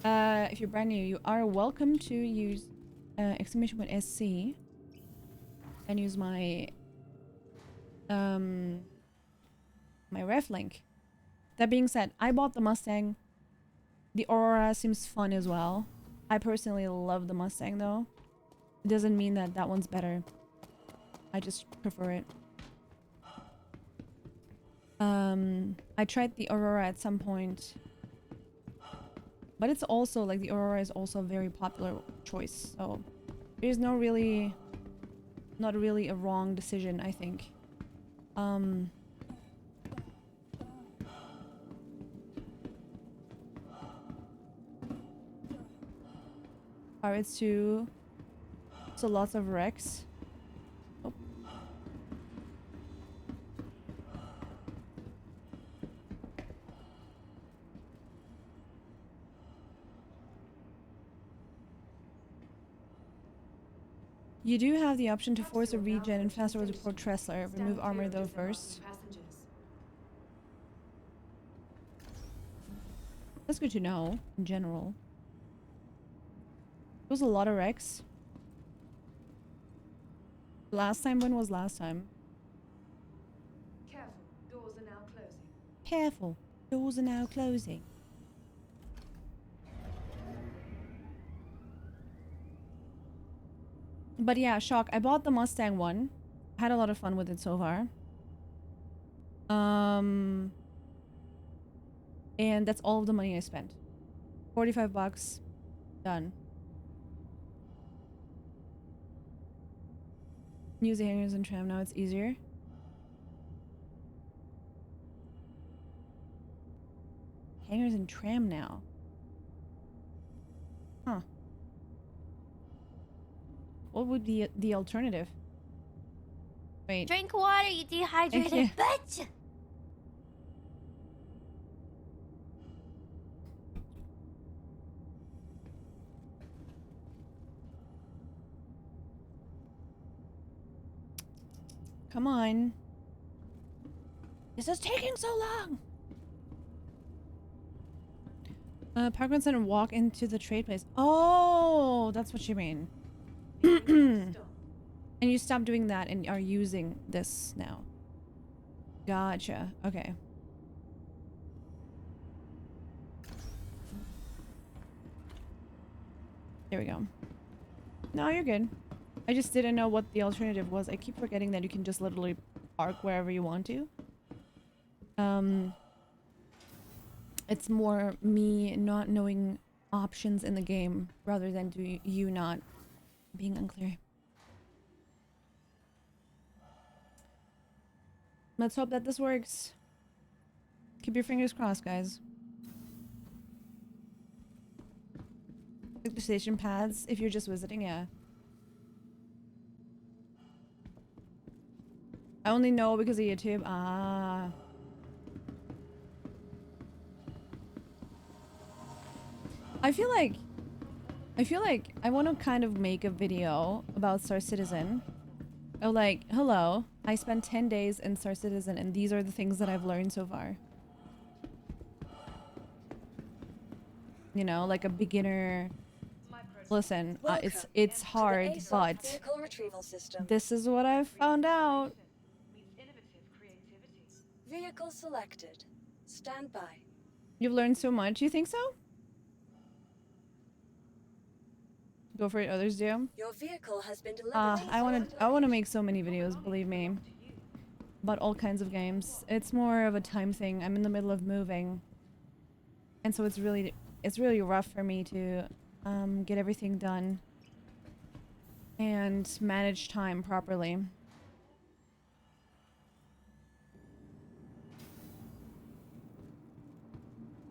if you're brand new, you are welcome to use exclamation point SC and use my my ref link. That being said, I bought the Mustang. The Aurora seems fun as well. I personally love the Mustang though. It doesn't mean that that one's better. I just prefer it. I tried the Aurora at some point. But it's also like the Aurora is also a very popular choice. So there's not really a wrong decision, I think. Pirates 2. So lots of wrecks. Oh. You do have the option to force a regen and fast forward to Port Tressler. Remove armor though first. That's good to know, in general. There was a lot of wrecks. Last time, when was last time? Careful, doors are now closing. Careful, doors are now closing. But yeah, shock. I bought the Mustang one. Had a lot of fun with it so far. And that's all of the money I spent. 45 bucks. Done. Use the hangers and tram now, it's easier. Hangers and tram now. Huh. What would be the alternative? Wait. Drink water, you dehydrated bitch! Come on. This is taking so long. Park once and walk into the trade place. Oh, that's what you mean. And you stop doing that and are using this now. Gotcha. Okay. There we go. No, you're good. I just didn't know what the alternative was. I keep forgetting that you can just literally park wherever you want to. It's more me not knowing options in the game rather than you not being unclear. Let's hope that this works. Keep your fingers crossed, guys. Like the station pads if you're just visiting, yeah. I only know because of YouTube. Ah. I feel like I want to kind of make a video about Star Citizen. Oh, like, hello, I spent 10 days in Star Citizen and these are the things that I've learned so far. You know, like a beginner. Listen, it's hard, but this is what I've found out. Vehicle selected. Stand by. You've learned so much, you think so? Go for it, others do. Your vehicle has been delivered. I wanna make so many videos, believe me. About all kinds of games. It's more of a time thing. I'm in the middle of moving. And so it's really rough for me to get everything done and manage time properly.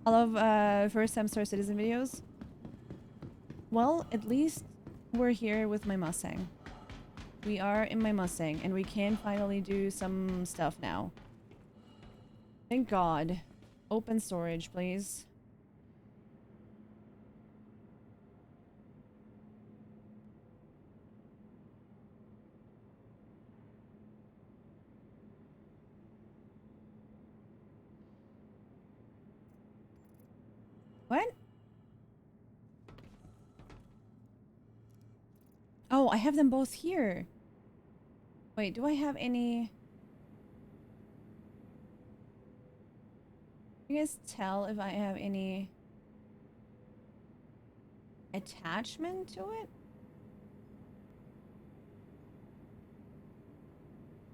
I love first time Star Citizen videos. Well, at least we're here with my Mustang. We are in my Mustang and we can finally do some stuff now. Thank God. Open storage, please. What? Oh, I have them both here. Wait, do I have any... Can you guys tell if I have any attachment to it?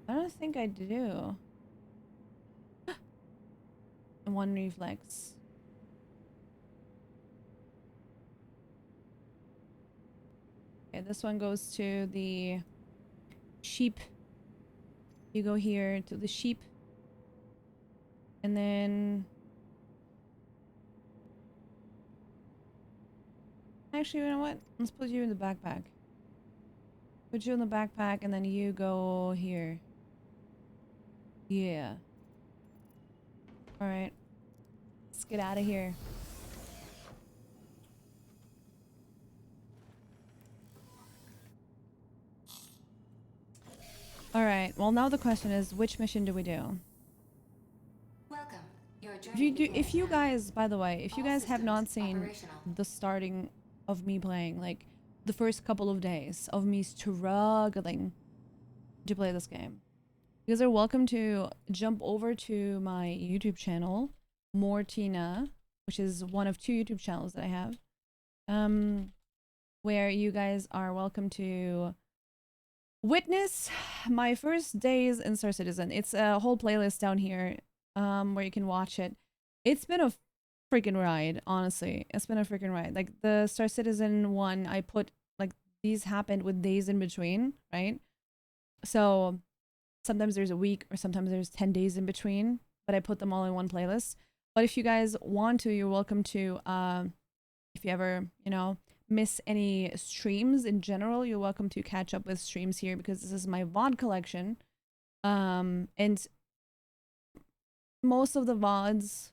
I don't think I do. And one reflex. Okay, this one goes to the sheep. You go here to the sheep. And then... Actually, you know what? Let's put you in the backpack. Put you in the backpack and then you go here. Yeah. Alright. Let's get out of here. Alright, well now the question is, which mission do we do? Welcome. If you guys, by the way, if you guys have not seen the starting of me playing, like the first couple of days of me struggling to play this game, you guys are welcome to jump over to my YouTube channel, Mortina, which is one of 2 YouTube channels that I have, where you guys are welcome to witness my first days in Star Citizen. It's a whole playlist down here where you can watch it. It's been a freaking ride, honestly. It's been a freaking ride. Like the Star Citizen one, I put like these happened with days in between, right? So sometimes there's a week or sometimes there's 10 days in between, but I put them all in one playlist. But if you guys want to, you're welcome to, if you ever, you know, miss any streams in general, you're welcome to catch up with streams here because this is my VOD collection. And most of the VODs,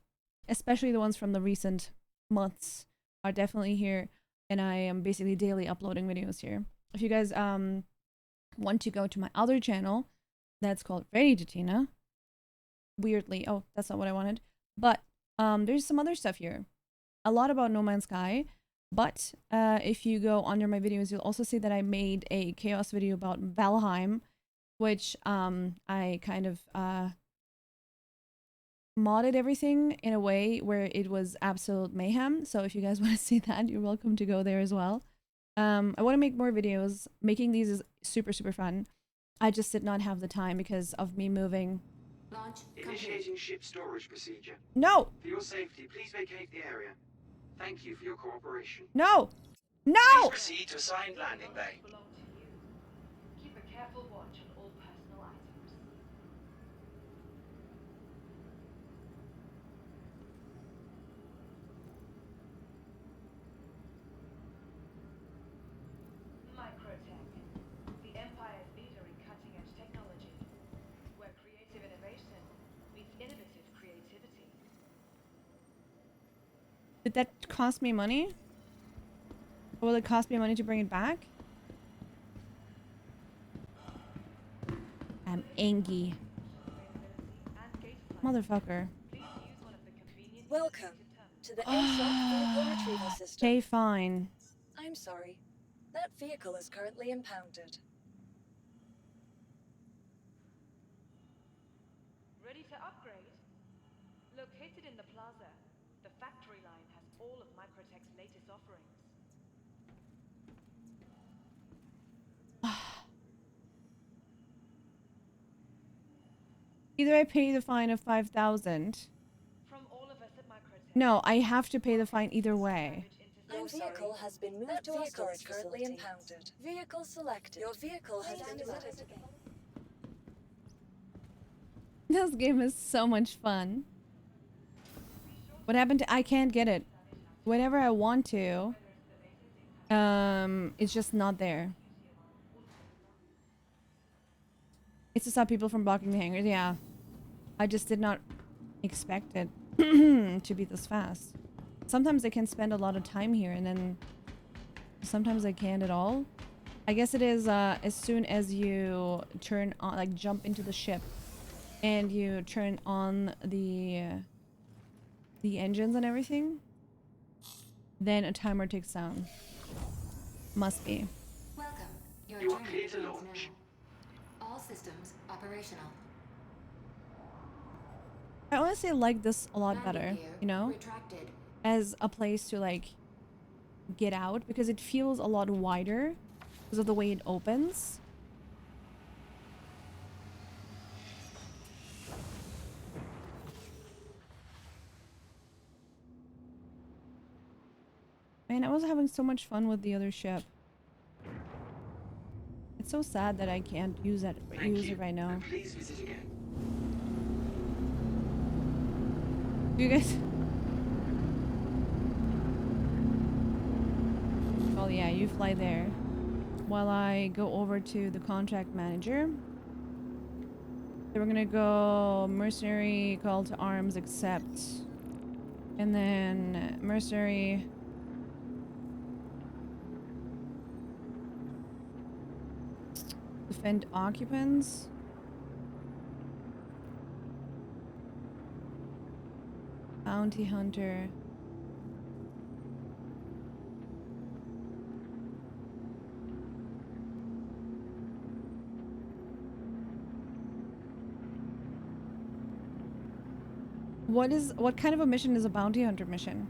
especially the ones from the recent months, are definitely here, and I am basically daily uploading videos here. If you guys want to go to my other channel, that's called Ready to Tina. Weirdly, oh, that's not what I wanted. But there's some other stuff here. A lot about No Man's Sky. But if you go under my videos, you'll also see that I made a chaos video about Valheim, which I kind of modded everything in a way where it was absolute mayhem. So if you guys want to see that, you're welcome to go there as well. I want to make more videos. Making these is super, super fun. I just did not have the time because of me moving. Launch Initiating ship storage procedure. No! For your safety, please vacate the area. Thank you for your cooperation. No! No! Please proceed to assigned landing bay. Keep a careful watch on all personal items. Microtech, the Empire's leader in cutting-edge technology, where creative innovation meets innovative creativity. Did that cost me money? Or will it cost me money to bring it back? I'm angry. Motherfucker. Welcome to the ASOP vehicle retrieval system. Okay, fine. I'm sorry. That vehicle is currently impounded. Ready to upgrade? Located in the plaza, the factory line has all of Microtech's latest offerings. Either I pay the fine of 5,000. From all of us at Microtech. No, I have to pay the fine either way. Your vehicle has been moved to our storage currently impounded. Vehicle selected. Your vehicle has been delivered. This game is so much fun. What happened to I can't get it. Whenever I want to, it's just not there. It's to stop people from blocking the hangars. Yeah. I just did not expect it to be this fast. Sometimes I can spend a lot of time here and then sometimes I can't at all. I guess it is as soon as you turn on, like jump into the ship and you turn on the engines and everything, then a timer ticks down. Must be. Welcome. Your You are journey clear to begins launch. now. All systems operational. I honestly like this a lot better, you know, Retracted. as a place to like get out because it feels a lot wider because of the way it opens. Man, I was having so much fun with the other ship. It's so sad that I can't use it right now. And please visit again. You guys. Well, yeah, you fly there while I go over to the contract manager. So we're gonna go mercenary, call to arms, accept, and then mercenary. Defend occupants. Bounty hunter. What kind of a mission is a bounty hunter mission?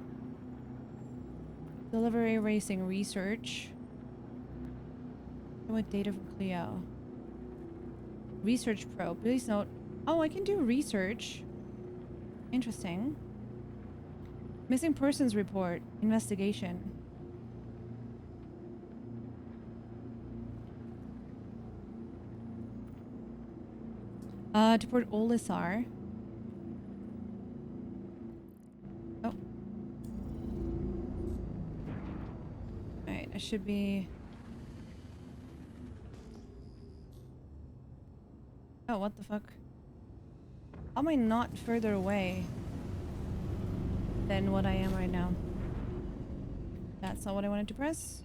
Delivery racing research. What data from Cleo? Research probe. Please note. Oh, I can do research. Interesting. Missing persons report. Investigation. To Port Olisar. Oh. Alright, I should be... Oh, what the fuck? How am I not further away than what I am right now? That's not what I wanted to press.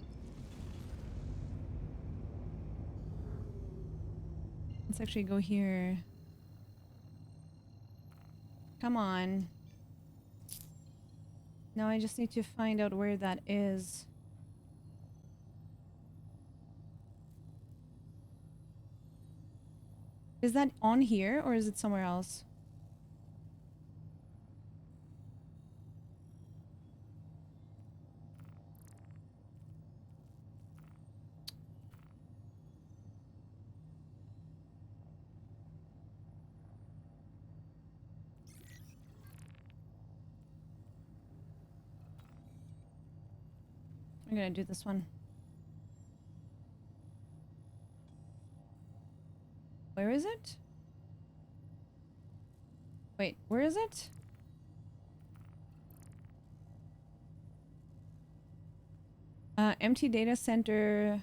Let's actually go here. Come on. Now I just need to find out where that is. Is that on here or is it somewhere else? I'm gonna do this one. Where is it? Wait, where is it? Empty data center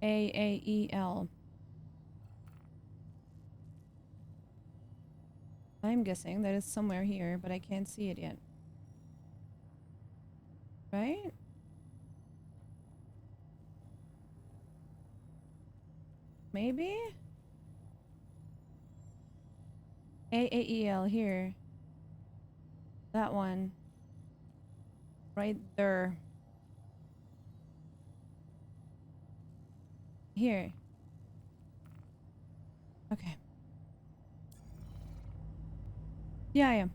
AAEL. I'm guessing that it's somewhere here, but I can't see it yet. Right? Maybe? AAEL here. That one. Right there. Here. Okay. Yeah, I am.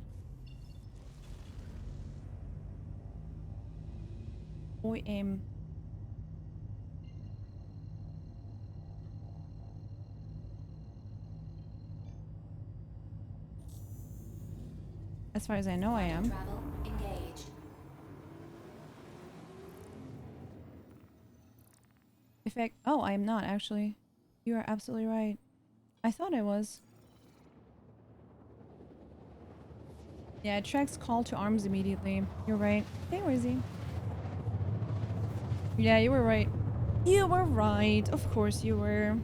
I am. As far as I know, I am. Travel engaged. Effect. Oh, I am not actually. You are absolutely right. I thought I was. Yeah, it tracks call to arms immediately. You're right. Hey, where is he? Yeah, you were right. You were right. Of course you were.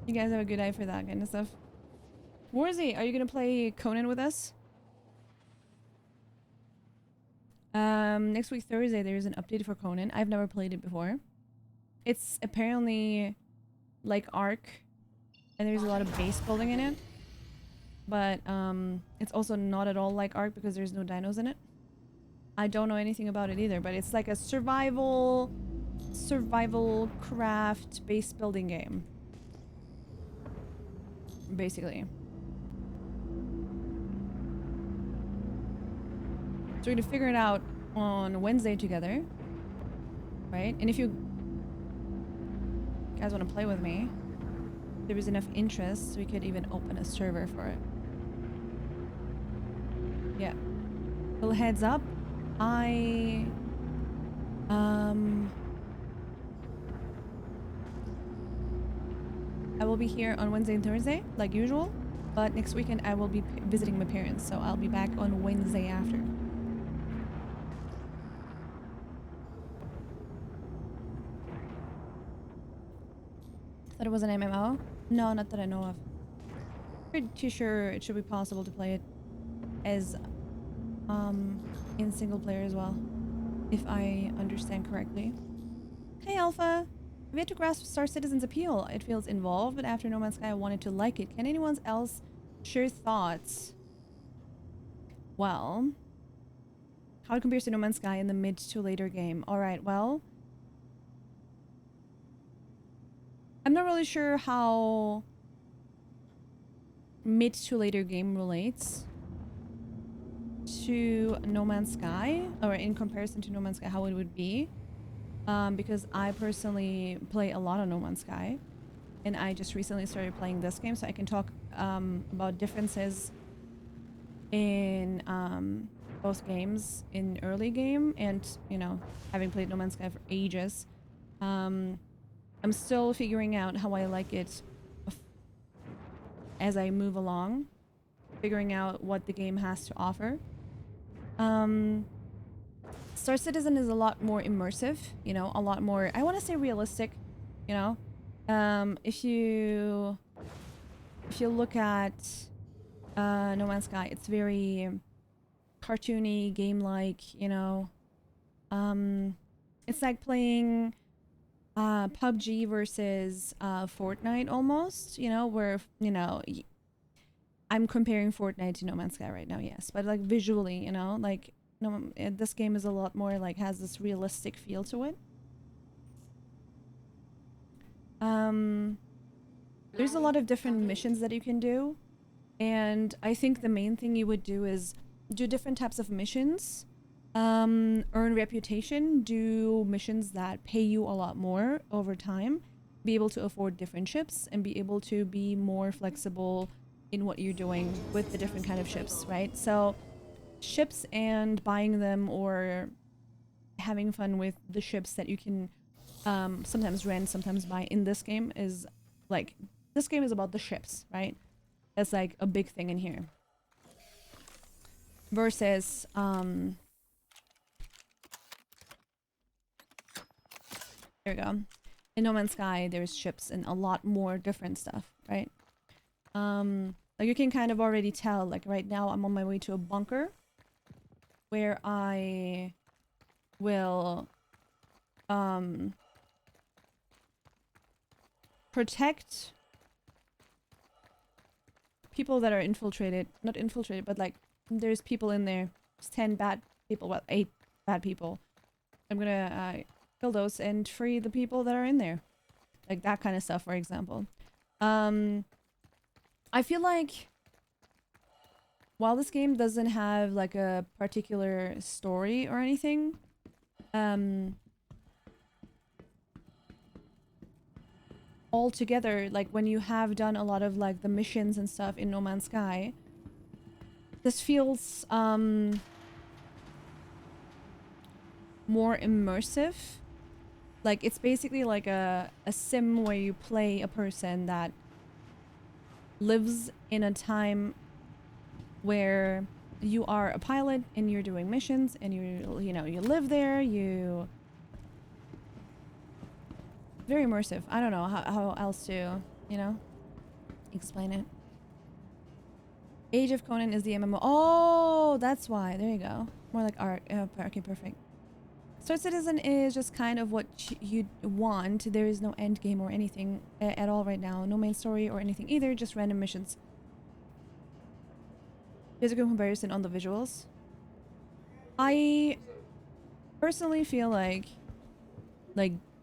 You guys have a good eye for that kind of stuff. Warzy, are you gonna play Conan with us? Next week Thursday there's an update for Conan. I've never played it before. It's apparently like Ark, and there's a lot of base building in it. But it's also not at all like Ark because there's no dinos in it. I don't know anything about it either, but it's like a survival craft base building game. Basically. So we're gonna figure it out on Wednesday together. Right? And if you guys want to play with me, if there was enough interest, we could even open a server for it. Yeah. Little heads up. I will be here on Wednesday and Thursday, like usual. But next weekend I will be visiting my parents, so I'll be back on Wednesday after. Thought it was an MMO? No, not that I know of. Pretty sure it should be possible to play it as in single player as well, if I understand correctly. Hey Alpha! I've yet to grasp Star Citizen's appeal. It feels involved, but after No Man's Sky I wanted to like it. Can anyone else share thoughts? Well, how it compares to No Man's Sky in the mid to later game. Alright, well, I'm not really sure how mid to later game relates to No Man's Sky, or in comparison to No Man's Sky, how it would be. Because I personally play a lot of No Man's Sky, and I just recently started playing this game, so I can talk about differences in both games in early game, and you know, having played No Man's Sky for ages. I'm still figuring out how I like it as I move along, figuring out what the game has to offer. Star Citizen is a lot more immersive, you know, a lot more, I want to say realistic, you know. If you if you look at No Man's Sky, it's very cartoony, game-like, you know. It's like playing PUBG versus Fortnite almost, you know, where, you know, I'm comparing Fortnite to No Man's Sky right now, yes, but like visually, you know, like this game is a lot more like has this realistic feel to it. There's a lot of different missions that you can do, and I think the main thing you would do is do different types of missions, earn reputation, do missions that pay you a lot more over time, be able to afford different ships, and be able to be more flexible in what you're doing with the different kind of ships, right? So ships and buying them or having fun with the ships that you can sometimes rent, sometimes buy in this game is like, this game is about the ships, right? That's like a big thing in here. Versus, there we go. In No Man's Sky, there's ships and a lot more different stuff, right? Like you can kind of already tell, like right now I'm on my way to a bunker where I will, protect people that are infiltrated, not infiltrated, but like there's people in there. There's 10 bad people, well, 8 bad people. I'm gonna kill those and free the people that are in there. Like that kind of stuff, for example. I feel like while this game doesn't have like a particular story or anything, altogether, like when you have done a lot of like the missions and stuff in No Man's Sky, this feels more immersive. Like it's basically like a sim where you play a person that lives in a time where you are a pilot and you're doing missions and you know, you live there, you... Very immersive. I don't know how else to, you know, explain it. Age of Conan is the MMO. Oh, that's why. There you go. More like art. Okay, perfect. Star Citizen is just kind of what you want. There is no end game or anything at all right now. No main story or anything either. Just random missions. There's a good comparison on the visuals. I personally feel like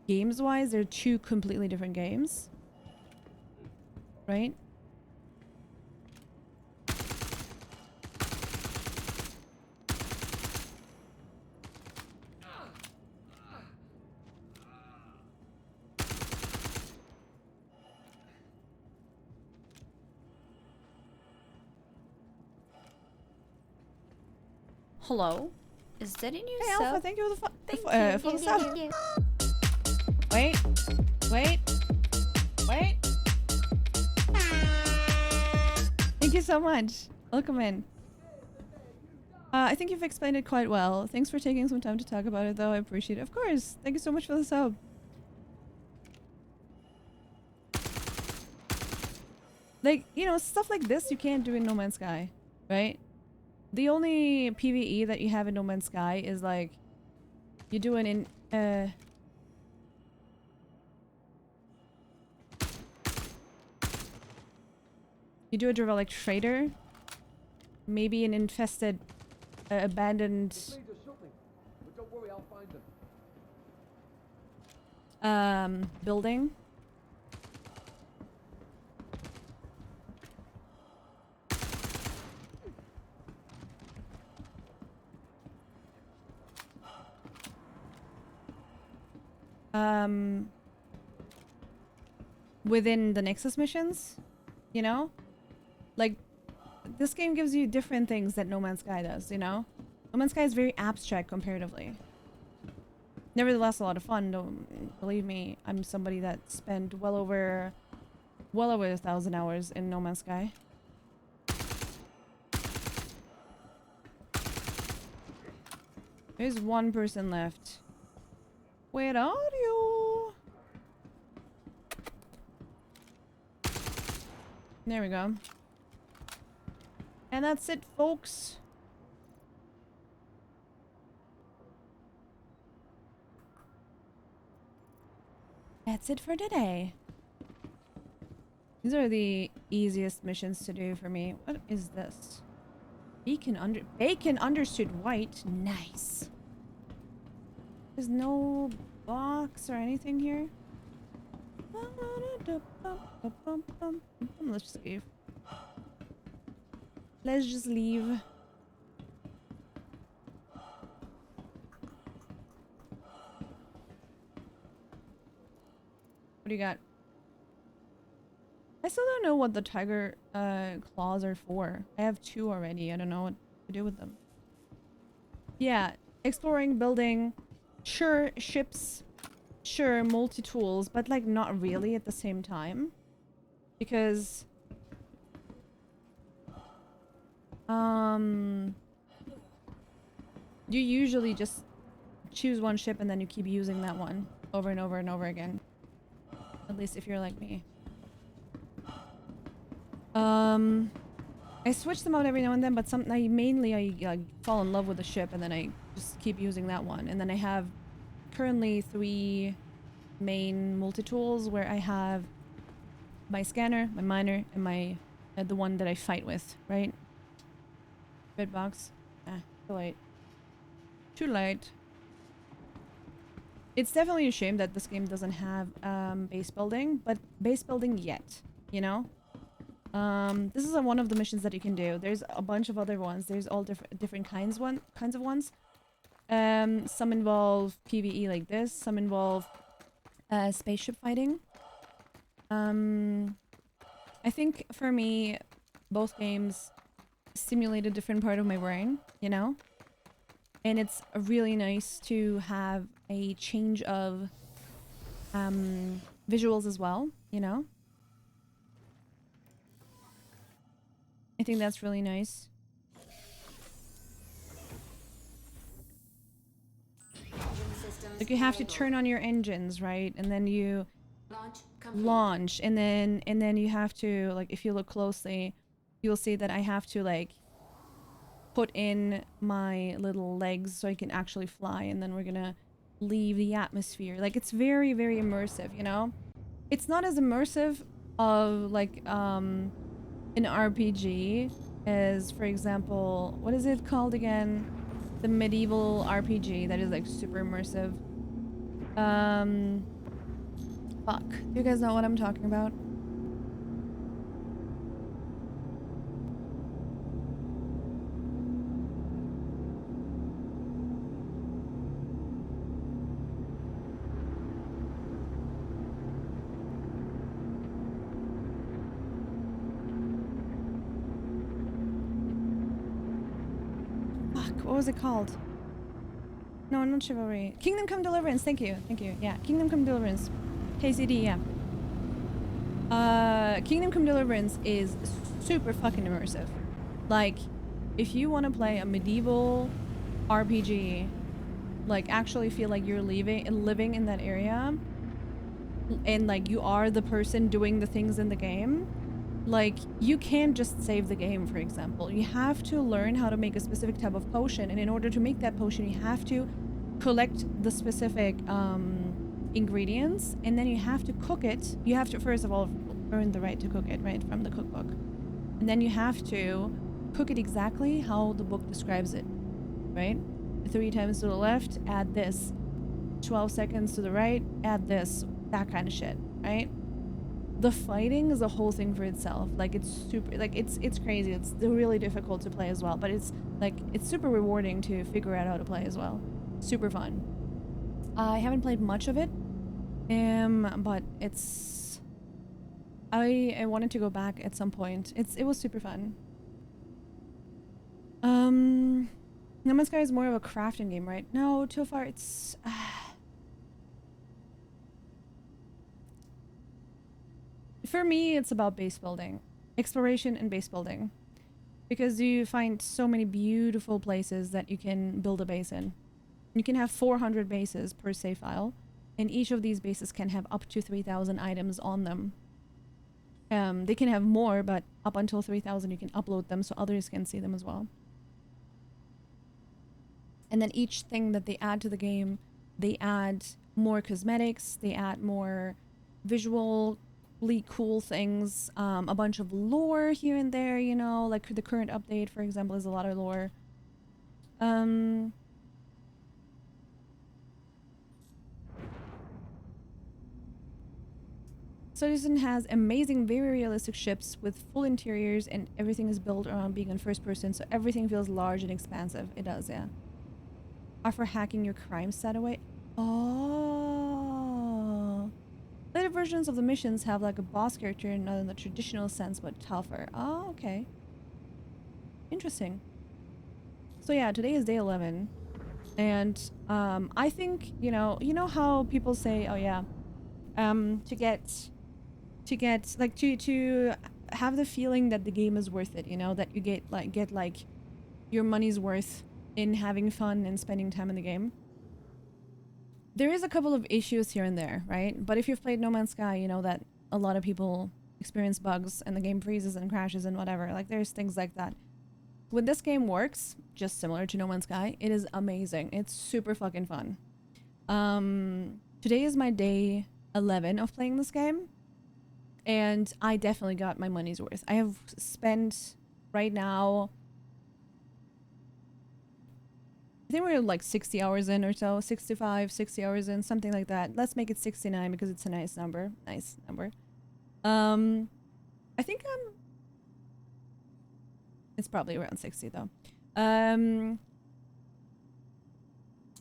games-wise, they're two completely different games. Right? Hello? Is that a new Hey, sub? Alpha, thank you for the Thank you. sub. Wait. Thank you so much. Welcome in. I think you've explained it quite well. Thanks for taking some time to talk about it, though. I appreciate it. Of course. Thank you so much for the sub. Like, you know, stuff like this you can't do in No Man's Sky, right? The only PvE that you have in No Man's Sky is like you do an you do a Drevelic trader, maybe an infested, abandoned building. Within the Nexus missions, you know? Like, this game gives you different things that No Man's Sky does, you know? No Man's Sky is very abstract comparatively. Nevertheless, a lot of fun. Don't believe me, I'm somebody that spent well over 1,000 hours in No Man's Sky. There's one person left. Where are you? There we go. And that's it, folks. That's it for today. These are the easiest missions to do for me. What is this? Bacon understood white. Nice. There's no box or anything here. Let's just leave. Let's just leave. What do you got? I still don't know what the tiger claws are for. I have 2 already. I don't know what to do with them. Yeah, exploring, building, sure, ships, sure, multi-tools, but like not really at the same time. Because you usually just choose one ship and then you keep using that one over and over and over again. At least if you're like me. I switch them out every now and then, but mainly I fall in love with the ship and then I just keep using that one. And then I have currently 3 main multi-tools where I have my scanner, my miner, and my the one that I fight with, right? Red box. Too late. Too late. It's definitely a shame that this game doesn't have base building, but base building yet, you know? This is one of the missions that you can do. There's a bunch of other ones. There's all different kinds of ones. Some involve PvE like this. Some involve spaceship fighting. I think for me, both games stimulate a different part of my brain, you know? And it's really nice to have a change of visuals as well, you know? I think that's really nice. Like you have to turn on your engines, right? And then you launch and then you have to, like, if you look closely, you'll see that I have to like put in my little legs so I can actually fly, and then we're gonna leave the atmosphere. Like, it's very, very immersive, you know? It's not as immersive of like an RPG as, for example, what is it called again? The medieval RPG that is like super immersive. Fuck. Do you guys know what I'm talking about? What was it called? No, not Chivalry. Kingdom Come Deliverance. Thank you. Thank you. Yeah, Kingdom Come Deliverance. KCD, yeah. Kingdom Come Deliverance is super fucking immersive. Like, if you want to play a medieval RPG, like actually feel like you're living in that area, and like you are the person doing the things in the game, like, you can't just save the game, for example. You have to learn how to make a specific type of potion, and in order to make that potion, you have to collect the specific ingredients, and then you have to cook it. You have to, first of all, earn the right to cook it, right, from the cookbook. And then you have to cook it exactly how the book describes it, right? 3 times to the left, add this. 12 seconds to the right, add this. That kind of shit, right? The fighting is a whole thing for itself. Like, it's super, like, it's crazy. It's really difficult to play as well, but it's like, it's super rewarding to figure out how to play as well. Super fun. I haven't played much of it, but it's, I wanted to go back at some point. It was super fun. No Man's Sky is more of a crafting game, right? No, so far it's for me, it's about base building, exploration and base building, because you find so many beautiful places that you can build a base in. You can have 400 bases per save file, and each of these bases can have up to 3,000 items on them. They can have more, but up until 3,000 you can upload them so others can see them as well. And then each thing that they add to the game, they add more cosmetics, they add more visually cool things, a bunch of lore here and there, you know, like the current update, for example, is a lot of lore. Citizen has amazing, very realistic ships with full interiors, and everything is built around being in first person, so everything feels large and expansive. It does, yeah. Offer hacking your crime stat away. Oh. Later versions of the missions have like a boss character, not in the traditional sense, but tougher. Oh, okay. Interesting. So yeah, today is day 11. And I think, you know how people say, oh yeah, to get like to have the feeling that the game is worth it, you know, that you get like your money's worth in having fun and spending time in the game. There is a couple of issues here and there, right? But if you've played No Man's Sky, you know that a lot of people experience bugs and the game freezes and crashes and whatever. Like, there's things like that. When this game works, just similar to No Man's Sky, it is amazing. It's super fucking fun. Today is my day 11 of playing this game, and I definitely got my money's worth. I have spent right now, I think we're like 60 hours in or so, 65, 60 hours in, something like that. Let's make it 69 because it's a nice number. Nice number. I think it's probably around 60 though. I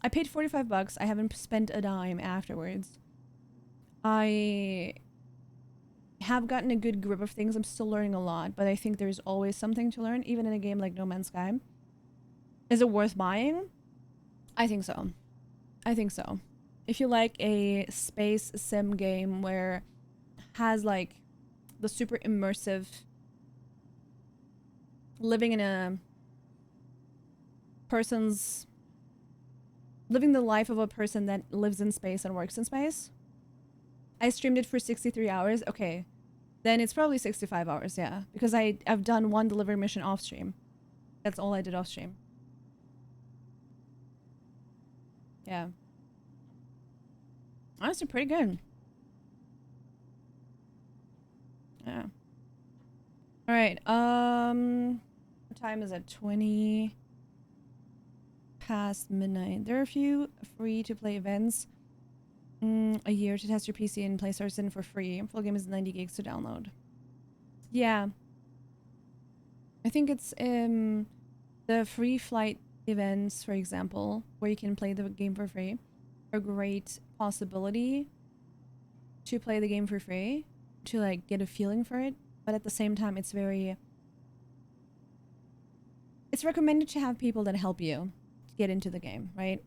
paid 45 bucks. I haven't spent a dime afterwards. I have gotten a good grip of things. I'm still learning a lot, but I think there's always something to learn, even in a game like No Man's Sky. Is it worth buying? I think so. I think so. If you like a space sim game where it has like the super immersive living in a person's living the life of a person that lives in space and works in space. I streamed it for 63 hours. Okay. Then it's probably 65 hours, yeah. Because I've done one delivery mission off stream. That's all I did off stream. Yeah. Honestly, pretty good. Yeah. Alright, what time is it? 20 past midnight. There are a few free-to-play events a year to test your PC and play Star Citizen for free. Full game is 90 gigs to download. Yeah. I think it's the free flight events, for example, where you can play the game for free, are a great possibility to play the game for free, to like get a feeling for it, but at the same time it's recommended to have people that help you to get into the game, right?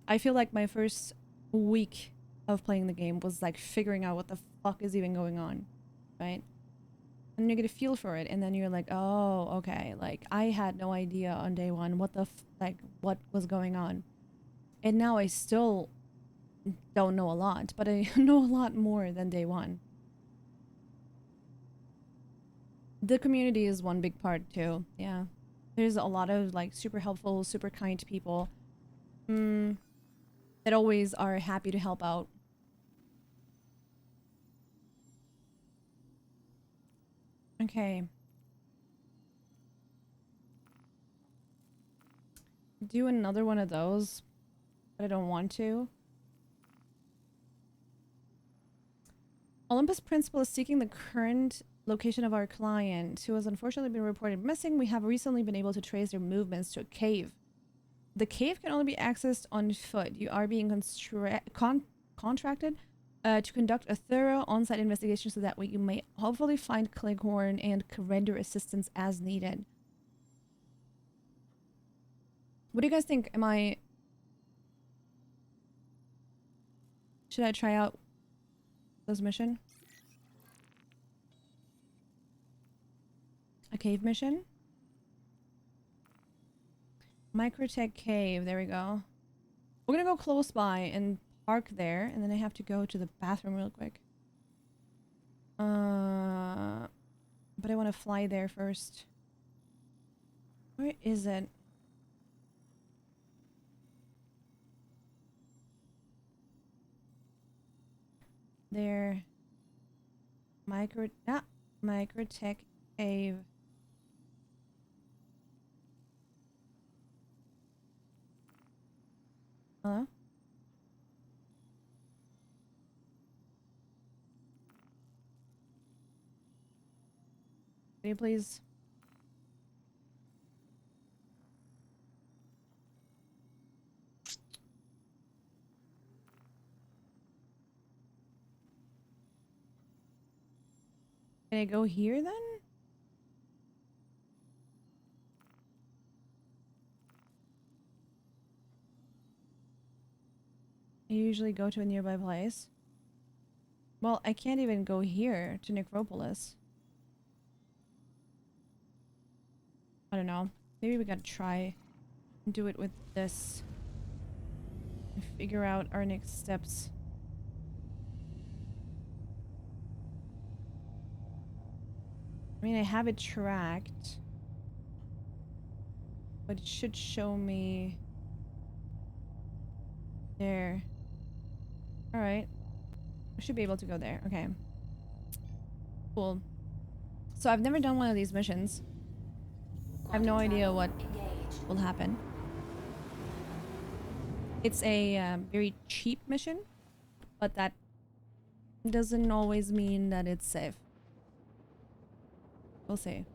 I feel like my first week of playing the game was like figuring out what the fuck is even going on, right? And you get a feel for it, and then you're like, oh, okay, like I had no idea on day one what what was going on, and now I still don't know a lot, but I know a lot more than day one. The community is one big part too. Yeah, there's a lot of like super helpful, super kind people that always are happy to help out. Okay. Do another one of those, but I don't want to. Olympus Principal is seeking the current location of our client, who has unfortunately been reported missing. We have recently been able to trace their movements to a cave. The cave can only be accessed on foot. You are being contracted to conduct a thorough on-site investigation so that way you may hopefully find Cleghorn and render assistance as needed. What do you guys think? Should I try out this mission? A cave mission? Microtech cave, there we go. We're gonna go close by and park there, and then I have to go to the bathroom real quick. But I want to fly there first. Where is it? There. Microtech Cave. Hello? Can you please? Can I go here then? I usually go to a nearby place. Well, I can't even go here to Necropolis. I don't know. Maybe we gotta try and do it with this. And figure out our next steps. I mean, I have it tracked. But it should show me... there. Alright. I should be able to go there. Okay. Cool. So I've never done one of these missions. I have no idea what will happen. It's a very cheap mission, but that doesn't always mean that it's safe. We'll see.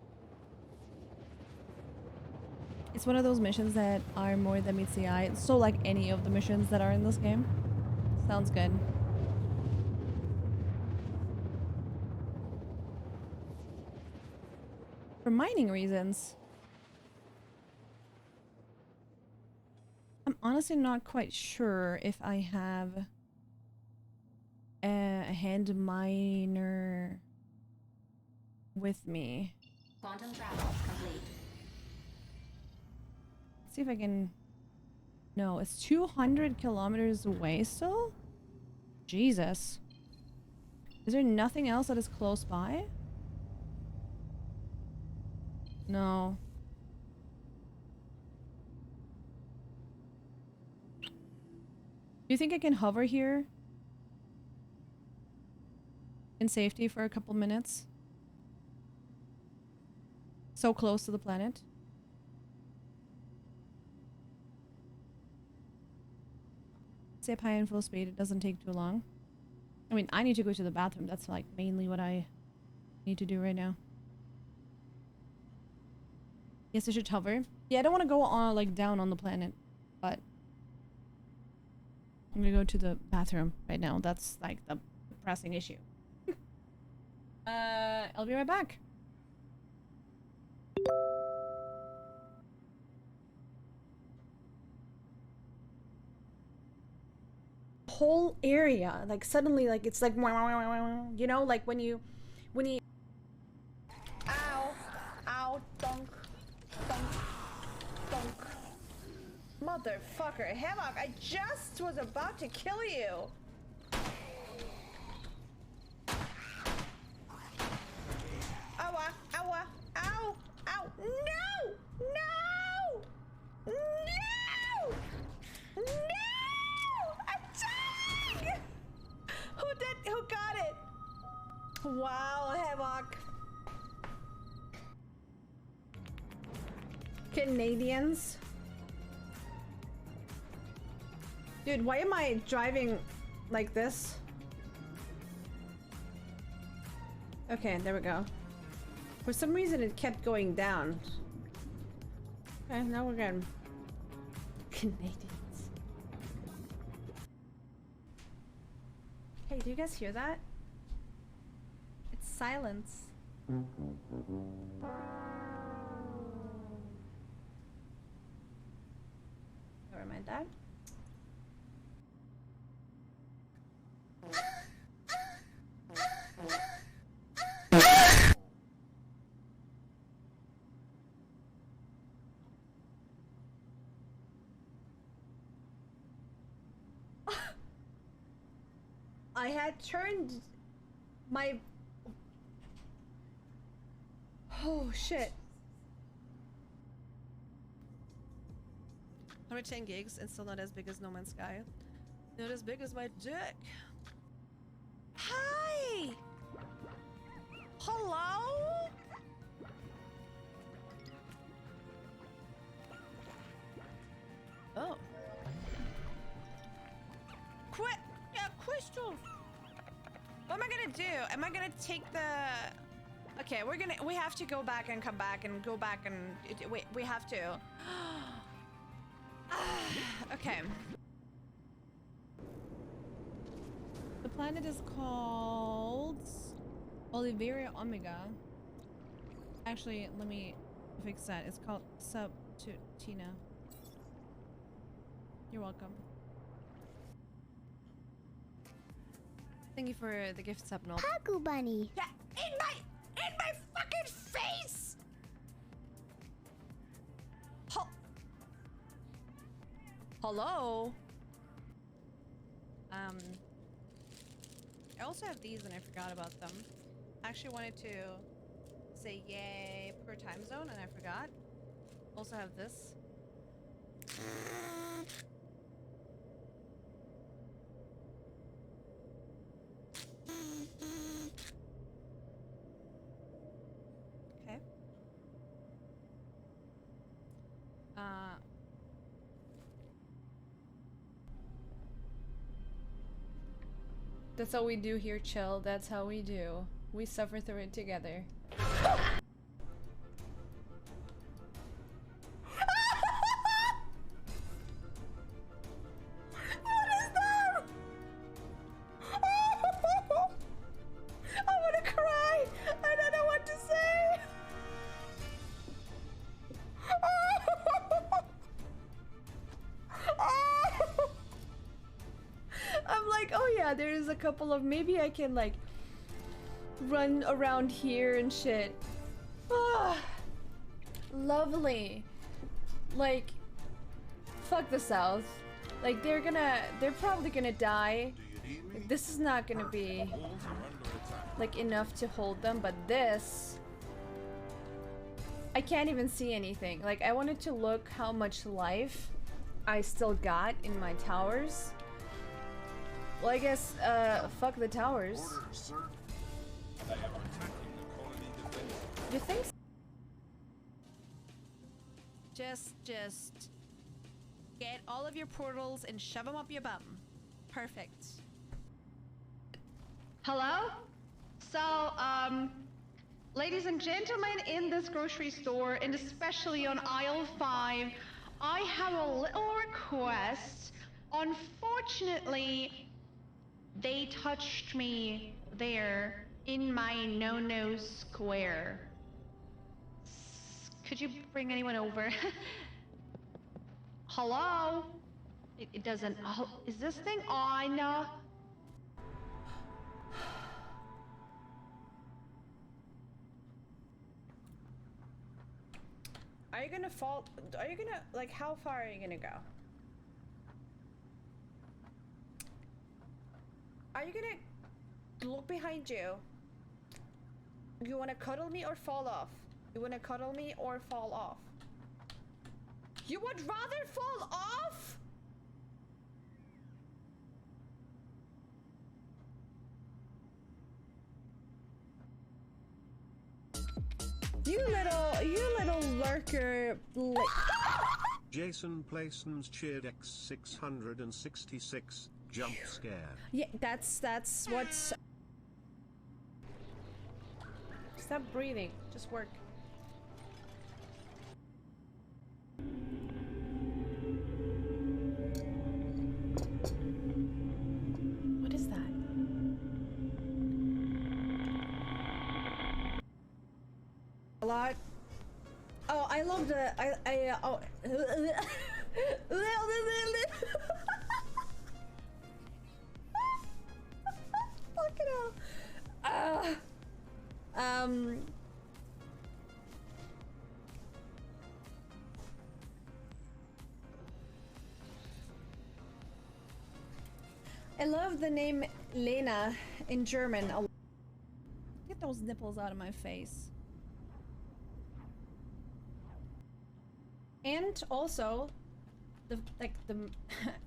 It's one of those missions that are more than meets the eye. So like any of the missions that are in this game. Sounds good. For mining reasons. I'm honestly not quite sure if I have a hand miner with me. Quantum travel complete. Let's see if I can... No, it's 200 kilometers away still? Jesus. Is there nothing else that is close by? No. Do you think I can hover here? In safety for a couple minutes? So close to the planet? Zip high and full speed, it doesn't take too long. I mean, I need to go to the bathroom. That's like mainly what I need to do right now. Yes, I should hover. Yeah, I don't want to go on like down on the planet, but I'm gonna go to the bathroom right now. That's like the pressing issue. I'll be right back. Whole area, like suddenly, like it's like, you know, like when you ow, ow, dunk, dunk, dunk. Motherfucker, Hemlock, I just was about to kill you. Ow, ow, ow, ow, no, no, no, no, attack! Who got it? Wow, Havoc. Canadians. Dude, why am I driving like this? Okay, there we go. For some reason it kept going down. Okay, now we're good. Canadians. Hey, do you guys hear that? It's silence. Never mind that. I had turned my Oh shit. 110 gigs and still not as big as No Man's Sky. Not as big as my dick. Hi! Hello? Oh. Quit! Yeah, Crystal! What am I gonna do? Am I gonna take the... Okay, we have to go back and come back and go back and... we have to. Okay. The planet is called Oliveria Omega. Actually, let me fix that. It's called Subtutina. You're welcome. Thank you for the gift sub, Noel. Paku Bunny. Yeah, in my fucking face! Hello? I also have these and I forgot about them. I actually wanted to say yay per time zone and I forgot. Also have this. Okay. That's how we do here, chill. That's how we do. We suffer through it together. There's a couple of maybe I can like run around here and shit. Ah, lovely. Like, fuck the South. Like they're probably gonna die. Like, this is not gonna be like enough to hold them, but this, I can't even see anything. Like I wanted to look how much life I still got in my towers. Well, I guess, fuck the towers. You think so? Just get all of your portals and shove them up your bum. Perfect. Hello? So, ladies and gentlemen in this grocery store, and especially on aisle 5, I have a little request. Unfortunately, they touched me there in my no-no square. Could you bring anyone over? Hello? It doesn't... Oh, is this thing on? Are you gonna fall? Are you gonna... Like, how far are you gonna go? Are you gonna look behind you? You wanna cuddle me or fall off? You wanna cuddle me or fall off? You would rather fall off? You little lurker. Jason Playson's cheered X666 jump scare. Yeah, that's what's... Stop breathing. Just work. What is that? A lot. Oh, I love the... oh... Fucking hell. I love the name Lena in German. Get those nipples out of my face. And also,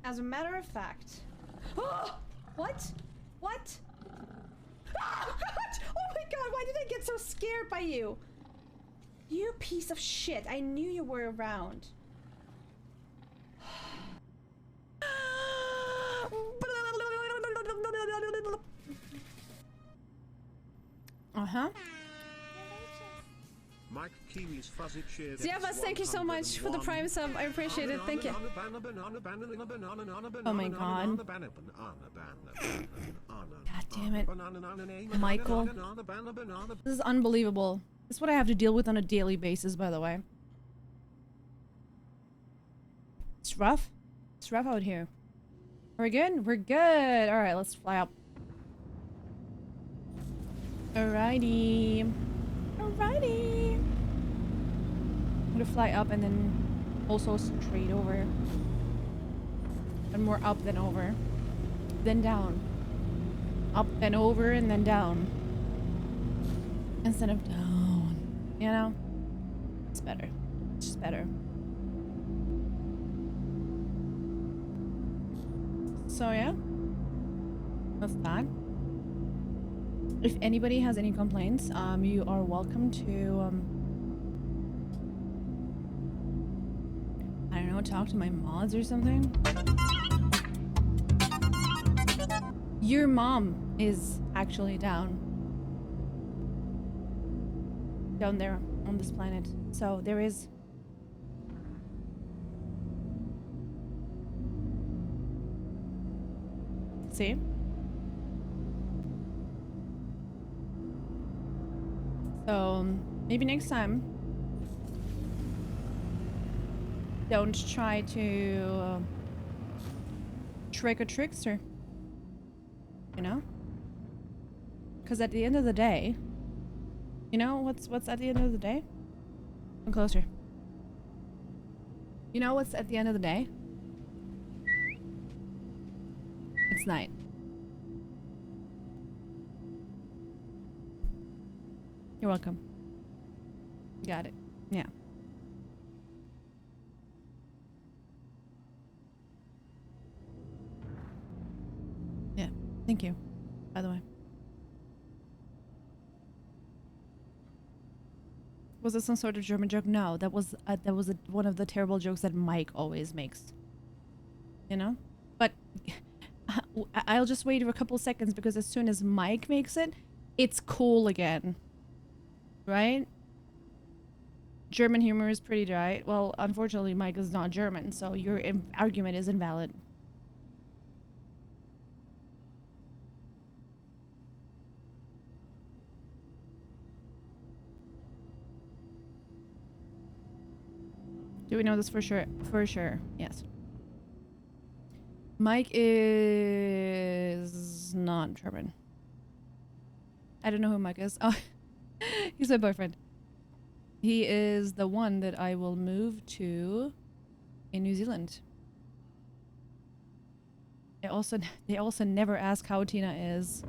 as a matter of fact. Oh! What? What? Ah! Oh my god, why did I get so scared by you? You piece of shit, I knew you were around. Uh-huh. Mike Kiwi's fuzzy cheered. Ziavas, thank you so much for the Prime sub. I appreciate it. Thank you. Oh my god. God damn it. Michael. This is unbelievable. This is what I have to deal with on a daily basis, by the way. It's rough. It's rough out here. We're good? We're good. Alright, let's fly up. Alrighty. Alrighty. I'm gonna fly up and then also straight over. And more up than over. Then down. Up then over and then down. Instead of down. You know? It's better. It's just better. So yeah. That's that. If anybody has any complaints, you are welcome to I don't know, talk to my mods or something. Your mom is actually down there on this planet. So there is see? So maybe next time don't try to trick a trickster, you know? Because at the end of the day, you know what's at the end of the day? Come closer. You know what's at the end of the day? It's night. You're welcome. Got it. Yeah. Yeah. Thank you, by the way. Was it some sort of German joke? No, that was one of the terrible jokes that Mike always makes. You know? But I'll just wait for a couple seconds because as soon as Mike makes it, it's cool again. Right? German humor is pretty dry. Well, unfortunately, Mike is not German, so your argument is invalid. Do we know this for sure? For sure, yes. Mike is not German. I don't know who Mike is. Oh, he's my boyfriend. He is the one that I will move to in New Zealand. They also never ask how Tina is.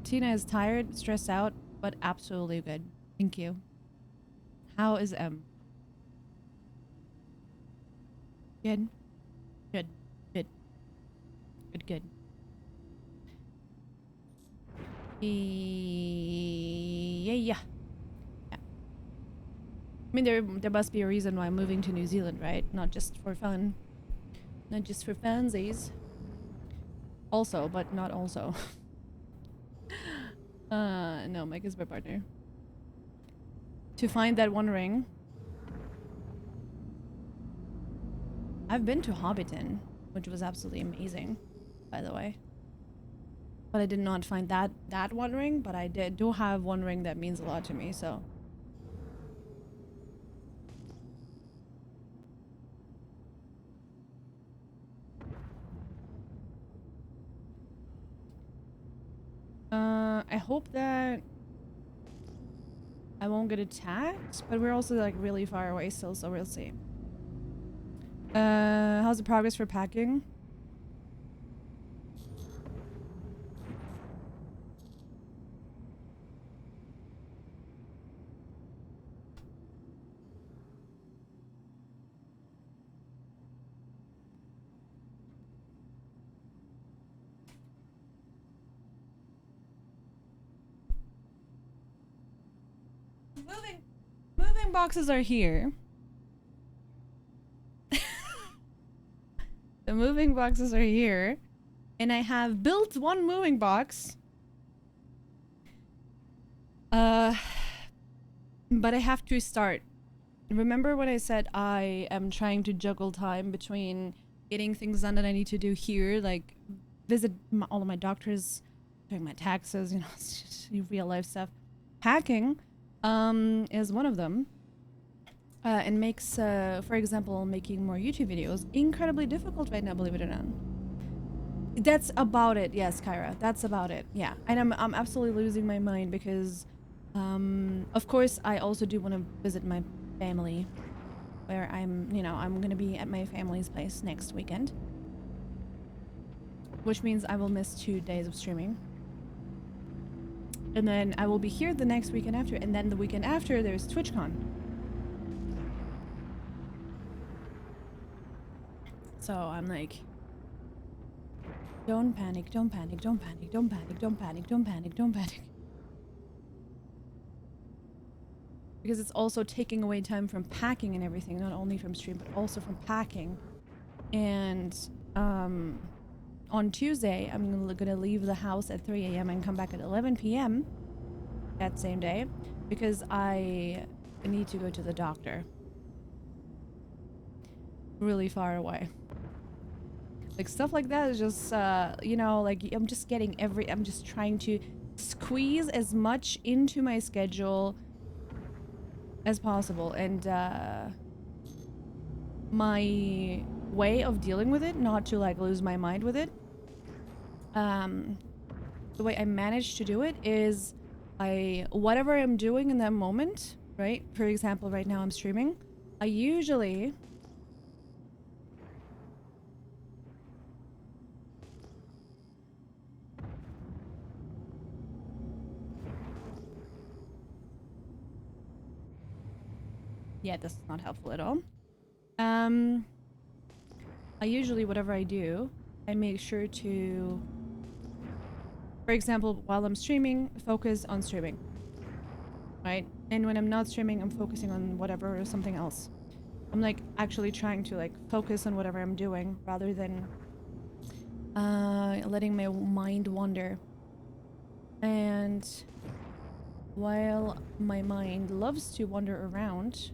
Tina is tired, stressed out, but absolutely good. Thank you. How is M? Good. Good. Good. Good, good. Yeah. I mean, there must be a reason why I'm moving to New Zealand, right? Not just for fun. Not just for funsies. Also, but not also. No, Mike is my partner. To find that one ring. I've been to Hobbiton, which was absolutely amazing, by the way. But I did not find that one ring, but I do have one ring that means a lot to me, so. I hope that I won't get attacked, but we're also like really far away still, so we'll see. How's the progress for packing? moving boxes are here. The moving boxes are here. And I have built one moving box. But I have to start. Remember when I said I am trying to juggle time between getting things done that I need to do here, like visit all of my doctors, doing my taxes, you know, it's just real life stuff. Packing is one of them. And makes, for example, making more YouTube videos incredibly difficult right now, believe it or not. That's about it. Yes, Kyra, that's about it. Yeah, and I'm absolutely losing my mind because, of course, I also do want to visit my family, where I'm gonna be at my family's place next weekend, which means I will miss 2 days of streaming, and then I will be here the next weekend after, and then the weekend after there's TwitchCon. So I'm like, don't panic, don't panic, don't panic, don't panic, don't panic, don't panic, don't panic. Because it's also taking away time from packing and everything, not only from stream, but also from packing. And on Tuesday, I'm gonna leave the house at 3 a.m. and come back at 11 p.m. that same day, because I need to go to the doctor. Really far away. Like, stuff like that is just, you know, like, I'm just trying to squeeze as much into my schedule as possible, and my way of dealing with it, not to like lose my mind with it, the way I manage to do it is whatever I'm doing in that moment, right? For example, right now I'm streaming. I usually yeah, this is not helpful at all. I usually, whatever I do, I make sure to, for example, while I'm streaming, focus on streaming, right? And when I'm not streaming, I'm focusing on whatever or something else. I'm like actually trying to like focus on whatever I'm doing rather than letting my mind wander. And while my mind loves to wander around,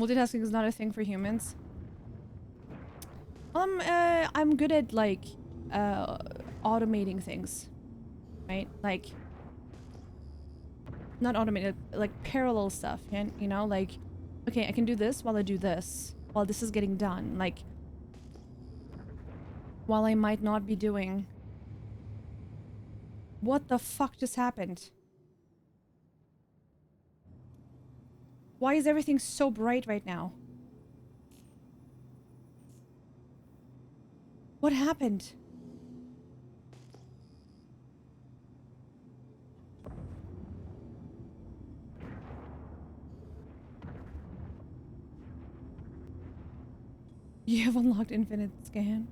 multitasking is not a thing for humans. I'm good at like automating things, right? Like, not automated, like parallel stuff, and you know, like, okay, I can do this while I do this, while this is getting done, like, while I might not be doing. What the fuck just happened? Why is everything so bright right now? What happened? You have unlocked infinite scan.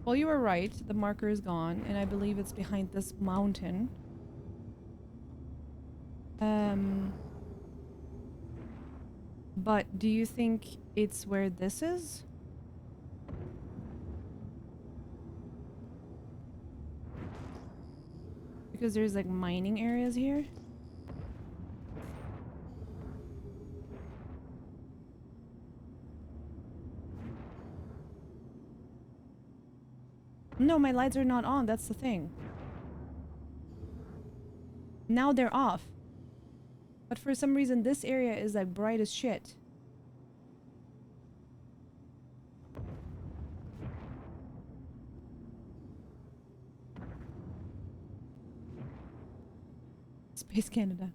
Well, you were right. The marker is gone, and I believe it's behind this mountain. But do you think it's where this is? Because there's like mining areas here. No, my lights are not on. That's the thing. Now they're off. But for some reason, this area is like bright as shit. Space Canada.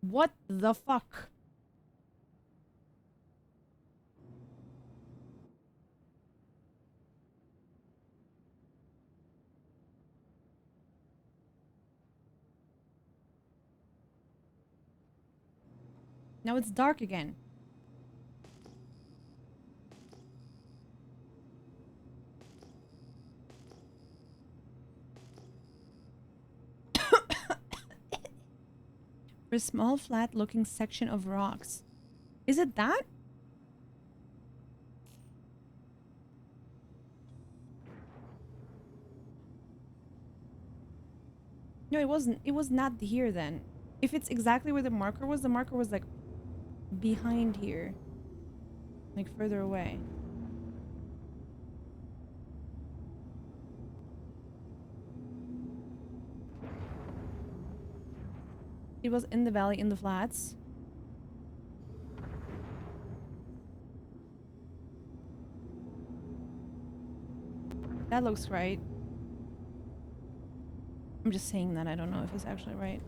What the fuck? Now it's dark again. A small flat looking section of rocks. Is it that? No, it wasn't. It was not here then. If it's exactly where the marker was like behind here. Like further away. It was in the valley, in the flats. That looks right. I'm just saying that. I don't know if it's actually right.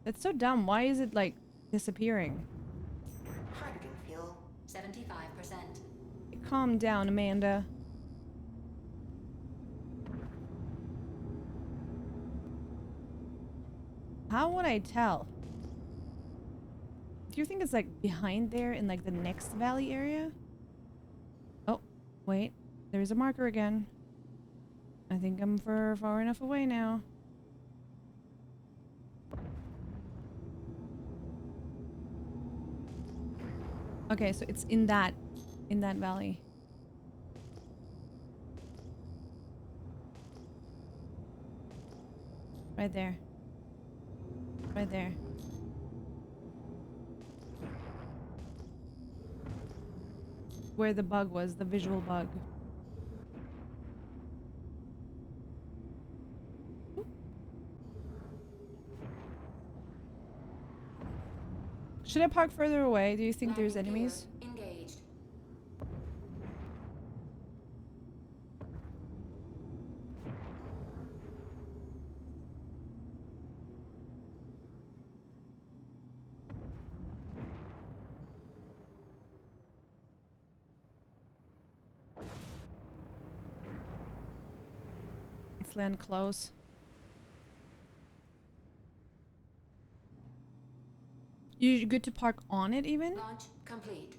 That's so dumb. Why is it like disappearing? Hydrogen fuel, 75%. Calm down, Amanda. How would I tell? Do you think it's like behind there in like the next valley area? Oh, wait. There's a marker again. I think I'm far enough away now. Okay, so it's in that valley. Right there. Right there. Where the bug was, the visual bug. Should I park further away? Do you think there's enemies? Engaged. Let's land close. You good to park on it even? Launch complete.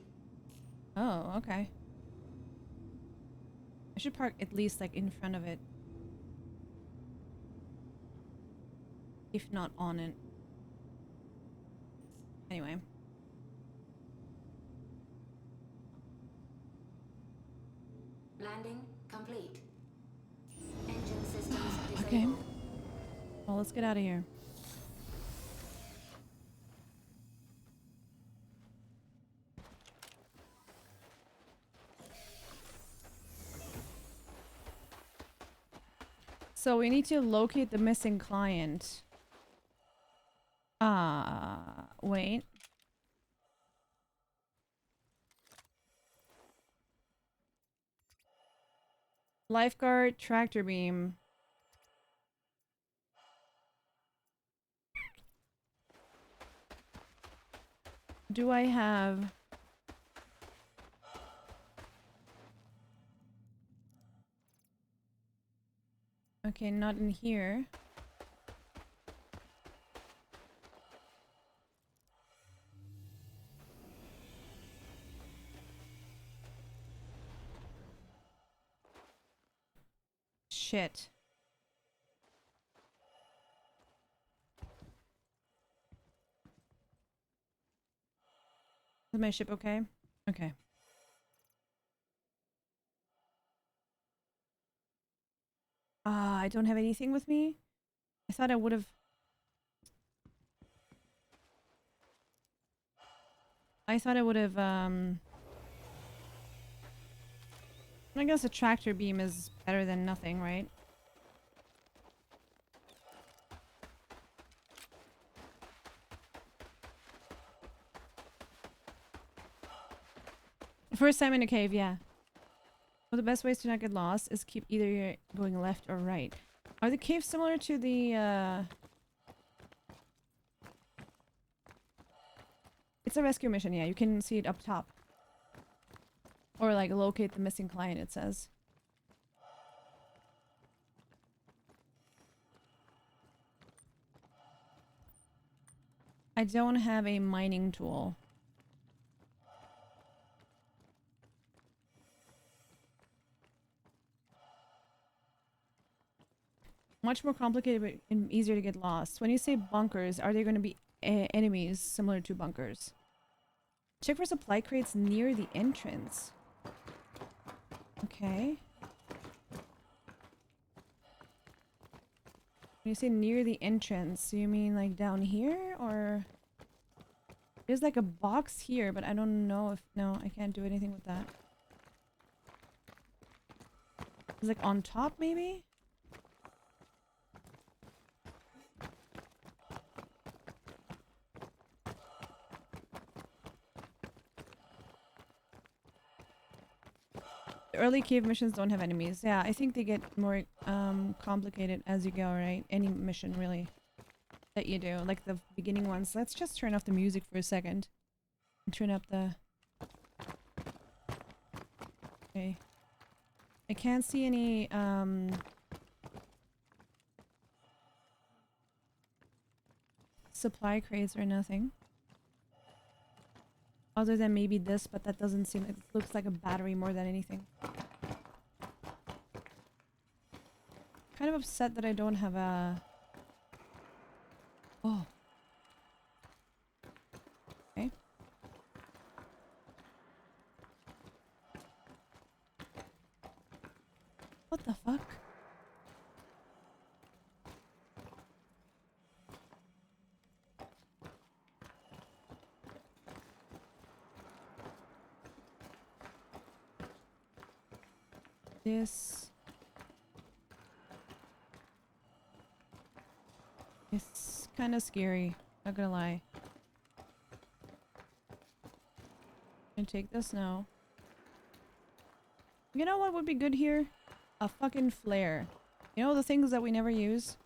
Oh, okay. I should park at least like in front of it. If not on it. Anyway. Landing complete. Engine systems disabled. Okay. Well, let's get out of here. So we need to locate the missing client. Wait. Lifeguard, tractor beam. Do I have... Okay, not in here. Shit. Is my ship okay? Okay. I don't have anything with me. I thought I would have... I guess a tractor beam is better than nothing, right? First time in a cave, yeah. Well, the best ways to not get lost is keep either going left or right. Are the caves similar to the, It's It's a rescue mission, yeah. You can see it up top. Or like locate the missing client, it says. I don't have a mining tool. Much more complicated and easier to get lost. When you say bunkers, are there going to be enemies similar to bunkers? Check for supply crates near the entrance. Okay. When you say near the entrance, do you mean like down here or... There's like a box here, but I don't know if... No, I can't do anything with that. It's like on top maybe? The early cave missions don't have enemies. Yeah, I think they get more complicated as you go, right? Any mission really that you do, like the beginning ones. Let's just turn off the music for a second and turn up the... Okay. I can't see any supply crates or nothing. Other than maybe this, but that doesn't seem... It looks like a battery more than anything. Kind of upset that I don't have a... Oh. Okay. What the fuck? This... It's kind of scary, not gonna lie. Can take this now. You know what would be good here? A fucking flare. You know the things that we never use?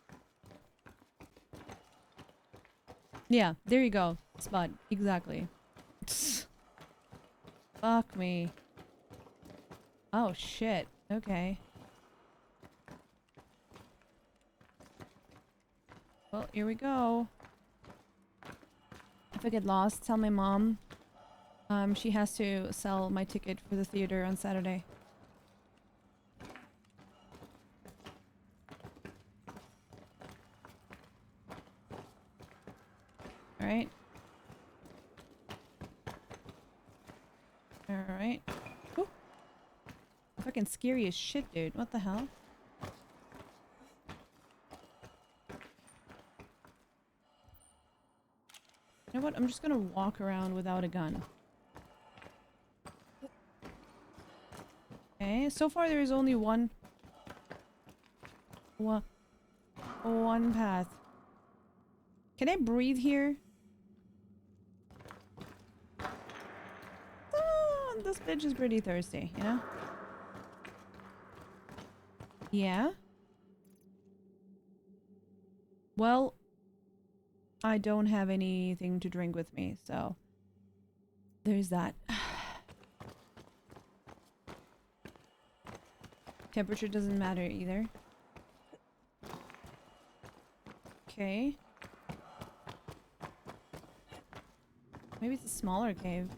Yeah, there you go. Spud. Exactly. Fuck me. Oh shit. Okay. Well, here we go. If I get lost, tell my mom. She has to sell my ticket for the theater on Saturday. Alright. Alright. Fucking scary as shit, dude. What the hell? You know what? I'm just gonna walk around without a gun. Okay, so far there is only one path. Can I breathe here? Oh, this bitch is pretty thirsty, you know? Yeah? Well, I don't have anything to drink with me, so there's that. Temperature doesn't matter either. Okay. Maybe it's a smaller cave.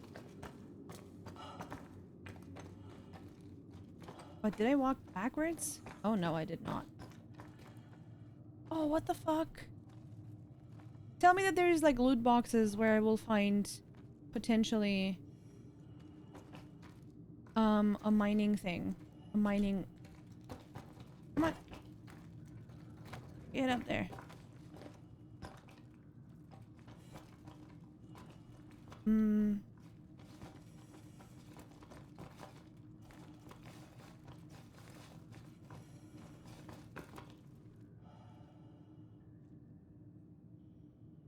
But did I walk backwards? Oh no, I did not. Oh, what the fuck? Tell me that there's like loot boxes where I will find potentially a mining thing. A mining... Come on. Get up there.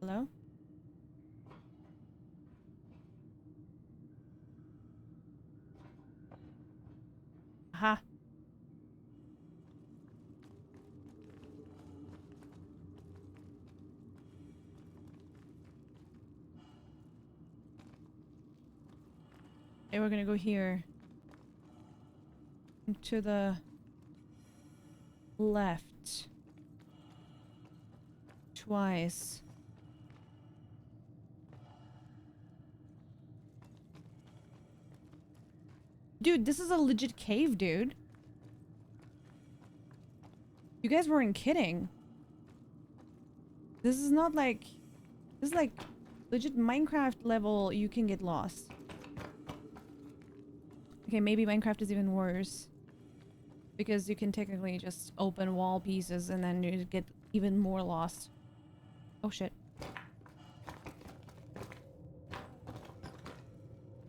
Hello? Aha. Okay, we're gonna go here. To the left. Twice. Dude, this is a legit cave, dude. You guys weren't kidding. This is not like... This is like legit Minecraft level, you can get lost. Okay, maybe Minecraft is even worse. Because you can technically just open wall pieces and then you get even more lost. Oh shit.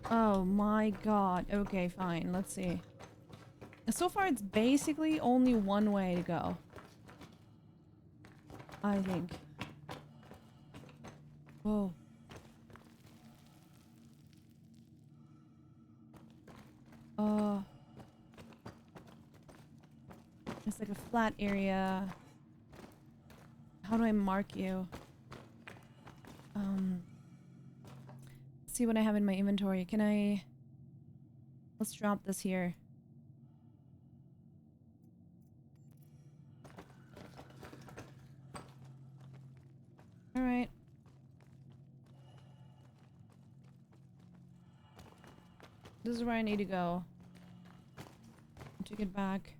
Oh my god. Okay, fine. Let's see. So far it's basically only one way to go. I think. Whoa. It's like a flat area. How do I mark you? Let's see what I have in my inventory. Can I... Let's drop this here. Alright. This is where I need to go. To get back.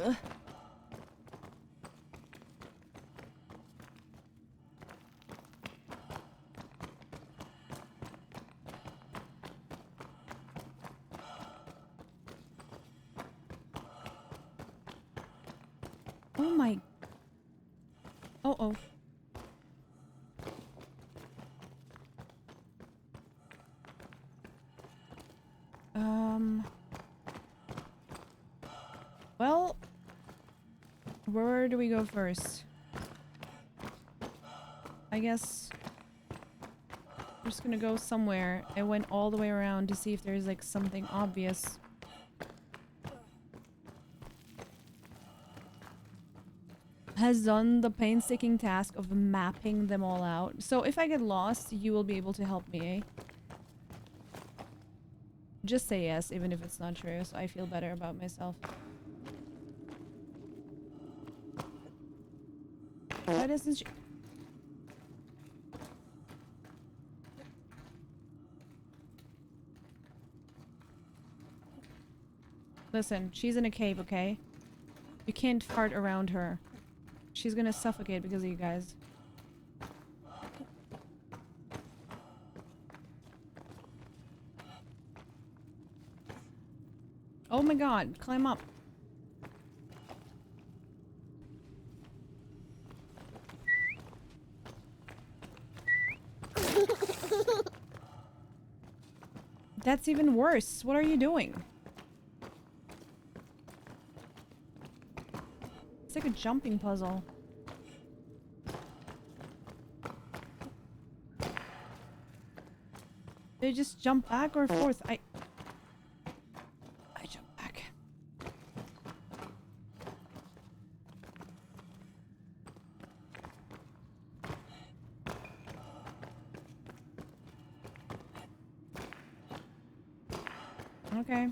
Ugh. Oh my... Uh-oh. Well... Where do we go first? I guess... I'm just gonna go somewhere. I went all the way around to see if there's like something obvious. Has done the painstaking task of mapping them all out. So if I get lost, you will be able to help me, eh? Just say yes, even if it's not true, so I feel better about myself. Why doesn't she... Listen, she's in a cave, okay? You can't fart around her. She's gonna suffocate because of you guys. Oh my god, climb up. That's even worse. What are you doing? It's like a jumping puzzle. They just jump back or forth. I jump back. Okay.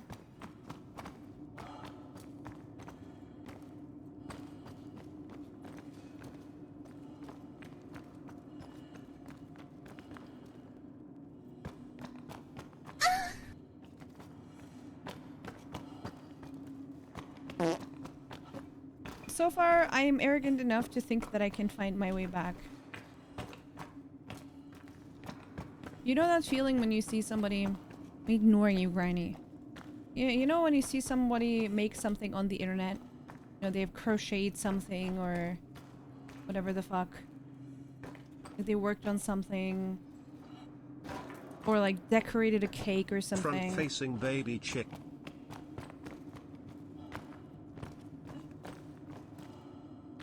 So far, I am arrogant enough to think that I can find my way back. You know that feeling when you see somebody... I'm ignoring you, Granny. You know when you see somebody make something on the internet? You know, they've crocheted something or... whatever the fuck. Like they worked on something... or like decorated a cake or something. Front-facing baby chick.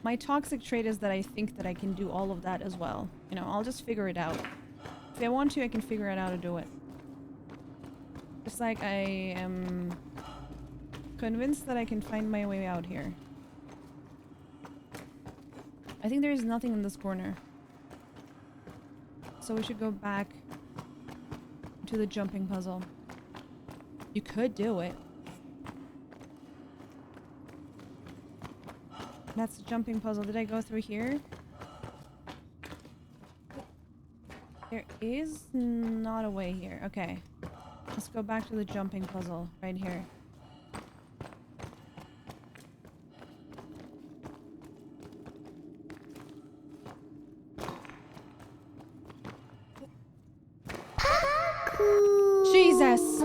My toxic trait is that I think that I can do all of that as well. You know, I'll just figure it out. If I want to, I can figure out how to do it. Just like I am convinced that I can find my way out here. I think there is nothing in this corner. So we should go back to the jumping puzzle. You could do it. That's the jumping puzzle. Did I go through here? There is not a way here. Okay. Let's go back to the jumping puzzle right here. Jesus!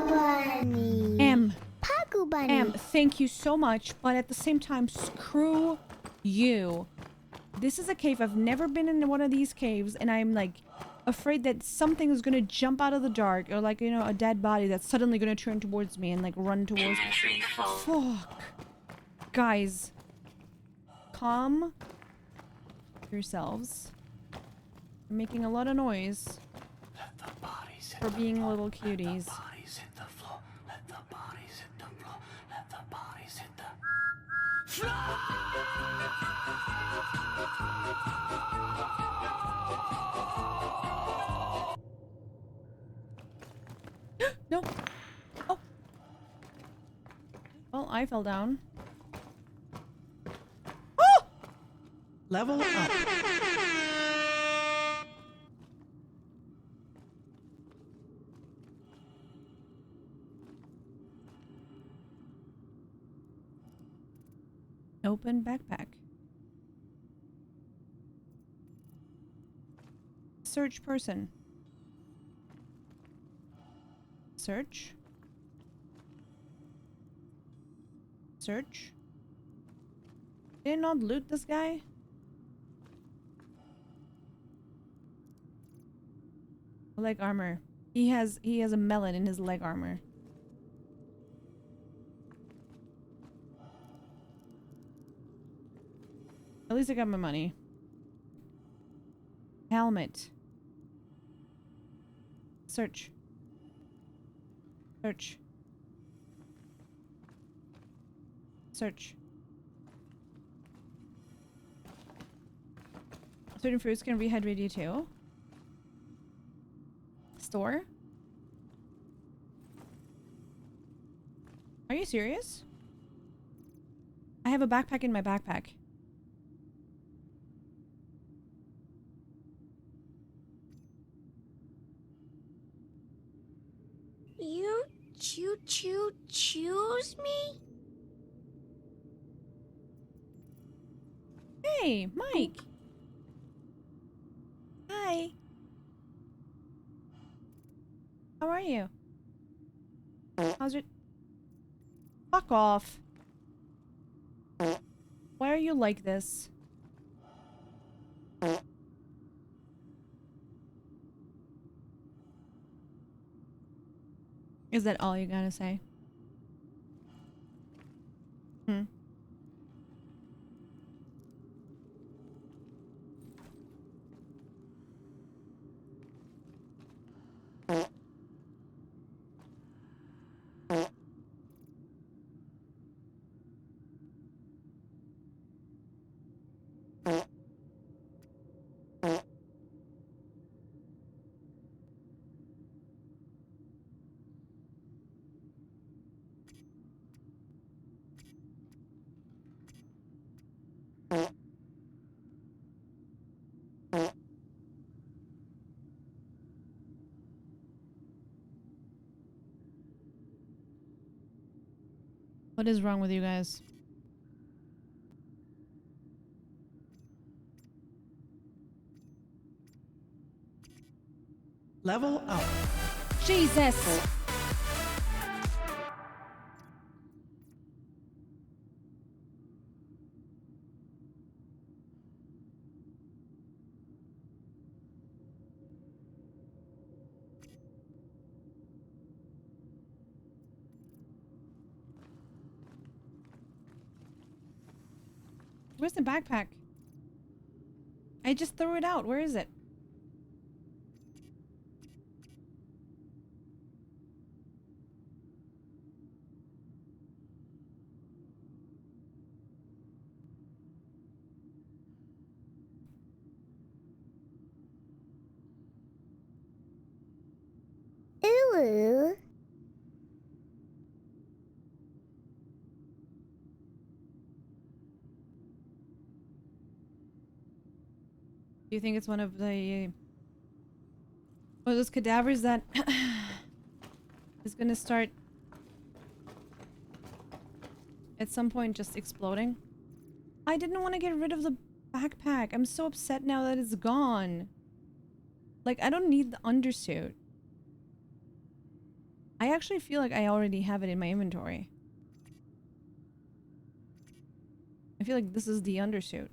Thank you so much, but at the same time, screw you. This is a cave. I've never been in one of these caves, and I'm like afraid that something is gonna jump out of the dark, or like, you know, a dead body that's suddenly gonna turn towards me and like run towards me. Fuck. Guys, calm yourselves. You're making a lot of noise for being little cuties. No. Oh. Well, I fell down. Oh! Level up. Open backpack. Search person. Search. Search. Did I not loot this guy? Leg armor. He has a melon in his leg armor. At least I got my money. Helmet. Search. Search. Search. Certain fruits can rehydrate you too. Store? Are you serious? I have a backpack in my backpack. You choose me? Hey, Mike. Hi. How are you? How's it? Fuck off. Why are you like this? Is that all you gotta say? Hmm. What is wrong with you guys? Level up. Jesus! Where's the backpack? I just threw it out. Where is it? Ooh. Do you think it's one of the those cadavers that is gonna start at some point just exploding? I didn't want to get rid of the backpack. I'm so upset now that it's gone. Like, I don't need the undersuit. I actually feel like I already have it in my inventory. I feel like this is the undersuit.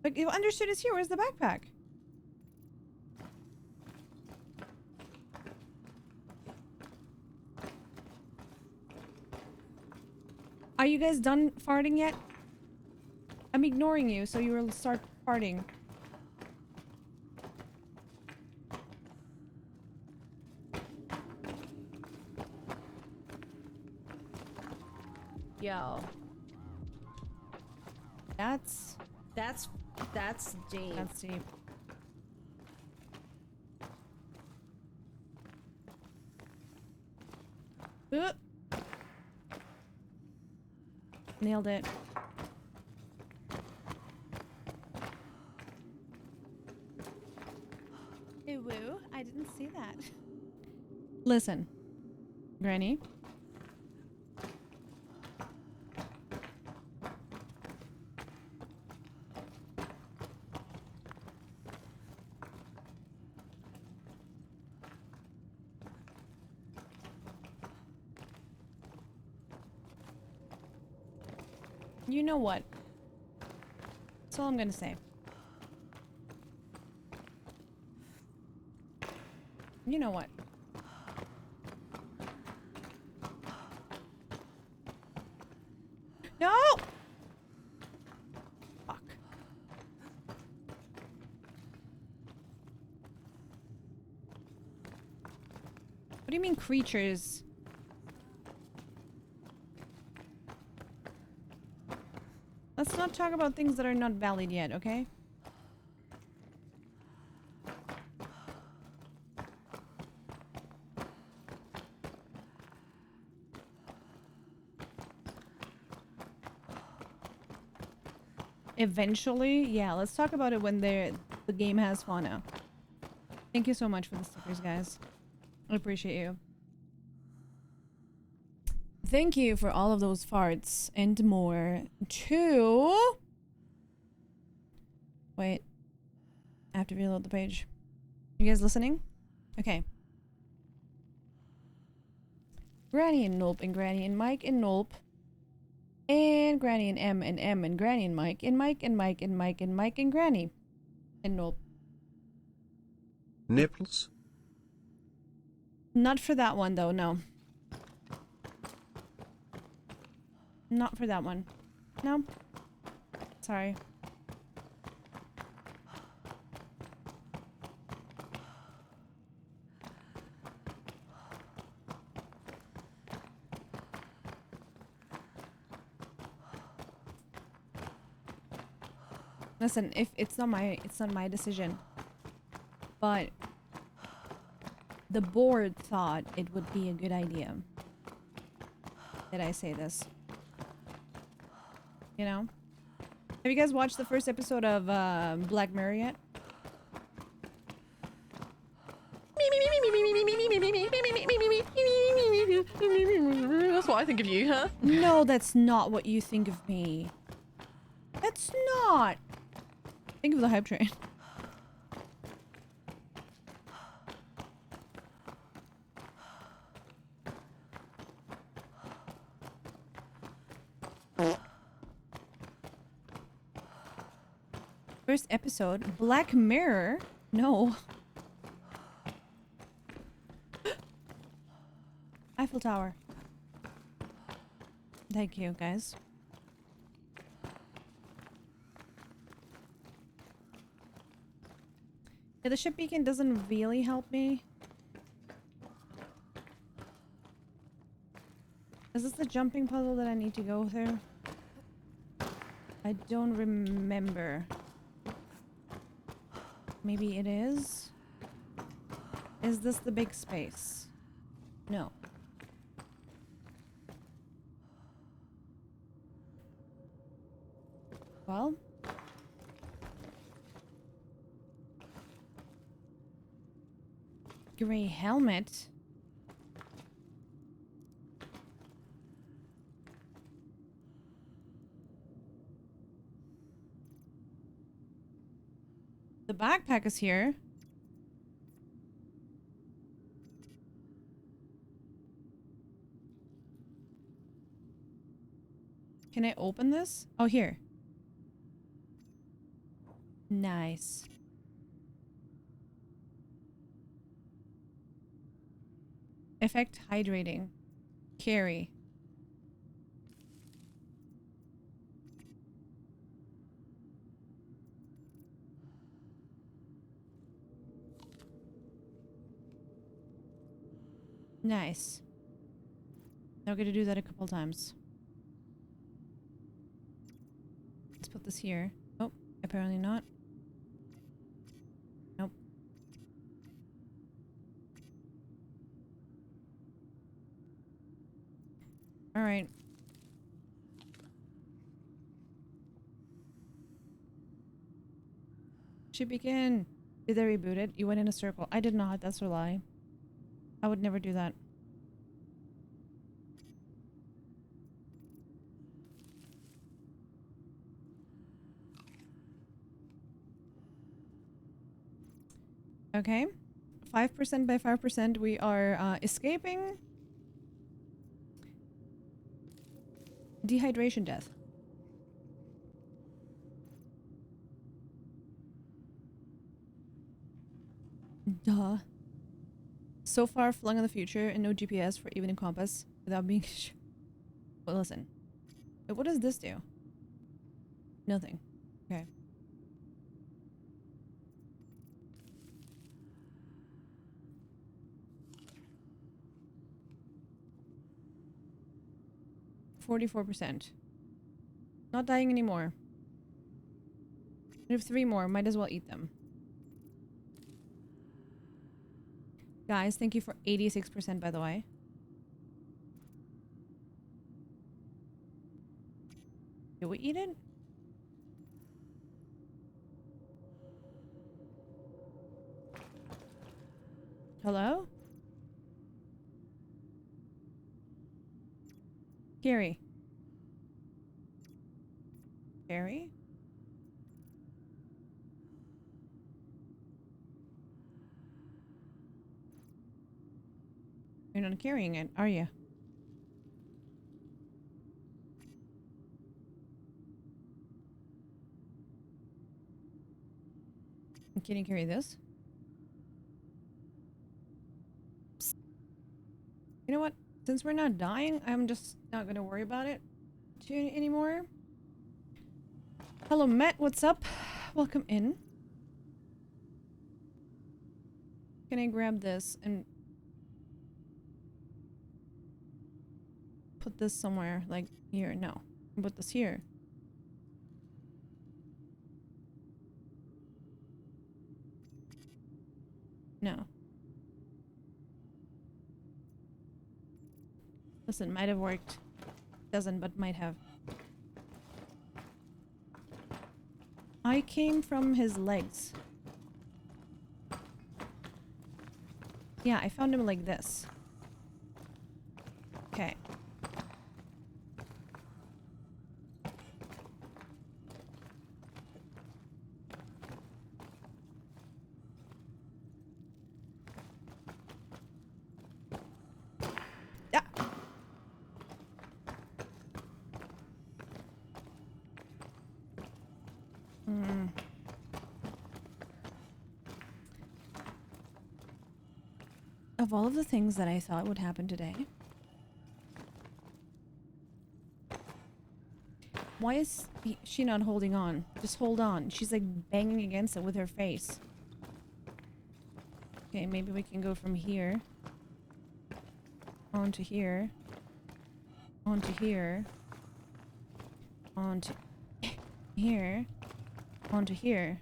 Like, if undersuit is here, where's the backpack? Are you guys done farting yet? I'm ignoring you, so you will start farting. Yo. That's deep. That's deep. Nailed it. Ew, I didn't see that. Listen, Granny. You know what? That's all I'm gonna say. You know what? No! Fuck. What do you mean creatures? Let's not talk about things that are not valid yet, okay? Eventually, yeah, let's talk about it when the game has fauna. Thank you so much for the stickers, guys. I appreciate you. Thank you for all of those farts and more too. Wait. I have to reload the page. You guys listening? Okay. Granny and Nope and Granny and Mike and Nope. And Granny and M and Granny and Mike and Mike and Mike and Mike and Mike and Granny. And Nope. Nipples? Not for that one though, no. Not for that one. No. Sorry. Listen, if it's not my decision. But the board thought it would be a good idea. Did I say this? You know? Have you guys watched the first episode of Black Mirror yet? That's what I think of you, huh? No, that's not what you think of me. That's not. Think of the hype train. First episode, Black Mirror? No. Eiffel Tower. Thank you, guys. Yeah, the ship beacon doesn't really help me. Is this the jumping puzzle that I need to go through? I don't remember. Maybe it is? Is this the big space? No. Well. Gray helmet? The backpack is here. Can I open this? Oh, here. Nice. Effect hydrating. Carry. Nice. Now I'm gonna do that a couple times. Let's put this here. Oh, apparently not. Nope. Alright. Should begin. Did they reboot it? You went in a circle. I did not. That's a lie. I would never do that. Okay. 5% by 5%. We are escaping dehydration death. Duh. So far flung in the future and no GPS for even a compass without being Well, listen. What does this do? Nothing. Okay. %. Not dying anymore. We have 3 more. Might as well eat them. Guys, thank you for 86% by the way. Did we eat it? Hello? Gary. Gary? You're not carrying it, are you? Can you carry this? You know what? Since we're not dying, I'm just not gonna worry about it anymore. Hello, Matt. What's up? Welcome in. Can I grab this and put this somewhere? Like here? No. Put this here. No. Listen, might have worked. Doesn't, but might have. I came from his legs. Yeah, I found him like this. Okay. Yeah. Of all of the things that I thought would happen today, why is she not holding on? Just hold on. She's like banging against it with her face. Okay, maybe we can go from here onto here, onto here, onto here onto here.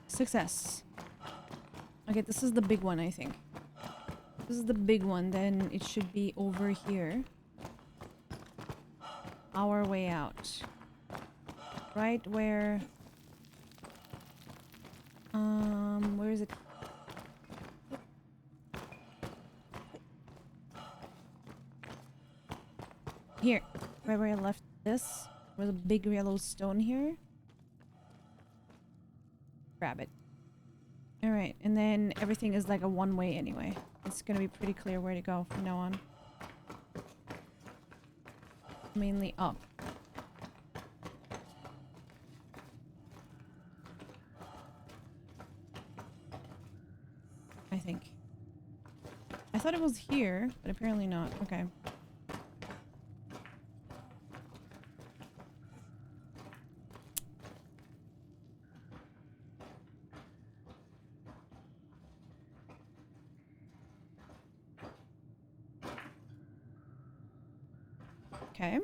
Success. Okay, this is the big one, I think. This is the big one, then it should be over here. Our way out. Right where... where is it? Here. Right where I left this. With a big yellow stone here. Grab it. Alright, and then everything is like a one-way anyway. It's gonna be pretty clear where to go from now on. Mainly up. I think. I thought it was here, but apparently not. Okay. Okay.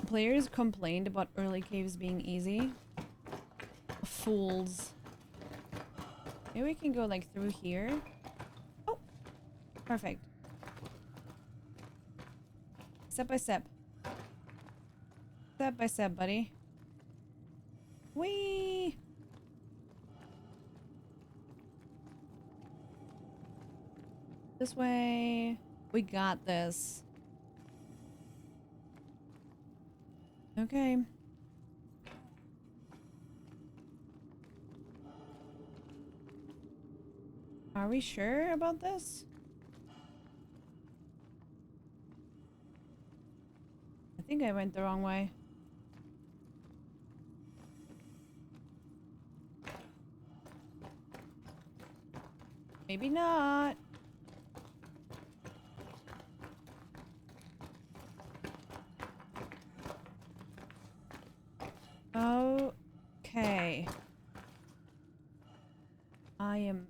Players complained about early caves being easy. Fools. Maybe we can go like through here. Oh, perfect. Step by step. Step by step, buddy. Whee! This way. We got this. Okay. Are we sure about this? I think I went the wrong way. Maybe not. Okay. I am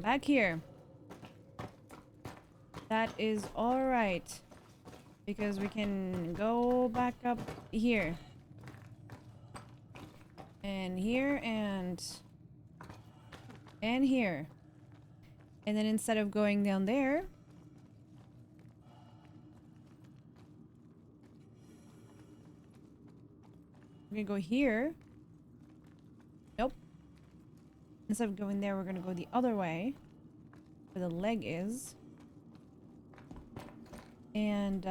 back here. That is all right. Because we can go back up here. And here and here. And then instead of going down there, we're gonna go here. Nope. Instead of going there, we're gonna go the other way. Where the leg is. And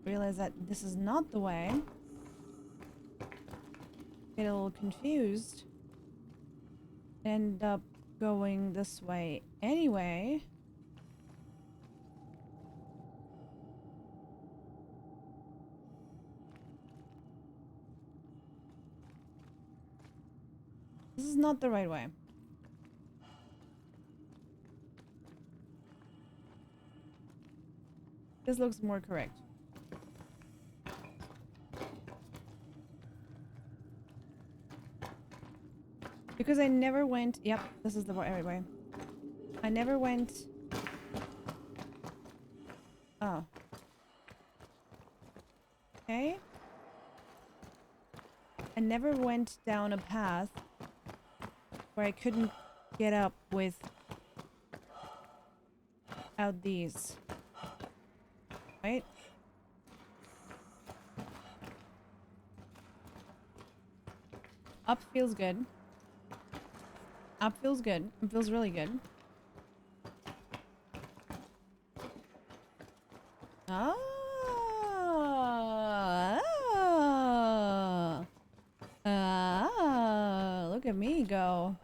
realize that this is not the way. Get a little confused. End up going this way anyway. This is not the right way. This looks more correct. Because I never went... Yep, this is the right way. I never went... Oh. Okay. I never went down a path where I couldn't get up without these. Right? Up feels good. Up feels good. It feels really good. Ah. Look at me go.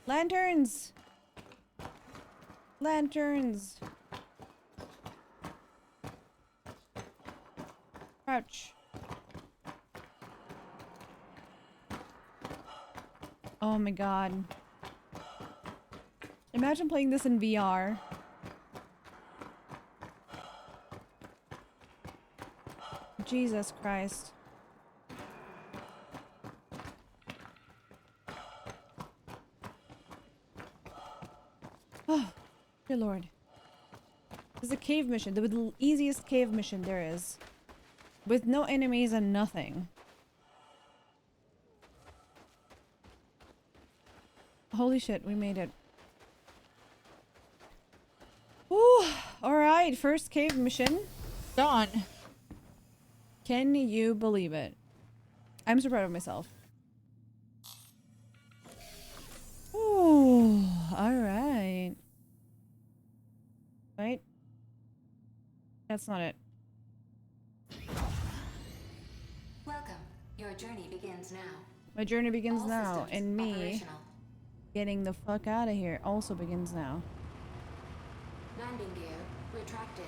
Lanterns! Lanterns! Crouch. Oh my god. Imagine playing this in VR. Jesus Christ. Oh, dear lord. This is a cave mission. The easiest cave mission there is. With no enemies and nothing. Holy shit, we made it. Woo! Alright, first cave mission. Done. Can you believe it? I'm so proud of myself. Ooh, alright. Right? That's not it. Welcome. Your journey begins now. My journey begins All now, systems and me operational. getting the fuck out of here also begins now. Landing gear retracted.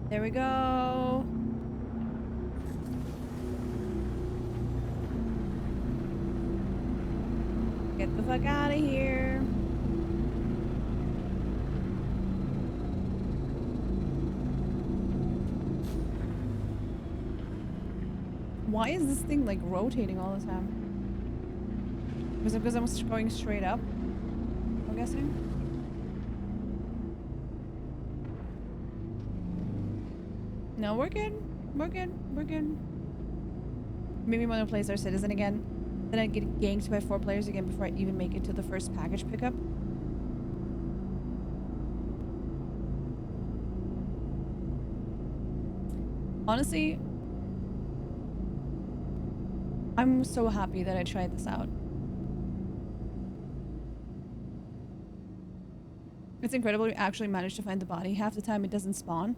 There we go. Get the fuck out of here. Why is this thing like rotating all the time? Was it because I'm going straight up? I'm guessing. No, we're good. We're good. We're good. Maybe I'm gonna place our citizen again. Then I get ganked by 4 players again before I even make it to the first package pickup. Honestly, I'm so happy that I tried this out. It's incredible we actually managed to find the body. Half the time it doesn't spawn.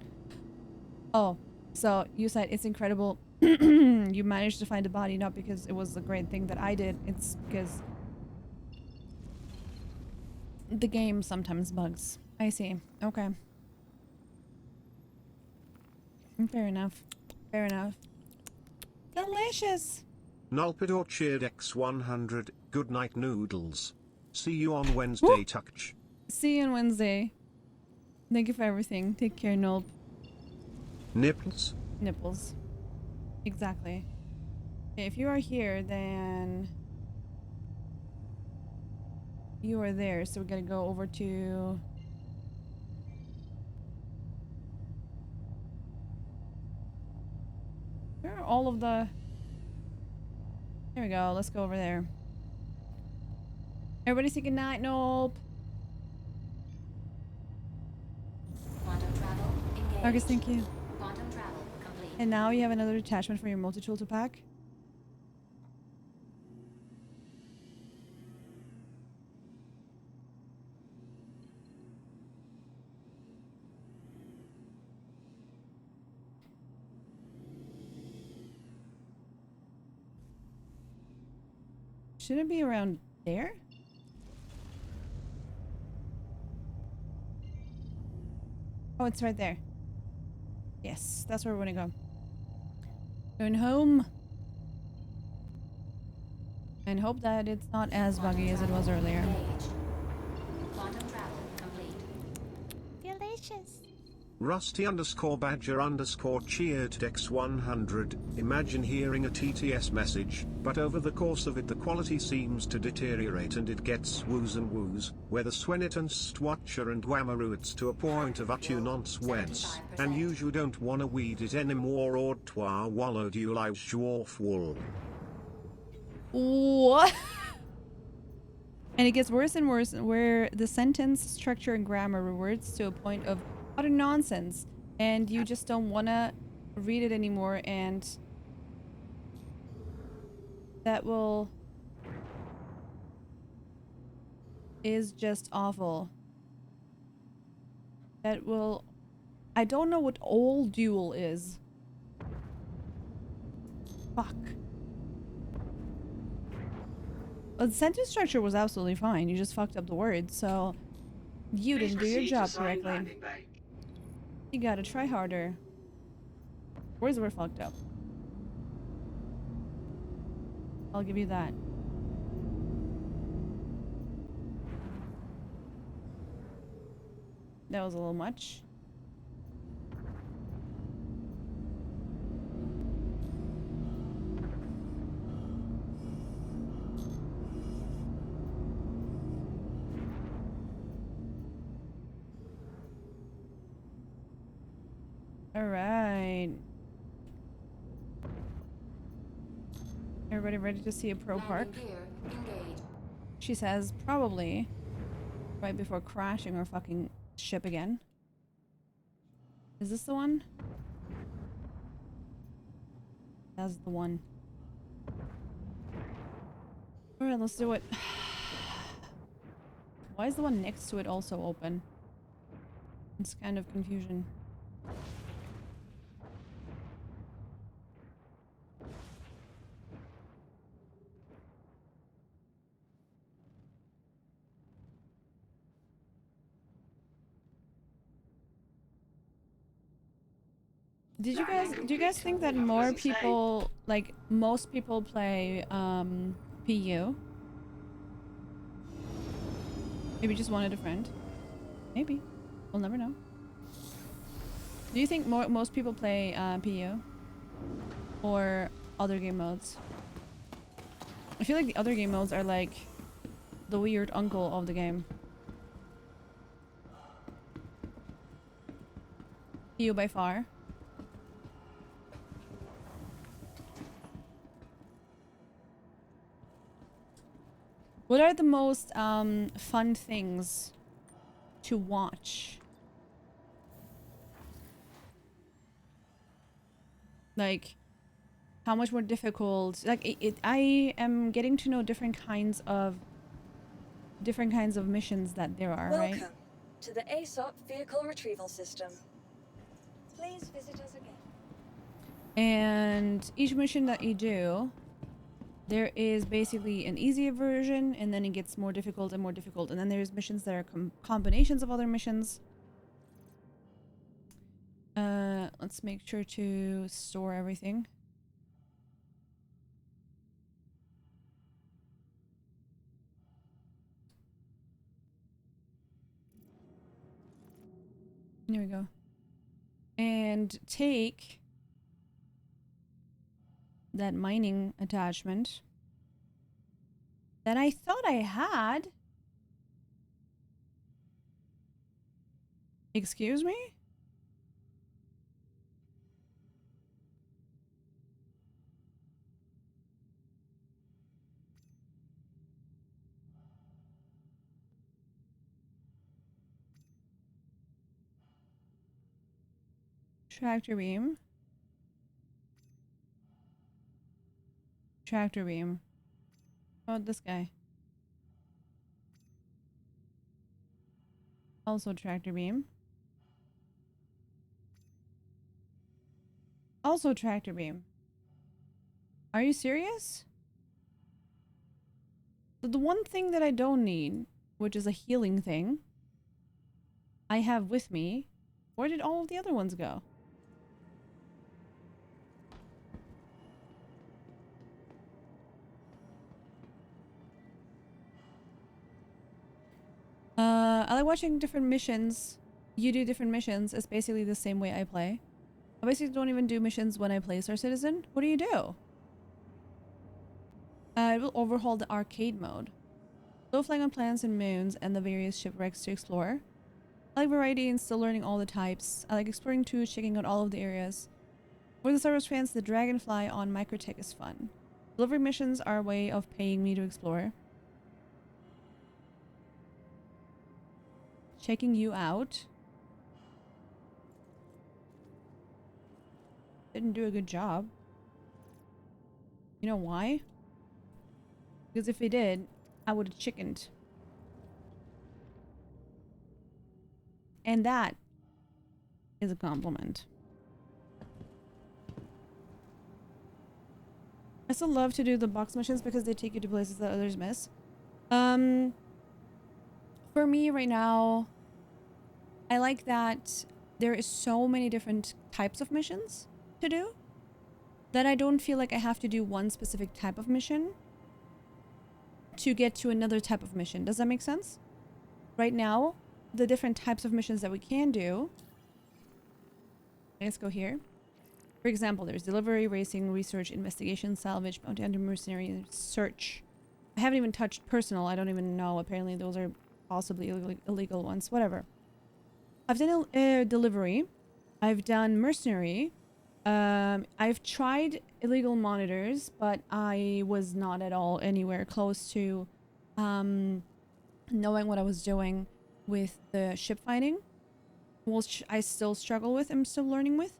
Oh, so you said it's incredible you managed to find the body, not because it was a great thing that I did. It's because the game sometimes bugs. I see. Okay. Fair enough. Fair enough. Delicious! Nulpidor cheered X100. Good night, noodles. See you on Wednesday, Touch. See you on Wednesday. Thank you for everything. Take care, Nulp. Nipples? Nipples. Exactly. Okay, if you are here, then you are there. So we're gonna go over to... Where are all of the... There we go. Let's go over there. Everybody say good night, Nope. Quantum travel engaged. Marcus, thank you. Quantum travel complete. And now you have another attachment for your multi-tool to pack. Should it be around there? Oh, it's right there. Yes, that's where we're gonna go. Going home. And hope that it's not as buggy as it was earlier. Quantum travel complete. Delicious. Rusty _badger cheered X100. Imagine hearing a TTS message, but over the course of it the quality seems to deteriorate and it gets woos and woos, where the swenit and stwatcher and whammeroots to a point of attunance whence, and you don't wanna weed it anymore or twa wallowed you like schwarf wool. What? And it gets worse and worse, where the sentence structure and grammar reverts to a point of utter nonsense, and you just don't want to read it anymore, and that is just awful. I don't know what old duel is. Fuck. Well, the sentence structure was absolutely fine. You just fucked up the words, so you didn't do your job correctly. You gotta try harder. Words were fucked up. I'll give you that. That was a little much. All right. Everybody ready to see a pro park? She says probably right before crashing our fucking ship again. Is this the one? That's the one. Alright, let's do it. Why is the one next to it also open? It's kind of confusion. Do you guys think that more people, like most people play PU? Maybe just wanted a friend. Maybe. We'll never know. Do you think most people play PU? Or other game modes? I feel like the other game modes are like the weird uncle of the game. PU by far. What are the most fun things to watch? Like, how much more difficult? Like, I am getting to know different kinds of missions that there are, right? Welcome to the ASOP vehicle retrieval system. Please visit us again. And each mission that you do, there is basically an easier version, and then it gets more difficult and more difficult. And then there's missions that are combinations of other missions. Let's make sure to store everything. There we go. And take that mining attachment that I thought I had. Excuse me? Tractor beam. Tractor beam. How about this guy? Also tractor beam. Also tractor beam. Are you serious? The one thing that I don't need, which is a healing thing, I have with me. Where did all of the other ones go? I like watching different missions. You do different missions. It's basically the same way I play. I basically don't even do missions when I play Star Citizen. What do you do? It will overhaul the arcade mode. Low flying on planets and moons and the various shipwrecks to explore. I like variety and still learning all the types. I like exploring too, checking out all of the areas. For the Star Wars fans, the Dragonfly on Microtech is fun. Delivery missions are a way of paying me to explore. Checking you out. Didn't do a good job. You know why? Because if he did, I would have chickened. And that is a compliment. I still love to do the box missions because they take you to places that others miss. For me right now, I like that there is so many different types of missions to do. that I don't feel like I have to do one specific type of mission to get to another type of mission. Does that make sense? Right now, the different types of missions that we can do. Let's go here. For example, there's delivery, racing, research, investigation, salvage, bounty hunter, mercenary, search. I haven't even touched personal. I don't even know. Apparently those are possibly illegal ones. Whatever. I've done delivery. I've done mercenary. I've tried illegal monitors, but I was not at all anywhere close to knowing what I was doing with the ship fighting, which I still struggle with. I'm still learning with.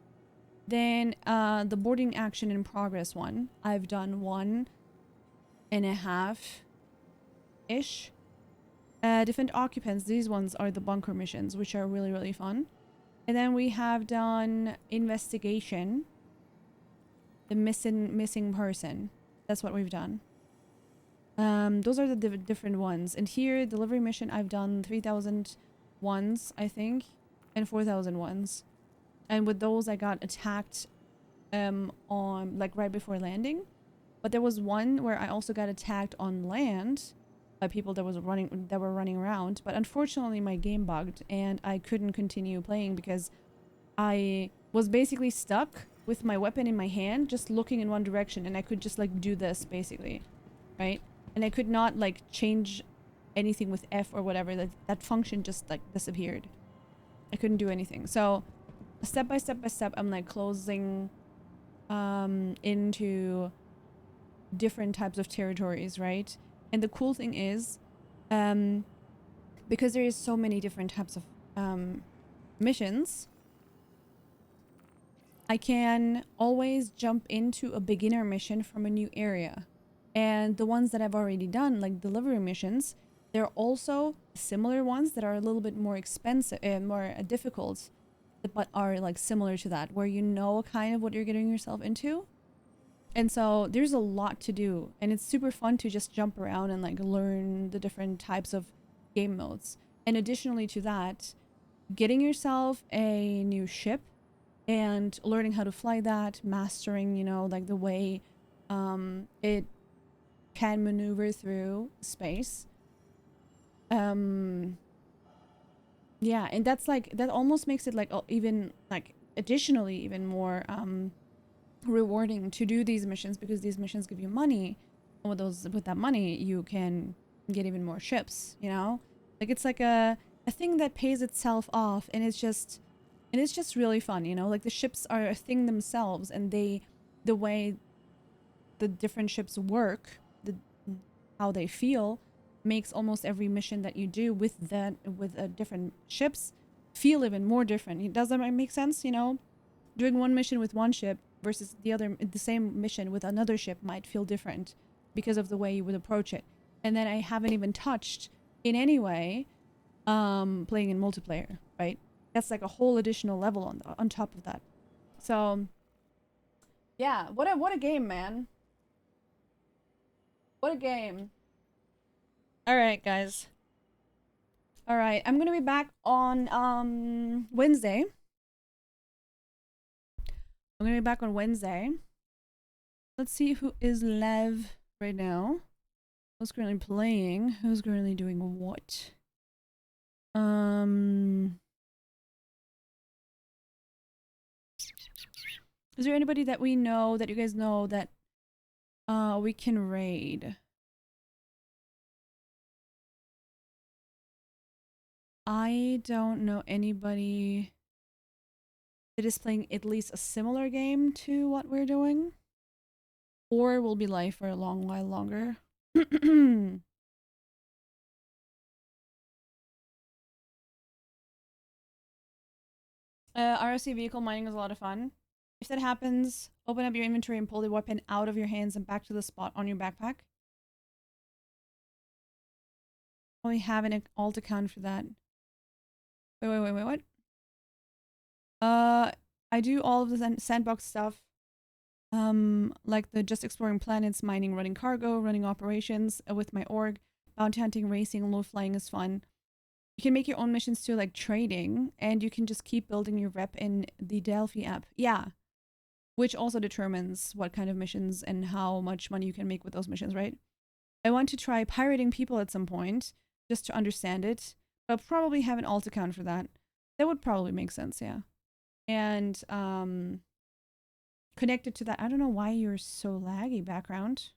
Then the boarding action in progress one, I've done 1.5-ish. Different occupants, these ones are the bunker missions, which are really, really fun. And then we have done investigation, the missing person. That's what we've done. Those are the different ones. And here, delivery mission, I've done 3,000 ones, I think, and 4,000 ones. And with those, I got attacked on like right before landing. But there was one where I also got attacked on land by people that were running around. But unfortunately, my game bugged and I couldn't continue playing because I was basically stuck with my weapon in my hand, just looking in one direction, and I could just like do this basically, right? And I could not like change anything with F or whatever. That function just like disappeared. I couldn't do anything. So step by step, I'm like closing into different types of territories, right? And the cool thing is, because there is so many different types of missions, I can always jump into a beginner mission from a new area. And the ones that I've already done, like delivery missions, they're also similar ones that are a little bit more expensive and more difficult, but are like similar to that, where you know kind of what you're getting yourself into. And so there's a lot to do, and it's super fun to just jump around and like learn the different types of game modes. And additionally to that, getting yourself a new ship and learning how to fly that, mastering, you know, like the way it can maneuver through space. Yeah, and that's like, that almost makes it like even like additionally even more rewarding to do these missions, because these missions give you money, and with that money you can get even more ships, you know? Like it's like a thing that pays itself off, and it's just really fun, you know? Like the ships are a thing themselves, and the way the different ships work, how they feel, makes almost every mission that you do with different ships feel even more different. Does that make sense? You know, doing one mission with one ship versus the same mission with another ship might feel different because of the way you would approach it. And then I haven't even touched in any way playing in multiplayer, right? That's like a whole additional level on top of that. So yeah, what a game, man. What a game. All right, guys. All right, I'm gonna be back on Wednesday. I'm gonna be back on Wednesday. Let's see who is live right now. Who's currently playing? Who's currently doing what? Is there anybody that we know, that you guys know, that we can raid? I don't know anybody that is playing at least a similar game to what we're doing, or will be live for a long while longer. RSC vehicle mining is a lot of fun. If that happens, open up your inventory and pull the weapon out of your hands and back to the spot on your backpack. We have an alt account for that. Wait, what? I do all of the sandbox stuff. Like the just exploring planets, mining, running cargo, running operations with my org, bounty hunting, racing, low flying is fun. You can make your own missions too, like trading, and you can just keep building your rep in the Delphi app. Yeah. which also determines what kind of missions and how much money you can make with those missions, right? I want to try pirating people at some point just to understand it. I'll probably have an alt account for that. That would probably make sense, yeah. And connected to that, I don't know why you're so laggy, background.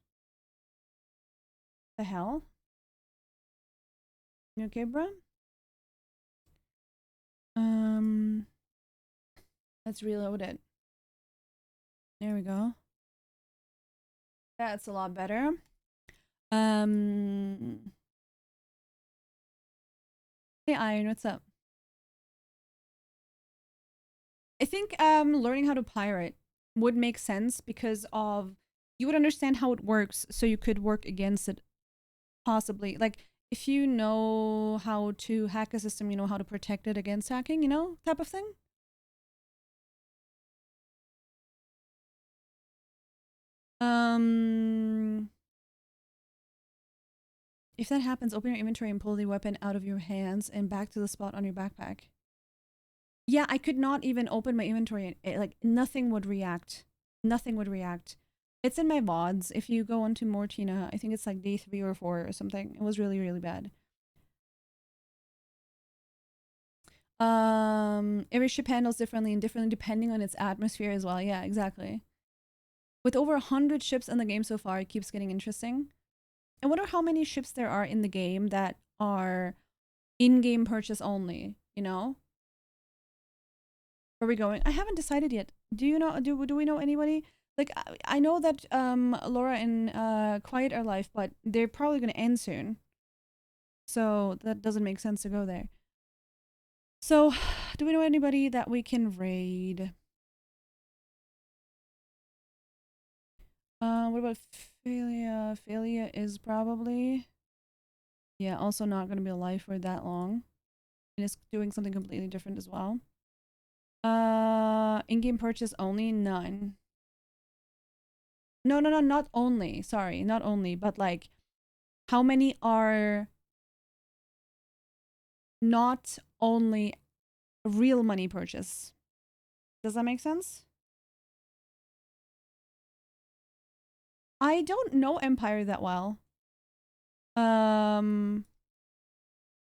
The hell? You okay, bro? Let's reload it. There we go. That's a lot better. Hey Iron, what's up? I think learning how to pirate would make sense because of you would understand how it works, so you could work against it possibly. Like if you know how to hack a system, you know how to protect it against hacking, you know, type of thing. If that happens, open your inventory and pull the weapon out of your hands and back to the spot on your backpack. Yeah, I could not even open my inventory. Like, nothing would react. Nothing would react. It's in my VODs. If you go onto Mortina, I think it's like day 3 or 4 or something. It was really, really bad. Every ship handles differently and differently depending on its atmosphere as well. Yeah, exactly. With over 100 ships in the game so far, it keeps getting interesting. I wonder how many ships there are in the game that are in-game purchase only, you know? Where are we going? I haven't decided yet. Do you know, do we know anybody? Like, I know that Laura and Quiet are live, but they're probably going to end soon. So that doesn't make sense to go there. So, do we know anybody that we can raid? What about Phalia? Phalia is probably... Yeah, also not going to be alive for that long. And it's doing something completely different as well. In-game purchase only? None. No, not only. Sorry, not only. But like, how many are not only real money purchase? Does that make sense? I don't know Empire that well. I'm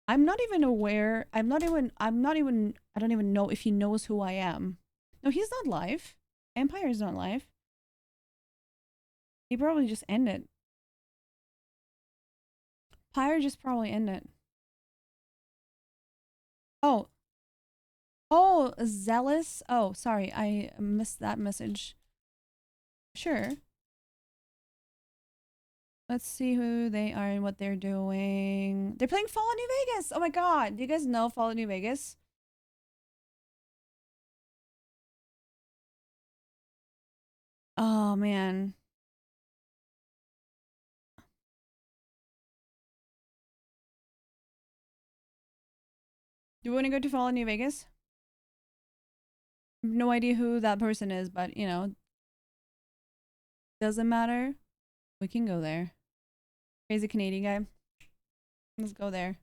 not even aware. I don't even know if he knows who I am. No, he's not live. Empire's not live. He probably just ended. Pyre just probably ended. Oh. Oh, Zealous. Oh, sorry. I missed that message. Sure. Let's see who they are and what they're doing. They're playing Fallout New Vegas. Oh my god. Do you guys know Fallout New Vegas? Oh man. Do you want to go to Fallout New Vegas? No idea who that person is, but you know, doesn't matter. We can go there. Crazy Canadian guy. Let's go there.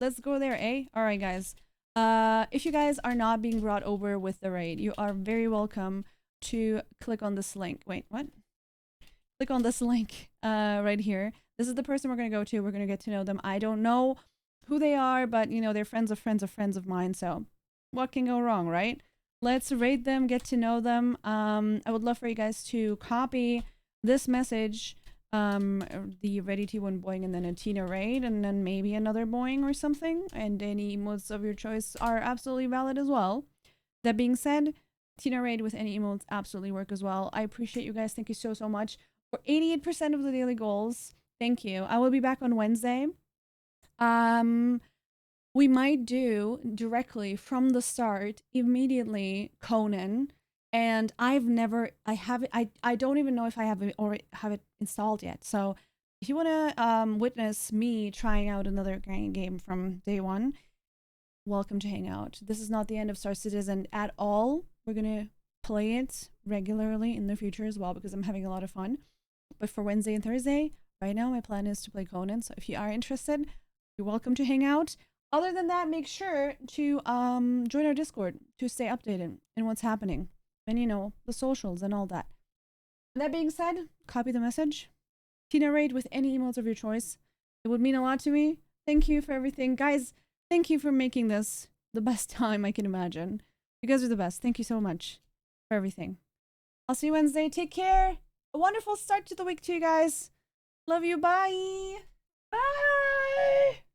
Let's go there, eh? Alright, guys. If you guys are not being brought over with the raid, you are very welcome to click on this link. Wait, what? Click on this link right here. This is the person we're going to go to. We're going to get to know them. I don't know who they are, but, you know, they're friends of friends of friends of mine. So what can go wrong, right? Let's raid them, get to know them. I would love for you guys to copy this message, the Ready T1 Boing and then a Tina raid and then maybe another Boing or something. And any emotes of your choice are absolutely valid as well. That being said, Tina raid with any emotes absolutely work as well. I appreciate you guys. Thank you so, so much for 88% of the daily goals. Thank you. I will be back on Wednesday. We might do directly from the start, immediately Conan. And I don't even know if I have it installed yet. So if you want to witness me trying out another game from day one, welcome to hang out. This is not the end of Star Citizen at all. We're going to play it regularly in the future as well because I'm having a lot of fun. But for Wednesday and Thursday, right now my plan is to play Conan. So if you are interested, you're welcome to hang out. Other than that, make sure to join our Discord to stay updated in what's happening. and you know, the socials and all that. That being said, copy the message. Narrate with any emotes of your choice. It would mean a lot to me. Thank you for everything. Guys, thank you for making this the best time I can imagine. You guys are the best. Thank you so much for everything. I'll see you Wednesday. Take care. A wonderful start to the week to you guys. Love you. Bye. Bye.